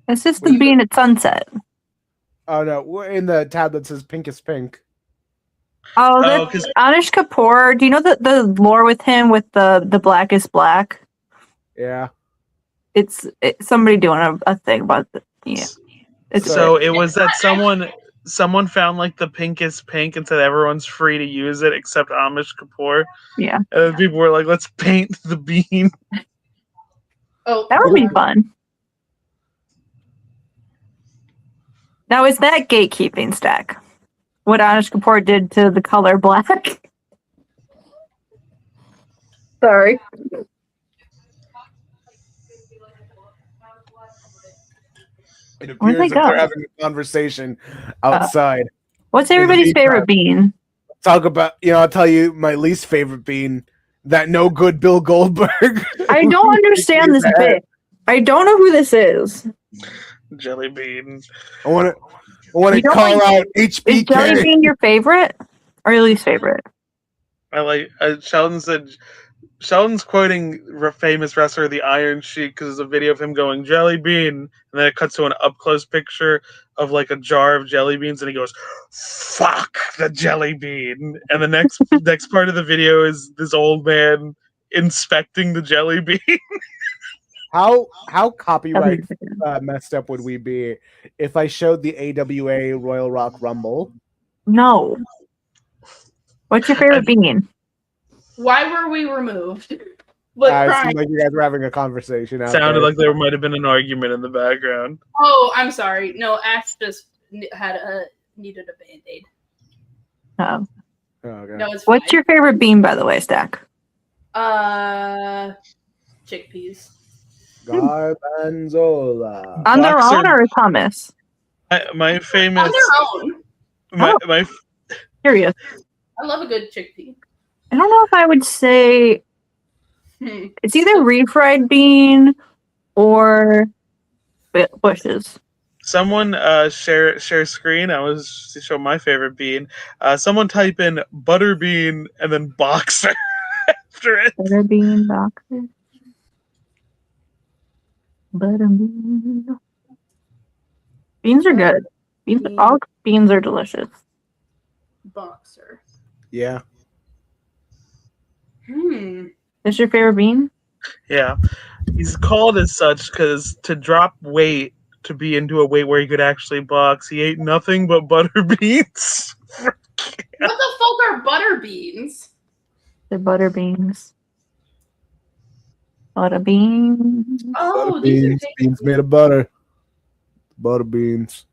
[SPEAKER 2] It's just the Bean at sunset.
[SPEAKER 4] Oh no, in the tab that says pink is pink.
[SPEAKER 2] Oh, that's Anish Kapoor. Do you know the lore with him with the black is black?
[SPEAKER 4] Yeah.
[SPEAKER 2] It's somebody doing a thing about it. Yeah.
[SPEAKER 10] It was that someone found like the pink is pink and said everyone's free to use it except Amish Kapoor.
[SPEAKER 2] Yeah.
[SPEAKER 10] And then people were like, let's paint the Bean.
[SPEAKER 6] Oh,
[SPEAKER 2] that would be fun. Now, is that gatekeeping, Stack? What Anish Kapoor did to the color black? Sorry.
[SPEAKER 4] It appears that they're having a conversation outside.
[SPEAKER 2] What's everybody's favorite bean?
[SPEAKER 4] Talk about, I'll tell you my least favorite bean. That no good Bill Goldberg.
[SPEAKER 2] I don't understand this bit. I don't know who this is.
[SPEAKER 10] Jelly Bean.
[SPEAKER 4] I want to call out HBK.
[SPEAKER 2] Is Jelly Bean your favorite or your least favorite?
[SPEAKER 10] I like Sheldon said. Sheldon's quoting famous wrestler The Iron Sheik because there's a video of him going Jelly Bean, and then it cuts to an up close picture of like a jar of jelly beans, and he goes, "Fuck the jelly bean!" And the next part of the video is this old man inspecting the jelly bean.
[SPEAKER 4] How copyright messed up would we be if I showed the AWA Royal Rock Rumble?
[SPEAKER 2] No. What's your favorite bean?
[SPEAKER 6] Why were we removed? But
[SPEAKER 4] It
[SPEAKER 6] crying.
[SPEAKER 4] seemed like you guys were having a conversation out
[SPEAKER 10] Sounded
[SPEAKER 4] there.
[SPEAKER 10] like there might have been an argument in the background.
[SPEAKER 6] Oh, I'm sorry. No, Ash just needed a band-aid.
[SPEAKER 2] Oh.
[SPEAKER 4] Oh, okay.
[SPEAKER 6] No, it's fine.
[SPEAKER 2] What's your favorite bean, by the way, Stack?
[SPEAKER 6] Chickpeas.
[SPEAKER 4] Garbanzola.
[SPEAKER 2] On their
[SPEAKER 10] Boxer-
[SPEAKER 2] own or hummus?
[SPEAKER 10] My famous.
[SPEAKER 6] On their own.
[SPEAKER 10] My
[SPEAKER 2] Curious.
[SPEAKER 6] I love a good chickpea.
[SPEAKER 2] I don't know if I would say it's either refried bean or bushes.
[SPEAKER 10] Someone share screen. I was to show my favorite bean. Someone type in butter bean and then boxer after it.
[SPEAKER 2] Butter bean boxer. Butter bean. Beans are good. All beans are delicious.
[SPEAKER 6] Boxer.
[SPEAKER 4] Yeah.
[SPEAKER 2] What's your favorite bean?
[SPEAKER 10] Yeah, he's called as such because to drop weight to be into a weight where he could actually box, he ate nothing but butter beans.
[SPEAKER 6] What the fuck are butter beans?
[SPEAKER 2] They're butter beans. Butter beans.
[SPEAKER 6] Oh,
[SPEAKER 4] Butter
[SPEAKER 6] these
[SPEAKER 4] beans.
[SPEAKER 6] are
[SPEAKER 4] Beans made of butter. Butter beans.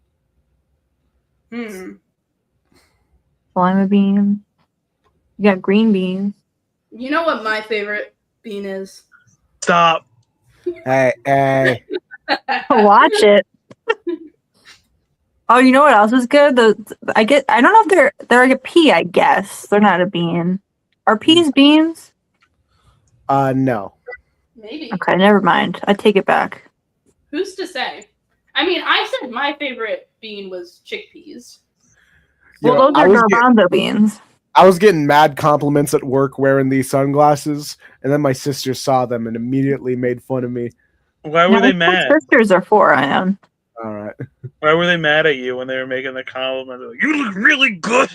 [SPEAKER 2] Lima bean. You got green beans.
[SPEAKER 6] You know what my favorite bean is?
[SPEAKER 10] Stop.
[SPEAKER 4] Hey.
[SPEAKER 2] Watch it. Oh, you know what else is good? I don't know if they're like a pea, I guess. They're not a bean. Are peas beans?
[SPEAKER 4] No.
[SPEAKER 6] Maybe.
[SPEAKER 2] Okay, never mind. I take it back.
[SPEAKER 6] Who's to say? I mean, I said my favorite bean was chickpeas.
[SPEAKER 4] You
[SPEAKER 2] Well,
[SPEAKER 4] know,
[SPEAKER 2] those are garbanzo beans.
[SPEAKER 4] I was getting mad compliments at work wearing these sunglasses, and then my sister saw them and immediately made fun of me.
[SPEAKER 10] Why were they mad?
[SPEAKER 2] Sisters are for Ayaan.
[SPEAKER 4] All right.
[SPEAKER 10] Why were they mad at you when they were making the compliment? They're like, you look really good.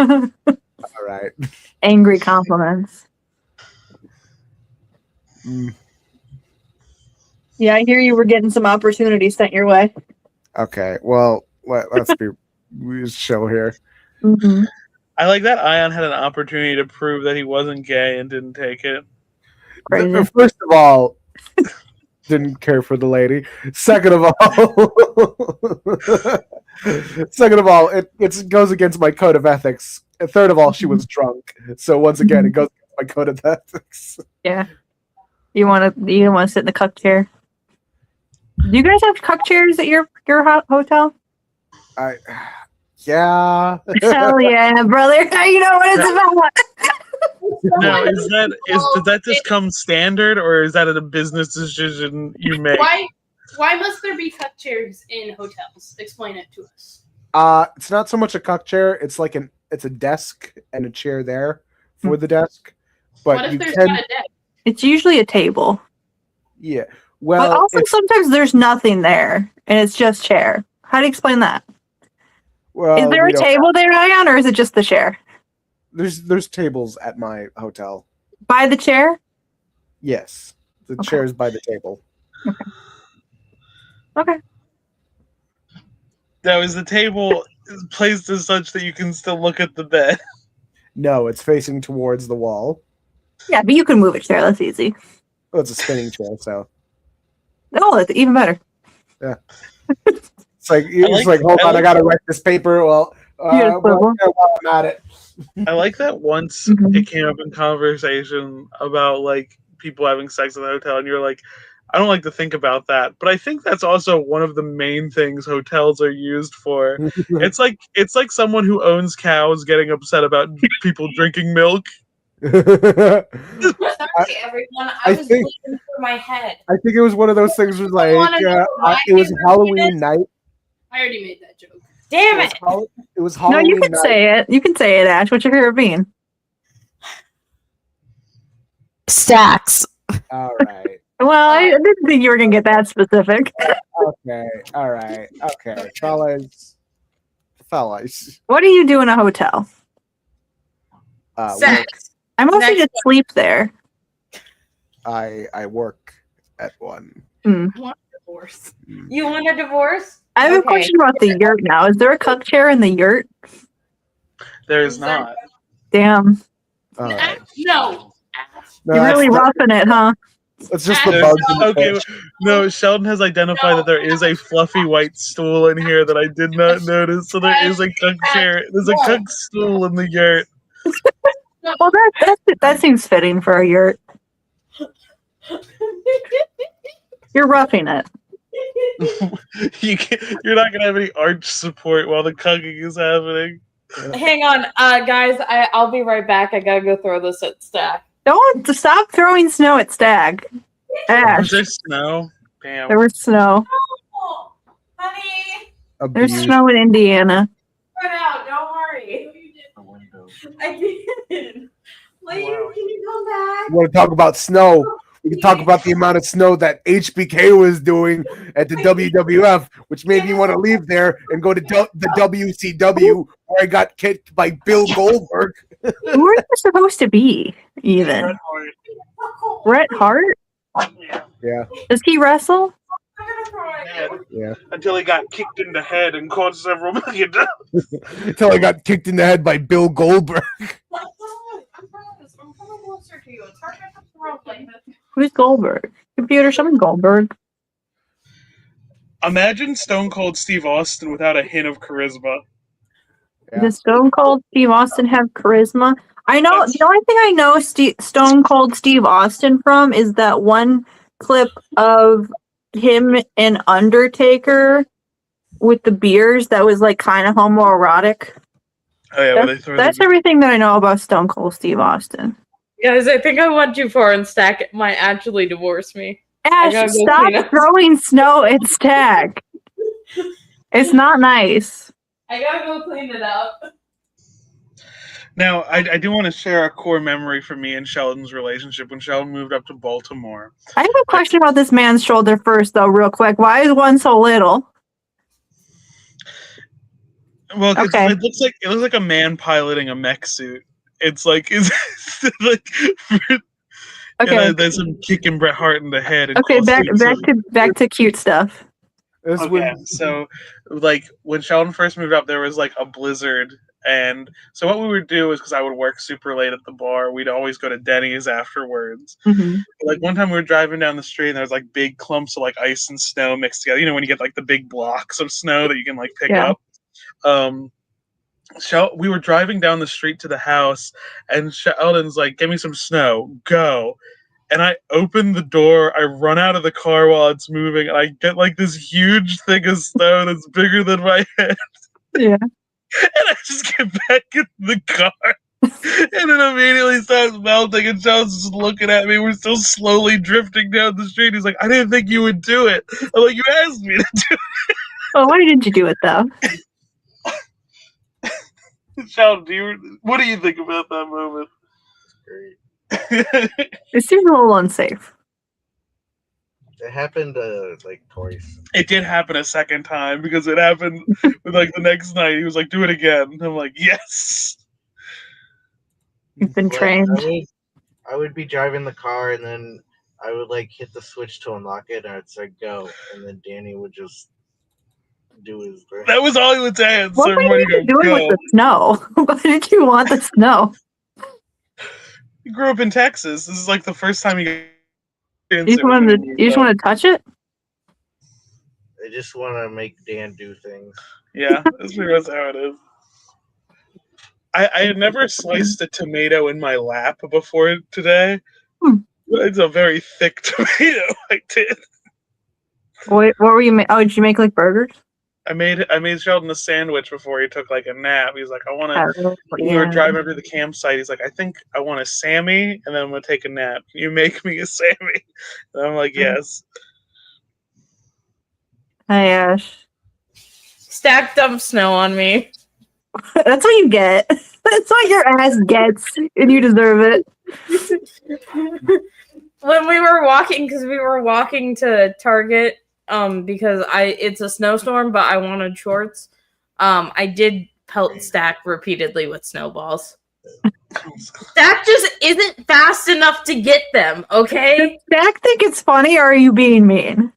[SPEAKER 4] All right.
[SPEAKER 2] Angry compliments. Yeah, I hear you were getting some opportunities sent your way.
[SPEAKER 4] Okay. Well, let's we show here.
[SPEAKER 2] Mm-hmm.
[SPEAKER 10] I like that Ayaan had an opportunity to prove that he wasn't gay and didn't take it.
[SPEAKER 2] Crazy.
[SPEAKER 4] First of all, didn't care for the lady. Second of all, it goes against my code of ethics. And third of all, she was drunk. So once again, it goes against my code of ethics.
[SPEAKER 2] Yeah. You want to sit in the cuck chair? Do you guys have cuck chairs at your hotel?
[SPEAKER 4] Yeah.
[SPEAKER 2] Hell yeah, brother! You know what it's about.
[SPEAKER 10] Now, does that just come standard, or is that a business decision you make?
[SPEAKER 6] Why must there be cuck chairs in hotels? Explain it to us.
[SPEAKER 4] It's not so much a cuck chair. It's like it's a desk and a chair there for the desk. But
[SPEAKER 6] what if
[SPEAKER 4] you
[SPEAKER 6] there's
[SPEAKER 4] can,
[SPEAKER 6] not a desk?
[SPEAKER 2] It's usually a table.
[SPEAKER 4] Yeah. Well,
[SPEAKER 2] but also sometimes there's nothing there and it's just chair. How do you explain that?
[SPEAKER 4] Well,
[SPEAKER 2] is there a table there, Ayaan, or is it just the chair?
[SPEAKER 4] There's tables at my hotel.
[SPEAKER 2] By the chair?
[SPEAKER 4] Yes. The chair is by the table.
[SPEAKER 2] Okay.
[SPEAKER 10] Now, is the table placed as such that you can still look at the bed?
[SPEAKER 4] No, it's facing towards the wall.
[SPEAKER 2] Yeah, but you can move a chair. That's easy.
[SPEAKER 4] Well, it's a spinning chair, so.
[SPEAKER 2] Oh, it's even better.
[SPEAKER 4] Yeah. It's like, hold on, I gotta write this paper. Well, while I'm at it.
[SPEAKER 10] I like that once it came up in conversation about like people having sex at the hotel, and you're like, I don't like to think about that, but I think that's also one of the main things hotels are used for. It's like someone who owns cows getting upset about people drinking milk.
[SPEAKER 7] Sorry, everyone. I was bleeding through my head.
[SPEAKER 4] I think it was one of those things where it was Halloween night.
[SPEAKER 6] I already made that joke.
[SPEAKER 7] Damn it!
[SPEAKER 4] It was Halloween.
[SPEAKER 2] No, you can say it. You can say it, Ash. What's your favorite bean?
[SPEAKER 11] Stacks.
[SPEAKER 4] All right.
[SPEAKER 2] Well, I didn't think you were gonna get that specific.
[SPEAKER 4] Okay. All right. Okay, fellas.
[SPEAKER 2] What do you do in a hotel?
[SPEAKER 7] Sex.
[SPEAKER 2] I mostly just sleep there.
[SPEAKER 4] I work at one.
[SPEAKER 6] I want a divorce.
[SPEAKER 7] You want a divorce?
[SPEAKER 2] I have a question about the yurt now. Is there a cuck chair in the yurt?
[SPEAKER 10] There's not.
[SPEAKER 2] Damn.
[SPEAKER 4] All right.
[SPEAKER 6] No.
[SPEAKER 4] No,
[SPEAKER 2] You're really
[SPEAKER 4] that's,
[SPEAKER 2] roughing it, huh?
[SPEAKER 4] that's just the bugs in the
[SPEAKER 10] Okay,
[SPEAKER 4] fish.
[SPEAKER 10] no, Sheldon has identified that there is a fluffy white stool in here that I did not notice. So there is a cook chair. There's a cook stool in the yurt.
[SPEAKER 2] Well, that seems fitting for a yurt. You're roughing it.
[SPEAKER 10] You're not gonna have any arch support while the cooking is happening.
[SPEAKER 7] Hang on, guys. I'll be right back. I gotta go throw this at Stack.
[SPEAKER 2] Don't stop throwing snow at Stag.
[SPEAKER 10] Was
[SPEAKER 2] Ash,
[SPEAKER 10] there snow? Damn.
[SPEAKER 2] there was snow.
[SPEAKER 7] Oh, honey,
[SPEAKER 2] There's
[SPEAKER 4] Abuse.
[SPEAKER 2] snow in Indiana.
[SPEAKER 7] put out. Don't worry. I did. Later, can you come back?
[SPEAKER 4] You want to talk about snow? We can talk about the amount of snow that HBK was doing at the WWF, which made me want to leave there and go to the WCW, where I got kicked by Bill Goldberg.
[SPEAKER 2] Who are you supposed to be, even? Bret Hart?
[SPEAKER 4] Yeah,
[SPEAKER 2] Does he wrestle?
[SPEAKER 4] yeah.
[SPEAKER 10] Until he got kicked in the head and caused several million dollars.
[SPEAKER 4] Until I got kicked in the head by Bill Goldberg.
[SPEAKER 2] Who's Goldberg? Computer, show me Goldberg.
[SPEAKER 10] Imagine Stone Cold Steve Austin without a hint of charisma.
[SPEAKER 4] Yeah.
[SPEAKER 2] Does Stone Cold Steve Austin have charisma? I know the only thing I know Stone Cold Steve Austin from is that one clip of him and Undertaker with the beers that was like kind of homoerotic.
[SPEAKER 10] Oh yeah, where they throw
[SPEAKER 2] That's
[SPEAKER 10] the
[SPEAKER 2] everything that I know about Stone Cold Steve Austin.
[SPEAKER 7] Guys, I think I went too far and Stack might actually divorce me.
[SPEAKER 2] Ash,
[SPEAKER 7] gotta go
[SPEAKER 2] stop
[SPEAKER 7] clean up.
[SPEAKER 2] throwing snow at Stag. It's not nice.
[SPEAKER 7] I gotta go clean it up.
[SPEAKER 10] Now, I do want to share a core memory for me and Sheldon's relationship when Sheldon moved up to Baltimore.
[SPEAKER 2] I have a question about this man's shoulder first, though, real quick. Why is one so little?
[SPEAKER 10] Well, 'cause
[SPEAKER 2] Okay.
[SPEAKER 10] it looks like a man piloting a mech suit. It's like like
[SPEAKER 2] Okay.
[SPEAKER 10] there's some kicking Bret Hart in the head. And
[SPEAKER 2] Okay, back to cute stuff.
[SPEAKER 4] This
[SPEAKER 10] Okay,
[SPEAKER 4] would-
[SPEAKER 10] so like when Sheldon first moved up, there was like a blizzard, and so what we would do is because I would work super late at the bar, we'd always go to Denny's afterwards.
[SPEAKER 2] Mm-hmm.
[SPEAKER 10] Like one time we were driving down the street, and there was like big clumps of like ice and snow mixed together. You know when you get like the big blocks of snow that you can like pick
[SPEAKER 2] Yeah.
[SPEAKER 10] up. We were driving down the street to the house, and Sheldon's like, "Give me some snow, go." And I open the door, I run out of the car while it's moving, and I get like this huge thing of snow that's bigger than my head.
[SPEAKER 2] Yeah.
[SPEAKER 10] And I just get back in the car. And it immediately starts melting, and Sheldon's just looking at me. We're still slowly drifting down the street. He's like, "I didn't think you would do it." I'm like, "You asked me to do
[SPEAKER 2] Well, why didn't you do it, though?
[SPEAKER 10] it." Sheldon, what do you think about that moment?
[SPEAKER 12] Great.
[SPEAKER 2] It seems a little unsafe.
[SPEAKER 12] It happened like twice.
[SPEAKER 10] It did happen a second time because it happened with like the next night. He was like, "Do it again." And I'm like, "Yes."
[SPEAKER 2] You've been
[SPEAKER 12] Like,
[SPEAKER 2] trained.
[SPEAKER 12] I would be driving the car and then I would like hit the switch to unlock it and I'd say go, and then Danny would just do his thing.
[SPEAKER 10] That was all he would say.
[SPEAKER 2] What were
[SPEAKER 10] Everybody
[SPEAKER 2] you
[SPEAKER 10] go,
[SPEAKER 2] doing
[SPEAKER 10] "Go."
[SPEAKER 2] with the snow? Why did you want the snow?
[SPEAKER 10] He grew up in Texas. This is like the first time he got
[SPEAKER 2] You just wanted to touch it?
[SPEAKER 12] I just want to make Dan do things.
[SPEAKER 10] Yeah, that's pretty much how it is. I had never sliced a tomato in my lap before today. It's a very thick tomato. I did.
[SPEAKER 2] What were you? Did you make like burgers?
[SPEAKER 10] I made Sheldon a sandwich before he took like a nap. He's like, "I want to."
[SPEAKER 2] Oh,
[SPEAKER 10] We were
[SPEAKER 2] yeah.
[SPEAKER 10] driving over to the campsite. He's like, "I think I want a Sammy, and then I'm gonna take a nap. Can you make me a Sammy?" And I'm like, "Yes."
[SPEAKER 2] Hi, Ash.
[SPEAKER 7] Stack dump snow on me.
[SPEAKER 2] That's what you get. That's what your ass gets, and you deserve it.
[SPEAKER 7] When we were walking, because we were walking to Target, because it's a snowstorm, but I wanted shorts. I did pelt Stack repeatedly with snowballs. Stack just isn't fast enough to get them, okay?
[SPEAKER 2] Does Stack think it's funny, or are you being mean?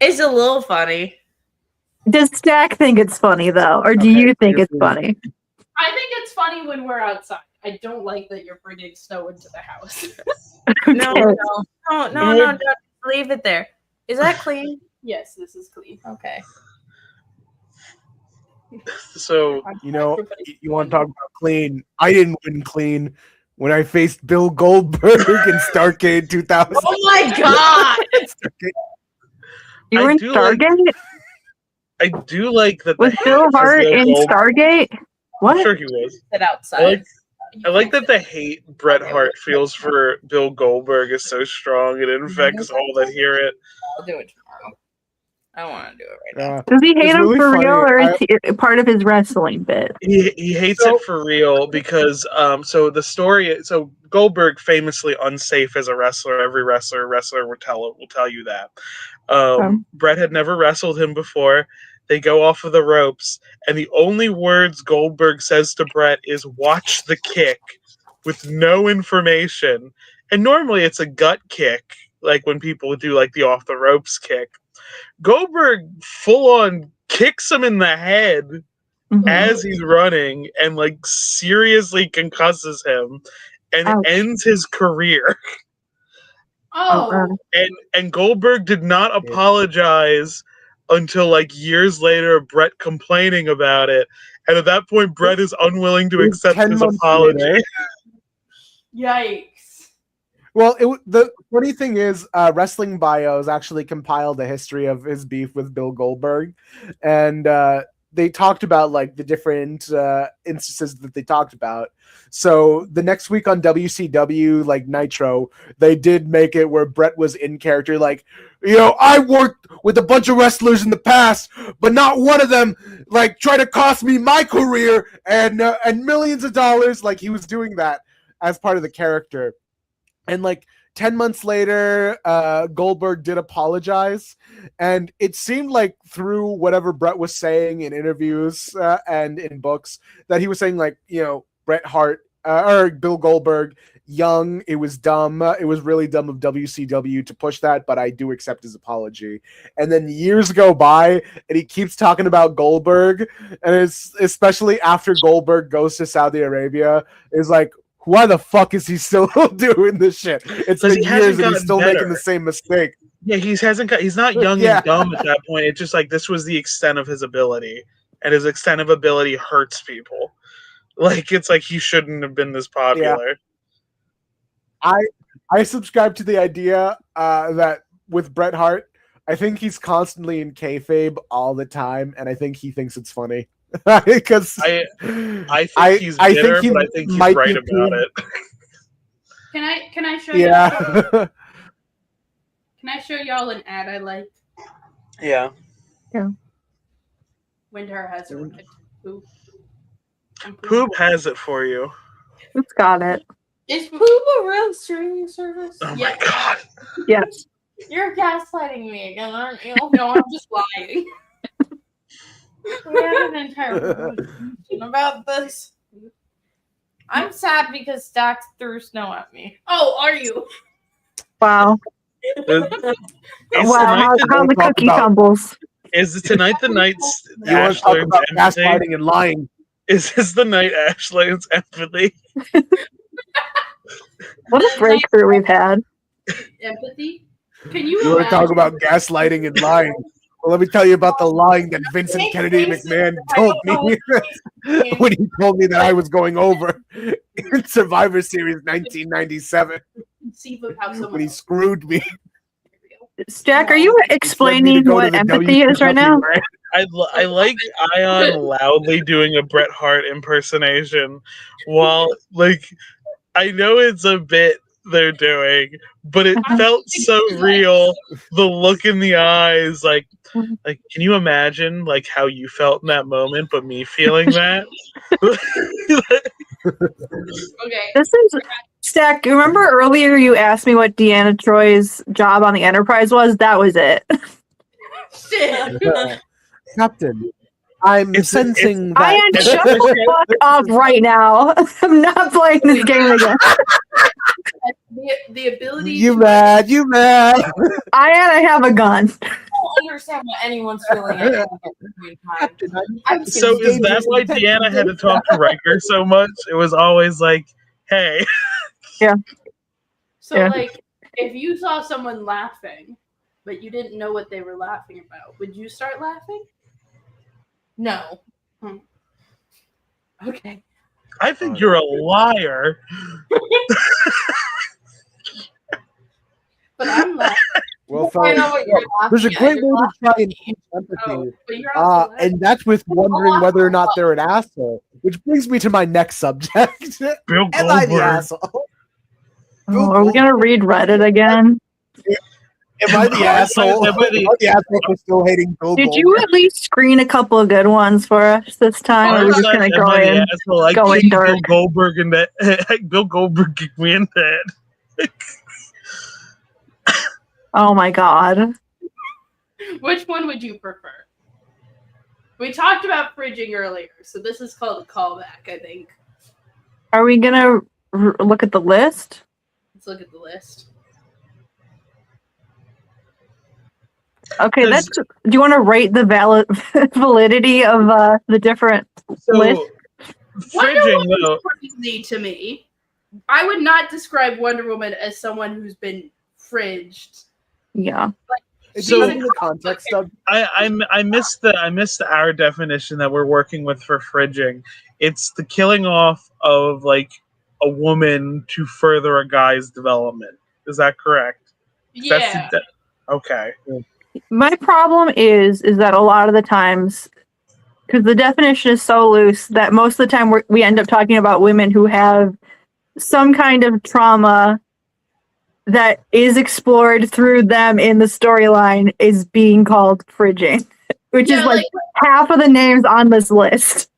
[SPEAKER 7] It's a little funny.
[SPEAKER 2] Does Stack think it's funny, though, or do you think it's funny?
[SPEAKER 6] I think it's funny when we're outside. I don't like that you're bringing snow into the house.
[SPEAKER 7] No, don't leave it there. Is that clean?
[SPEAKER 6] Yes, this is clean.
[SPEAKER 7] Okay.
[SPEAKER 10] So
[SPEAKER 4] you want to talk about clean? I didn't win clean when I faced Bill Goldberg in Starrcade 2000.
[SPEAKER 7] Oh my god!
[SPEAKER 2] You were in Stargate?
[SPEAKER 10] I do like that.
[SPEAKER 2] Was Bill Hart in Stargate? What?
[SPEAKER 10] I'm sure he was.
[SPEAKER 7] Sit outside.
[SPEAKER 10] I like that the hate Bret Hart feels for Bill Goldberg is so strong. It infects all that hear it.
[SPEAKER 7] I'll do it tomorrow. I don't want to do it right now.
[SPEAKER 2] Does he hate
[SPEAKER 4] It's
[SPEAKER 2] him
[SPEAKER 4] really
[SPEAKER 2] for
[SPEAKER 4] funny.
[SPEAKER 2] real, or is he part of his wrestling bit?
[SPEAKER 10] He hates it for real because so the story Goldberg famously unsafe as a wrestler. Every wrestler will tell you that. Bret had never wrestled him before. They go off of the ropes, and the only words Goldberg says to Bret is "watch the kick," with no information. And normally it's a gut kick, like when people do like the off the ropes kick. Goldberg full on kicks him in the head as he's running and like seriously concusses him and ends his career.
[SPEAKER 6] Oh.
[SPEAKER 10] And Goldberg did not apologize until like years later, Bret complaining about it. And at that point, Bret is unwilling to accept his apology.
[SPEAKER 4] Later.
[SPEAKER 6] Yikes.
[SPEAKER 4] Well, the funny thing is, Wrestling Bios actually compiled a history of his beef with Bill Goldberg, and they talked about like the different instances that they talked about. So the next week on WCW, like Nitro, they did make it where Bret was in character, like, I worked with a bunch of wrestlers in the past, but not one of them like tried to cost me my career and millions of dollars. Like he was doing that as part of the character. And like 10 months later, Goldberg did apologize. And it seemed like through whatever Bret was saying in interviews and in books that he was saying like, Bret Hart or Bill Goldberg, young, it was dumb. It was really dumb of WCW to push that, but I do accept his apology. And then years go by and he keeps talking about Goldberg. And it's especially after Goldberg goes to Saudi Arabia, is like, why the fuck is he still doing this shit? It's been years and he's still making the same mistake.
[SPEAKER 10] Yeah, he's not young and dumb at that point. It's just like this was the extent of his ability, and his extent of ability hurts people. Like it's like he shouldn't have been this popular.
[SPEAKER 4] Yeah. I subscribe to the idea that with Bret Hart, I think he's constantly in kayfabe all the time, and I think he thinks it's funny. Because
[SPEAKER 10] I think he's bitter, but I think he's right about it.
[SPEAKER 6] Can I show you? Can I show y'all an ad I like?
[SPEAKER 10] Yeah.
[SPEAKER 6] Winter has arrived. Poop.
[SPEAKER 10] Poop has it for you.
[SPEAKER 2] It's got it.
[SPEAKER 6] Is Poop a real streaming service?
[SPEAKER 10] Oh my god.
[SPEAKER 2] Yes.
[SPEAKER 6] You're gaslighting me again, aren't you? No, I'm just lying. We had an entire conversation about this.
[SPEAKER 7] I'm sad because Dax threw snow at me.
[SPEAKER 6] Oh, are you?
[SPEAKER 2] Wow. Wow, how the cookie tumbles.
[SPEAKER 10] Is tonight the night
[SPEAKER 4] you want to talk about gaslighting and lying?
[SPEAKER 10] Is this the night Ash learns empathy?
[SPEAKER 2] What a breakthrough we've had.
[SPEAKER 6] Empathy? Can you
[SPEAKER 4] want to talk about gaslighting and lying? Well, let me tell you about the lying that Vincent Kennedy McMahon told me when he told me that I was going over in Survivor Series 1997 when he screwed me.
[SPEAKER 2] Jack, are you explaining what empathy is right now?
[SPEAKER 10] I like Ayaan loudly doing a Bret Hart impersonation while, like, I know it's a bit they're doing, but it felt so real. The look in the eyes, like, can you imagine like how you felt in that moment, but me feeling that?
[SPEAKER 6] Okay.
[SPEAKER 2] This is Stack. Remember earlier you asked me what Deanna Troy's job on the Enterprise was? That was it.
[SPEAKER 6] Shit.
[SPEAKER 4] Captain, I'm sensing that.
[SPEAKER 2] I am shut the fuck up right now. I'm not playing this game again.
[SPEAKER 6] The ability.
[SPEAKER 4] You mad?
[SPEAKER 2] I have a gun.
[SPEAKER 7] understand what anyone's feeling at any given time. I'm
[SPEAKER 10] So is that why Deanna had to talk to Riker so much? It was always like, hey.
[SPEAKER 2] Yeah.
[SPEAKER 6] So,
[SPEAKER 2] Yeah.
[SPEAKER 6] like, if you saw someone laughing, but you didn't know what they were laughing about, would you start laughing?
[SPEAKER 7] No.
[SPEAKER 6] Okay.
[SPEAKER 10] I think you're a liar.
[SPEAKER 6] But I'm laughing.
[SPEAKER 4] Well,
[SPEAKER 7] I know
[SPEAKER 4] folks,
[SPEAKER 7] what you're
[SPEAKER 4] there's a
[SPEAKER 7] laughing at.
[SPEAKER 4] great
[SPEAKER 7] You're
[SPEAKER 4] way to try and teach
[SPEAKER 6] Oh,
[SPEAKER 4] empathy,
[SPEAKER 6] but you're also laughing.
[SPEAKER 4] and that's with wondering whether or not they're an asshole. Which brings me to my next subject.
[SPEAKER 10] Bill
[SPEAKER 4] Am I the
[SPEAKER 10] Goldberg.
[SPEAKER 4] asshole?
[SPEAKER 2] Oh, are we gonna read Reddit again?
[SPEAKER 4] Am I the asshole? Am I the asshole for still hating Bill
[SPEAKER 2] Did you
[SPEAKER 4] Goldberg?
[SPEAKER 2] at least screen a couple of good ones for us this time? Or are we just gonna go in,
[SPEAKER 10] I
[SPEAKER 2] go in
[SPEAKER 10] kicked
[SPEAKER 2] dark?
[SPEAKER 10] Bill Goldberg in that. Bill Goldberg kicked me in that.
[SPEAKER 2] Oh my god.
[SPEAKER 6] Which one would you prefer? We talked about fridging earlier, so this is called a callback, I think.
[SPEAKER 2] Are we gonna look at the list?
[SPEAKER 6] Let's look at the list.
[SPEAKER 2] Okay, that's. Do you want to rate the validity of the different lists?
[SPEAKER 6] Wonder
[SPEAKER 10] Fridging,
[SPEAKER 6] Woman's
[SPEAKER 10] though.
[SPEAKER 6] crazy to me. I would not describe Wonder Woman as someone who's been fridged.
[SPEAKER 2] Yeah.
[SPEAKER 4] It's
[SPEAKER 10] So-
[SPEAKER 4] in the context of
[SPEAKER 10] I missed our definition that we're working with for fridging. It's the killing off of like a woman to further a guy's development. Is that correct?
[SPEAKER 6] Yeah.
[SPEAKER 10] Okay.
[SPEAKER 2] My problem is that a lot of the times, because the definition is so loose that most of the time we end up talking about women who have some kind of trauma that is explored through them in the storyline is being called fridging, which is like half of the names on this list.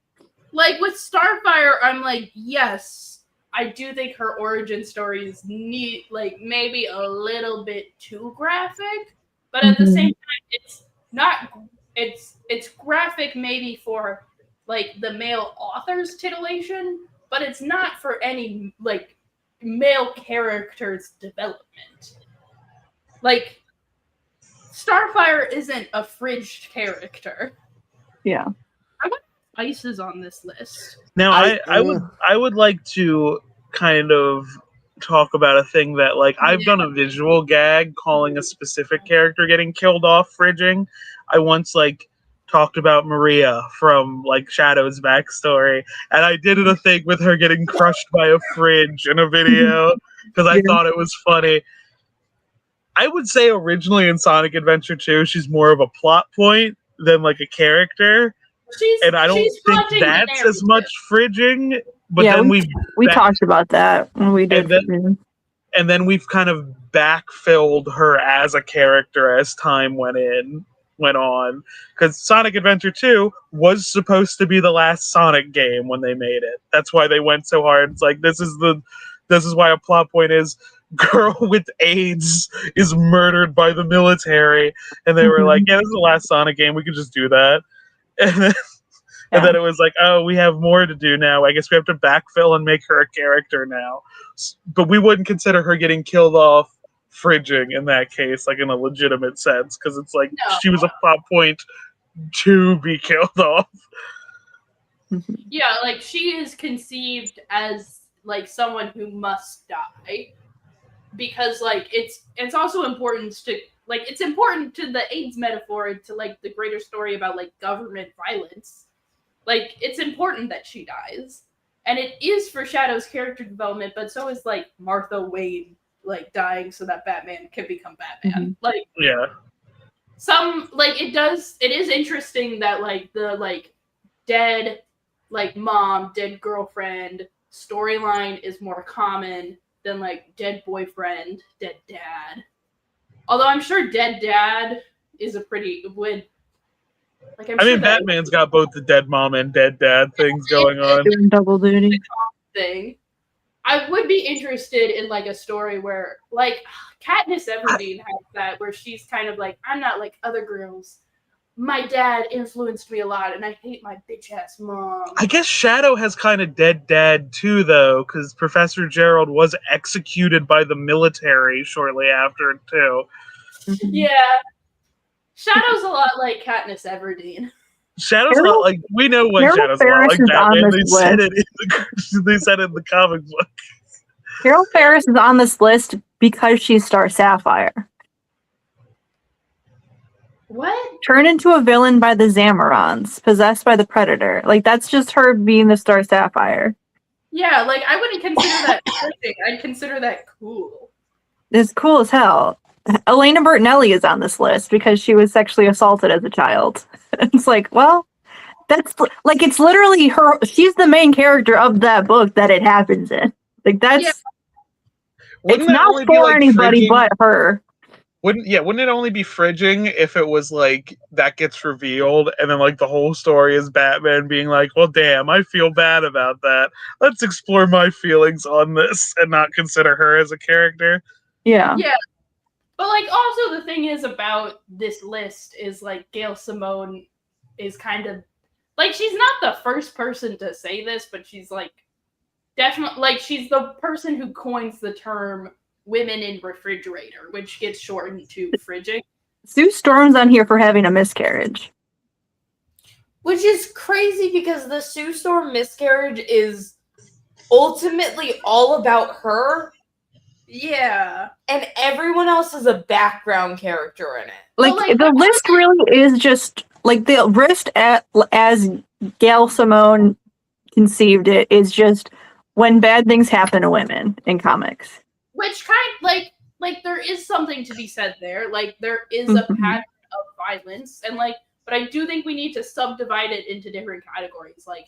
[SPEAKER 6] Like with Starfire, I'm like, yes, I do think her origin stories need like maybe a little bit too graphic, but at the same time, it's not. It's graphic maybe for like the male author's titillation, but it's not for any like male character's development. Like Starfire isn't a fridged character.
[SPEAKER 2] Yeah.
[SPEAKER 6] I want Ice on this list.
[SPEAKER 10] Now, I would like to kind of talk about a thing that like I've done a visual gag calling a specific character getting killed off fridging. I once like talked about Maria from like Shadow's backstory, and I did a thing with her getting crushed by a fridge in a video because I thought it was funny. I would say originally in Sonic Adventure 2, she's more of a plot point than like a character. And I don't think that's as much fridging. But
[SPEAKER 2] yeah,
[SPEAKER 10] then
[SPEAKER 2] we talked about that when we did.
[SPEAKER 10] And then we've kind of backfilled her as a character as time went on. Because Sonic Adventure 2 was supposed to be the last Sonic game when they made it. That's why they went so hard. It's like this is why a plot point is girl with AIDS is murdered by the military, and they were like, yeah, this is the last Sonic game, we could just do that. And then it was like, oh, we have more to do now. I guess we have to backfill and make her a character now. But we wouldn't consider her getting killed off fridging in that case, like in a legitimate sense, because it's like she was a plot point to be killed off.
[SPEAKER 6] Yeah, like she is conceived as like someone who must die. Because like it's also important to like it's important to the AIDS metaphor to like the greater story about like government violence. Like it's important that she dies. And it is for Shadow's character development, but so is like Martha Wayne like dying so that Batman can become Batman. Like some like it is interesting that like the like dead like mom, dead girlfriend storyline is more common than like dead boyfriend, dead dad. Although I'm sure dead dad is a pretty would. Like
[SPEAKER 10] I mean, Batman's got both the dead mom and dead dad things going on.
[SPEAKER 2] Doing double duty.
[SPEAKER 6] Thing. I would be interested in like a story where like Katniss Everdeen has that where she's kind of like, I'm not like other girls. My dad influenced me a lot, and I hate my bitch ass mom.
[SPEAKER 10] I guess Shadow has kind of dead dad too, though, because Professor Gerald was executed by the military shortly after too.
[SPEAKER 6] Yeah. Shadow's a lot like Katniss Everdeen.
[SPEAKER 10] Shadow's not like we know what
[SPEAKER 2] Carol
[SPEAKER 10] Shadow's a lot
[SPEAKER 2] Ferris
[SPEAKER 10] like
[SPEAKER 2] is on
[SPEAKER 10] Batman.
[SPEAKER 2] this
[SPEAKER 10] They said
[SPEAKER 2] list.
[SPEAKER 10] it. They said it in the comic book.
[SPEAKER 2] Carol Ferris is on this list because she's Star Sapphire.
[SPEAKER 6] What?
[SPEAKER 2] Turned into a villain by the Zamorans, possessed by the Predator. Like, that's just her being the Star Sapphire.
[SPEAKER 6] Yeah, like I wouldn't consider that pushing. I'd consider that cool.
[SPEAKER 2] It's cool as hell. Elena Bertinelli is on this list because she was sexually assaulted as a child. It's like, well, that's like, it's literally her. She's the main character of that book that it happens in. Like, that's
[SPEAKER 6] Yeah.
[SPEAKER 10] Wouldn't
[SPEAKER 2] it's
[SPEAKER 10] that
[SPEAKER 2] not
[SPEAKER 10] only be,
[SPEAKER 2] for
[SPEAKER 10] like,
[SPEAKER 2] anybody
[SPEAKER 10] fridging-
[SPEAKER 2] but her.
[SPEAKER 10] Wouldn't it only be fridging if it was like that gets revealed and then like the whole story is Batman being like, well, damn, I feel bad about that. Let's explore my feelings on this and not consider her as a character.
[SPEAKER 2] Yeah.
[SPEAKER 6] Yeah. But like also the thing is about this list is like Gail Simone is kind of like she's not the first person to say this, but she's like definitely like she's the person who coins the term women in refrigerator, which gets shortened to fridging.
[SPEAKER 2] Sue Storm's on here for having a miscarriage.
[SPEAKER 7] Which is crazy because the Sue Storm miscarriage is ultimately all about her.
[SPEAKER 6] Yeah.
[SPEAKER 7] And everyone else is a background character in it.
[SPEAKER 2] Like, the list really is just like the list as Gail Simone conceived it is just when bad things happen to women in comics.
[SPEAKER 6] Which kind like there is something to be said there. Like there is a pattern of violence and like but I do think we need to subdivide it into different categories. Like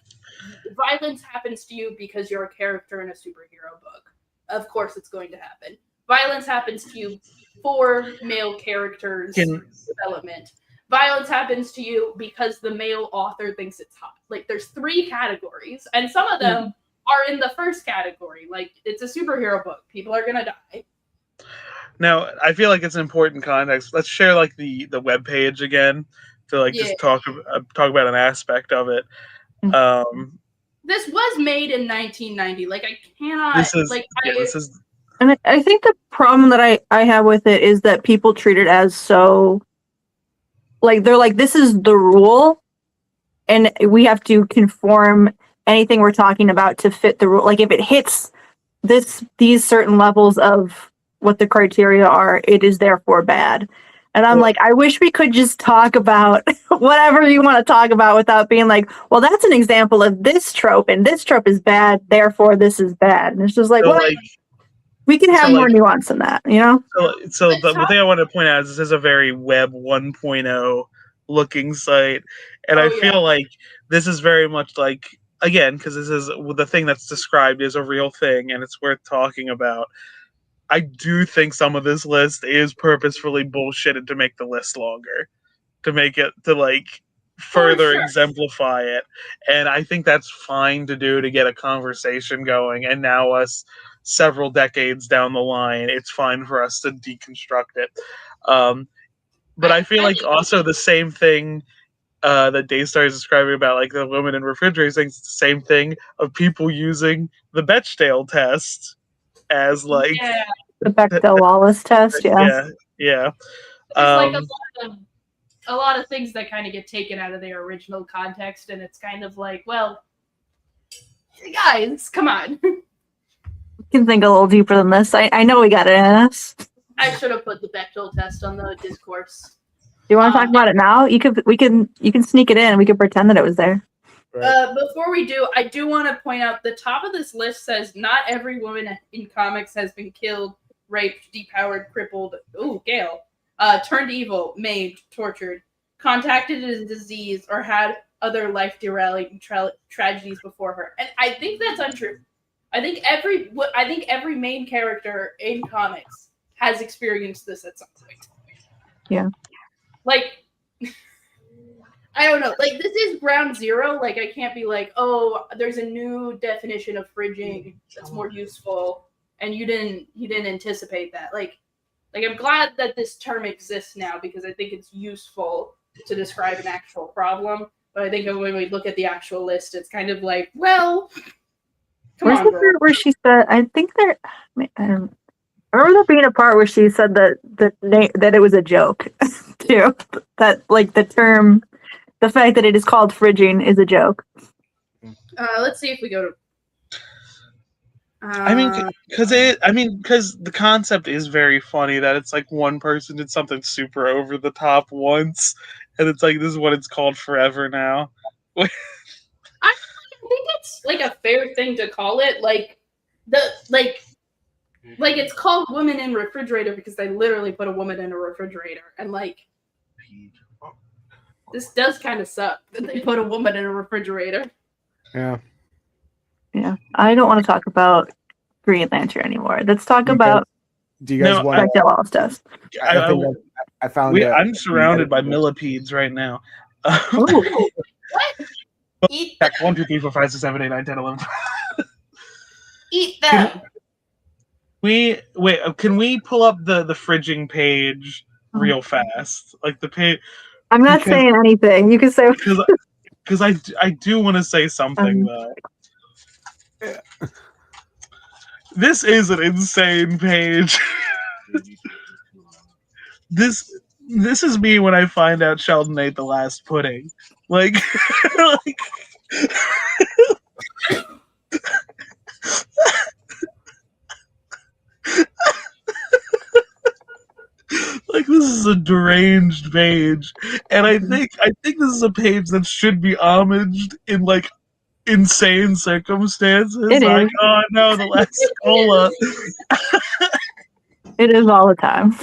[SPEAKER 6] violence happens to you because you're a character in a superhero book. Of course it's going to happen. Violence happens to you for male characters development. Violence happens to you because the male author thinks it's hot. Like there's 3 categories and some of them are in the first category. Like it's a superhero book. People are gonna die.
[SPEAKER 10] Now, I feel like it's important context. Let's share like the webpage again to like just talk about an aspect of it.
[SPEAKER 6] This was made in 1990. Like I cannot.
[SPEAKER 10] This is
[SPEAKER 6] like
[SPEAKER 10] this is.
[SPEAKER 2] And I think the problem that I have with it is that people treat it as so like they're like, this is the rule and we have to conform anything we're talking about to fit the rule. Like if it hits these certain levels of what the criteria are, it is therefore bad. And I'm like, I wish we could just talk about whatever you want to talk about without being like, well, that's an example of this trope and this trope is bad, therefore this is bad. And it's just like, well, we can have more nuance than that, you know?
[SPEAKER 10] So the thing I want to point out is this is a very Web 1.0 looking site. And I feel like this is very much like, again, because this is the thing that's described is a real thing and it's worth talking about. I do think some of this list is purposefully bullshitted to make the list longer, to make it to like further exemplify it. And I think that's fine to do to get a conversation going. And now us several decades down the line, it's fine for us to deconstruct it. But I feel like also the same thing that Daystar is describing about like the women in refrigerators things, it's the same thing of people using the Bechdel test as like
[SPEAKER 2] the Bechdel-Wallace test,
[SPEAKER 10] yeah.
[SPEAKER 6] There's like a lot of things that kind of get taken out of their original context, and it's kind of like, well, guys, come on.
[SPEAKER 2] We can think a little deeper than this. I know we got it in us.
[SPEAKER 6] I should have put the Bechdel test on the discourse.
[SPEAKER 2] Do you want to talk about it now? You can sneak it in. We could pretend that it was there.
[SPEAKER 6] Before we do, I do want to point out the top of this list says not every woman in comics has been killed, raped, depowered, crippled, Gail, turned evil, maimed, tortured, contacted a disease, or had other life-derailing tragedies before her. And I think that's untrue. I think every main character in comics has experienced this at some point.
[SPEAKER 2] Yeah.
[SPEAKER 6] Like, I don't know. Like, this is ground zero. Like, I can't be like, oh, there's a new definition of fridging that's more useful, and you didn't anticipate that. Like I'm glad that this term exists now because I think it's useful to describe an actual problem. But I think when we look at the actual list, it's kind of like, well,
[SPEAKER 2] Where's the part where she said? I think there. I remember there being a part where she said that it was a joke. too. That like the term, the fact that it is called fridging is a joke.
[SPEAKER 6] Let's see if we go to.
[SPEAKER 10] I mean, because the concept is very funny that it's like one person did something super over the top once, and it's like this is what it's called forever now.
[SPEAKER 6] I think it's like a fair thing to call it. Like it's called woman in refrigerator because they literally put a woman in a refrigerator, and like this does kind of suck that they put a woman in a refrigerator.
[SPEAKER 4] Yeah.
[SPEAKER 2] Yeah, I don't want to talk about Green Lantern anymore. Let's talk about.
[SPEAKER 4] Do you guys want?
[SPEAKER 2] Bechdel Wallace test.
[SPEAKER 4] I found.
[SPEAKER 10] I'm surrounded by millipedes right now.
[SPEAKER 6] What?
[SPEAKER 10] Eat them. 1, 2, 3, 4, 5, 6, 7, 8, 9, 10, 11.
[SPEAKER 6] Eat them.
[SPEAKER 10] Can we pull up the fridging page real fast? Like the page.
[SPEAKER 2] I'm not saying anything. You can say
[SPEAKER 10] because I do want to say something though. This is an insane page. This is me when I find out Sheldon ate the last pudding. Like, like this is a deranged page, and I think this is a page that should be homaged in like insane circumstances.
[SPEAKER 2] It
[SPEAKER 10] like,
[SPEAKER 2] is.
[SPEAKER 10] oh no, the last cola.
[SPEAKER 2] It is all the time.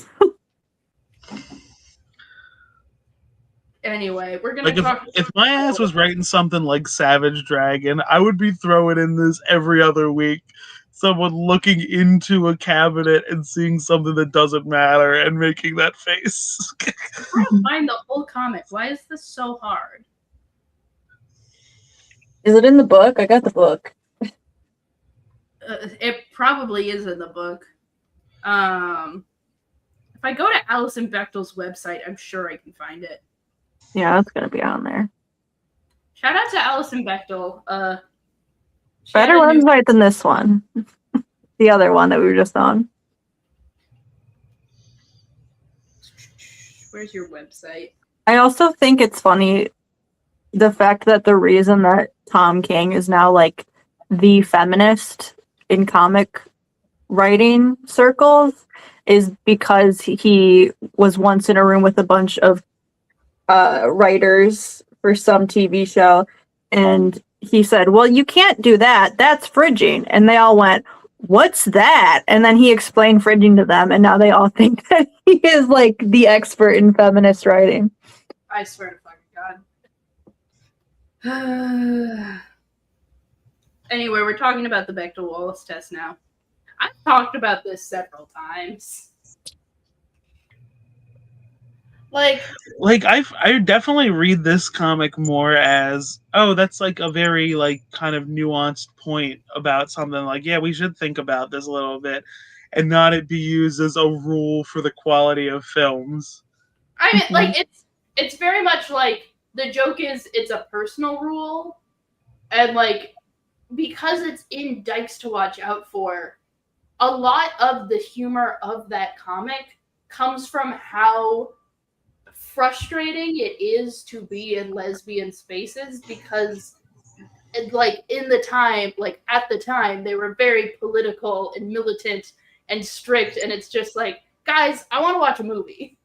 [SPEAKER 6] Anyway, we're gonna
[SPEAKER 10] Like
[SPEAKER 6] talk.
[SPEAKER 10] if my ass was writing something like Savage Dragon, I would be throwing in this every other week. Someone looking into a cabinet and seeing something that doesn't matter and making that face.
[SPEAKER 6] I don't find the whole comic. Why is this so hard?
[SPEAKER 2] Is it in the book? I got the book.
[SPEAKER 6] It probably is in the book. If I go to Alison Bechdel's website, I'm sure I can find it.
[SPEAKER 2] Yeah, it's gonna be on there.
[SPEAKER 6] Shout out to Alison Bechtel.
[SPEAKER 2] Better website than this one. The other one that we were just on.
[SPEAKER 6] Where's your website?
[SPEAKER 2] I also think it's funny the fact that the reason that Tom King is now like the feminist in comic writing circles is because he was once in a room with a bunch of writers for some TV show, and he said, well, you can't do that. That's fridging. And they all went, what's that? And then he explained fridging to them, and now they all think that he is like the expert in feminist writing.
[SPEAKER 6] I swear to fucking God. Anyway, we're talking about the Bechdel-Wallace test now. I've talked about this several times. Like
[SPEAKER 10] I definitely read this comic more as, oh, that's like a very like kind of nuanced point about something. Like, yeah, we should think about this a little bit, and not it be used as a rule for the quality of films.
[SPEAKER 6] I mean, like it's very much like the joke is it's a personal rule, and like because it's in Dykes to Watch Out For, a lot of the humor of that comic comes from how frustrating it is to be in lesbian spaces, because like in the time, like at the time, they were very political and militant and strict, and it's just like, guys, I want to watch a movie.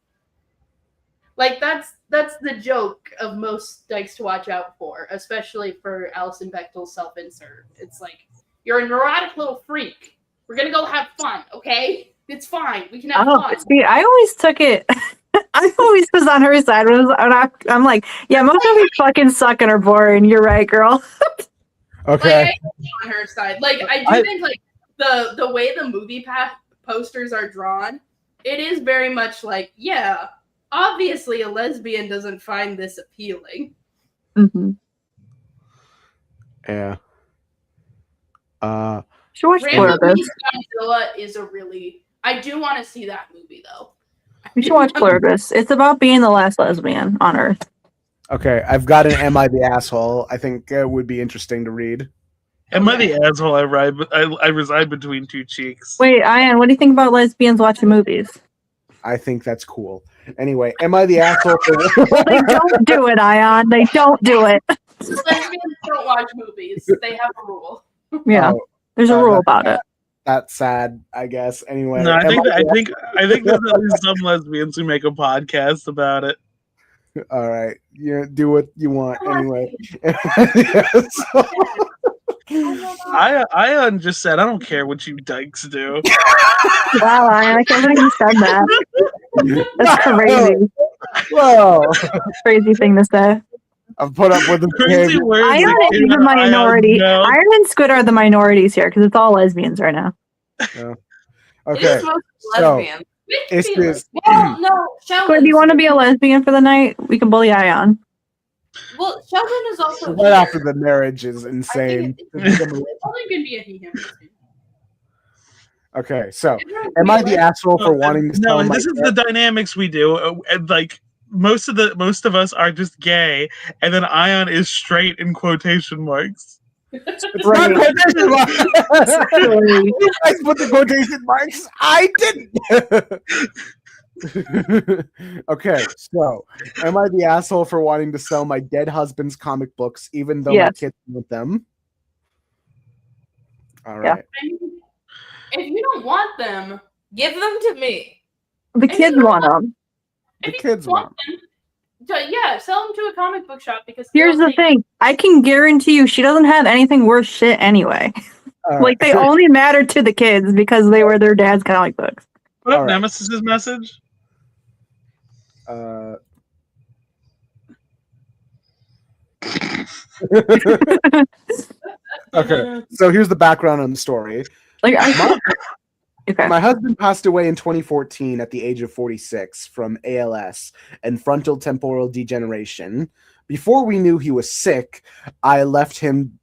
[SPEAKER 6] Like that's the joke of most Dykes to Watch Out For, especially for Alison Bechdel's self-insert. It's like, you're a neurotic little freak. We're gonna go have fun, okay? It's fine. We can have fun.
[SPEAKER 2] See, I always took it. I always was on her side. I'm like, yeah, most of these fucking suck and are boring. You're right, girl.
[SPEAKER 4] Okay.
[SPEAKER 6] Like, on her side, like I do think like the way the movie posters are drawn, it is very much like, yeah, obviously a lesbian doesn't find this appealing.
[SPEAKER 2] Mm-hmm.
[SPEAKER 4] Yeah.
[SPEAKER 2] Should watch Pluribus.
[SPEAKER 6] Godzilla is a really. I do want to see that movie though.
[SPEAKER 2] You should watch Pluribus. It's about being the last lesbian on Earth.
[SPEAKER 4] Okay, I've got an Am I the Asshole? I think it would be interesting to read.
[SPEAKER 10] Am I the asshole? I reside between two cheeks.
[SPEAKER 2] Wait, Ayaan, what do you think about lesbians watching movies?
[SPEAKER 4] I think that's cool. Anyway, am I the asshole for
[SPEAKER 2] Well, they don't do it, Ayaan. They don't do it.
[SPEAKER 6] Lesbians don't watch movies. They have a rule.
[SPEAKER 2] Yeah, there's a rule about it.
[SPEAKER 4] That's sad, I guess. Anyway,
[SPEAKER 10] No, I think
[SPEAKER 4] am
[SPEAKER 10] there's at least some lesbians who make a podcast about it.
[SPEAKER 4] all right, you do what you want anyway.
[SPEAKER 10] I just said I don't care what you dykes do.
[SPEAKER 2] Wow, Ayaan, I can't believe you said that. That's crazy.
[SPEAKER 4] Whoa,
[SPEAKER 2] Crazy thing to say.
[SPEAKER 4] I've put up with the
[SPEAKER 10] Crazy
[SPEAKER 4] behavior.
[SPEAKER 10] words.
[SPEAKER 2] Ayaan is the minority.
[SPEAKER 10] no.
[SPEAKER 2] Ayaan and Squid are the minorities here because it's all lesbians right now.
[SPEAKER 4] Yeah.
[SPEAKER 7] It
[SPEAKER 4] Okay,
[SPEAKER 7] is mostly
[SPEAKER 4] so
[SPEAKER 7] lesbian.
[SPEAKER 4] it's this.
[SPEAKER 7] Well, no, Sheldon.
[SPEAKER 2] Squid, do you want to be a lesbian for the night? We can bully Ayaan.
[SPEAKER 7] Well, Sheldon is also
[SPEAKER 4] Right after the marriage is insane.
[SPEAKER 6] It's only gonna be a he him.
[SPEAKER 4] Okay, so am I the asshole for wanting to
[SPEAKER 10] No,
[SPEAKER 4] sell my
[SPEAKER 10] this is the dynamics we do. And like most of us are just gay, and then Ayaan is straight in quotation marks.
[SPEAKER 4] It's not quotation marks. You guys put the quotation marks. I didn't. Okay, so am I the asshole for wanting to sell my dead husband's comic books, even though my
[SPEAKER 2] Yes.
[SPEAKER 4] kids want them? All
[SPEAKER 2] Yeah.
[SPEAKER 4] right.
[SPEAKER 6] I mean, if you don't want them,
[SPEAKER 7] give them to me.
[SPEAKER 2] The kids want them.
[SPEAKER 4] The kids want
[SPEAKER 6] them. Yeah, sell them to a comic book shop because
[SPEAKER 2] Here's
[SPEAKER 6] they'll
[SPEAKER 2] the
[SPEAKER 6] take-
[SPEAKER 2] thing. I can guarantee you she doesn't have anything worth shit anyway.
[SPEAKER 4] All
[SPEAKER 2] Like, they
[SPEAKER 4] right.
[SPEAKER 2] only matter to the kids because they were their dad's comic books.
[SPEAKER 10] What up,
[SPEAKER 4] All right.
[SPEAKER 10] Nemesis's message?
[SPEAKER 4] Okay, so here's the background on the story.
[SPEAKER 2] Like,
[SPEAKER 4] My husband passed away in 2014 at the age of 46 from ALS and frontal temporal degeneration. Before we knew he was sick, I left him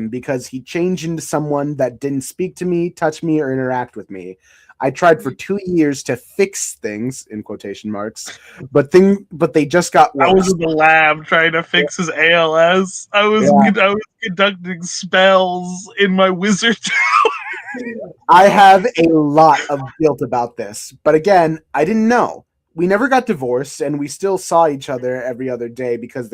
[SPEAKER 4] because he changed into someone that didn't speak to me, touch me, or interact with me. I tried for 2 years to fix things, in quotation marks, but they just got worse.
[SPEAKER 10] I was in the lab trying to fix his ALS. I was conducting spells in my wizard tower.
[SPEAKER 4] I have a lot of guilt about this, but again, I didn't know. We never got divorced, and we still saw each other every other day because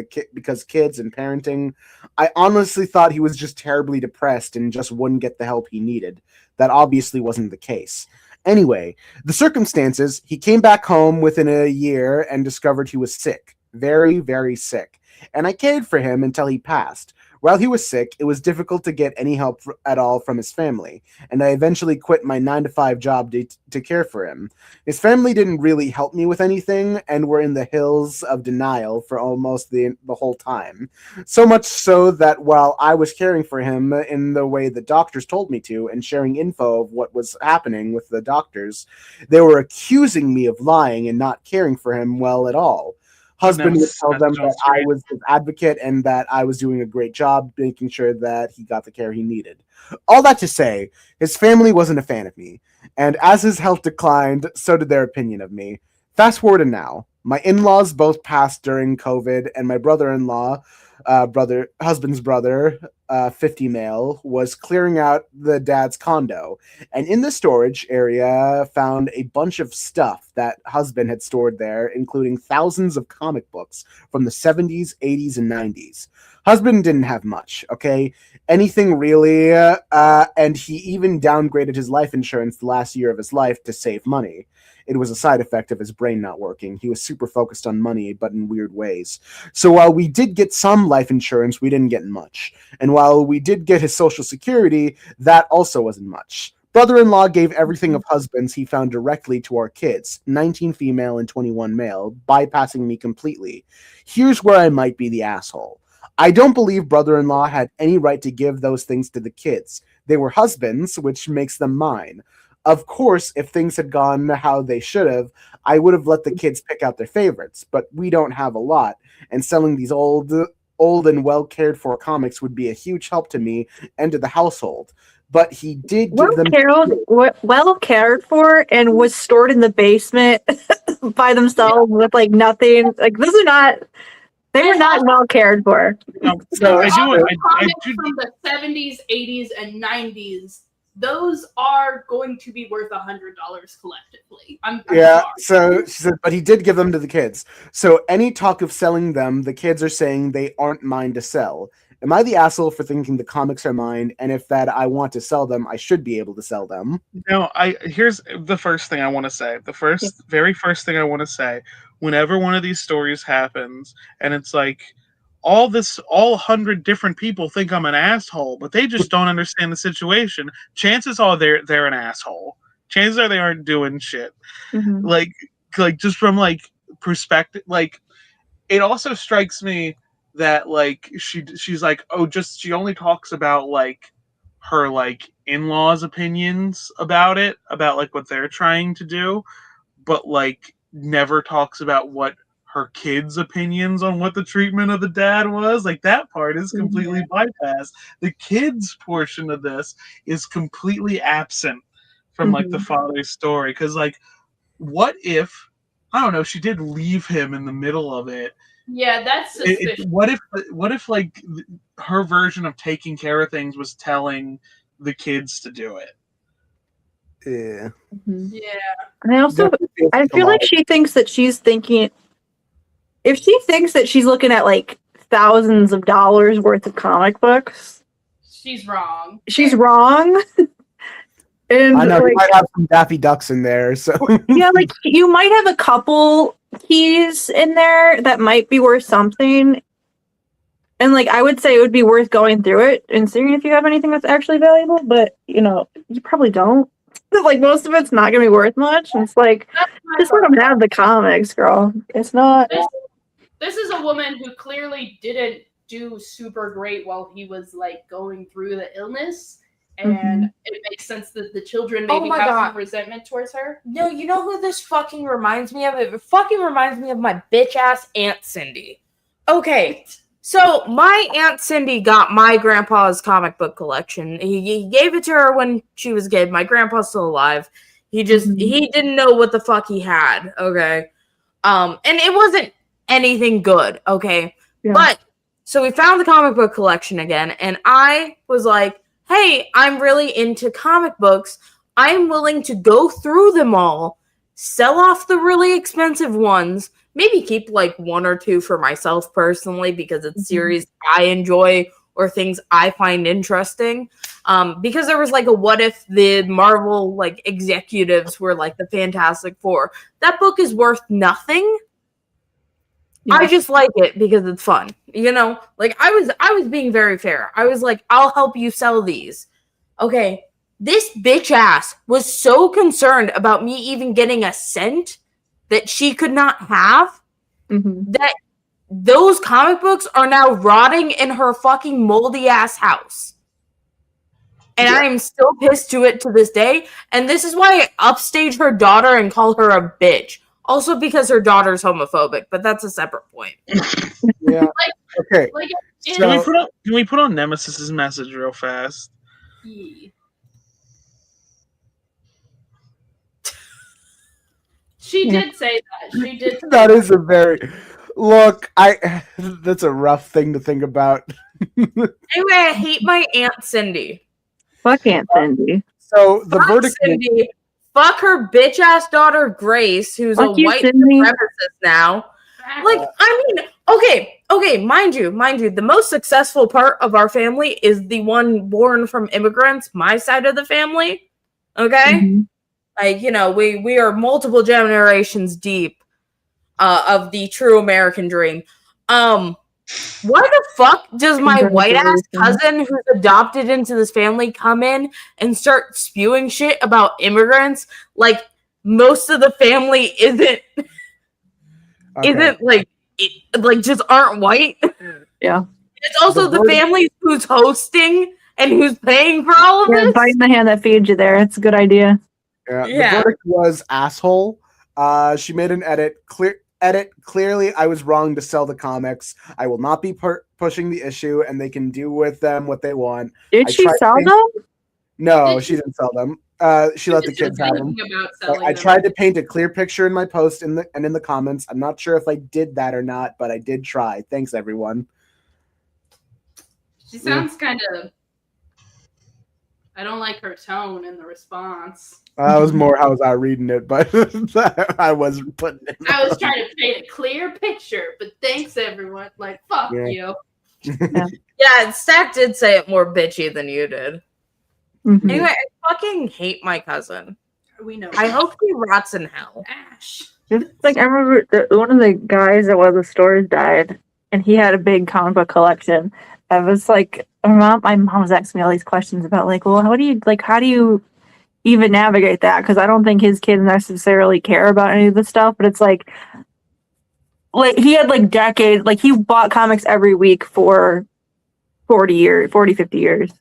[SPEAKER 4] kids and parenting. I honestly thought he was just terribly depressed and just wouldn't get the help he needed. That obviously wasn't the case. Anyway, the circumstances, he came back home within a year and discovered he was sick. Very, very sick. And I cared for him until he passed. While he was sick, it was difficult to get any help at all from his family, and I eventually quit my 9-to-5 job to care for him. His family didn't really help me with anything, and were in the hills of denial for almost the whole time. So much so that while I was caring for him in the way the doctors told me to, and sharing info of what was happening with the doctors, they were accusing me of lying and not caring for him well at all. Husband would tell them that I was his advocate and that I was doing a great job making sure that he got the care he needed. All that to say, his family wasn't a fan of me, and as his health declined, so did their opinion of me. Fast forward to now. My in-laws both passed during COVID, and my brother-in-law, husband's brother, 50 male, was clearing out the dad's condo, and in the storage area found a bunch of stuff that husband had stored there, including thousands of comic books from the 70s, 80s, and 90s. Husband didn't have much, okay? Anything really, and he even downgraded his life insurance the last year of his life to save money. It was a side effect of his brain not working. He was super focused on money, but in weird ways. So while we did get some life insurance, we didn't get much. And while we did get his Social Security, that also wasn't much. Brother-in-law gave everything of husbands he found directly to our kids, 19 female and 21 male, bypassing me completely. Here's where I might be the asshole. I don't believe brother-in-law had any right to give those things to the kids. They were husbands, which makes them mine. Of course, if things had gone how they should have, I would have let the kids pick out their favorites, but we don't have a lot, and selling these old and well cared for comics would be a huge help to me and to the household. But he did give them
[SPEAKER 2] well cared for and was stored in the basement by themselves with like nothing. Like they were not well cared for.
[SPEAKER 10] So I do.
[SPEAKER 6] Comics from the 70s, 80s, and 90s those are going to be worth $100 collectively. I'm
[SPEAKER 4] Yeah,
[SPEAKER 6] sorry.
[SPEAKER 4] so she said, but he did give them to the kids. So any talk of selling them, the kids are saying they aren't mine to sell. Am I the asshole for thinking the comics are mine? And if that I want to sell them, I should be able to sell them.
[SPEAKER 10] No, here's the first thing I want to say. Very first thing I want to say. Whenever one of these stories happens, and it's like all 100 different people think I'm an asshole, but they just don't understand the situation. Chances are they're an asshole. Chances are they aren't doing shit.
[SPEAKER 2] Mhm.
[SPEAKER 10] Like just from like perspective, like it also strikes me that like she's like, oh, just she only talks about like her like in-laws opinions about it, about like what they're trying to do, but like never talks about what her kids' opinions on what the treatment of the dad was. Like that part is completely bypassed. The kids portion of this is completely absent from like the father's story, because like what if, I don't know, she did leave him in the middle of it.
[SPEAKER 6] Yeah, that's suspicious.
[SPEAKER 10] What if like her version of taking care of things was telling the kids to do it?
[SPEAKER 4] Yeah.
[SPEAKER 6] Yeah.
[SPEAKER 2] And I feel like she thinks that she's thinking, if she thinks that she's looking at like thousands of dollars worth of comic books,
[SPEAKER 6] she's wrong.
[SPEAKER 2] She's wrong. And
[SPEAKER 4] I know
[SPEAKER 2] like,
[SPEAKER 4] you might have some Daffy Ducks in there, so
[SPEAKER 2] yeah, like you might have a couple keys in there that might be worth something. And like I would say it would be worth going through it and seeing if you have anything that's actually valuable, but you probably don't. Like most of it's not gonna be worth much. And it's like just let them have the comics, girl. It's not.
[SPEAKER 6] This is a woman who clearly didn't do super great while he was like going through the illness. And it makes sense that the children maybe have some resentment towards her.
[SPEAKER 7] No, you know who this fucking reminds me of? It fucking reminds me of my bitch ass Aunt Cindy. Okay, so my Aunt Cindy got my grandpa's comic book collection. He gave it to her when she was a kid. My grandpa's still alive. He didn't know what the fuck he had. Okay, and it wasn't anything good. Okay, but so we found the comic book collection again, and I was like, hey, I'm really into comic books. I'm willing to go through them all, sell off the really expensive ones, maybe keep like one or two for myself personally because it's series I enjoy or things I find interesting. Because there was like a what if the Marvel like executives were like the Fantastic Four. That book is worth nothing. Yeah. I just like it because it's fun. Like I was being very fair. I was like, I'll help you sell these. Okay. This bitch ass was so concerned about me even getting a cent that she could not have that those comic books are now rotting in her fucking moldy ass house. And I am still pissed to it to this day. And this is why I upstage her daughter and call her a bitch. Also because her daughter's homophobic, but that's a separate point.
[SPEAKER 4] Yeah. Okay.
[SPEAKER 10] Can we put on Nemesis's message real fast?
[SPEAKER 6] She did say that. She did.
[SPEAKER 4] That is a very that's a rough thing to think about.
[SPEAKER 7] Anyway, I hate my Aunt Cindy.
[SPEAKER 2] Fuck Aunt Cindy.
[SPEAKER 4] So the verdict.
[SPEAKER 7] Cindy. Fuck her bitch ass daughter Grace, who's a white supremacist now. Like, I mean, okay, mind you, the most successful part of our family is the one born from immigrants, my side of the family. Okay? Like, we are multiple generations deep of the true American dream. Why the fuck does my white ass cousin who's adopted into this family come in and start spewing shit about immigrants? Like most of the family isn't like just aren't white.
[SPEAKER 2] Yeah.
[SPEAKER 7] It's also the family who's hosting and who's paying for all of this.
[SPEAKER 2] Biting the hand that feeds you there. It's a good idea.
[SPEAKER 4] Yeah. The verdict was asshole. She made an edit. Clearly, I was wrong to sell the comics. I will not be pushing the issue, and they can do with them what they want.
[SPEAKER 2] Did she sell them?
[SPEAKER 4] No, she didn't sell them. She let the kids have them. I tried to paint a clear picture in my post in the comments. I'm not sure if I did that or not, but I did try. Thanks, everyone.
[SPEAKER 6] She sounds kind of I don't like her tone in the response.
[SPEAKER 4] I was more how was I reading it, but I wasn't putting it.
[SPEAKER 6] I was trying to paint a clear picture, but thanks everyone. Like, fuck
[SPEAKER 4] Yeah.
[SPEAKER 6] you.
[SPEAKER 7] Yeah, Stack did say it more bitchy than you did.
[SPEAKER 2] Mhm.
[SPEAKER 7] Anyway, I fucking hate my cousin.
[SPEAKER 6] We know.
[SPEAKER 7] I hope he rots in hell.
[SPEAKER 6] Ash.
[SPEAKER 2] Just like I remember one of the guys at one of the stores died, and he had a big comic book collection. I was like, my mom was asking me all these questions about like, well, how do you even navigate that? Because I don't think his kids necessarily care about any of the stuff, but it's like he had like decades, like he bought comics every week for 50 years.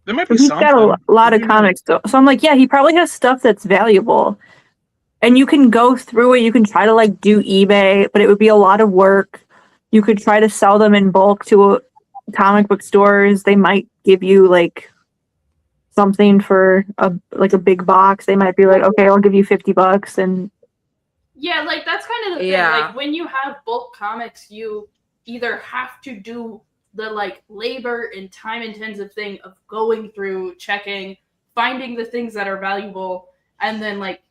[SPEAKER 10] There might
[SPEAKER 2] So
[SPEAKER 10] be
[SPEAKER 2] he's got
[SPEAKER 10] something.
[SPEAKER 2] a lot of comics though. So I'm like, yeah, he probably has stuff that's valuable. And you can go through it. You can try to like do eBay, but it would be a lot of work. You could try to sell them in bulk to comic book stores. They might give you like something for a big box. They might be like, okay, I'll give you $50 and
[SPEAKER 6] Yeah, like that's kind of the thing.
[SPEAKER 7] Yeah.
[SPEAKER 6] Like when you have bulk comics, you either have to do the like labor and time intensive thing of going through, checking, finding the things that are valuable, and then like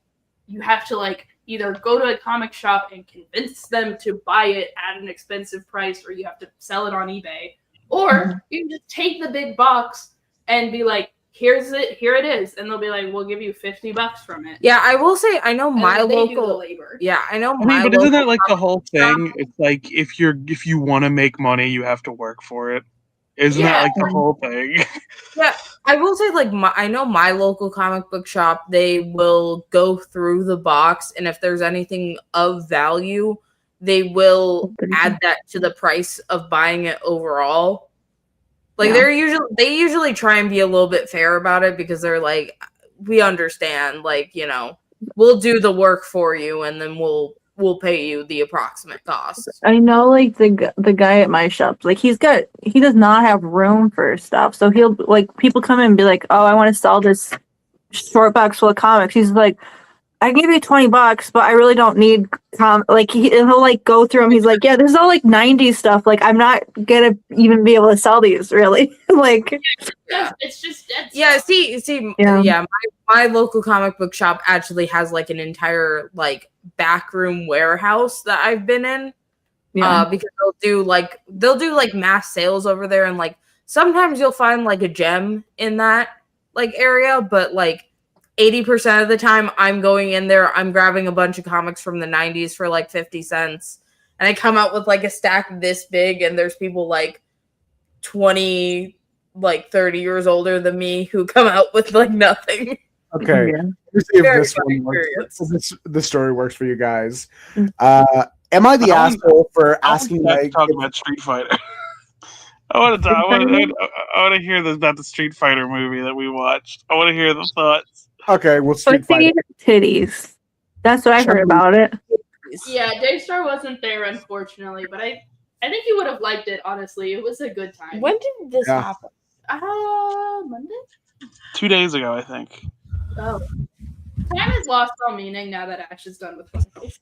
[SPEAKER 6] you have to like either go to a comic shop and convince them to buy it at an expensive price, or you have to sell it on eBay, or you can just take the big box and be like, here it is, and they'll be like, we'll give you $50 from it.
[SPEAKER 7] Yeah, I will say I know
[SPEAKER 6] And
[SPEAKER 7] my
[SPEAKER 6] then they do the
[SPEAKER 7] local
[SPEAKER 6] labor.
[SPEAKER 7] Yeah, I know
[SPEAKER 10] I
[SPEAKER 7] my
[SPEAKER 10] mean, but isn't that
[SPEAKER 7] local
[SPEAKER 10] like the
[SPEAKER 7] comic
[SPEAKER 10] whole
[SPEAKER 7] shop.
[SPEAKER 10] thing? It's like if you want to make money, you have to work for it. Isn't that like the whole thing?
[SPEAKER 7] Yeah, I will say like I know my local comic book shop, they will go through the box, and if there's anything of value, they will add that to the price of buying it overall. Like
[SPEAKER 2] Yeah.
[SPEAKER 7] they usually try and be a little bit fair about it because they're like, we understand, like, you know, we'll do the work for you and then we'll pay you the approximate cost.
[SPEAKER 2] I know like the guy at my shop, like he does not have room for stuff. So he'll like people come in and be like, oh, I want to sell this short box full of comics. He's like, I give you $20, but I really don't need like he'll like go through them. He's like, yeah, this is all like 90s stuff. Like I'm not gonna even be able to sell these really. Like
[SPEAKER 6] it's just dead
[SPEAKER 7] yeah,
[SPEAKER 6] stuff.
[SPEAKER 7] see, my local comic book shop actually has like an entire like backroom warehouse that I've been in. Because they'll do like mass sales over there, and like sometimes you'll find like a gem in that like area, but like 80% of the time I'm going in there, I'm grabbing a bunch of comics from the 90s for like 50 cents, and I come out with like a stack this big, and there's people like 20, like 30 years older than me who come out with like nothing.
[SPEAKER 4] Okay,
[SPEAKER 2] Yeah.
[SPEAKER 4] let's see if
[SPEAKER 7] Very
[SPEAKER 4] this
[SPEAKER 7] funny
[SPEAKER 4] one works.
[SPEAKER 7] experience.
[SPEAKER 4] This story works for you guys. Am I the asshole for asking like
[SPEAKER 10] talk about Street Fighter? I want to hear about the Street Fighter movie that we watched. I want to hear the thoughts.
[SPEAKER 4] Okay, well, Street
[SPEAKER 2] pussy
[SPEAKER 4] Fighter.
[SPEAKER 2] titties. That's what I heard about it.
[SPEAKER 6] Yeah, Daystar wasn't there unfortunately, but I think you would have liked it. Honestly, it was a good time.
[SPEAKER 7] When did this happen?
[SPEAKER 6] Monday.
[SPEAKER 10] 2 days ago, I think.
[SPEAKER 6] Oh, time has lost all meaning now that Ash is done with finals.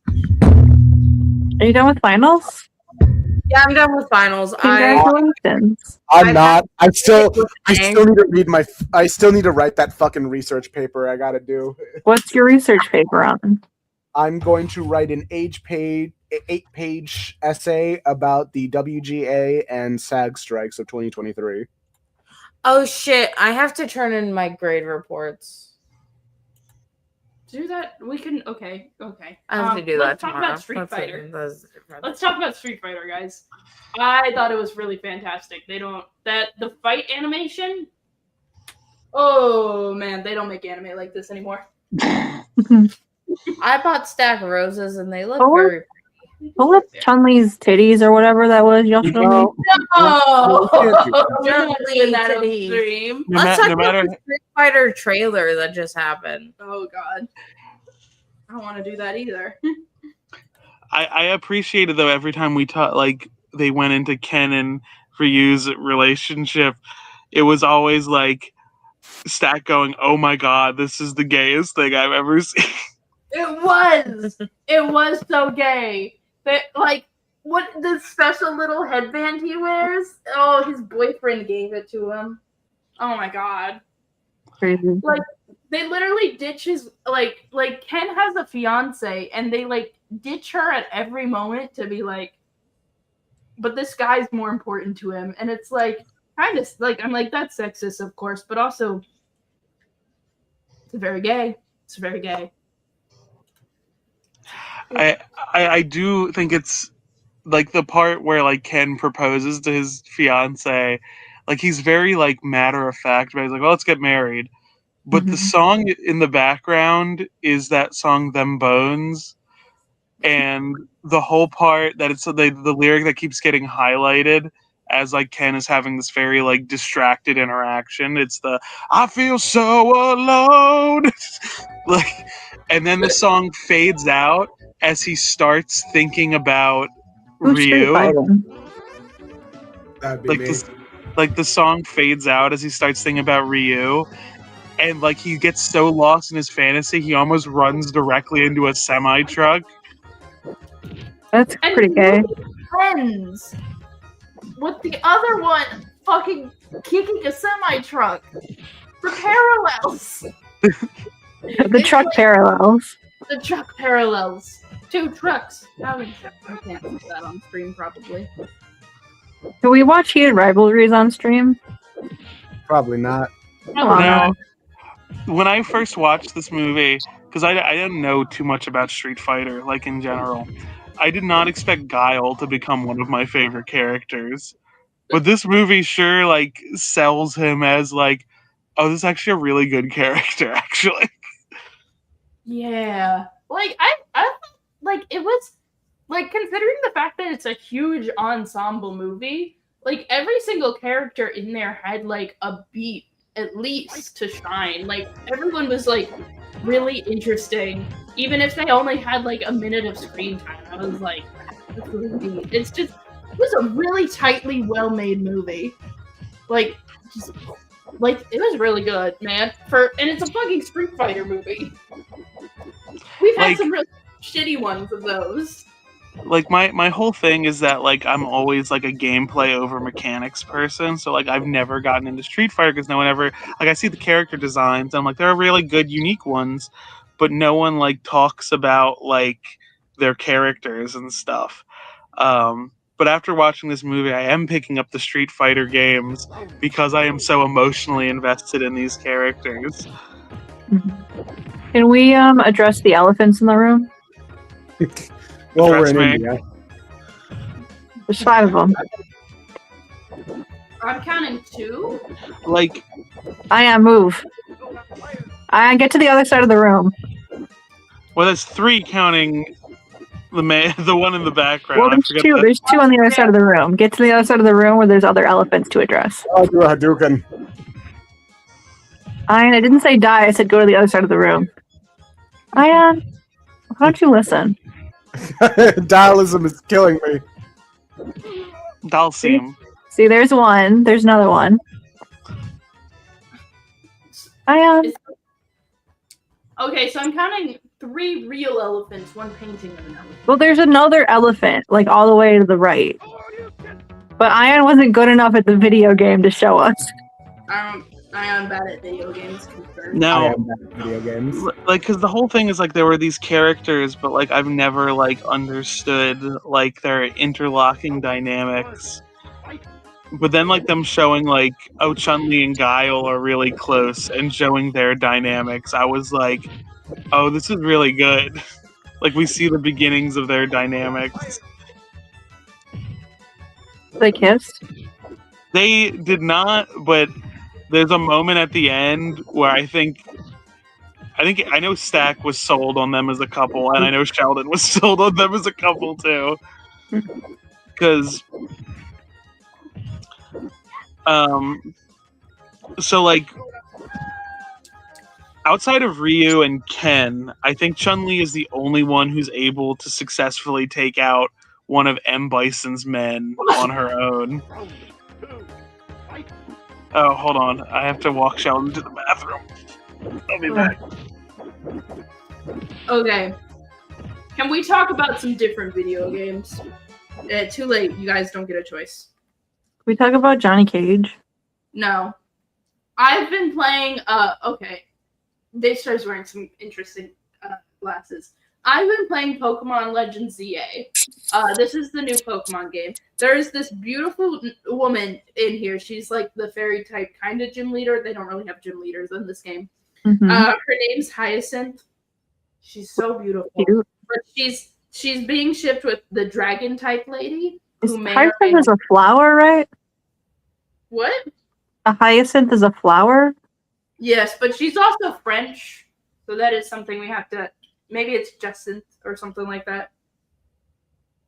[SPEAKER 2] Are you done with finals?
[SPEAKER 7] Yeah, I'm done with finals.
[SPEAKER 2] Congratulations.
[SPEAKER 4] I'm not. I still need to read my. I still need to write that fucking research paper I gotta do.
[SPEAKER 2] What's your research paper on?
[SPEAKER 4] I'm going to write an 8-page essay about the WGA and SAG strikes of 2023.
[SPEAKER 7] Oh shit! I have to turn in my grade reports.
[SPEAKER 6] Do that. We can. Okay.
[SPEAKER 7] I have to do that
[SPEAKER 6] Let's talk
[SPEAKER 7] tomorrow.
[SPEAKER 6] about Street Fighter.
[SPEAKER 7] Let's
[SPEAKER 6] talk about Street Fighter, guys. I thought it was really fantastic. The fight animation. Oh man, they don't make anime like this anymore.
[SPEAKER 7] I bought Stack of Roses and they look
[SPEAKER 2] Oh,
[SPEAKER 7] very
[SPEAKER 2] pull up Chun-Li's titties or whatever that was. Y'all showed me.
[SPEAKER 6] No,
[SPEAKER 7] We're not
[SPEAKER 6] doing that on
[SPEAKER 7] titties.
[SPEAKER 6] stream.
[SPEAKER 7] Let's talk about the Street Fighter trailer that just happened.
[SPEAKER 6] Oh god, I don't want to do that either.
[SPEAKER 10] I appreciated though every time we taught like they went into Ken and Ryu's relationship, it was always like Stack going, "Oh my god, this is the gayest thing I've ever seen."
[SPEAKER 6] It was so gay. But like, what the special little headband he wears? Oh, his boyfriend gave it to him. Oh my god.
[SPEAKER 2] Crazy.
[SPEAKER 6] Like they literally ditch his like Ken has a fiance and they like ditch her at every moment to be like, but this guy's more important to him, and it's like kind of like I'm like that's sexist, of course, but also it's very gay. It's very gay.
[SPEAKER 10] I do think it's like the part where like Ken proposes to his fiance, like he's very like matter of fact, but he's like, well, let's get married. But the song in the background is that song "Them Bones," and the whole part that it's the lyric that keeps getting highlighted as like Ken is having this very like distracted interaction. It's the "I feel so alone," like, and then the song fades out as he starts thinking about Ryu.
[SPEAKER 4] That'd be
[SPEAKER 10] Like
[SPEAKER 4] me.
[SPEAKER 10] this, like the song fades out as he starts thinking about Ryu, and like he gets so lost in his fantasy, he almost runs directly into a semi truck.
[SPEAKER 2] That's
[SPEAKER 6] And
[SPEAKER 2] pretty gay.
[SPEAKER 6] friends with the other one fucking kicking a semi truck. The parallels.
[SPEAKER 2] The truck parallels.
[SPEAKER 6] The truck parallels. Two trucks. I can't put that on stream probably.
[SPEAKER 2] Can we watch Heated Rivalries on stream?
[SPEAKER 4] Probably not.
[SPEAKER 10] No. When I first watched this movie, because I didn't know too much about Street Fighter, like in general, I did not expect Guile to become one of my favorite characters. But this movie sure like sells him as like, oh, this is actually a really good character, actually.
[SPEAKER 6] Yeah. Like I like it was like considering the fact that it's a huge ensemble movie, like every single character in there had like a beat at least to shine. Like everyone was like really interesting, even if they only had like a minute of screen time. I was like, that's really neat. It's just it was a really tightly well-made movie. Like just like it was really good, man. And it's a fucking Street Fighter movie. We've had some really shitty ones of those.
[SPEAKER 10] Like my whole thing is that like I'm always like a gameplay over mechanics person, so like I've never gotten into Street Fighter because no one ever like I see the character designs and I'm like there are really good unique ones, but no one like talks about like their characters and stuff. But after watching this movie, I am picking up the Street Fighter games because I am so emotionally invested in these characters.
[SPEAKER 2] Can we address the elephants in the room?
[SPEAKER 4] Well, we're
[SPEAKER 10] Address
[SPEAKER 4] in
[SPEAKER 10] me.
[SPEAKER 4] India.
[SPEAKER 2] There's 5 of them.
[SPEAKER 6] I'm counting 2.
[SPEAKER 10] Like
[SPEAKER 2] Ayaan, move. Ayaan, get to the other side of the room.
[SPEAKER 10] well, that's 3 counting the one in the background.
[SPEAKER 2] Well,
[SPEAKER 10] I
[SPEAKER 2] there's
[SPEAKER 10] forget
[SPEAKER 2] 2.
[SPEAKER 10] that.
[SPEAKER 2] There's 2 on the other side of the room. Get to the other side of the room where there's other elephants to address.
[SPEAKER 4] I'll do a Hadouken.
[SPEAKER 2] Ayaan, I didn't say die. I said go to the other side of the room. Ayaan, why don't you listen?
[SPEAKER 4] Dialism is killing me.
[SPEAKER 10] Dalsim.
[SPEAKER 2] See, there's one. There's another one. Ayaan.
[SPEAKER 6] Okay, so I'm counting 3 real elephants, 1 painting of an elephant.
[SPEAKER 2] Well, there's another elephant, like all the way to the right. But Ayaan wasn't good enough at the video game to show us.
[SPEAKER 6] I'm bad at video games. Confirmed.
[SPEAKER 10] No,
[SPEAKER 4] Video games.
[SPEAKER 10] like because the whole thing is like there were these characters, but like I've never like understood like their interlocking dynamics. But then like them showing like oh Chun-Li and Guile are really close and showing their dynamics, I was like, oh, this is really good. Like we see the beginnings of their dynamics.
[SPEAKER 2] They kissed.
[SPEAKER 10] They did not, but there's a moment at the end where I know Stack was sold on them as a couple, and I know Sheldon was sold on them as a couple too. Because, so like, outside of Ryu and Ken, I think Chun-Li is the only one who's able to successfully take out one of M. Bison's men on her own. Oh, hold on. I have to walk Sheldon to the bathroom. I'll be back.
[SPEAKER 6] Okay. Can we talk about some different video games? Too late. You guys don't get a choice.
[SPEAKER 2] Can we talk about Johnny Cage?
[SPEAKER 6] No. I've been playing. Okay, Daystar's wearing some interesting glasses. I've been playing Pokemon Legends ZA. This is the new Pokemon game. There's this beautiful woman in here. She's like the fairy type kind of gym leader. They don't really have gym leaders in this game.
[SPEAKER 2] Mhm.
[SPEAKER 6] Her name's Hyacinth. She's so beautiful.
[SPEAKER 2] Cute.
[SPEAKER 6] But she's being shipped with the dragon type lady who may or may
[SPEAKER 2] Hyacinth is a flower, right?
[SPEAKER 6] What?
[SPEAKER 2] A hyacinth is a flower?
[SPEAKER 6] Yes, but she's also French, so that is something we have to. Maybe it's Jacinthe or something like that.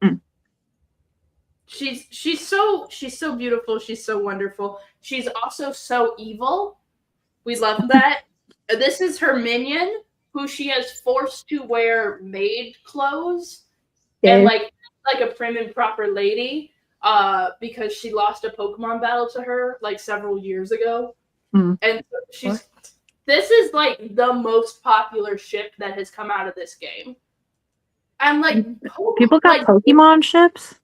[SPEAKER 2] Mm.
[SPEAKER 6] She's so beautiful. She's so wonderful. She's also so evil. We love that. This is her minion, who she has forced to wear maid clothes and like a prim and proper lady, because she lost a Pokemon battle to her like several years ago.
[SPEAKER 2] Mm.
[SPEAKER 6] And so this is like the most popular ship that has come out of this game. And like
[SPEAKER 2] People got
[SPEAKER 6] like,
[SPEAKER 2] Pokemon ships?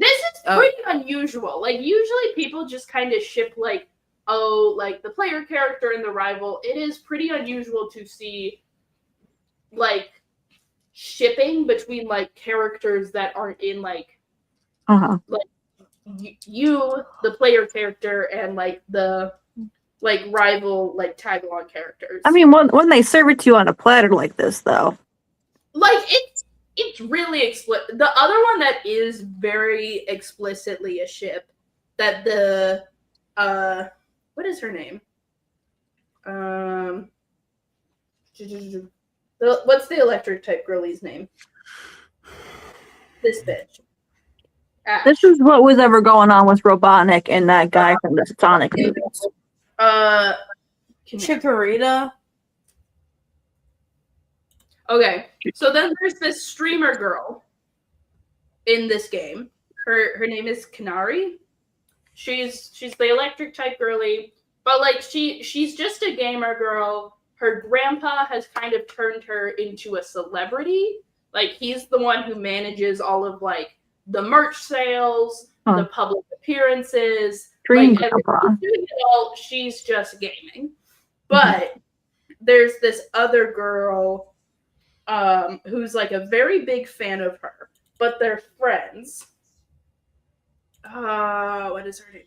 [SPEAKER 6] this is pretty unusual. Like usually people just kind of ship like, oh, like the player character and the rival. It is pretty unusual to see like shipping between like characters that aren't in like like you, the player character, and like the like rival like tag along characters.
[SPEAKER 2] I mean, when they serve it to you on a platter like this, though.
[SPEAKER 6] Like it's really explicit. The other one that is very explicitly a ship, that the what is her name? What's the electric type girlie's name? This bitch. Ash.
[SPEAKER 2] This is what was ever going on with Robotnik and that guy from the Sonic movies.
[SPEAKER 7] Chikorita.
[SPEAKER 6] Okay, so then there's this streamer girl in this game. Her name is Kanari. She's the electric type girly, but like she's just a gamer girl. Her grandpa has kind of turned her into a celebrity. Like he's the one who manages all of like the merch sales, the public appearances.
[SPEAKER 2] Dream
[SPEAKER 6] like,
[SPEAKER 2] grandpa.
[SPEAKER 6] She's just gaming. But there's this other girl who's like a very big fan of her, but they're friends. What is her name?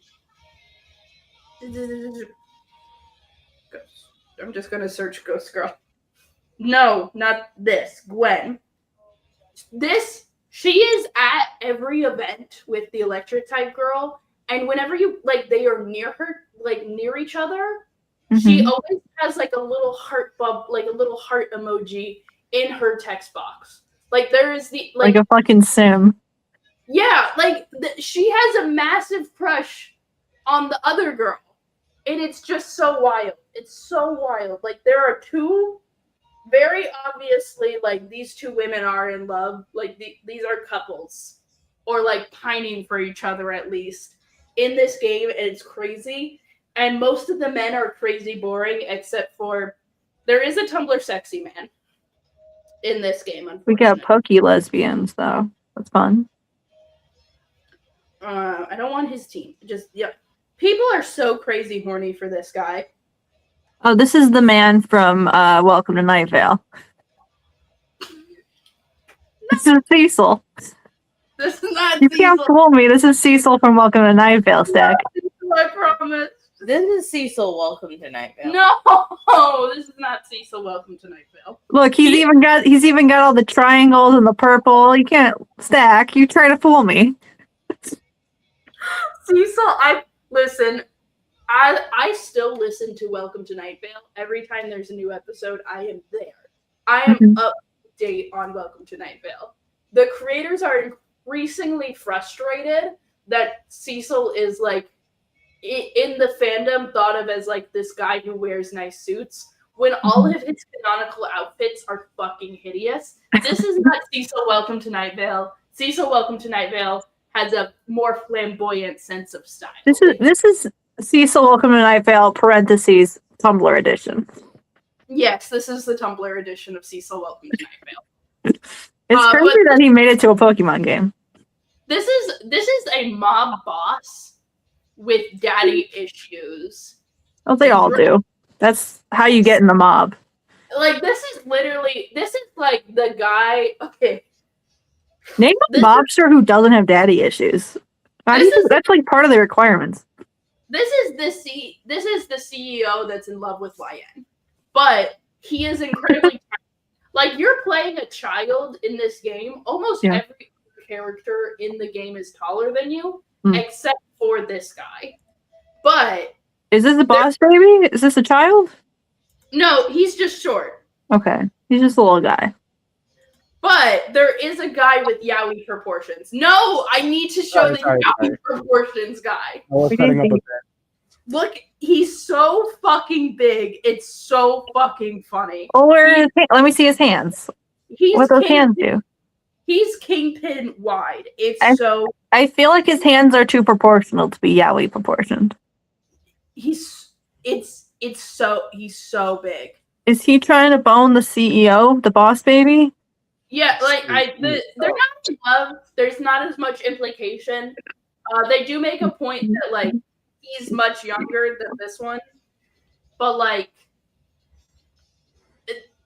[SPEAKER 6] Ghost. I'm just gonna search Ghost Girl. No, not this. Gwen. She is at every event with the electric type girl, and whenever you like they are near her, like near each other, she always has like a little heart like a little heart emoji in her text box. Like there is the
[SPEAKER 2] like a fucking sim.
[SPEAKER 6] Yeah, like she has a massive crush on the other girl, and it's just so wild. It's so wild. Like there are two very obviously like these two women are in love. Like these are couples, or like pining for each other at least in this game, and it's crazy. And most of the men are crazy boring, except for there is a Tumblr sexy man in this game.
[SPEAKER 2] We got pokey lesbians though. That's fun.
[SPEAKER 6] I don't want his team. Just people are so crazy horny for this guy.
[SPEAKER 2] Oh, this is the man from Welcome to Night Vale. This is Cecil.
[SPEAKER 6] This is not
[SPEAKER 2] You
[SPEAKER 6] Cecil.
[SPEAKER 2] can't fool me. This is Cecil from Welcome to Night Vale, Stack.
[SPEAKER 6] I promise.
[SPEAKER 7] This is Cecil. Welcome to Night Vale.
[SPEAKER 6] No, this is not Cecil. Welcome to Night Vale.
[SPEAKER 2] Look, he's even got all the triangles and the purple. You can't Stack. You try to fool me.
[SPEAKER 6] Cecil, listen. I still listen to Welcome to Night Vale. Every time there's a new episode, I am there. I am up to date on Welcome to Night Vale. The creators are increasingly frustrated that Cecil is like in the fandom thought of as like this guy who wears nice suits when all of his canonical outfits are fucking hideous. This is not Cecil Welcome to Night Vale. Cecil Welcome to Night Vale has a more flamboyant sense of style.
[SPEAKER 2] This is Cecil Welcome to Night Vale parentheses Tumblr edition.
[SPEAKER 6] Yes, this is the Tumblr edition of Cecil Welcome to Night Vale.
[SPEAKER 2] It's crazy that he made it to a Pokemon game.
[SPEAKER 6] This is a mob boss with daddy issues
[SPEAKER 2] Oh, they all do. That's how you get in the mob.
[SPEAKER 6] Like this is like the guy. Okay,
[SPEAKER 2] Name a mobster who doesn't have daddy issues. That's like part of the requirements.
[SPEAKER 6] this is the CEO that's in love with YN, but he is incredibly like you're playing a child in this game. Almost every character in the game is taller than you, except for this guy. But
[SPEAKER 2] is this a boss baby? Is this a child?
[SPEAKER 6] No, he's just short.
[SPEAKER 2] Okay, he's just a little guy.
[SPEAKER 6] But there is a guy with yaoi proportions. No, I need to show the yaoi proportions guy. Look, he's so fucking big. It's so fucking funny.
[SPEAKER 2] Oh, let me see his hands. What those hands do?
[SPEAKER 6] He's kingpin wide.
[SPEAKER 2] I feel like his hands are too proportional to be yaoi proportioned.
[SPEAKER 6] He's so big.
[SPEAKER 2] Is he trying to bone the CEO, the boss baby?
[SPEAKER 6] Yeah, like they're not in love. There's not as much implication. They do make a point that like he's much younger than this one, but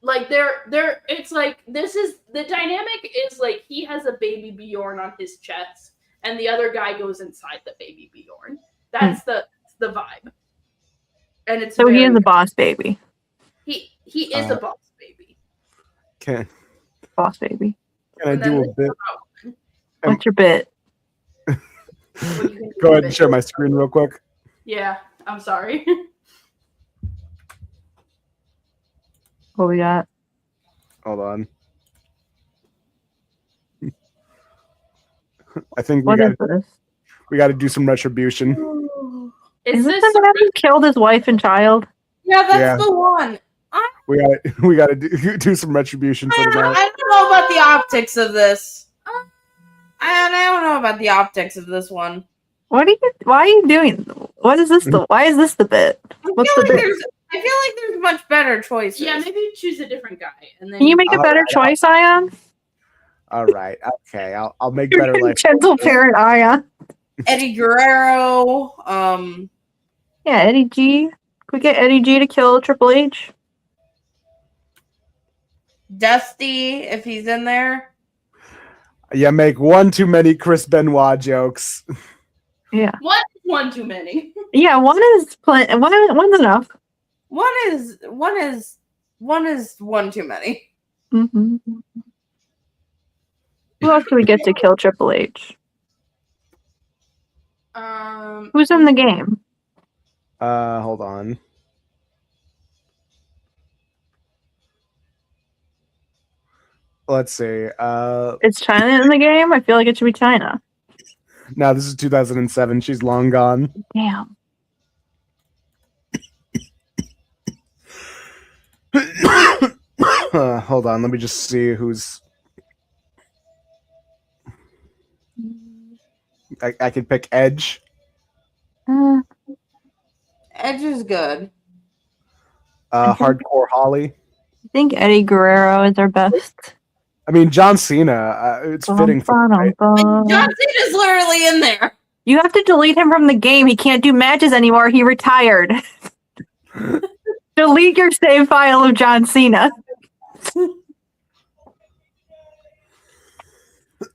[SPEAKER 6] it's like this is the dynamic is like he has a baby Bjorn on his chest, and the other guy goes inside the baby Bjorn. That's the vibe. And it's
[SPEAKER 2] so he is a boss baby.
[SPEAKER 6] He is a boss baby.
[SPEAKER 2] Boss baby.
[SPEAKER 4] Can I do a bit?
[SPEAKER 2] What's your bit?
[SPEAKER 4] Go ahead and share my screen real quick.
[SPEAKER 6] Yeah, I'm sorry.
[SPEAKER 2] What we got?
[SPEAKER 4] Hold on. I think
[SPEAKER 2] What is this?
[SPEAKER 4] We got to do some retribution.
[SPEAKER 2] Is this the man who killed his wife and child?
[SPEAKER 7] Yeah, that's the one.
[SPEAKER 4] We got to do some retribution for the night.
[SPEAKER 7] I don't know about the optics of this. I don't know about the optics of this one.
[SPEAKER 2] Why are you doing? What is this? Why is this the bit? What's the bit?
[SPEAKER 7] I feel like there's much better choices.
[SPEAKER 6] Yeah, maybe choose a different guy, and then
[SPEAKER 2] Can you make a better choice, Ayaan?
[SPEAKER 4] All right. Okay. I'll make better life.
[SPEAKER 2] Gentle parent, Ayaan.
[SPEAKER 7] Eddie Guerrero.
[SPEAKER 2] Yeah, Eddie G. Could we get Eddie G to kill Triple H?
[SPEAKER 7] Dusty, if he's in there.
[SPEAKER 4] Yeah, make one too many Chris Benoit jokes.
[SPEAKER 2] Yeah.
[SPEAKER 6] One too many.
[SPEAKER 2] Yeah, one's enough.
[SPEAKER 7] One is one too many.
[SPEAKER 2] Mm-hmm. Who else do we get to kill Triple H? Who's in the game?
[SPEAKER 4] Hold on. Let's see.
[SPEAKER 2] Is China in the game? I feel like it should be China.
[SPEAKER 4] No, this is 2007. She's long gone.
[SPEAKER 2] Damn.
[SPEAKER 4] Hold on. Let me just see who's. I could pick Edge.
[SPEAKER 7] Edge is good.
[SPEAKER 4] Hardcore Holly.
[SPEAKER 2] I think Eddie Guerrero is our best.
[SPEAKER 4] I mean, John Cena. It's fitting.
[SPEAKER 7] John Cena's literally in there.
[SPEAKER 2] You have to delete him from the game. He can't do matches anymore. He retired. Delete your save file of John Cena.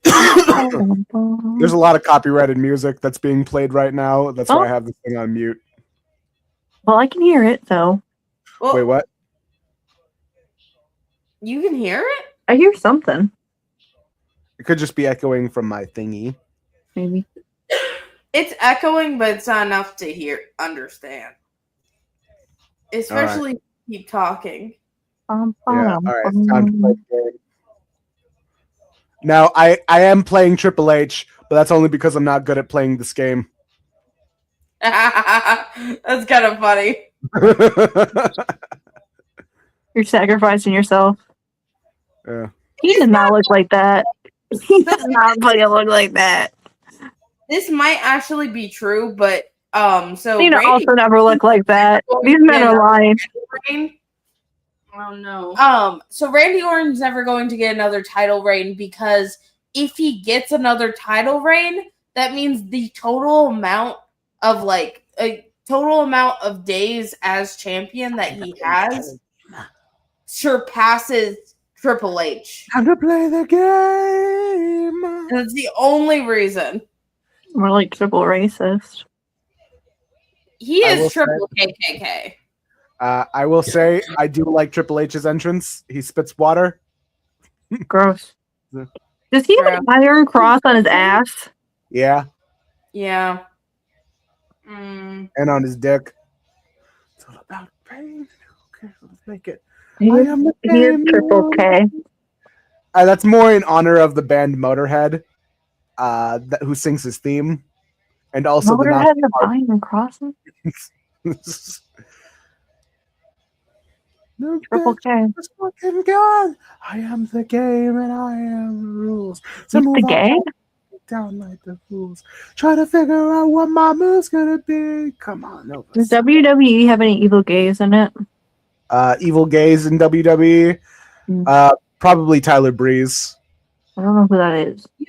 [SPEAKER 4] There's a lot of copyrighted music that's being played right now. That's why I have this thing on mute.
[SPEAKER 2] Well, I can hear it, though.
[SPEAKER 7] Well,
[SPEAKER 4] wait, what?
[SPEAKER 7] You can hear it?
[SPEAKER 2] I hear something.
[SPEAKER 4] It could just be echoing from my thingy.
[SPEAKER 2] Maybe.
[SPEAKER 7] It's echoing, but it's not enough to understand. Especially if you keep talking.
[SPEAKER 4] Yeah, all right. It's time to play the game. Now, I am playing Triple H, but that's only because I'm not good at playing this game.
[SPEAKER 7] That's kind of funny.
[SPEAKER 2] You're sacrificing yourself.
[SPEAKER 4] Yeah.
[SPEAKER 2] He does not look like that. He does not fucking look like that.
[SPEAKER 7] This might actually be true, but so
[SPEAKER 2] Cena also never looked like that. These men are lying.
[SPEAKER 6] Oh no.
[SPEAKER 7] So Randy Orton's never going to get another title reign because if he gets another title reign, that means the total amount of total amount of days as champion that he has surpasses Triple H.
[SPEAKER 4] Time to play the game.
[SPEAKER 7] And that's the only reason.
[SPEAKER 2] More like triple racist.
[SPEAKER 7] He
[SPEAKER 4] I will
[SPEAKER 7] is triple KKK.
[SPEAKER 4] I will say I do like Triple H's entrance. He spits water.
[SPEAKER 2] Gross. Does he have an iron cross on his ass?
[SPEAKER 4] Yeah,
[SPEAKER 7] Yeah.
[SPEAKER 4] and on his dick. It's all about pain. Okay, let's make it.
[SPEAKER 2] He
[SPEAKER 4] I
[SPEAKER 2] is,
[SPEAKER 4] am the
[SPEAKER 2] he is
[SPEAKER 4] game
[SPEAKER 2] triple K.
[SPEAKER 4] That's more in honor of the band Motorhead, who sings his theme, and also the
[SPEAKER 2] Motorhead and the iron crosses?
[SPEAKER 4] No,
[SPEAKER 2] Triple K.
[SPEAKER 4] it's fucking God. I am the game and I am the rules. So
[SPEAKER 2] He's
[SPEAKER 4] move
[SPEAKER 2] the
[SPEAKER 4] on
[SPEAKER 2] game?
[SPEAKER 4] down like the fools. Try to figure out what my move's gonna be. Come on, no.
[SPEAKER 2] Does WWE have any evil gays in it?
[SPEAKER 4] Evil gays in WWE. Probably Tyler Breeze.
[SPEAKER 2] I don't know who that is.
[SPEAKER 7] You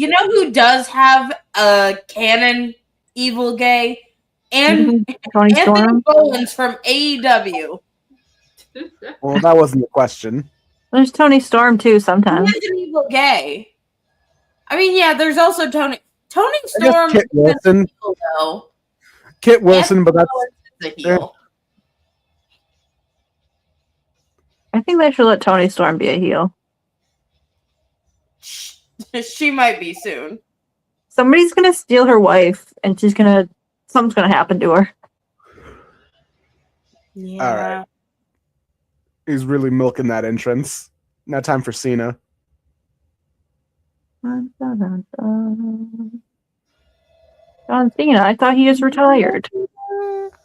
[SPEAKER 7] know who does have a canon evil gay? And
[SPEAKER 2] Tony
[SPEAKER 7] Anthony
[SPEAKER 2] Storm?
[SPEAKER 7] Bowens from AEW.
[SPEAKER 4] Well, that wasn't the question.
[SPEAKER 2] There's Tony Storm too sometimes.
[SPEAKER 7] He's an evil gay. I mean, yeah, there's also Tony
[SPEAKER 4] I guess
[SPEAKER 7] Storm.
[SPEAKER 4] Kit Wilson.
[SPEAKER 7] Heel, though.
[SPEAKER 4] Kit Wilson, but that's
[SPEAKER 7] Bowens is a heel.
[SPEAKER 2] I think they should let Tony Storm be a heel.
[SPEAKER 7] She might be soon.
[SPEAKER 2] Somebody's gonna steal her wife, and something's gonna happen to her.
[SPEAKER 7] Yeah.
[SPEAKER 4] all right. He's really milking that entrance. Now time for Cena.
[SPEAKER 2] Dun, dun, dun, dun. John Cena, I thought he just retired.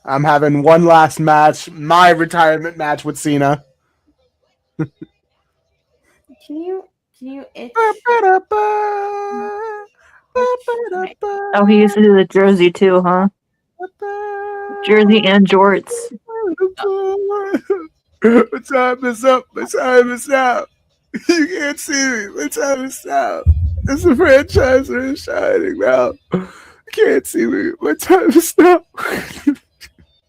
[SPEAKER 4] I'm having one last match, my retirement match with Cena.
[SPEAKER 7] Can you itch?
[SPEAKER 2] Oh, he used to do the jersey too, huh? Jersey and jorts.
[SPEAKER 4] My time is up. My time is now. You can't see me. My time is now. It's a franchise that is shining now. You can't see me. My time is now.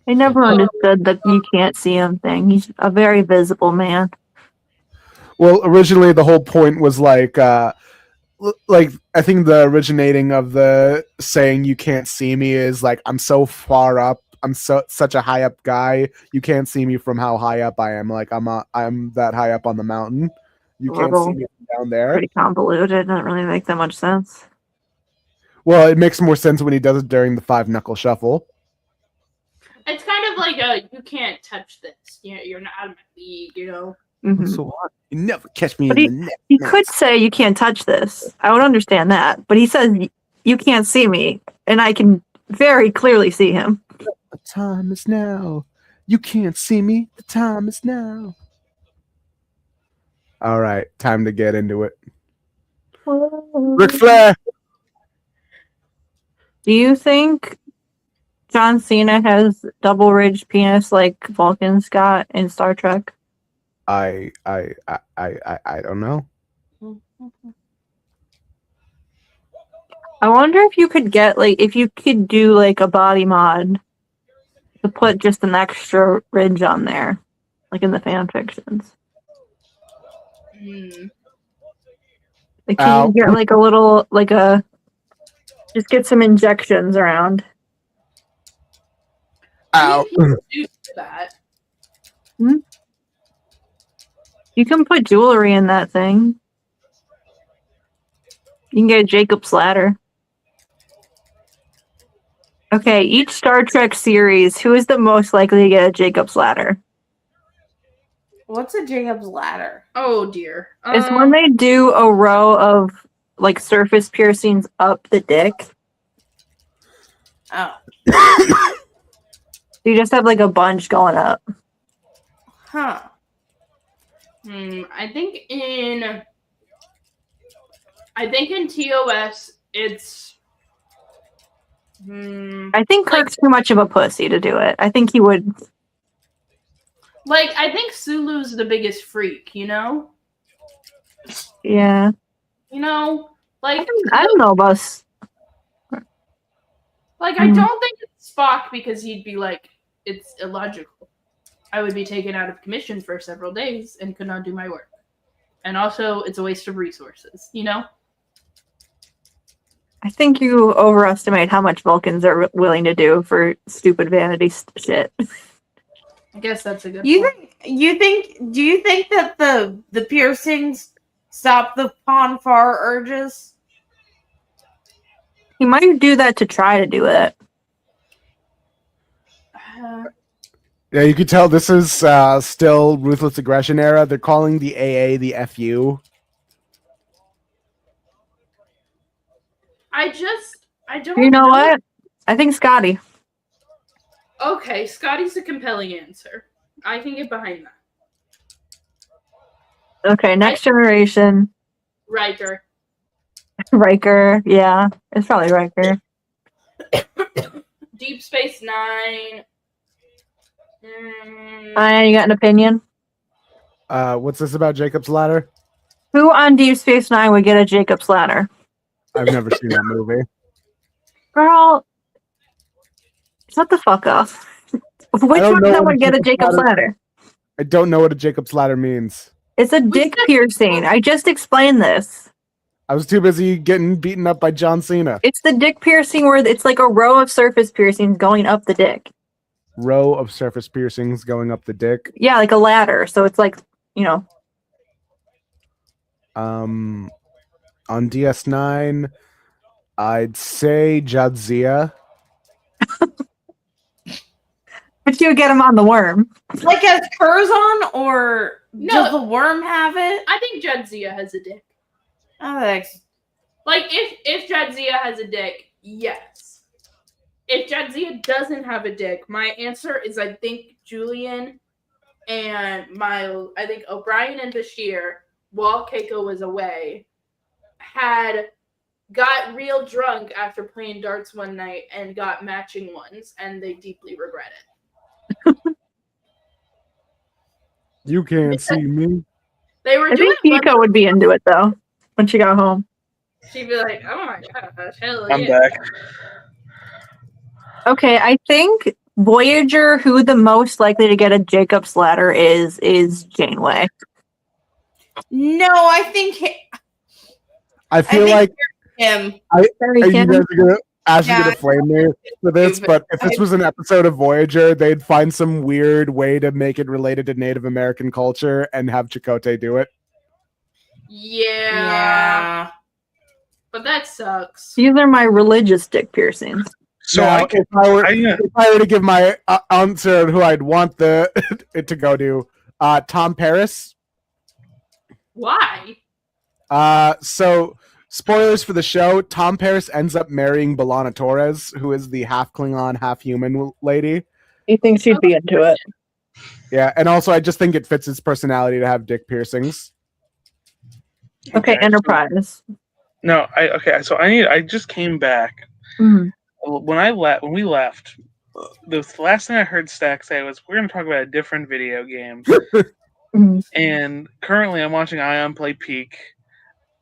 [SPEAKER 2] I never understood the you can't see him thing. He's a very visible man.
[SPEAKER 4] Well, originally the whole point was like I think the originating of the saying "you can't see me" is like I'm so far up. I'm such a high up guy. You can't see me from how high up I am. Like I'm that high up on the mountain. You can't see me from down there.
[SPEAKER 2] Pretty convoluted. Doesn't really make that much sense.
[SPEAKER 4] Well, it makes more sense when he does it during the 5-knuckle shuffle.
[SPEAKER 6] It's kind of like you can't touch this. You're not out of my league, you know.
[SPEAKER 2] Mhm.
[SPEAKER 4] So hard. You never catch me
[SPEAKER 2] But
[SPEAKER 4] in the net.
[SPEAKER 2] he could say you can't touch this. I would understand that. But he says you can't see me, and I can very clearly see him.
[SPEAKER 4] The time is now. You can't see me. The time is now. All right, time to get into it. Ric Flair.
[SPEAKER 2] Do you think John Cena has double-ridged penis like Vulcan's got in Star Trek?
[SPEAKER 4] I don't know.
[SPEAKER 2] I wonder if you could get if you could do like a body mod to put just an extra ridge on there, like in the fan fictions. Like, can you get like a little just get some injections around?
[SPEAKER 4] Ow.
[SPEAKER 6] Do that.
[SPEAKER 2] You can put jewelry in that thing. You can get a Jacob's ladder. Okay, each Star Trek series, who is the most likely to get a Jacob's ladder?
[SPEAKER 7] What's a Jacob's ladder?
[SPEAKER 6] Oh dear.
[SPEAKER 2] It's when they do a row of like surface piercings up the dick.
[SPEAKER 7] Oh.
[SPEAKER 2] You just have like a bunch going up.
[SPEAKER 7] Huh.
[SPEAKER 6] I think in TOS it's
[SPEAKER 2] I think Kirk's too much of a pussy to do it. I think he would.
[SPEAKER 6] like I think Sulu's the biggest freak, you know?
[SPEAKER 2] Yeah.
[SPEAKER 6] You know? Like
[SPEAKER 2] I don't know about.
[SPEAKER 6] I don't think it's Spock because he'd be like, it's illogical. I would be taken out of commission for several days and could not do my work. And also, it's a waste of resources, you know?
[SPEAKER 2] I think you overestimate how much Vulcans are willing to do for stupid vanity shit.
[SPEAKER 6] I guess that's a good
[SPEAKER 7] Do
[SPEAKER 6] point.
[SPEAKER 7] you think that the piercings stop the Ponfar urges?
[SPEAKER 2] He might do that to try to do it.
[SPEAKER 4] Yeah, you could tell this is still Ruthless Aggression era. They're calling the AA the FU.
[SPEAKER 6] I don't
[SPEAKER 2] You know what? I think Scotty.
[SPEAKER 6] Okay, Scotty's a compelling answer. I can get behind that.
[SPEAKER 2] Okay, Next Generation.
[SPEAKER 6] Riker.
[SPEAKER 2] Riker. Yeah, it's probably Riker.
[SPEAKER 6] Deep Space Nine.
[SPEAKER 2] You got an opinion?
[SPEAKER 4] What's this about Jacob's Ladder?
[SPEAKER 2] Who on Deep Space Nine would get a Jacob's Ladder?
[SPEAKER 4] I've never seen that movie.
[SPEAKER 2] Girl, shut the fuck up. Which one of them would get a Jacob's Ladder?
[SPEAKER 4] I don't know what a Jacob's Ladder means.
[SPEAKER 2] It's a dick piercing. I just explained this.
[SPEAKER 4] I was too busy getting beaten up by John Cena.
[SPEAKER 2] It's the dick piercing where it's like a row of surface piercings going up the dick.
[SPEAKER 4] Row of surface piercings going up the dick.
[SPEAKER 2] Yeah, like a ladder. So it's like, you know.
[SPEAKER 4] On DS9, I'd say Jadzia.
[SPEAKER 2] But you would get him on the worm.
[SPEAKER 7] Like as Curzon, or
[SPEAKER 6] No.
[SPEAKER 7] does the worm have it?
[SPEAKER 6] I think Jadzia has a dick.
[SPEAKER 7] Oh, thanks.
[SPEAKER 6] Like, if Jadzia has a dick, yes. If Jadzia doesn't have a dick, my answer is I think Julian and I think O'Brien and Bashir, while Keiko was away, got real drunk after playing darts one night and got matching ones, and they deeply regret it.
[SPEAKER 4] You can't see me.
[SPEAKER 6] They were
[SPEAKER 2] I
[SPEAKER 6] doing
[SPEAKER 2] think Pika would be into it though when she got home.
[SPEAKER 6] She'd be like, "Oh my gosh, hell
[SPEAKER 10] I'm
[SPEAKER 6] yeah!"
[SPEAKER 10] back.
[SPEAKER 2] Okay, I think Voyager, who the most likely to get a Jacob's Ladder is Janeway.
[SPEAKER 7] No, I think
[SPEAKER 4] I feel like
[SPEAKER 7] him.
[SPEAKER 4] are you
[SPEAKER 2] Kim?
[SPEAKER 4] guys gonna
[SPEAKER 7] Yeah,
[SPEAKER 4] gonna flame me for this, but if this was an episode of Voyager, they'd find some weird way to make it related to Native American culture and have Chakotay do it.
[SPEAKER 6] Yeah. But that sucks.
[SPEAKER 2] These are my religious dick piercings.
[SPEAKER 10] So
[SPEAKER 4] Now, if I were to give my answer on who I'd want it to go to, Tom Paris.
[SPEAKER 6] Why?
[SPEAKER 4] So spoilers for the show, Tom Paris ends up marrying B'Elanna Torres, who is the half Klingon, half human lady.
[SPEAKER 2] You think she'd be into it?
[SPEAKER 4] Yeah, and also I just think it fits his personality to have dick piercings.
[SPEAKER 2] Okay, Enterprise.
[SPEAKER 10] No, I just came back.
[SPEAKER 2] Mhm.
[SPEAKER 10] When we left, the last thing I heard Stack say was, "We're going to talk about a different video game."
[SPEAKER 2] Mhm.
[SPEAKER 10] And currently, I'm watching Ayaan play Peak,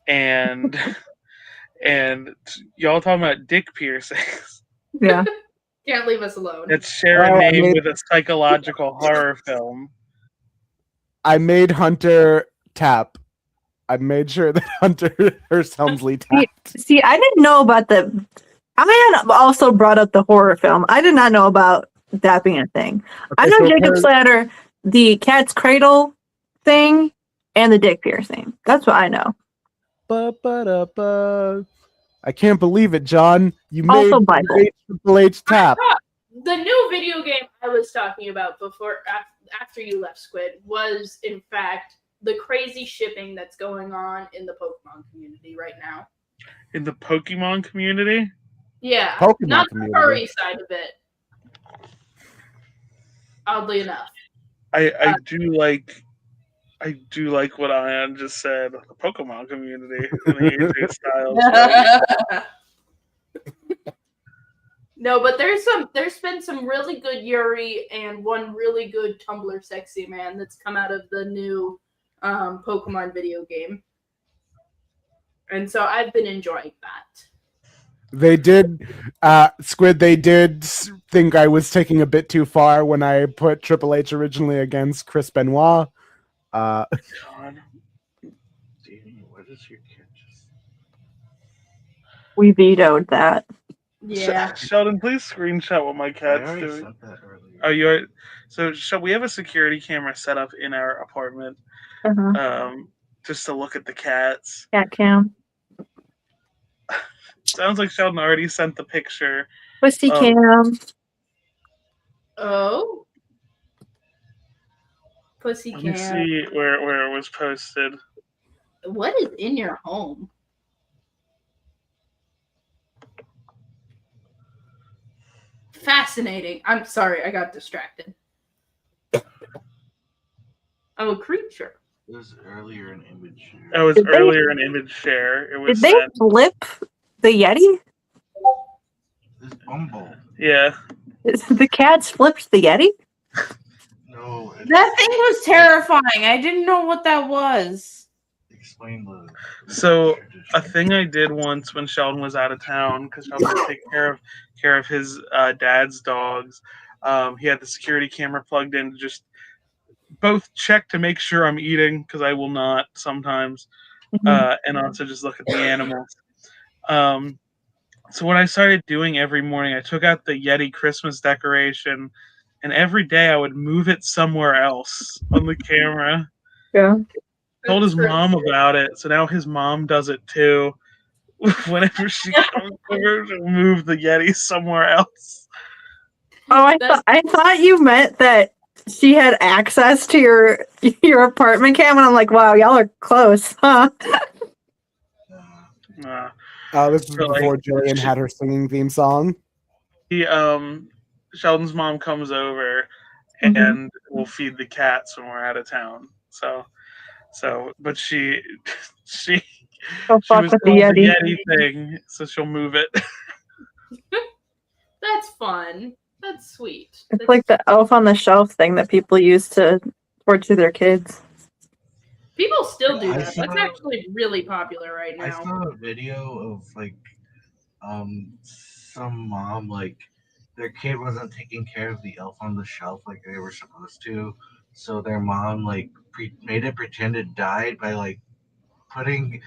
[SPEAKER 10] and y'all talking about dick piercings.
[SPEAKER 2] Yeah.
[SPEAKER 6] Can't leave us alone.
[SPEAKER 10] Let's share a
[SPEAKER 4] Well, I
[SPEAKER 10] name
[SPEAKER 4] mean-
[SPEAKER 10] with a psychological horror film.
[SPEAKER 4] I made Hunter tap. I made sure that Hunter Hurst Helmsley tapped.
[SPEAKER 2] See, I didn't know about the. I had also brought up the horror film. I did not know about that being a thing. I know
[SPEAKER 4] so
[SPEAKER 2] Jacob's Ladder, the cat's cradle thing, and the dick piercing. That's what I know.
[SPEAKER 4] Ba-ba-da-ba. I can't believe it, John. You
[SPEAKER 2] Also
[SPEAKER 4] made
[SPEAKER 2] Bible.
[SPEAKER 4] Triple H tap.
[SPEAKER 6] The new video game I was talking about after you left, Squid, was in fact the crazy shipping that's going on in the Pokemon community right now.
[SPEAKER 10] In the Pokemon community?
[SPEAKER 6] Yeah,
[SPEAKER 4] Pokemon
[SPEAKER 6] not
[SPEAKER 4] community.
[SPEAKER 6] the furry side of it. Oddly enough.
[SPEAKER 10] I do like what Ayaan just said. The Pokemon community in the AJ style.
[SPEAKER 6] No, but there's been some really good Yuri and one really good Tumblr sexy man that's come out of the new Pokemon video game. And so I've been enjoying that.
[SPEAKER 4] They did, Squid. They did think I was taking a bit too far when I put Triple H originally against Chris Benoit.
[SPEAKER 10] God.
[SPEAKER 12] Danny, what is your kid just?
[SPEAKER 2] We vetoed that.
[SPEAKER 6] Yeah.
[SPEAKER 10] Sheldon, please screenshot what my
[SPEAKER 12] I
[SPEAKER 10] cat's
[SPEAKER 12] already
[SPEAKER 10] doing.
[SPEAKER 12] said that earlier.
[SPEAKER 10] Oh, you are. So we have a security camera set up in our apartment,
[SPEAKER 2] Uh-huh.
[SPEAKER 10] just to look at the cats.
[SPEAKER 2] Cat cam.
[SPEAKER 10] Sounds like Sheldon already sent the picture.
[SPEAKER 2] Pussy
[SPEAKER 10] of-
[SPEAKER 2] cam.
[SPEAKER 6] Oh. Pussy
[SPEAKER 10] Let me
[SPEAKER 6] cat.
[SPEAKER 10] see where it was posted.
[SPEAKER 6] What is in your home? Fascinating. I'm sorry, I got distracted. Oh, a creature.
[SPEAKER 12] It was earlier an image.
[SPEAKER 10] It was
[SPEAKER 2] Did they-
[SPEAKER 10] earlier an image share. It was
[SPEAKER 2] Did they
[SPEAKER 10] sent.
[SPEAKER 2] flip the Yeti?
[SPEAKER 12] This Bumble.
[SPEAKER 10] Yeah.
[SPEAKER 2] The cats flipped the Yeti?
[SPEAKER 12] No.
[SPEAKER 7] That thing was terrifying. I didn't know what that was.
[SPEAKER 12] Explain the.
[SPEAKER 10] So a thing I did once when Sheldon was out of town, because Sheldon would take care of his dad's dogs. He had the security camera plugged in to just both check to make sure I'm eating, because I will not sometimes, and also just look at the animals. So what I started doing every morning, I took out the Yeti Christmas decoration, and every day I would move it somewhere else on the camera.
[SPEAKER 2] Yeah.
[SPEAKER 10] Told his mom about it, so now his mom does it too. Whenever she comes over, she'll move the Yeti somewhere else.
[SPEAKER 2] Oh, I thought you meant that she had access to your apartment cam, and I'm like, wow, y'all are close, huh?
[SPEAKER 4] This is before Jillian had her singing theme song.
[SPEAKER 10] Sheldon's mom comes over and will feed the cats when we're out of town. But she
[SPEAKER 2] Don't fuck
[SPEAKER 10] was
[SPEAKER 2] with the
[SPEAKER 10] told
[SPEAKER 2] Yeti.
[SPEAKER 10] Yeti thing, so she'll move it.
[SPEAKER 6] That's fun. That's sweet.
[SPEAKER 2] It's like the elf on the shelf thing that people use to torture their kids.
[SPEAKER 6] People still do
[SPEAKER 12] I
[SPEAKER 6] that. That's
[SPEAKER 12] saw-
[SPEAKER 6] actually really popular right
[SPEAKER 12] I
[SPEAKER 6] now.
[SPEAKER 12] saw a video of some mom their kid wasn't taking care of the elf on the shelf like they were supposed to, so their mom made it pretend it died by putting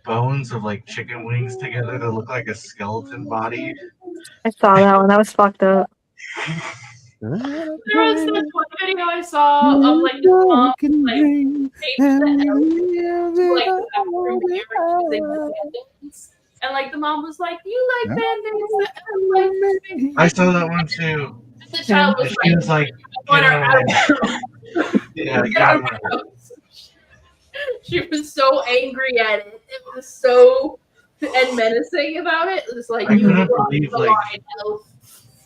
[SPEAKER 12] bones of chicken wings together to look like a skeleton body.
[SPEAKER 2] I saw that one. That was fucked up.
[SPEAKER 6] There was this one video I saw of this mom taped the elf to the bathroom mirror using the band-aids. And the mom was like, "Do you like band-aids?"
[SPEAKER 12] I saw that one too.
[SPEAKER 6] The child was
[SPEAKER 12] She was like,
[SPEAKER 6] "I want her out of my house."
[SPEAKER 12] Yeah,
[SPEAKER 6] Get out of my house. She was so angry at it. It was so and menacing about it. It was like,
[SPEAKER 12] I
[SPEAKER 6] "You
[SPEAKER 12] couldn't
[SPEAKER 6] crossed
[SPEAKER 12] believe,
[SPEAKER 6] the line, elf."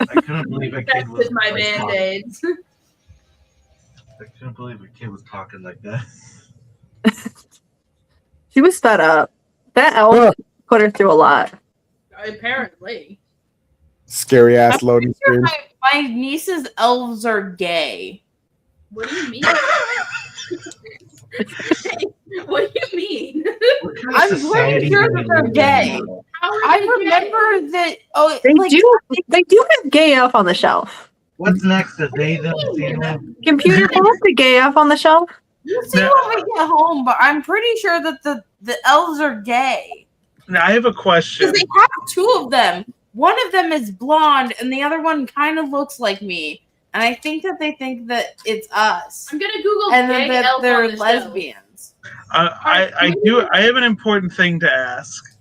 [SPEAKER 12] I couldn't believe a kid was
[SPEAKER 6] That's my band-aids.
[SPEAKER 12] I couldn't believe a kid was talking like that.
[SPEAKER 2] She was fed up. That elf put her through a lot.
[SPEAKER 6] Apparently.
[SPEAKER 4] Scary ass loading screen.
[SPEAKER 7] My niece's elves are gay.
[SPEAKER 6] What do you mean? What do you mean?
[SPEAKER 7] I'm pretty sure that they're gay. I remember that. Oh,
[SPEAKER 2] They do have gay elf on the shelf.
[SPEAKER 12] What's next? The they them Cena?
[SPEAKER 2] Computer, pull up the gay elf on the shelf.
[SPEAKER 7] We'll see when we get home, but I'm pretty sure that the elves are gay.
[SPEAKER 10] Now I have a question.
[SPEAKER 7] Because they have two of them. One of them is blonde, and the other one kind of looks like me. And I think that they think that it's us.
[SPEAKER 6] I'm gonna Google
[SPEAKER 7] and
[SPEAKER 6] gay
[SPEAKER 7] that
[SPEAKER 6] elf
[SPEAKER 7] they're
[SPEAKER 6] on the
[SPEAKER 7] lesbians.
[SPEAKER 10] I have an important thing to ask.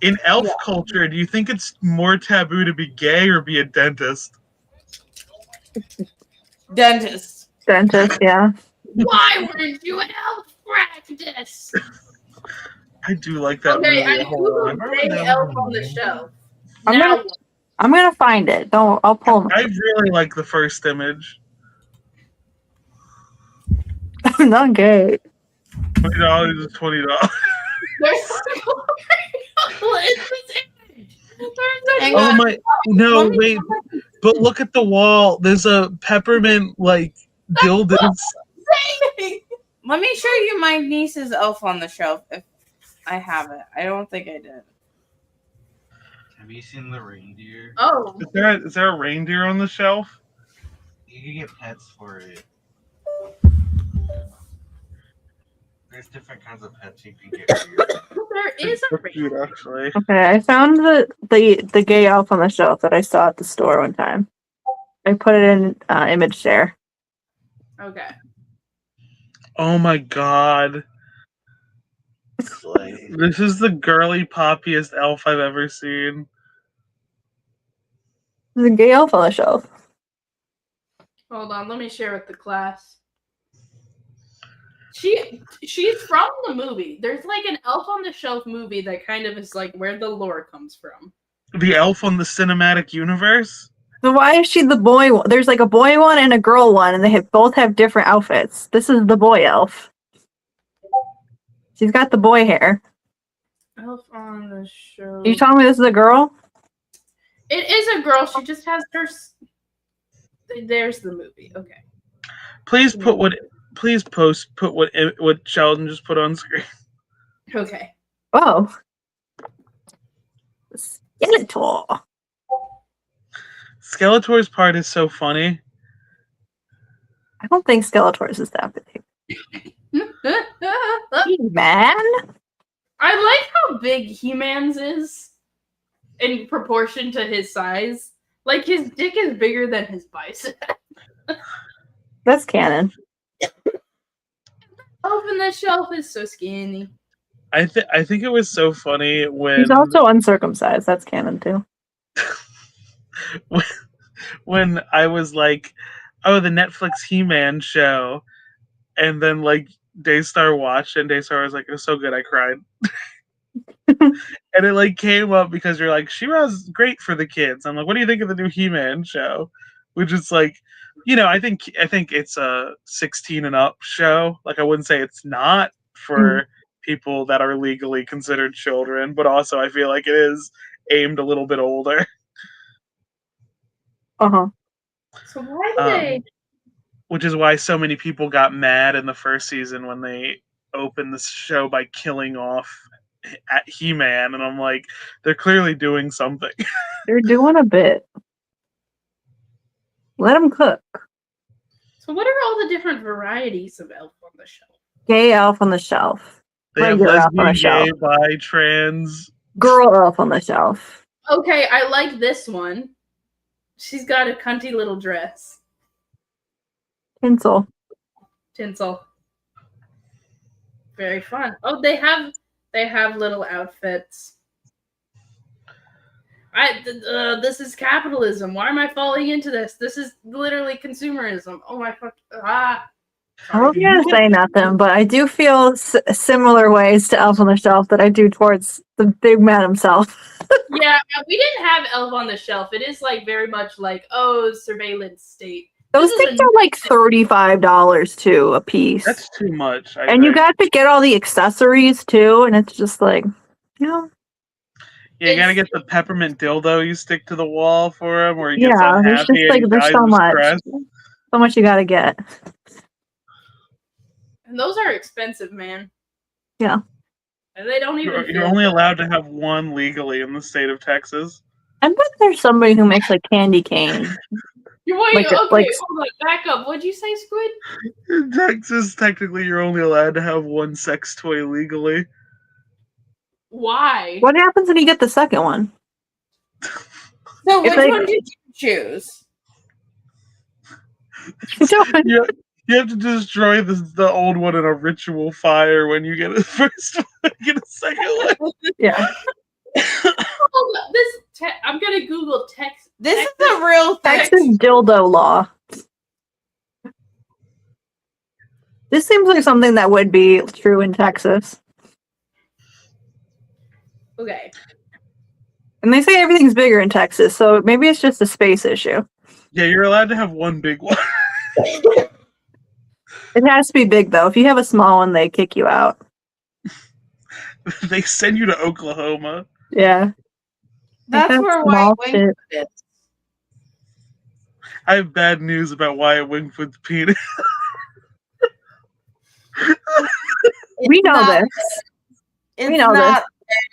[SPEAKER 10] In elf culture, do you think it's more taboo to be gay or be a dentist?
[SPEAKER 7] Dentist.
[SPEAKER 2] Dentist, yeah.
[SPEAKER 6] Why weren't you an elf practice?
[SPEAKER 10] I do like that
[SPEAKER 6] Okay,
[SPEAKER 10] movie.
[SPEAKER 6] I
[SPEAKER 10] a whole lot.
[SPEAKER 6] Googled gay elf on the shelf.
[SPEAKER 2] I'm gonna find it. I'll pull them.
[SPEAKER 10] I really like the first image.
[SPEAKER 2] I'm not gay.
[SPEAKER 10] $20 is $20. Oh my! No, wait. But look at the wall. There's a peppermint dildos.
[SPEAKER 7] Let me show you my niece's elf on the shelf if I have it. I don't think I did.
[SPEAKER 12] Have you seen the reindeer?
[SPEAKER 6] Oh,
[SPEAKER 10] Is there a reindeer on the shelf?
[SPEAKER 12] You can get pets for it. There's different kinds of pets you can get for your pet.
[SPEAKER 6] there is a
[SPEAKER 10] Cute, actually.
[SPEAKER 2] Okay, I found the gay elf on the shelf that I saw at the store one time. I put it in image share.
[SPEAKER 6] Okay.
[SPEAKER 10] Oh my god. This is the girly poppiest elf I've ever seen.
[SPEAKER 2] There's a gay elf on the shelf.
[SPEAKER 6] Hold on, let me share with the class. She's from the movie. There's like an Elf on the Shelf movie that kind of is like where the lore comes from.
[SPEAKER 10] The elf on the cinematic universe?
[SPEAKER 2] So why is she the boy one? There's like a boy one and a girl one, and they both have different outfits. This is the boy elf. She's got the boy hair.
[SPEAKER 6] Elf on the Shelf.
[SPEAKER 2] You telling me this is a girl?
[SPEAKER 6] It is a girl. She just has her. There's the movie. Okay.
[SPEAKER 10] Please put what Sheldon just put on screen.
[SPEAKER 6] Okay.
[SPEAKER 2] Oh. Skeletor.
[SPEAKER 10] Skeletor's part is so funny.
[SPEAKER 2] I don't think Skeletor's is that big. He-Man?
[SPEAKER 6] I like how big He-Man's is in proportion to his size. Like his dick is bigger than his bicep.
[SPEAKER 2] That's canon.
[SPEAKER 6] Elf on the Shelf is so skinny.
[SPEAKER 10] I think it was so funny when
[SPEAKER 2] He's also uncircumcised. That's canon too.
[SPEAKER 10] when I was like, oh, the Netflix He-Man show, and then like Daystar watched, and Daystar was like, it was so good, I cried. And it like came up because you're like, She-Ra's great for the kids. I'm like, what do you think of the new He-Man show? Which is like, I think it's a 16 and up show. Like I wouldn't say it's not for people that are legally considered children, but also I feel like it is aimed a little bit older.
[SPEAKER 2] Uh-huh.
[SPEAKER 6] So why do they?
[SPEAKER 10] Which is why so many people got mad in the first season when they opened the show by killing off at He-Man, and I'm like, they're clearly doing something.
[SPEAKER 2] They're doing a bit. Let them cook.
[SPEAKER 6] So what are all the different varieties of Elf on the Shelf?
[SPEAKER 2] Gay elf on the shelf.
[SPEAKER 10] They have
[SPEAKER 2] Regular elf on
[SPEAKER 10] lesbian,
[SPEAKER 2] the shelf.
[SPEAKER 10] gay, bi, trans.
[SPEAKER 2] Girl elf on the shelf.
[SPEAKER 6] Okay, I like this one. She's got a cunty little dress.
[SPEAKER 2] Tinsel.
[SPEAKER 6] Very fun. Oh, they have little outfits. This is capitalism. Why am I falling into this? This is literally consumerism. Oh my fuck. I
[SPEAKER 2] wasn't gonna say nothing, but I do feel similar ways to Elf on the Shelf that I do towards the big man himself.
[SPEAKER 6] Yeah, we didn't have Elf on the Shelf. It is like very much like, surveillance state.
[SPEAKER 2] Those things are like $35 too a piece.
[SPEAKER 10] That's too much.
[SPEAKER 2] And you got to get all the accessories too, and it's just like,
[SPEAKER 10] Yeah, you gotta get the peppermint dildo you stick to the wall for him, where he gets unhappy
[SPEAKER 2] there's just
[SPEAKER 10] and
[SPEAKER 2] like
[SPEAKER 10] he
[SPEAKER 2] there's
[SPEAKER 10] dies
[SPEAKER 2] so
[SPEAKER 10] of
[SPEAKER 2] much,
[SPEAKER 10] stress.
[SPEAKER 2] so much you gotta get.
[SPEAKER 6] And those are expensive, man.
[SPEAKER 2] Yeah.
[SPEAKER 6] And they don't even.
[SPEAKER 10] You're only allowed to have one legally in the state of Texas.
[SPEAKER 2] I bet there's somebody who makes like candy cane.
[SPEAKER 6] You're waiting.
[SPEAKER 2] Like-
[SPEAKER 6] Okay,
[SPEAKER 2] like-
[SPEAKER 6] hold on. Back up. What'd you say, Squid?
[SPEAKER 10] In Texas, technically, you're only allowed to have one sex toy legally.
[SPEAKER 6] Why?
[SPEAKER 2] What happens when you get the second one?
[SPEAKER 7] So
[SPEAKER 2] If
[SPEAKER 7] which
[SPEAKER 2] they-
[SPEAKER 7] one did you choose?
[SPEAKER 10] You have to destroy the old one in a ritual fire when you get a first one, get a second one.
[SPEAKER 2] Yeah.
[SPEAKER 6] I'm gonna Google Texas.
[SPEAKER 7] This is a real thing.
[SPEAKER 2] Texas dildo law. This seems like something that would be true in Texas.
[SPEAKER 6] Okay.
[SPEAKER 2] And they say everything's bigger in Texas, so maybe it's just a space issue.
[SPEAKER 10] Yeah, you're allowed to have one big one.
[SPEAKER 2] It has to be big, though. If you have a small one, they kick you out.
[SPEAKER 10] They send you to Oklahoma.
[SPEAKER 2] Yeah.
[SPEAKER 7] That's
[SPEAKER 2] Like,
[SPEAKER 7] where
[SPEAKER 2] small
[SPEAKER 7] White Wing
[SPEAKER 2] shit.
[SPEAKER 7] is.
[SPEAKER 10] I have bad news about Wyatt Wingfoot's penis.
[SPEAKER 2] We know
[SPEAKER 7] not
[SPEAKER 2] this.
[SPEAKER 7] It's
[SPEAKER 2] We know
[SPEAKER 7] not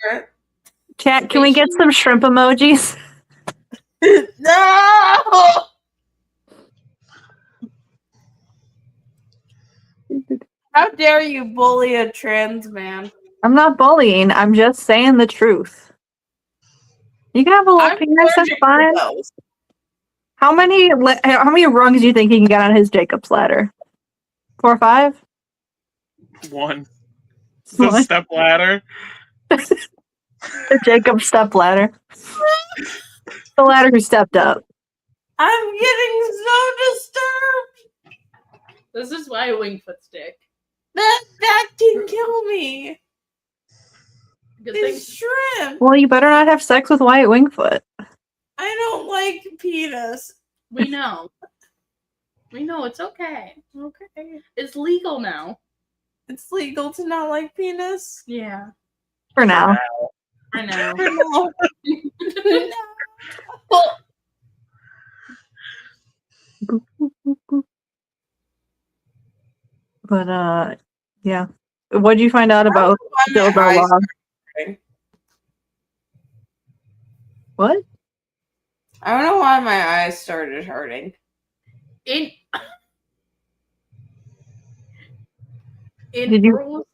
[SPEAKER 7] there.
[SPEAKER 2] Chat, can we get some shrimp emojis?
[SPEAKER 7] No! How dare you bully a trans man?
[SPEAKER 2] I'm not bullying. I'm just saying the truth. You can have a little
[SPEAKER 7] I'm
[SPEAKER 2] penis. That's
[SPEAKER 7] allergic to
[SPEAKER 2] fine.
[SPEAKER 7] those.
[SPEAKER 2] How many rungs do you think he can get on his Jacob's ladder? 4 or 5?
[SPEAKER 10] One. The
[SPEAKER 2] One.
[SPEAKER 10] step ladder.
[SPEAKER 2] The Jacob step ladder. The ladder who stepped up.
[SPEAKER 7] I'm getting so disturbed.
[SPEAKER 6] This is why a wingfoot stick.
[SPEAKER 7] That can kill me.
[SPEAKER 6] Good thing.
[SPEAKER 7] It's shrimp.
[SPEAKER 2] Well, you better not have sex with Wyatt Wingfoot.
[SPEAKER 7] I don't like penis.
[SPEAKER 6] We know. We know it's okay.
[SPEAKER 7] Okay.
[SPEAKER 6] It's legal now.
[SPEAKER 7] It's legal to not like penis.
[SPEAKER 6] Yeah.
[SPEAKER 2] For now.
[SPEAKER 6] I know.
[SPEAKER 7] No.
[SPEAKER 2] But yeah. What did you find out about dildo
[SPEAKER 7] eyes
[SPEAKER 2] law? What?
[SPEAKER 7] I don't know why my eyes started hurting.
[SPEAKER 6] In
[SPEAKER 2] Did you-
[SPEAKER 6] Burleson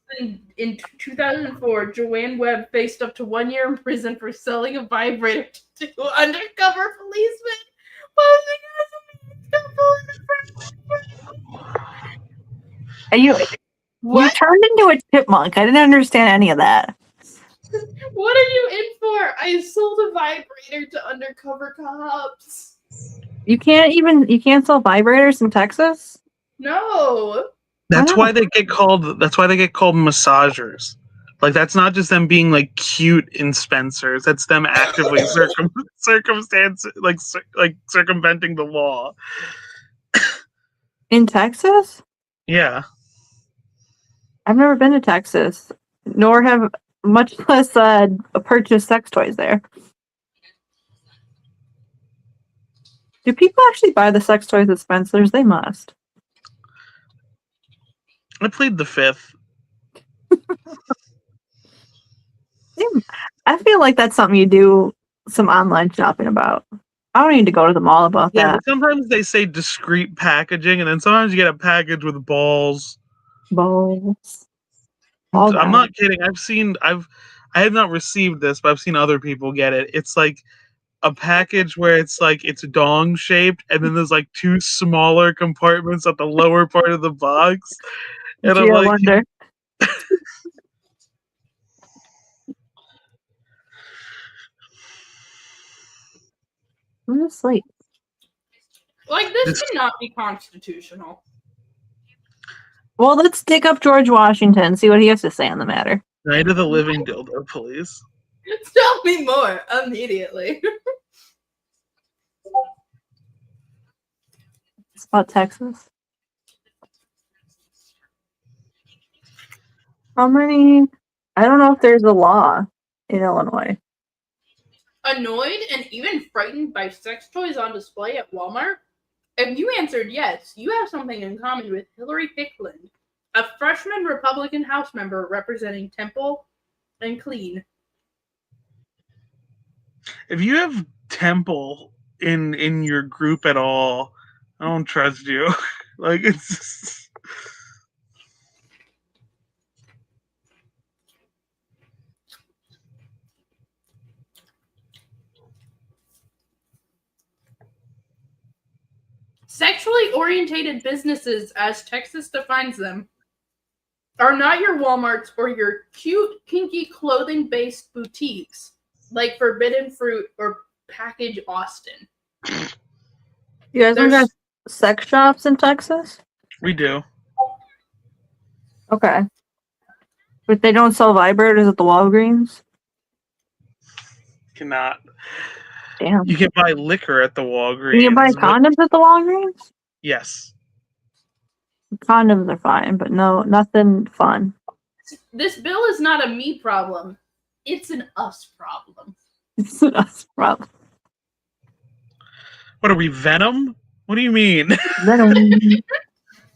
[SPEAKER 6] in 2004, Joanne Webb faced up to 1 year in prison for selling a vibrator to undercover policemen.
[SPEAKER 2] And you turned into a chipmunk. I didn't understand any of that.
[SPEAKER 6] What are you in for? I sold a vibrator to undercover cops.
[SPEAKER 2] You can't sell vibrators in Texas?
[SPEAKER 6] No.
[SPEAKER 10] That's why they get called massagers. Like, that's not just them being like cute in Spencer's. That's them actively circumventing the law.
[SPEAKER 2] In Texas?
[SPEAKER 10] Yeah.
[SPEAKER 2] I've never been to Texas, nor have much less purchased sex toys there. Do people actually buy the sex toys at Spencer's? They must.
[SPEAKER 10] I plead the fifth.
[SPEAKER 2] I feel like that's something you do some online shopping about. I don't need to go to the mall about
[SPEAKER 10] Yeah,
[SPEAKER 2] that.
[SPEAKER 10] but sometimes they say discreet packaging, and then sometimes you get a package with balls.
[SPEAKER 2] Balls.
[SPEAKER 10] I'm not kidding. I have not received this, but I've seen other people get it. It's like a package where it's dong shaped, and then there's like 2 smaller compartments at the lower part of the box. And
[SPEAKER 2] Gee,
[SPEAKER 10] I'm
[SPEAKER 2] I
[SPEAKER 10] like,
[SPEAKER 2] wonder. I'm asleep.
[SPEAKER 6] Like, this cannot be constitutional.
[SPEAKER 2] Well, let's dig up George Washington, see what he has to say on the matter.
[SPEAKER 10] Night of the Living Dildo, please.
[SPEAKER 6] Tell me more immediately.
[SPEAKER 2] It's about Texas. How many? I don't know if there's a law in Illinois.
[SPEAKER 6] Annoyed and even frightened by sex toys on display at Walmart? If you answered yes, you have something in common with Hillary Hickland, a freshman Republican House member representing Temple and Clean.
[SPEAKER 10] If you have Temple in your group at all, I don't trust you. Like, it's just...
[SPEAKER 6] Sexually orientated businesses, as Texas defines them, are not your Walmarts or your cute, kinky clothing-based boutiques like Forbidden Fruit or Package Austin.
[SPEAKER 2] You guys don't have sex shops in Texas?
[SPEAKER 10] We do.
[SPEAKER 2] Okay. But they don't sell vibrators at the Walgreens?
[SPEAKER 10] Cannot.
[SPEAKER 2] Damn.
[SPEAKER 10] You can buy liquor at the Walgreens.
[SPEAKER 2] Can you buy condoms at the Walgreens?
[SPEAKER 10] Yes.
[SPEAKER 2] Condoms are fine, but no, nothing fun.
[SPEAKER 6] This bill is not a me problem. It's an us problem.
[SPEAKER 2] It's an us problem.
[SPEAKER 10] What are we, Venom? What do you mean?
[SPEAKER 2] Venom.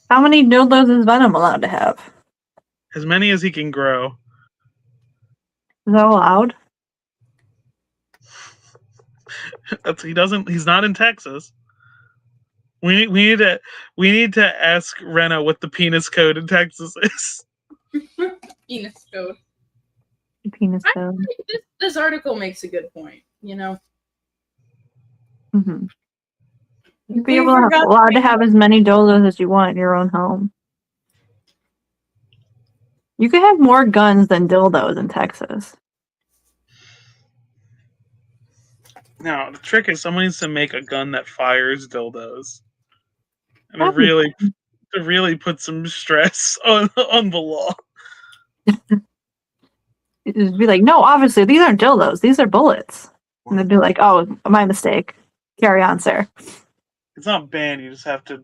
[SPEAKER 2] How many dildos is Venom allowed to have?
[SPEAKER 10] As many as he can grow.
[SPEAKER 2] Is that allowed?
[SPEAKER 10] He's not in Texas. We need to ask Rena what the penis code in Texas is.
[SPEAKER 6] Penis code.
[SPEAKER 2] Penis
[SPEAKER 6] I
[SPEAKER 2] code.
[SPEAKER 6] think this article makes a good point. You know.
[SPEAKER 2] Mm-hmm. You'd be allowed to have as many dildos as you want in your own home. You could have more guns than dildos in Texas.
[SPEAKER 10] Now, the trick is someone needs to make a gun that fires dildos. And to really put some stress on the law.
[SPEAKER 2] It'd be like, no, obviously, these aren't dildos. These are bullets. And they'd be like, oh, my mistake. Carry on, sir.
[SPEAKER 10] It's not banned. You just have to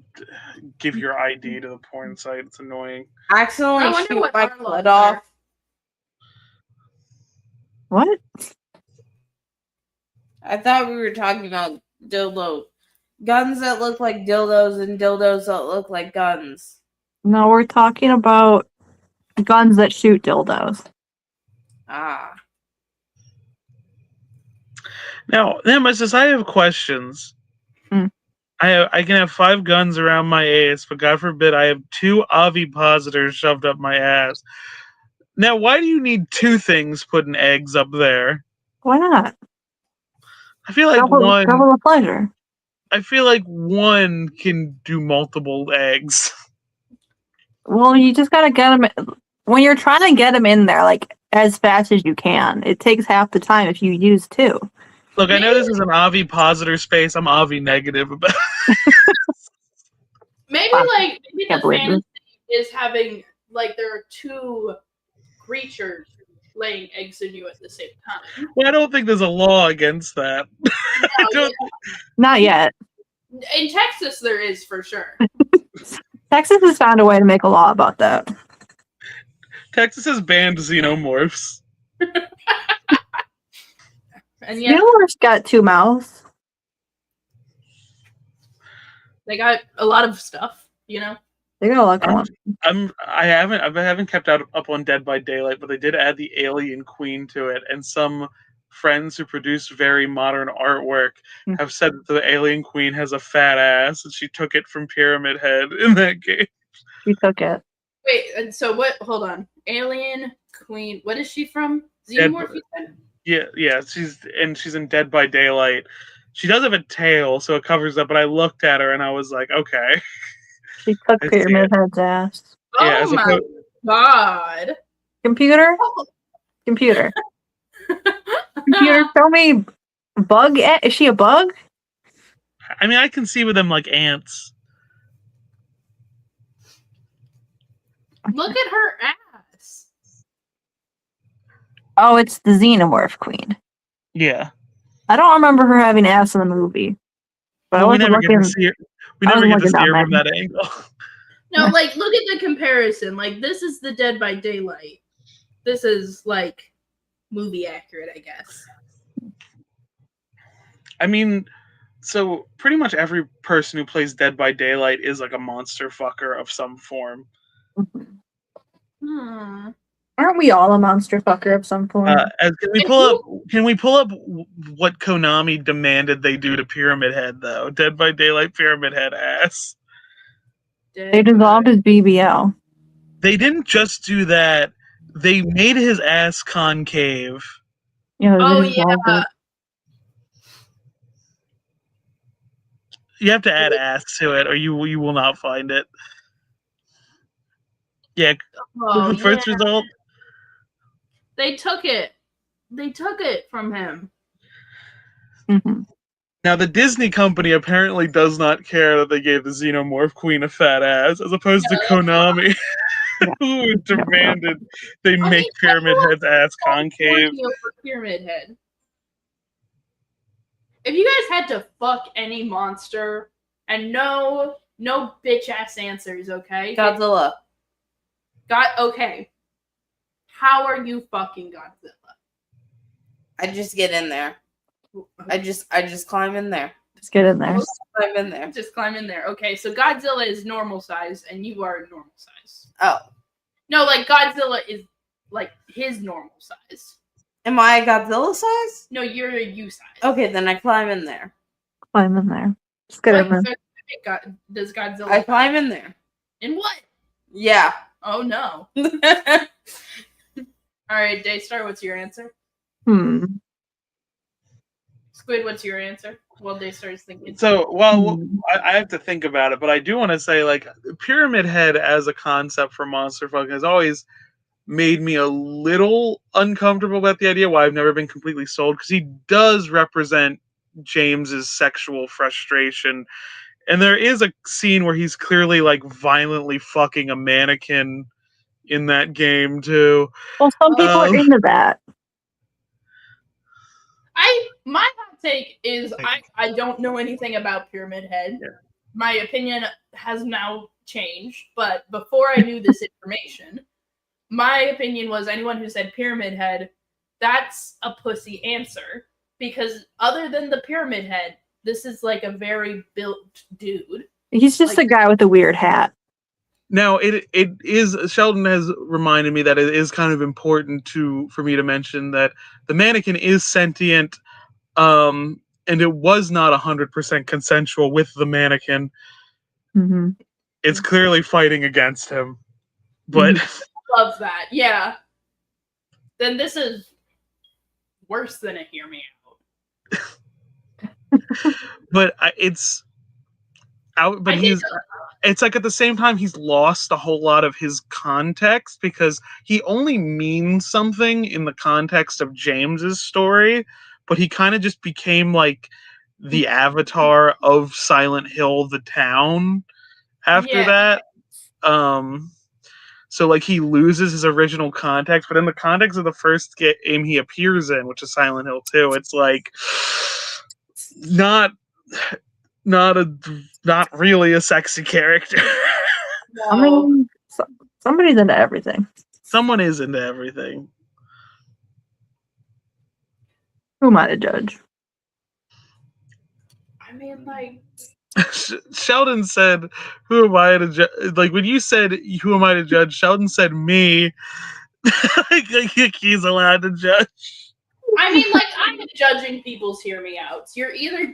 [SPEAKER 10] give your ID to the porn site. It's annoying.
[SPEAKER 7] Accidentally shoot my clit off.
[SPEAKER 2] What?
[SPEAKER 7] I thought we were talking about dildo guns that look like dildos and dildos that look like guns.
[SPEAKER 2] No, we're talking about guns that shoot dildos.
[SPEAKER 7] Ah.
[SPEAKER 10] Now, Nemesis, I have questions. I can have 5 guns around my ass, but God forbid I have 2 ovipositors shoved up my ass. Now, why do you need 2 things putting eggs up there?
[SPEAKER 2] Why not?
[SPEAKER 10] I feel like
[SPEAKER 2] double the pleasure.
[SPEAKER 10] I feel like one can do multiple eggs.
[SPEAKER 2] Well, you just gotta get them. When you're trying to get them in there, like as fast as you can, it takes half the time if you use 2.
[SPEAKER 10] Look, I know this is an ovipositor space. I'm ovi negative about it.
[SPEAKER 6] Maybe the fantasy is having there are 2 creatures laying eggs in you at the same time.
[SPEAKER 10] Well, I don't think there's a law against that.
[SPEAKER 2] Not yet.
[SPEAKER 6] In Texas, there is for sure.
[SPEAKER 2] Texas has found a way to make a law about that.
[SPEAKER 10] Texas has banned xenomorphs.
[SPEAKER 6] And yet,
[SPEAKER 2] Xenomorphs got 2 mouths.
[SPEAKER 6] They got a lot of stuff, you know.
[SPEAKER 2] They got a lot going on.
[SPEAKER 10] I haven't kept up on Dead by Daylight, but they did add the alien queen to it, and some friends who produce very modern artwork have said that the alien queen has a fat ass, and she took it from Pyramid Head in that game.
[SPEAKER 2] She took it.
[SPEAKER 6] Wait, and so what? Hold on, alien queen. What is she from? Xenomorph.
[SPEAKER 10] Yeah, she's in Dead by Daylight. She does have a tail, so it covers up. But I looked at her and I was like, okay.
[SPEAKER 2] She took Pyramid Head's ass.
[SPEAKER 10] Yeah,
[SPEAKER 6] oh my god!
[SPEAKER 2] Computer, computer, computer. Show me bug. Is she a bug?
[SPEAKER 10] I mean, I can see with them like ants.
[SPEAKER 6] Look at her ass.
[SPEAKER 2] Oh, it's the Xenomorph Queen.
[SPEAKER 10] Yeah.
[SPEAKER 2] I don't remember her having ass in the movie. But
[SPEAKER 10] we never get to see her. We never get to see her from that angle.
[SPEAKER 6] No, look at the comparison. This is the Dead by Daylight. This is movie accurate, I guess.
[SPEAKER 10] I mean, so pretty much every person who plays Dead by Daylight is like a monster fucker of some form.
[SPEAKER 2] Aren't we all a monster fucker of some form?
[SPEAKER 10] Can we pull up what Konami demanded they do to Pyramid Head though? Dead by Daylight Pyramid Head ass.
[SPEAKER 2] They dissolved his BBL.
[SPEAKER 10] They didn't just do that. They made his ass concave.
[SPEAKER 2] Yeah.
[SPEAKER 6] Yeah.
[SPEAKER 10] You have to add ass to it, or you will not find it. Yeah.
[SPEAKER 6] Oh,
[SPEAKER 10] the first
[SPEAKER 6] yeah.
[SPEAKER 10] result.
[SPEAKER 6] They took it. They took it from him.
[SPEAKER 2] Mm-hmm.
[SPEAKER 10] Now, the Disney company apparently does not care that they gave the Xenomorph Queen a fat ass, as opposed to Konami, who demanded they make Pyramid Head's ass concave.
[SPEAKER 6] Pyramid Head. If you guys had to fuck any monster and no bitch ass answers, okay?
[SPEAKER 7] Godzilla.
[SPEAKER 6] Okay. How are you fucking Godzilla?
[SPEAKER 7] I just get in there. I just climb in there.
[SPEAKER 2] Just get in there.
[SPEAKER 7] Just climb in there.
[SPEAKER 6] Just climb in there. Okay, so Godzilla is normal size and you are normal size.
[SPEAKER 7] Oh.
[SPEAKER 6] No, Godzilla is his normal size.
[SPEAKER 7] Am I Godzilla size?
[SPEAKER 6] No, you're a U size.
[SPEAKER 7] Okay, then I climb in there.
[SPEAKER 2] Climb in there. Just get in there.
[SPEAKER 6] Does Godzilla?
[SPEAKER 7] I climb in there.
[SPEAKER 6] In what?
[SPEAKER 7] Yeah.
[SPEAKER 6] Oh no. All right, Daystar, what's your answer? Squid, what's your answer? Well, Daystar's thinking.
[SPEAKER 10] So, I have to think about it, but I do want to say, like, Pyramid Head as a concept for Monster Folk has always made me a little uncomfortable about the idea. Why I've never been completely sold, because he does represent James's sexual frustration, and there is a scene where he's clearly like violently fucking a mannequin in that game too.
[SPEAKER 2] Well, some people are into that.
[SPEAKER 6] My hot take is I don't know anything about Pyramid Head. Yeah. My opinion has now changed, but before I knew this information, my opinion was anyone who said Pyramid Head, that's a pussy answer. Because other than the Pyramid Head, this is like a very built dude.
[SPEAKER 2] He's just a guy with a weird hat.
[SPEAKER 10] Now, it is, Sheldon has reminded me that it is kind of important for me to mention that the mannequin is sentient, and it was not 100% consensual with the mannequin.
[SPEAKER 2] Mm-hmm.
[SPEAKER 10] It's clearly fighting against him, but
[SPEAKER 6] love that. Yeah. Then this is worse than a hear me out.
[SPEAKER 10] But it's out. But it's like at the same time he's lost a whole lot of his context, because he only means something in the context of James's story, but he kind of just became like the avatar of Silent Hill, the town, after that. So like he loses his original context, but in the context of the first game he appears in, which is Silent Hill 2, it's like not really a sexy character.
[SPEAKER 2] I mean, somebody's into everything.
[SPEAKER 10] Someone is into everything.
[SPEAKER 2] Who am I to judge?
[SPEAKER 6] I mean, like,
[SPEAKER 10] Sheldon said, "Who am I to judge?" Like when you said, "Who am I to judge?" Sheldon said, "Me." like he's allowed to judge.
[SPEAKER 6] I mean, like, I'm judging people's hear me outs. You're either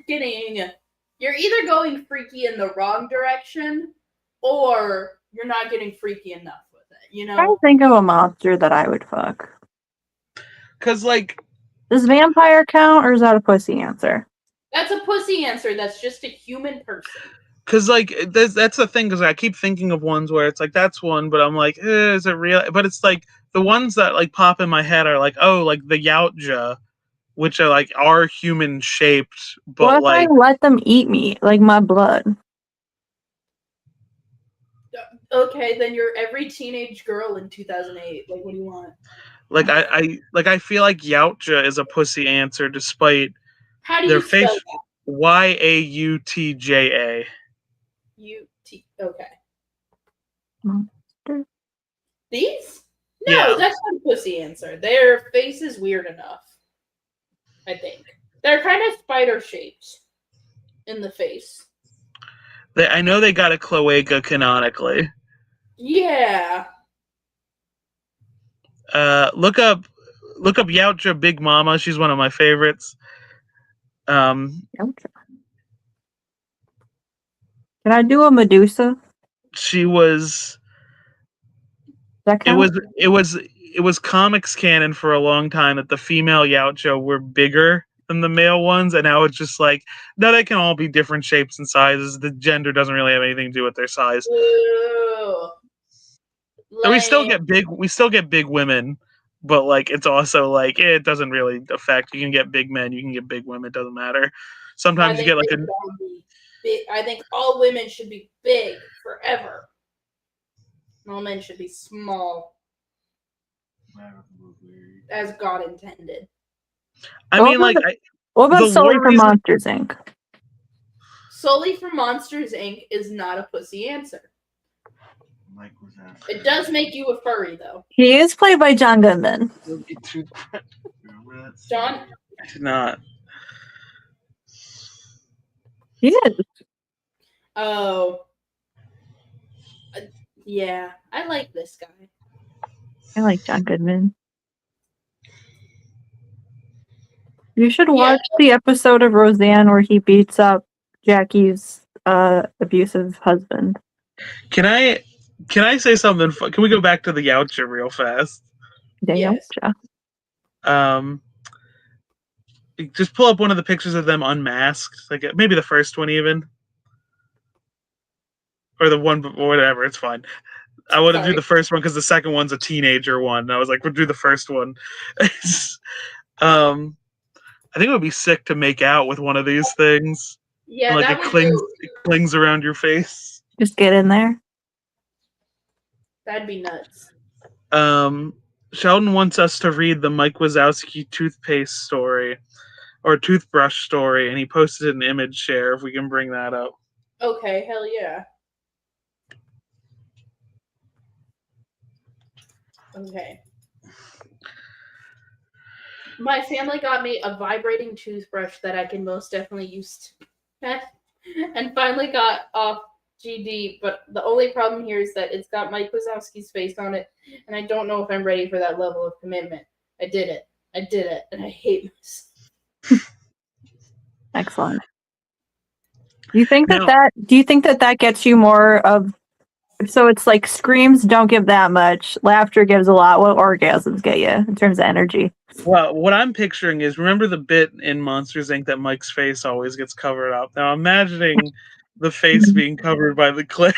[SPEAKER 6] going freaky in the wrong direction, or you're not getting freaky enough with it. You know.
[SPEAKER 2] I think of a monster that I would fuck.
[SPEAKER 10] Cause like,
[SPEAKER 2] does vampire count, or is that a pussy answer?
[SPEAKER 6] That's a pussy answer. That's just a human person.
[SPEAKER 10] Cause like that's the thing. Cause I keep thinking of ones where it's like that's one, but I'm like, is it real? But it's like the ones that like pop in my head are like, oh, like the Yautja, which are human shaped, but
[SPEAKER 2] what if
[SPEAKER 10] like
[SPEAKER 2] I let them eat me, like my blood?
[SPEAKER 6] Okay, then you're every teenage girl in 2008. Like, what do you want?
[SPEAKER 10] Like I feel like Yautja is a pussy answer, despite
[SPEAKER 6] how do
[SPEAKER 10] their
[SPEAKER 6] you spell
[SPEAKER 10] face.
[SPEAKER 6] that?
[SPEAKER 10] Yautja.
[SPEAKER 6] UT. Okay.
[SPEAKER 2] Monster.
[SPEAKER 6] These? No, that's not a pussy answer. Their face is weird enough. I think they're kind of spider shaped in the face.
[SPEAKER 10] I know they got a cloaca canonically.
[SPEAKER 6] Yeah.
[SPEAKER 10] Look up Yautja Big Mama. She's one of my favorites.
[SPEAKER 2] Yautja. Can I do a Medusa?
[SPEAKER 10] She was.
[SPEAKER 2] That count?
[SPEAKER 10] It was comics canon for a long time that the female Yautja were bigger than the male ones, and now it's just like, no, they can all be different shapes and sizes. The gender doesn't really have anything to do with their size.
[SPEAKER 6] Ooh.
[SPEAKER 10] And we still get big women, but like it's also like it doesn't really affect. You can get big men, you can get big women, it doesn't matter. Sometimes you get like
[SPEAKER 6] I think all women should be big forever. All men should be small, as God intended.
[SPEAKER 10] I mean, like,
[SPEAKER 2] what about Sully from Monsters Inc?
[SPEAKER 6] Sully from Monsters Inc. is not a pussy answer. It does make you a furry, though.
[SPEAKER 2] He is played by John Goodman.
[SPEAKER 6] John?
[SPEAKER 10] I did not.
[SPEAKER 2] He is.
[SPEAKER 6] Oh. Yeah, I like this guy.
[SPEAKER 2] I like John Goodman. You should watch the episode of Roseanne where he beats up Jackie's abusive husband.
[SPEAKER 10] Can I say something? Can we go back to the Yautja real fast?
[SPEAKER 2] Yes.
[SPEAKER 10] Just pull up one of the pictures of them unmasked, like maybe the first one even, or the one, whatever. It's fine. I want to do the first one because the second one's a teenager one. I was like, we'll do the first one. I think it would be sick to make out with one of these things.
[SPEAKER 6] Yeah,
[SPEAKER 10] and, like it clings around your face.
[SPEAKER 2] Just get in there.
[SPEAKER 6] That'd be nuts.
[SPEAKER 10] Sheldon wants us to read the Mike Wazowski toothpaste story or toothbrush story, and he posted an image share if we can bring that up.
[SPEAKER 6] Okay, hell yeah. Okay. My family got me a vibrating toothbrush that I can most definitely use and finally got off GD, but the only problem here is that it's got Mike Wazowski's face on it, and I don't know if I'm ready for that level of commitment. I did it, and I hate myself.
[SPEAKER 2] Excellent. Do you think that gets you more of? So it's like screams don't give that much, laughter gives a lot. What orgasms get you in terms of energy?
[SPEAKER 10] Well, what I'm picturing is, remember the bit in Monsters, Inc. that Mike's face always gets covered up? Now imagining the face being covered by the clay.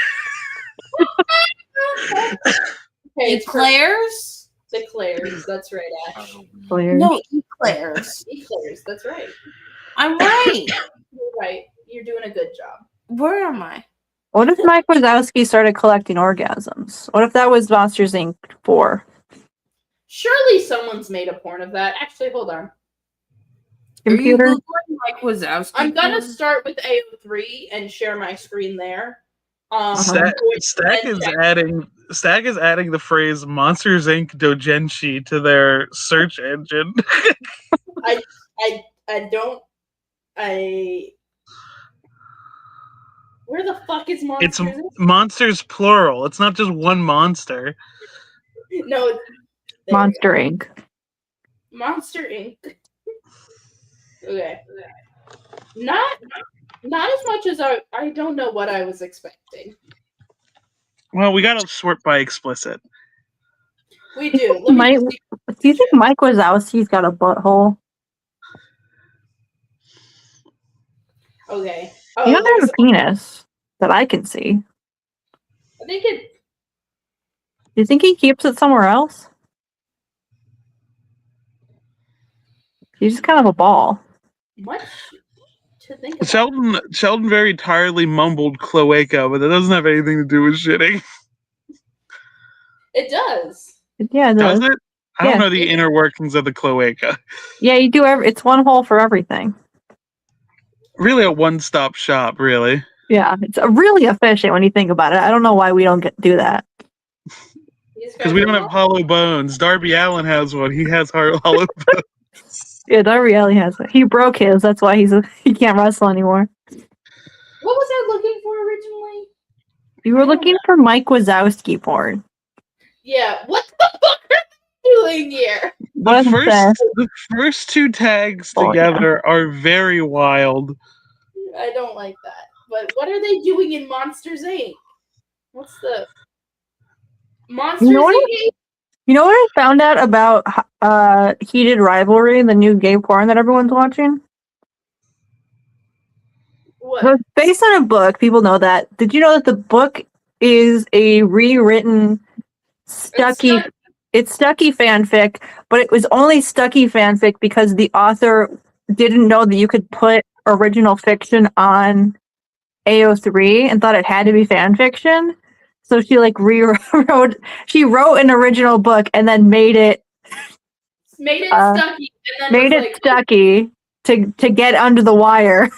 [SPEAKER 6] Okay,
[SPEAKER 7] Eclairs?
[SPEAKER 6] The Eclairs, that's right, Ash.
[SPEAKER 7] No, eclairs.
[SPEAKER 6] Eclairs, that's right.
[SPEAKER 7] I'm right.
[SPEAKER 6] You're right. You're doing a good job.
[SPEAKER 7] Where am I?
[SPEAKER 2] What if Mike Wazowski started collecting orgasms? What if that was Monsters Inc. 4?
[SPEAKER 6] Surely someone's made a porn of that. Actually, hold on.
[SPEAKER 2] Computer?
[SPEAKER 7] Are you Googling Mike Wazowski?
[SPEAKER 6] I'm gonna start with AO3 and share my screen there.
[SPEAKER 10] Stack is adding the phrase Monsters Inc. Doujinshi to their search engine.
[SPEAKER 6] Where the fuck is Monsters?
[SPEAKER 10] It's monsters plural. It's not just one monster.
[SPEAKER 6] No,
[SPEAKER 2] Monster Inc.
[SPEAKER 6] Monster Inc. Okay. Not as much as I don't know what I was expecting.
[SPEAKER 10] Well, we gotta sort by explicit.
[SPEAKER 6] We do.
[SPEAKER 2] Do you think Mike Wazowski's got a butthole?
[SPEAKER 6] Okay.
[SPEAKER 2] You don't have a penis that I can see.
[SPEAKER 6] I think it.
[SPEAKER 2] Do you think he keeps it somewhere else? He's just kind of a ball.
[SPEAKER 6] Much to think about.
[SPEAKER 10] Sheldon very tiredly mumbled cloaca, but that doesn't have anything to do with shitting.
[SPEAKER 6] It does.
[SPEAKER 2] Yeah, it does.
[SPEAKER 10] Does it? I don't know the inner workings of the cloaca.
[SPEAKER 2] Yeah, you do. It's one hole for everything.
[SPEAKER 10] Really a one-stop shop, really.
[SPEAKER 2] Yeah, it's really efficient when you think about it. I don't know why we don't do that.
[SPEAKER 10] Because we don't have hollow bones. Darby Allin has one. He has hollow bones.
[SPEAKER 2] Yeah, Darby Allin has it. He broke his. That's why he can't wrestle anymore.
[SPEAKER 6] What was I looking for originally?
[SPEAKER 2] You were looking for Mike Wazowski porn.
[SPEAKER 6] Yeah, what the fuck are you doing here?
[SPEAKER 10] The first two tags together are very wild.
[SPEAKER 6] I don't like that. But what are they doing in Monsters Inc? What's the Monsters Inc?
[SPEAKER 2] You know what I found out about Heated Rivalry, the new gay porn that everyone's watching?
[SPEAKER 6] What?
[SPEAKER 2] So it's based on a book. People know that. Did you know that the book is a rewritten Stucky? It's Stucky fanfic, but it was only Stucky fanfic because the author didn't know that you could put original fiction on AO3 and thought it had to be fan fiction. So she rewrote. She wrote an original book and then made it
[SPEAKER 6] Stucky. And then
[SPEAKER 2] Stucky to get under the wire.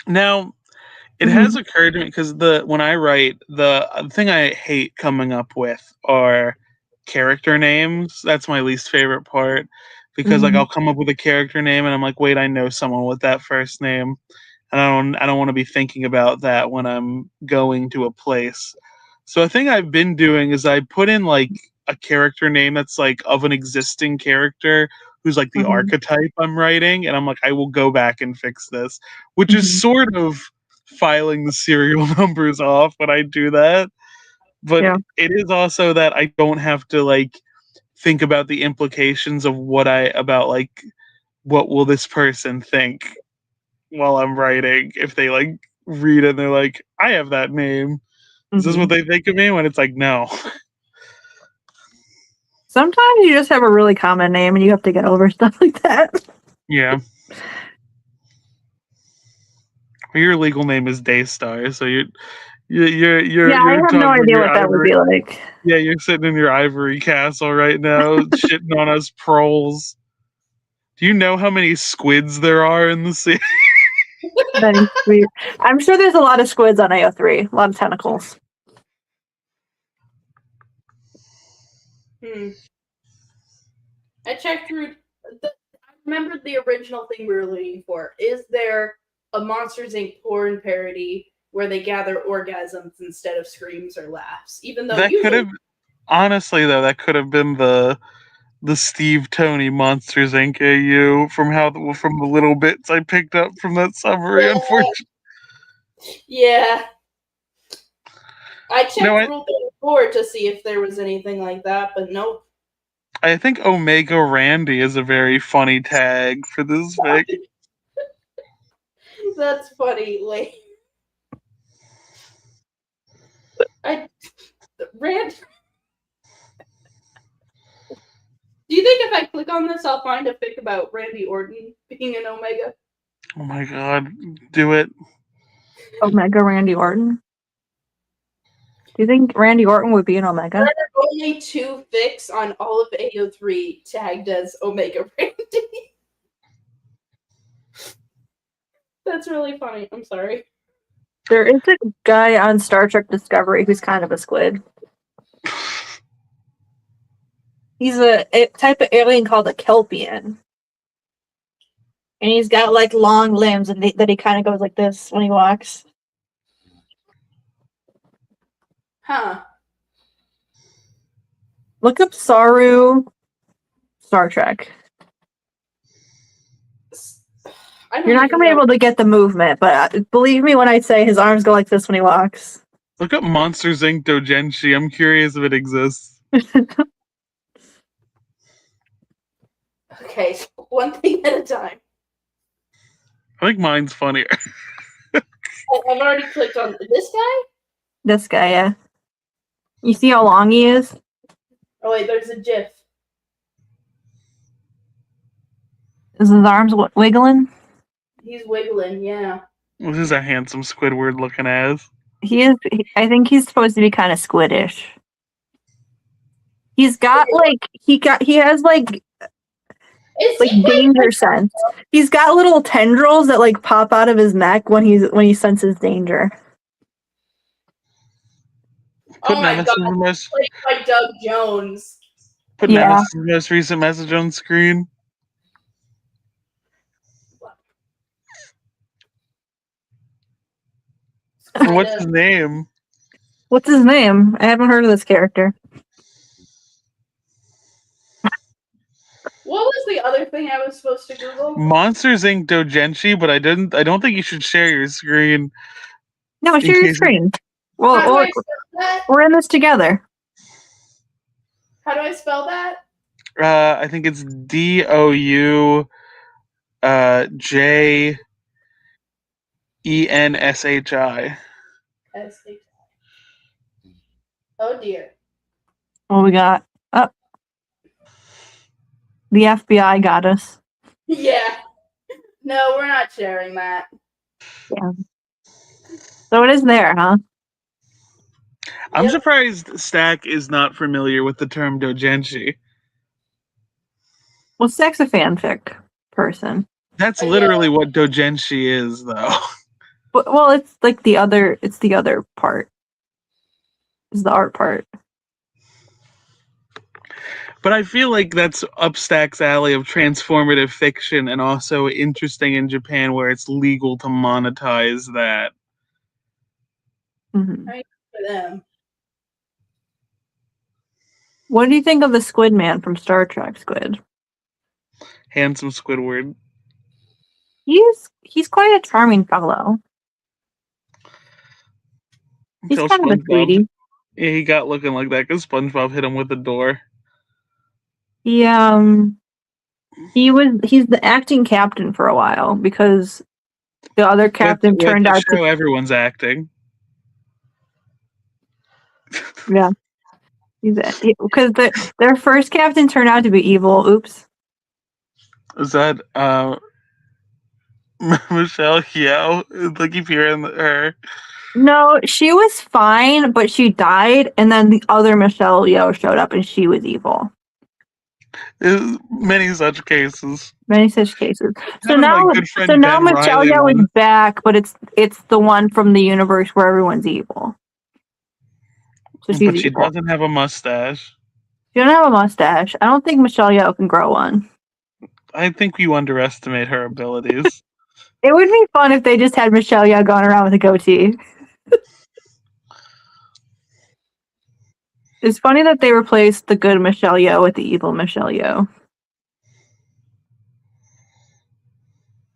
[SPEAKER 10] Now, it has occurred to me because when I write, the thing I hate coming up with are character names. That's my least favorite part because I'll come up with a character name and I'm like, wait, I know someone with that first name, and I don't want to be thinking about that when I'm going to a place. So a thing I've been doing is I put in a character name that's like of an existing character who's like the archetype I'm writing, and I'm like, I will go back and fix this, which is sort of filing the serial numbers off when I do that. But it is also that I don't have to like think about the implications of what will this person think while I'm writing if they like read it and they're like, I have that name. Is this what they think of me? When it's like, no.
[SPEAKER 2] Sometimes you just have a really common name and you have to get over stuff like that.
[SPEAKER 10] Yeah. Your legal name is Daystar, so you're
[SPEAKER 2] I have no idea what that would be like.
[SPEAKER 10] Yeah, you're sitting in your ivory castle right now, shitting on us proles. Do you know how many squids there are in the sea?
[SPEAKER 2] That is sweet. I'm sure there's a lot of squids on AO3, a lot of tentacles.
[SPEAKER 6] I checked through. I remembered the original thing we were looking for. Is there a Monsters Inc. porn parody where they gather orgasms instead of screams or laughs? Even though
[SPEAKER 10] That could have, honestly though, that could have been the Steve Tony Monsters Inc. AU from the little bits I picked up from that summary. Unfortunately,
[SPEAKER 6] yeah. I checked Rule 34 to see if there was anything like that, but nope.
[SPEAKER 10] I think Omega Randy is a very funny tag for this fic.
[SPEAKER 6] That's funny. Like, Rand. Do you think if I click on this, I'll find a fic about Randy Orton being an Omega?
[SPEAKER 10] Oh my god, do it.
[SPEAKER 2] Omega Randy Orton? Do you think Randy Orton would be an Omega?
[SPEAKER 6] There are only 2 fics on all of AO3 tagged as Omega Randy. That's really funny. I'm sorry.
[SPEAKER 2] There is a guy on Star Trek Discovery who's kind of a squid. He's a type of alien called a Kelpian. And he's got like long limbs and that he kind of goes like this when he walks.
[SPEAKER 6] Huh.
[SPEAKER 2] Look up Saru Star Trek. You're not going to be able to get the movement, but believe me when I say his arms go like this when he walks.
[SPEAKER 10] Look up Monsters Inc. Doujinshi. I'm curious if it exists.
[SPEAKER 6] Okay, one thing at a time.
[SPEAKER 10] I think mine's funnier.
[SPEAKER 6] I've already clicked on this guy?
[SPEAKER 2] This guy, yeah. You see how long he is?
[SPEAKER 6] Oh wait, there's a GIF.
[SPEAKER 2] Is his arms wiggling?
[SPEAKER 6] He's wiggling, yeah.
[SPEAKER 10] This is a handsome Squidward looking ass.
[SPEAKER 2] He is. I think he's supposed to be kind of squiddish. He's got like he has like danger sense. He's got little tendrils that like pop out of his neck when he senses danger.
[SPEAKER 6] Oh my god, played by Doug Jones.
[SPEAKER 10] Put Nemesis' most recent message on screen. What's his name?
[SPEAKER 2] What's his name? I haven't heard of this character.
[SPEAKER 6] What was the other thing I was supposed to Google?
[SPEAKER 10] Monsters Inc. Doujinshi, but I don't think you should share your screen.
[SPEAKER 2] No, share your screen. Well, we're in this together.
[SPEAKER 6] How do I spell that?
[SPEAKER 10] I think it's DOUJENSHI.
[SPEAKER 6] Oh dear.
[SPEAKER 2] What we got? Oh. The FBI got us.
[SPEAKER 6] Yeah. No, we're not sharing that.
[SPEAKER 2] Yeah. So it is there, huh?
[SPEAKER 10] I'm surprised Stack is not familiar with the term doujinshi.
[SPEAKER 2] Well, Stack's a fanfic person.
[SPEAKER 10] That's literally what doujinshi is, though.
[SPEAKER 2] But, well, it's like the other part. It's the art part.
[SPEAKER 10] But I feel like that's up Stack's alley of transformative fiction and also interesting in Japan where it's legal to monetize that.
[SPEAKER 2] Mm-hmm.
[SPEAKER 6] Right for them.
[SPEAKER 2] What do you think of the Squid Man from Star Trek? Squid.
[SPEAKER 10] Handsome Squidward.
[SPEAKER 2] He's quite a charming fellow. He's
[SPEAKER 10] Until
[SPEAKER 2] kind of a
[SPEAKER 10] SpongeBob.
[SPEAKER 2] sweetie.
[SPEAKER 10] Yeah, he got looking like that because SpongeBob hit him with the door.
[SPEAKER 2] He's the acting captain for a while because the other captain turned
[SPEAKER 10] with
[SPEAKER 2] out
[SPEAKER 10] the show, everyone's acting.
[SPEAKER 2] Yeah. Because their first captain turned out to be evil. Oops.
[SPEAKER 10] Is that Michelle Yeoh? I keep hearing her.
[SPEAKER 2] No, she was fine, but she died, and then the other Michelle Yeoh showed up, and she was evil.
[SPEAKER 10] Many such cases.
[SPEAKER 2] Many such cases. So
[SPEAKER 10] Kind of
[SPEAKER 2] now,
[SPEAKER 10] my good friend
[SPEAKER 2] so now
[SPEAKER 10] Ben
[SPEAKER 2] Michelle
[SPEAKER 10] Reilly
[SPEAKER 2] Yeoh is
[SPEAKER 10] one.
[SPEAKER 2] back, but it's the one from the universe where everyone's evil. So she's
[SPEAKER 10] But she
[SPEAKER 2] evil.
[SPEAKER 10] doesn't have a mustache.
[SPEAKER 2] She don't have a mustache. I don't think Michelle Yeoh can grow one.
[SPEAKER 10] I think you underestimate her abilities.
[SPEAKER 2] It would be fun if they just had Michelle Yeoh going around with a goatee. It's funny that they replaced the good Michelle Yeoh with the evil Michelle Yeoh.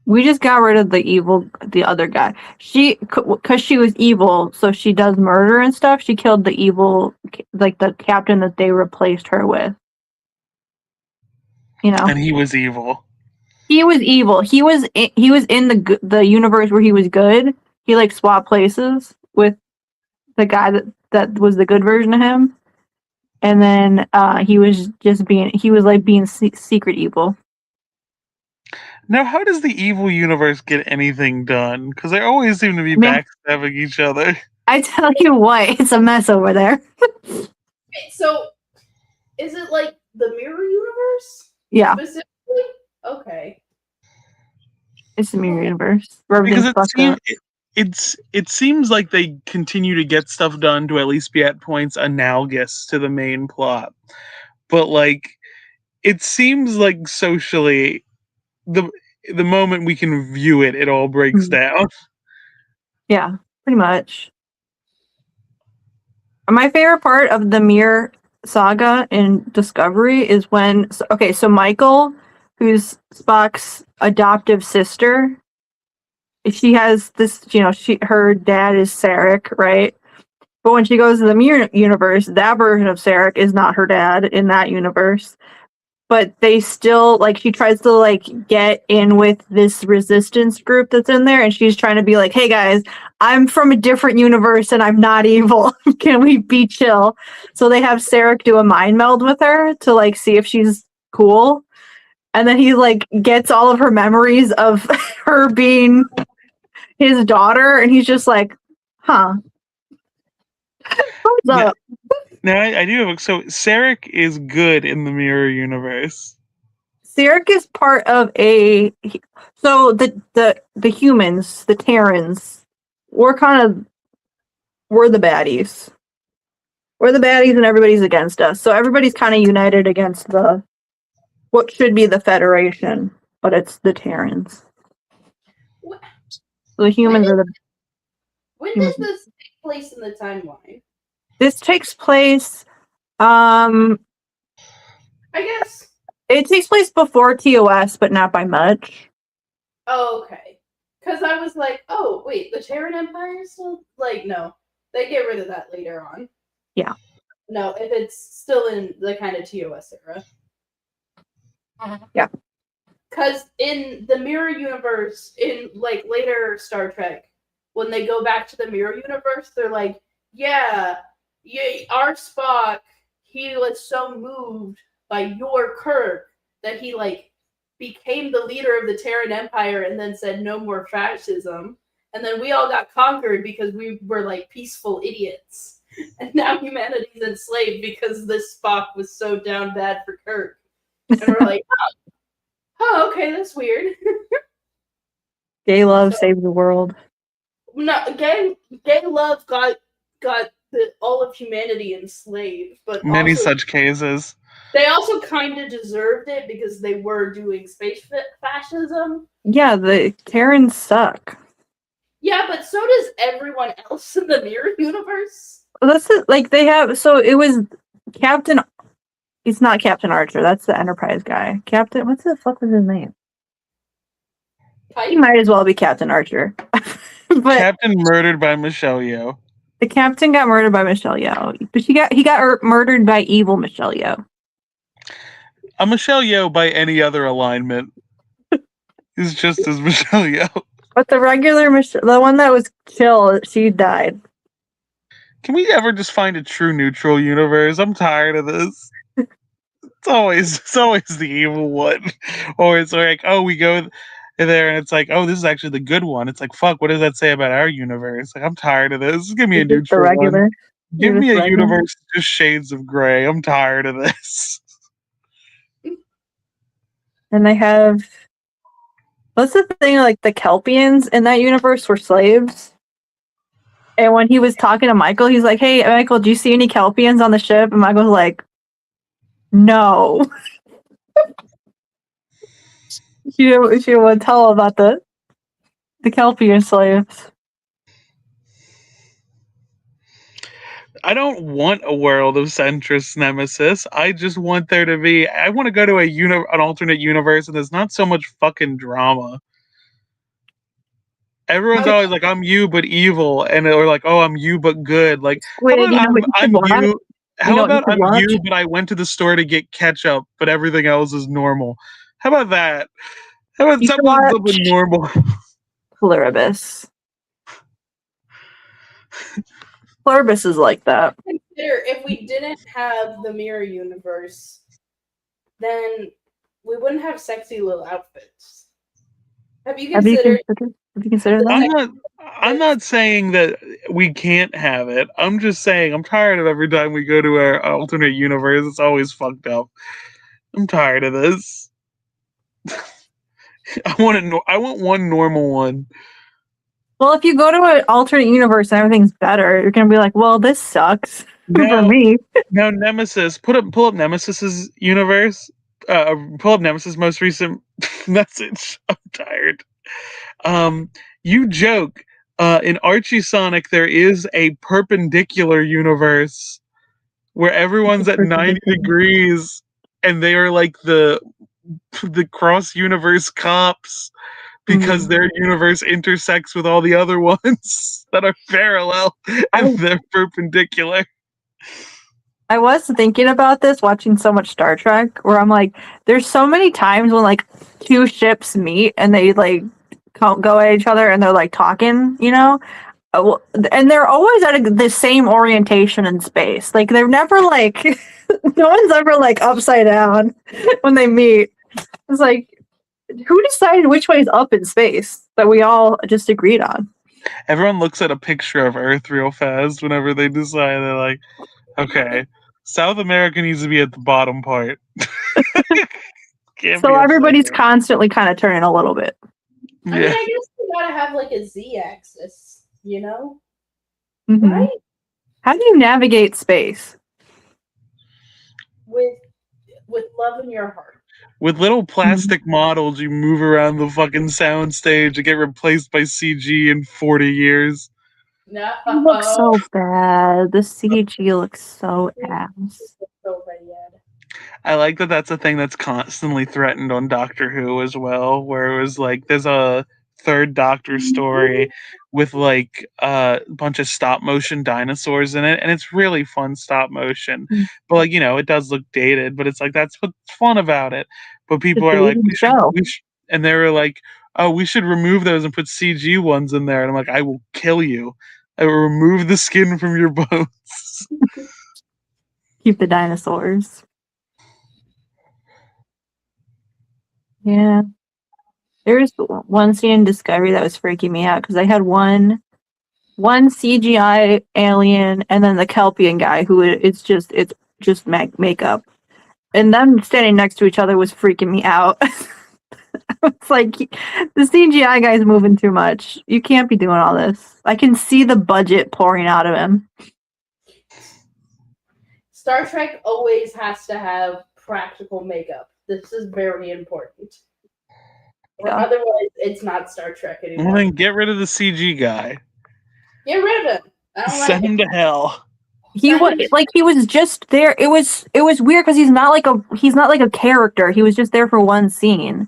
[SPEAKER 2] We just got rid of the other guy. Because she was evil, so she does murder and stuff. She killed the evil, like the captain that they replaced her with. You know,
[SPEAKER 10] And he was evil.
[SPEAKER 2] he was evil. He was in the universe where he was good. He like swapped places with the guy that was the good version of him, and then he was being secret evil.
[SPEAKER 10] Now, how does the evil universe get anything done? Because they always seem to be backstabbing each other.
[SPEAKER 2] I tell you what, it's a mess over there.
[SPEAKER 6] So, is it like the mirror universe?
[SPEAKER 2] Yeah.
[SPEAKER 6] Specifically? Okay.
[SPEAKER 2] It's the mirror universe.
[SPEAKER 10] Because it seems like they continue to get stuff done to at least be at points analogous to the main plot. But like it seems like socially the moment we can view it all breaks down.
[SPEAKER 2] Yeah, pretty much. My favorite part of the Mirror saga in Discovery is when so Michael, who's Spock's adoptive sister, she has this, her dad is Sarek, right? But when she goes to the Mirror universe, that version of Sarek is not her dad in that universe. But they still, she tries to, get in with this resistance group that's in there, and she's trying to be like, hey, guys, I'm from a different universe, and I'm not evil. Can we be chill? So they have Sarek do a mind meld with her to, see if she's cool. And then he, gets all of her memories of her being his daughter, and he's just like, huh. What's up?
[SPEAKER 10] Now I do have so Sarek is good in the Mirror universe.
[SPEAKER 2] Sarek is part of the humans, the Terrans, we're the baddies. We're the baddies and everybody's against us. So everybody's kind of united against what should be the Federation, but it's the Terrans.
[SPEAKER 6] What?
[SPEAKER 2] So the humans are the.
[SPEAKER 6] When does this take place in the timeline?
[SPEAKER 2] This takes place. I
[SPEAKER 6] guess
[SPEAKER 2] it takes place before TOS, but not by much.
[SPEAKER 6] Oh, okay. Because I was like, oh wait, the Terran Empire is still no, they get rid of that later on.
[SPEAKER 2] Yeah.
[SPEAKER 6] No, if it's still in the kind of TOS era.
[SPEAKER 2] Yeah.
[SPEAKER 6] Because in the Mirror universe, in later Star Trek, when they go back to the Mirror universe, they're like, yeah, our Spock, he was so moved by your Kirk that he became the leader of the Terran Empire and then said no more fascism. And then we all got conquered because we were peaceful idiots. And now humanity's enslaved because this Spock was so down bad for Kirk. And we're like, oh okay, that's weird.
[SPEAKER 2] Gay love saved the world.
[SPEAKER 6] No, gay love got all of humanity enslaved, but
[SPEAKER 10] many such cases.
[SPEAKER 6] They also kind of deserved it because they were doing space fascism.
[SPEAKER 2] Yeah, the Terrans suck.
[SPEAKER 6] Yeah, but so does everyone else in the Mirror universe.
[SPEAKER 2] That's it. They have. So it was Captain He's not Captain Archer. That's the Enterprise guy. Captain, what's the fuck was his name? He might as well be Captain Archer. But
[SPEAKER 10] Captain murdered by Michelle Yeoh.
[SPEAKER 2] the captain got murdered by Michelle Yeoh, but he got murdered by evil Michelle Yeoh.
[SPEAKER 10] A Michelle Yeoh by any other alignment is just as Michelle Yeoh.
[SPEAKER 2] But the regular Michelle, the one that was chill, she died.
[SPEAKER 10] Can we ever just find a true neutral universe? I'm tired of this. It's always the evil one. Or it's like, oh, we go there and it's like, oh, this is actually the good one. It's like, fuck, what does that say about our universe? Like, I'm tired of this. Give me a
[SPEAKER 2] Just the
[SPEAKER 10] neutral
[SPEAKER 2] regular.
[SPEAKER 10] one. Give me a
[SPEAKER 2] regular.
[SPEAKER 10] universe just shades of gray. I'm tired of this.
[SPEAKER 2] And they have, what's the thing, like the Kelpians in that universe were slaves. And when he was talking to Michael, he's like, hey, Michael, do you see any Kelpians on the ship? And Michael's like, no. She would tell about the Kelpian slaves.
[SPEAKER 10] I don't want a world of centrist nemesis. I just want there to be. I want to go to an alternate universe, and there's not so much fucking drama. Everyone's always like, "I'm you but evil," and or like, "Oh, I'm you but good." Like,
[SPEAKER 2] Squid,
[SPEAKER 10] how about I'm you? How about I'm
[SPEAKER 2] watch?
[SPEAKER 10] you, but I went to the store to get ketchup, but everything else is normal? How about that? How about something normal?
[SPEAKER 2] Pluribus. Pluribus is like that.
[SPEAKER 6] Consider if we didn't have the mirror universe, then we wouldn't have sexy little outfits. Have you considered
[SPEAKER 2] that?
[SPEAKER 10] I'm not saying that we can't have it. I'm just saying I'm tired of every time we go to our alternate universe. It's always fucked up. I'm tired of this. I want one normal one.
[SPEAKER 2] Well, if you go to an alternate universe and everything's better, you're gonna be like, "Well, this sucks for me."
[SPEAKER 10] Now, Nemesis, pull up Nemesis's universe. Pull up Nemesis' most recent message. I'm tired. You joke. In Archie Sonic, there is a perpendicular universe where everyone's at 90 degrees, and they are like the cross universe cops. Because their universe intersects with all the other ones that are parallel and they're perpendicular.
[SPEAKER 2] I was thinking about this watching so much Star Trek, where I'm like, there's so many times when like two ships meet and they like go at each other and they're like talking, you know, and they're always at the same orientation in space. Like they're never like, no one's ever like upside down when they meet. It's like, who decided which way is up in space that we all just agreed on?
[SPEAKER 10] Everyone looks at a picture of Earth real fast whenever they decide. They're like, okay, South America needs to be at the bottom part.
[SPEAKER 2] So everybody's constantly kind of turning a little bit.
[SPEAKER 6] I mean, I guess you gotta have like a Z-axis, you know?
[SPEAKER 2] Mm-hmm.
[SPEAKER 6] Right?
[SPEAKER 2] How do you navigate space?
[SPEAKER 6] With love in your heart.
[SPEAKER 10] With little plastic models, you move around the fucking soundstage and get replaced by CG in 40 years.
[SPEAKER 6] No.
[SPEAKER 2] It looks so bad. The CG looks so ass.
[SPEAKER 6] So bad.
[SPEAKER 10] I like that that's a thing that's constantly threatened on Doctor Who as well, where it was like there's a third Doctor story with like a bunch of stop motion dinosaurs in it, and it's really fun stop motion. But like, you know, it does look dated, but it's like that's what's fun about it. But people are like, we should, and they were like, oh, we should remove those and put CG ones in there. And I'm like, I will kill you. I will remove the skin from your bones.
[SPEAKER 2] Keep the dinosaurs. Yeah. There's one scene in Discovery that was freaking me out because I had one CGI alien and then the Kelpian guy who it's just makeup. And them standing next to each other was freaking me out. It's like the CGI guy's moving too much. You can't be doing all this. I can see the budget pouring out of him.
[SPEAKER 6] Star Trek always has to have practical makeup. This is very important. Or otherwise, it's not Star Trek anymore.
[SPEAKER 10] Well, then get rid of the CG guy.
[SPEAKER 6] Get rid of him. I don't
[SPEAKER 10] Send him to hell.
[SPEAKER 2] He was like he was just there. It was weird because he's not like a character. He was just there for one scene,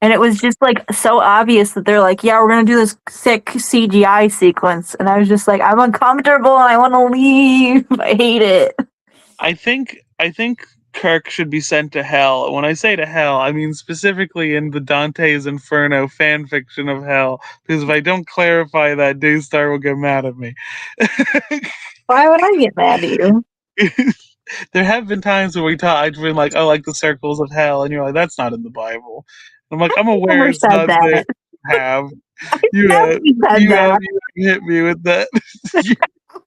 [SPEAKER 2] and it was just like so obvious that they're like, yeah, we're gonna do this sick CGI sequence, and I was just like, I'm uncomfortable and I want to leave. I hate it.
[SPEAKER 10] I think Kirk should be sent to hell. When I say to hell, I mean specifically in the Dante's Inferno fan fiction of hell. Because if I don't clarify that, Daystar will get mad at me.
[SPEAKER 2] Why would I get mad at you?
[SPEAKER 10] There have been times where I've been like, oh, like the circles of hell, and you're like, that's not in the Bible. I'm like, I'm aware
[SPEAKER 2] never
[SPEAKER 10] it's
[SPEAKER 2] said
[SPEAKER 10] not there.
[SPEAKER 2] that.
[SPEAKER 10] Have
[SPEAKER 2] You have
[SPEAKER 10] hit me with that.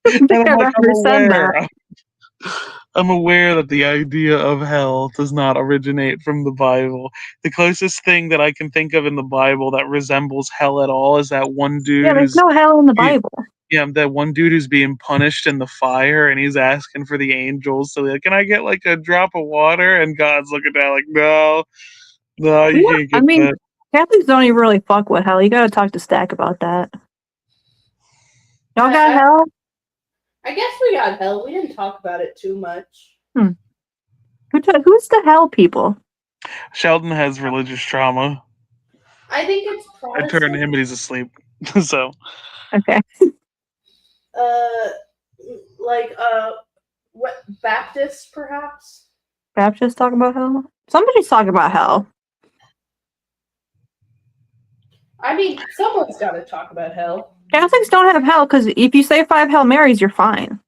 [SPEAKER 2] And
[SPEAKER 10] I'm like,
[SPEAKER 2] never said that.
[SPEAKER 10] I'm aware that the idea of hell does not originate from the Bible. The closest thing that I can think of in the Bible that resembles hell at all is that one dude.
[SPEAKER 2] Yeah, there's no hell in the Bible.
[SPEAKER 10] Yeah, that one dude who's being punished in the fire, and he's asking for the angels. So like, can I get like a drop of water? And God's looking down like, no, you can't get that.
[SPEAKER 2] Catholics don't even really fuck with hell. You gotta talk to Stack about that. Y'all got hell?
[SPEAKER 6] I guess we got hell. We didn't talk about it too much.
[SPEAKER 2] Who's the hell people?
[SPEAKER 10] Sheldon has religious trauma.
[SPEAKER 6] I think it's
[SPEAKER 10] I
[SPEAKER 6] Protestant.
[SPEAKER 10] turned to him, but he's asleep. So.
[SPEAKER 2] Okay.
[SPEAKER 6] What Baptists perhaps?
[SPEAKER 2] Baptists talk about hell? Somebody's talking about hell.
[SPEAKER 6] I mean, someone's got to talk about hell.
[SPEAKER 2] Catholics don't have hell because if you say 5 Hail Marys, you're fine.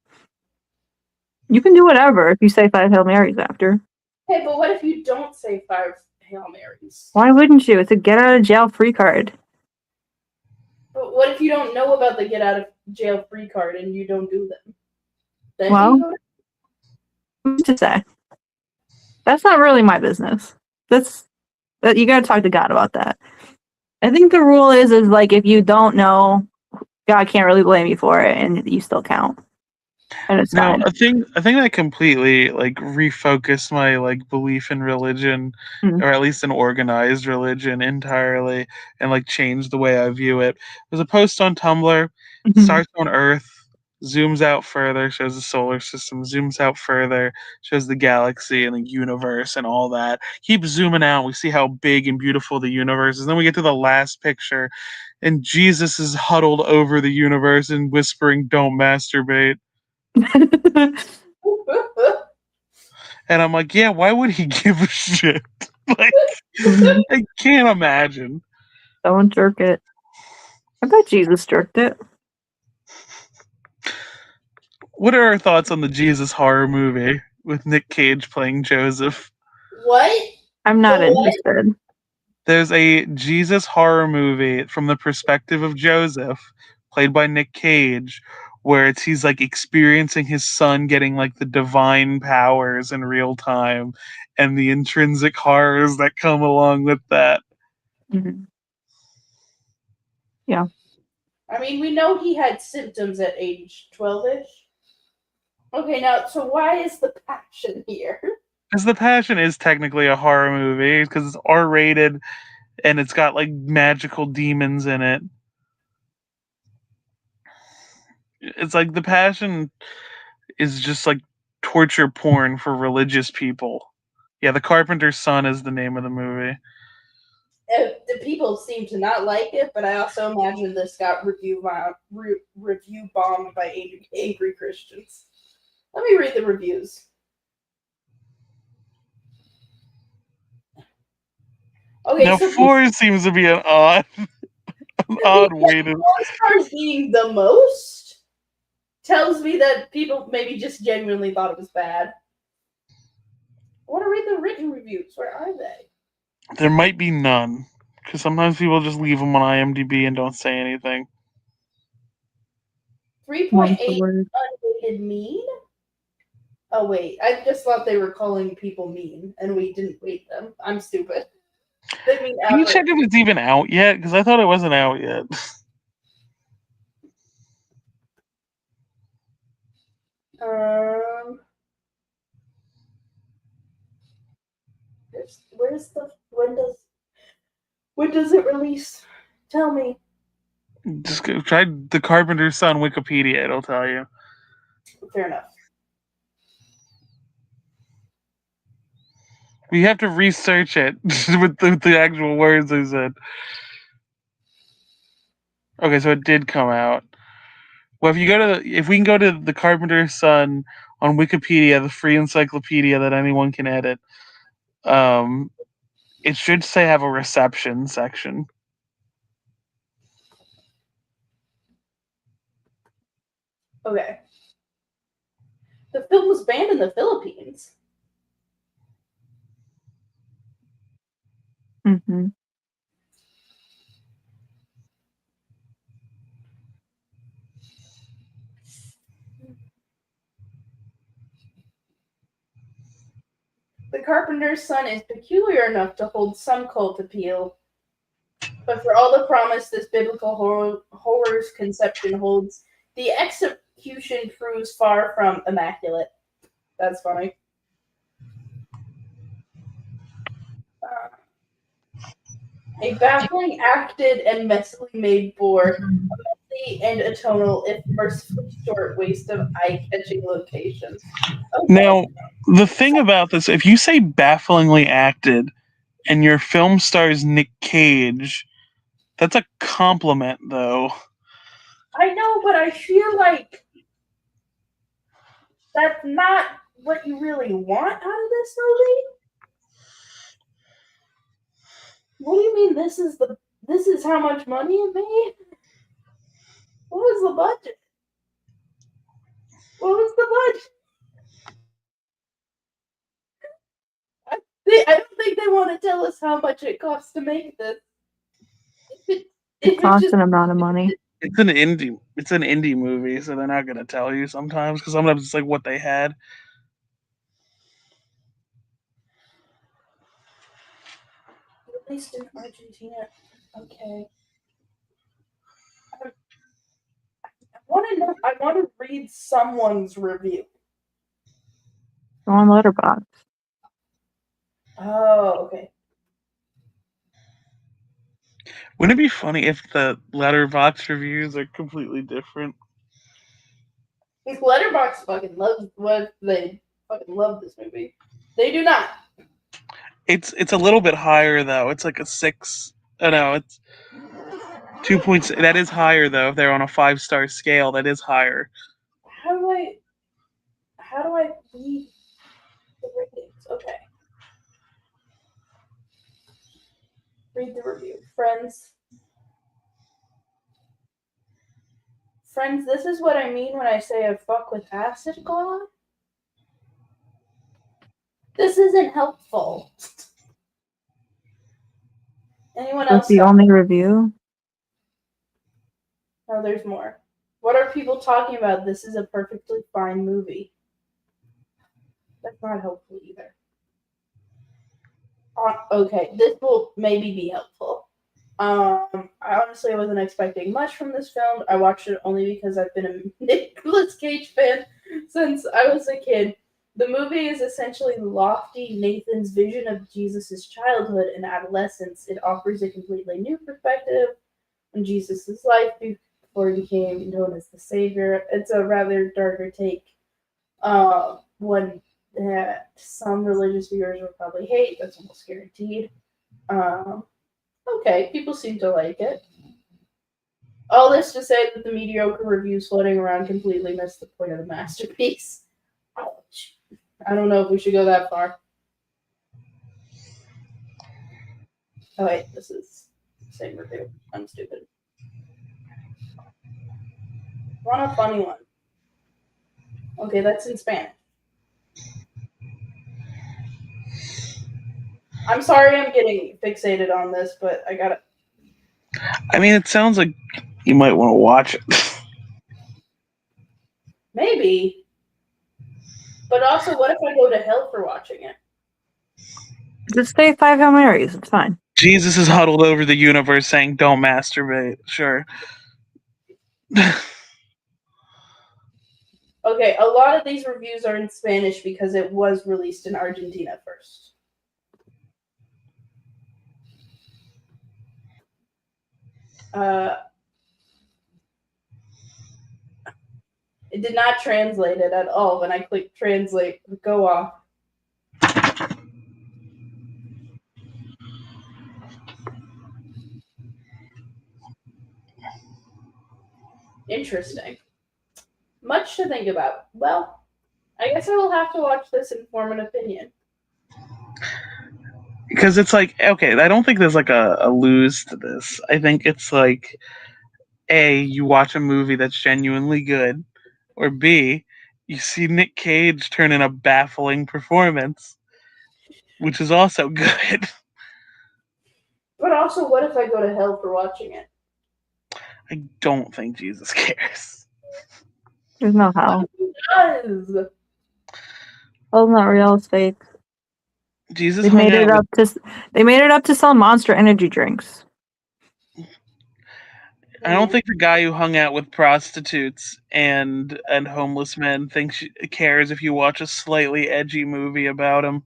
[SPEAKER 2] You can do whatever if you say 5 Hail Marys after.
[SPEAKER 6] Hey, but what if you don't say 5 Hail Marys?
[SPEAKER 2] Why wouldn't you? It's a get out of jail free card.
[SPEAKER 6] But what if you don't know about the get out of jail free card and you don't do them? Then
[SPEAKER 2] Well, who's to say? That's not really my business. You gotta talk to God about that. I think the rule is like if you don't know, God can't really blame you for it, and you still count. And it's fine.
[SPEAKER 10] I think that completely like refocused my like belief in religion, or at least an organized religion entirely, and like changed the way I view it. There's a post on Tumblr, starts on Earth, zooms out further, shows the solar system, zooms out further, shows the galaxy and the universe and all that. Keep zooming out, we see how big and beautiful the universe is. Then we get to the last picture, and Jesus is huddled over the universe and whispering, "Don't masturbate." And I'm like, yeah, why would he give a shit? Like, I can't imagine.
[SPEAKER 2] Don't jerk it. I bet Jesus jerked it.
[SPEAKER 10] What are our thoughts on the Jesus horror movie with Nick Cage playing Joseph?
[SPEAKER 6] What?
[SPEAKER 2] I'm not interested.
[SPEAKER 10] There's a Jesus horror movie from the perspective of Joseph, played by Nick Cage, where he's like experiencing his son getting like the divine powers in real time and the intrinsic horrors that come along with that.
[SPEAKER 2] Mm-hmm. Yeah.
[SPEAKER 6] I mean, we know he had symptoms at age 12-ish. Okay, now, so why is The Passion here?
[SPEAKER 10] Because The Passion is technically a horror movie, because it's R-rated and it's got like magical demons in it. It's like The Passion is just like torture porn for religious people. Yeah, The Carpenter's Son is the name of the movie.
[SPEAKER 6] The people seem to not like it, but I also imagine this got review bombed by angry Christians. Let me read the reviews. Okay,
[SPEAKER 10] now
[SPEAKER 6] so
[SPEAKER 10] 4 seems to be an odd way to.
[SPEAKER 6] 4 stars being the most tells me that people maybe just genuinely thought it was bad. I want to read the written reviews. Where are they?
[SPEAKER 10] There might be none, because sometimes people just leave them on IMDb and don't say anything.
[SPEAKER 6] 3.8 unrated mean? Oh, wait. I just thought they were calling people mean, and we didn't rate them. I'm stupid. They mean
[SPEAKER 10] Can you check if it's even out yet? Because I thought it wasn't out yet.
[SPEAKER 6] Where's the when does it release? Tell me.
[SPEAKER 10] Just go, try The Carpenter's Son Wikipedia, it'll tell you.
[SPEAKER 6] Fair enough.
[SPEAKER 10] You have to research it with the actual words they said. Okay, so it did come out. Well, if we can go to the Carpenter's Son on Wikipedia, the free encyclopedia that anyone can edit, it should say have a reception section.
[SPEAKER 6] Okay. The film was banned in the Philippines.
[SPEAKER 2] Mm-hmm.
[SPEAKER 6] The Carpenter's Son is peculiar enough to hold some cult appeal, but for all the promise this biblical horror's conception holds, the execution proves far from immaculate. That's funny. A baffling acted and messily made bore, a messy and atonal, if mercifully short waste of eye-catching locations. Okay.
[SPEAKER 10] Now, the thing about this, if you say bafflingly acted and your film stars Nick Cage, that's a compliment, though.
[SPEAKER 6] I know, but I feel like that's not what you really want out of this movie. What do you mean this is how much money it made? What was the budget? What was the budget? I don't think they want to tell us how much it costs to make this.
[SPEAKER 2] It costs an amount of money.
[SPEAKER 10] It's an indie movie, so they're not gonna tell you sometimes, because sometimes it's like what they had.
[SPEAKER 6] Released in Argentina. Okay. I want to read someone's review.
[SPEAKER 2] Go on Letterboxd.
[SPEAKER 6] Oh, okay.
[SPEAKER 10] Wouldn't it be funny if the Letterboxd reviews are completely different?
[SPEAKER 6] Letterboxd fucking loves they fucking love this movie. They do not.
[SPEAKER 10] It's a little bit higher though. It's like a 6. Oh no, it's 2 points. That is higher though. If they're on a 5-star scale, that is higher.
[SPEAKER 6] How do I read the ratings? Okay. Read the review. Friends, this is what I mean when I say I fuck with acid god. This isn't helpful. Anyone
[SPEAKER 2] That's
[SPEAKER 6] else?
[SPEAKER 2] the only review.
[SPEAKER 6] No, there's more. What are people talking about? This is a perfectly fine movie. That's not helpful either. Okay, this will maybe be helpful. I honestly wasn't expecting much from this film. I watched it only because I've been a Nicolas Cage fan since I was a kid. The movie is essentially lofty Nathan's vision of Jesus' childhood and adolescence. It offers a completely new perspective on Jesus' life before he became known as the Savior. It's a rather darker take, one that some religious viewers will probably hate. That's almost guaranteed. Okay, people seem to like it. All this to say that the mediocre reviews floating around completely missed the point of the masterpiece. Ouch. I don't know if we should go that far. Oh wait, this is the same review. I'm stupid. Want a funny one. Okay, that's in Spanish. I'm sorry I'm getting fixated on this, but I gotta...
[SPEAKER 10] I mean, it sounds like you might want to watch it.
[SPEAKER 6] Maybe. But also, what if I go to hell for watching it?
[SPEAKER 2] Just say 5 Hail Marys. It's fine.
[SPEAKER 10] Jesus is huddled over the universe saying, "Don't masturbate." Sure.
[SPEAKER 6] Okay, a lot of these reviews are in Spanish because it was released in Argentina first. It did not translate it at all when I clicked translate. Go off. Interesting. Much to think about. Well, I guess I will have to watch this and form an opinion.
[SPEAKER 10] Because it's like, okay, I don't think there's like a lose to this. I think it's like, A, you watch a movie that's genuinely good, or B, you see Nick Cage turn in a baffling performance, which is also good.
[SPEAKER 6] But also, what if I go to hell for watching it?
[SPEAKER 10] I don't think Jesus cares.
[SPEAKER 2] There's no hell.
[SPEAKER 6] Who does?
[SPEAKER 2] Hell's not real. It's fake.
[SPEAKER 10] Jesus
[SPEAKER 2] They
[SPEAKER 10] hung
[SPEAKER 2] made
[SPEAKER 10] out
[SPEAKER 2] it
[SPEAKER 10] with
[SPEAKER 2] up to. They made it up to sell Monster Energy drinks.
[SPEAKER 10] I don't think the guy who hung out with prostitutes and homeless men cares if you watch a slightly edgy movie about him.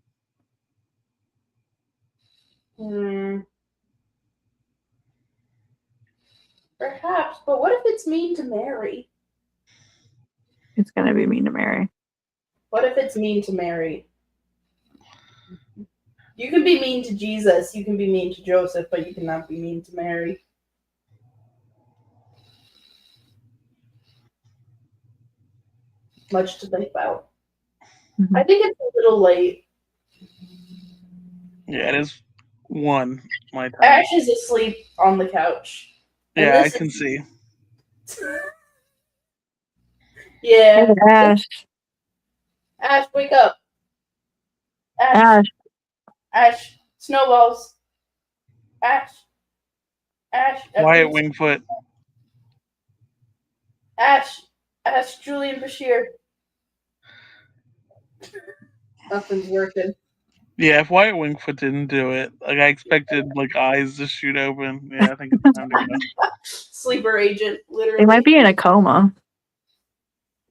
[SPEAKER 6] Perhaps, but what if it's mean to Mary?
[SPEAKER 2] It's gonna be mean to Mary.
[SPEAKER 6] What if it's mean to Mary? You can be mean to Jesus, you can be mean to Joseph, but you cannot be mean to Mary. Much to think about.
[SPEAKER 2] Mm-hmm.
[SPEAKER 6] I think it's a little late.
[SPEAKER 10] Yeah, it is 1 my time.
[SPEAKER 6] Ash is asleep on the couch. And
[SPEAKER 10] Yeah, I
[SPEAKER 6] this
[SPEAKER 10] can
[SPEAKER 6] is-
[SPEAKER 10] see.
[SPEAKER 6] Yeah.
[SPEAKER 2] Hey, Ash.
[SPEAKER 6] Ash, wake up.
[SPEAKER 2] Ash.
[SPEAKER 6] Ash. Snowballs. Ash. Ash.
[SPEAKER 10] Wyatt Wingfoot.
[SPEAKER 6] Ash. Ash. Julian Bashir. Nothing's working.
[SPEAKER 10] Yeah, if Wyatt Wingfoot didn't do it, like I expected, like eyes to shoot open. Yeah, I think it's time to go.
[SPEAKER 6] Sleeper agent, literally.
[SPEAKER 2] They might be in a coma.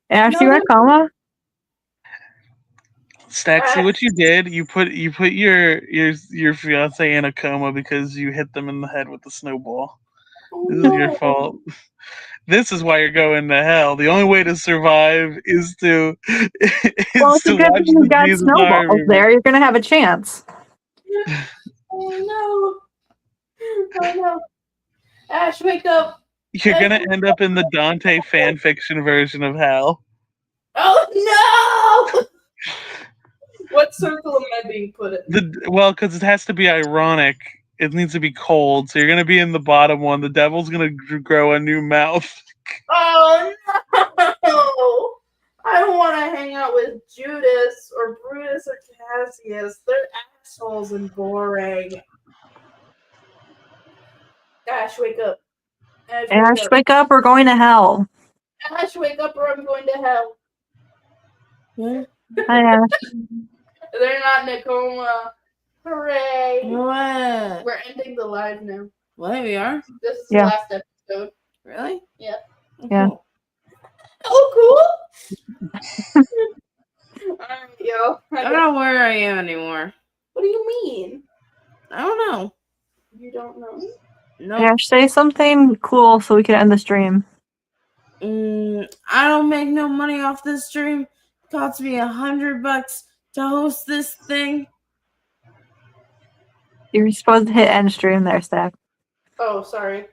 [SPEAKER 2] Ash, you in a coma?
[SPEAKER 10] Stack, see what you did? You put your fiance in a coma because you hit them in the head with the snowball. This is your fault. This is why you're going to hell. The only way to survive is to
[SPEAKER 2] Well, it's a good
[SPEAKER 10] watch
[SPEAKER 2] thing you've
[SPEAKER 10] the
[SPEAKER 2] got
[SPEAKER 10] Jesus
[SPEAKER 2] snowballs
[SPEAKER 10] Army.
[SPEAKER 2] there. You're gonna have a chance.
[SPEAKER 6] Oh no. Oh no. Ash, wake up.
[SPEAKER 10] You're gonna end up in the Dante fan fiction version of hell.
[SPEAKER 6] Oh no! What circle am I being put in?
[SPEAKER 10] Well, because it has to be ironic. It needs to be cold, so you're gonna be in the bottom one. The devil's gonna grow a new mouth.
[SPEAKER 6] Oh no! I don't want to hang out with Judas or Brutus or Cassius. They're assholes and boring. Ash, wake up.
[SPEAKER 2] Ash, wake up. We're going to hell.
[SPEAKER 6] Ash, wake up or I'm going to hell.
[SPEAKER 2] Hi, Ash.
[SPEAKER 6] They're not in a coma. Hooray!
[SPEAKER 7] What?
[SPEAKER 6] We're ending the live now.
[SPEAKER 7] What? We are?
[SPEAKER 6] This is
[SPEAKER 2] Yeah.
[SPEAKER 6] the last episode.
[SPEAKER 7] Really?
[SPEAKER 6] Yeah.
[SPEAKER 2] Yeah.
[SPEAKER 6] Oh, cool! Alright, yo.
[SPEAKER 7] I don't know where I am anymore.
[SPEAKER 6] What do you mean?
[SPEAKER 7] I don't know.
[SPEAKER 6] You don't know?
[SPEAKER 7] No.
[SPEAKER 2] Ash, say something cool so we can end the stream.
[SPEAKER 7] I don't make no money off this stream. It costs me $100 to host this thing.
[SPEAKER 2] You're supposed to hit end stream there, Stack.
[SPEAKER 6] Oh, sorry.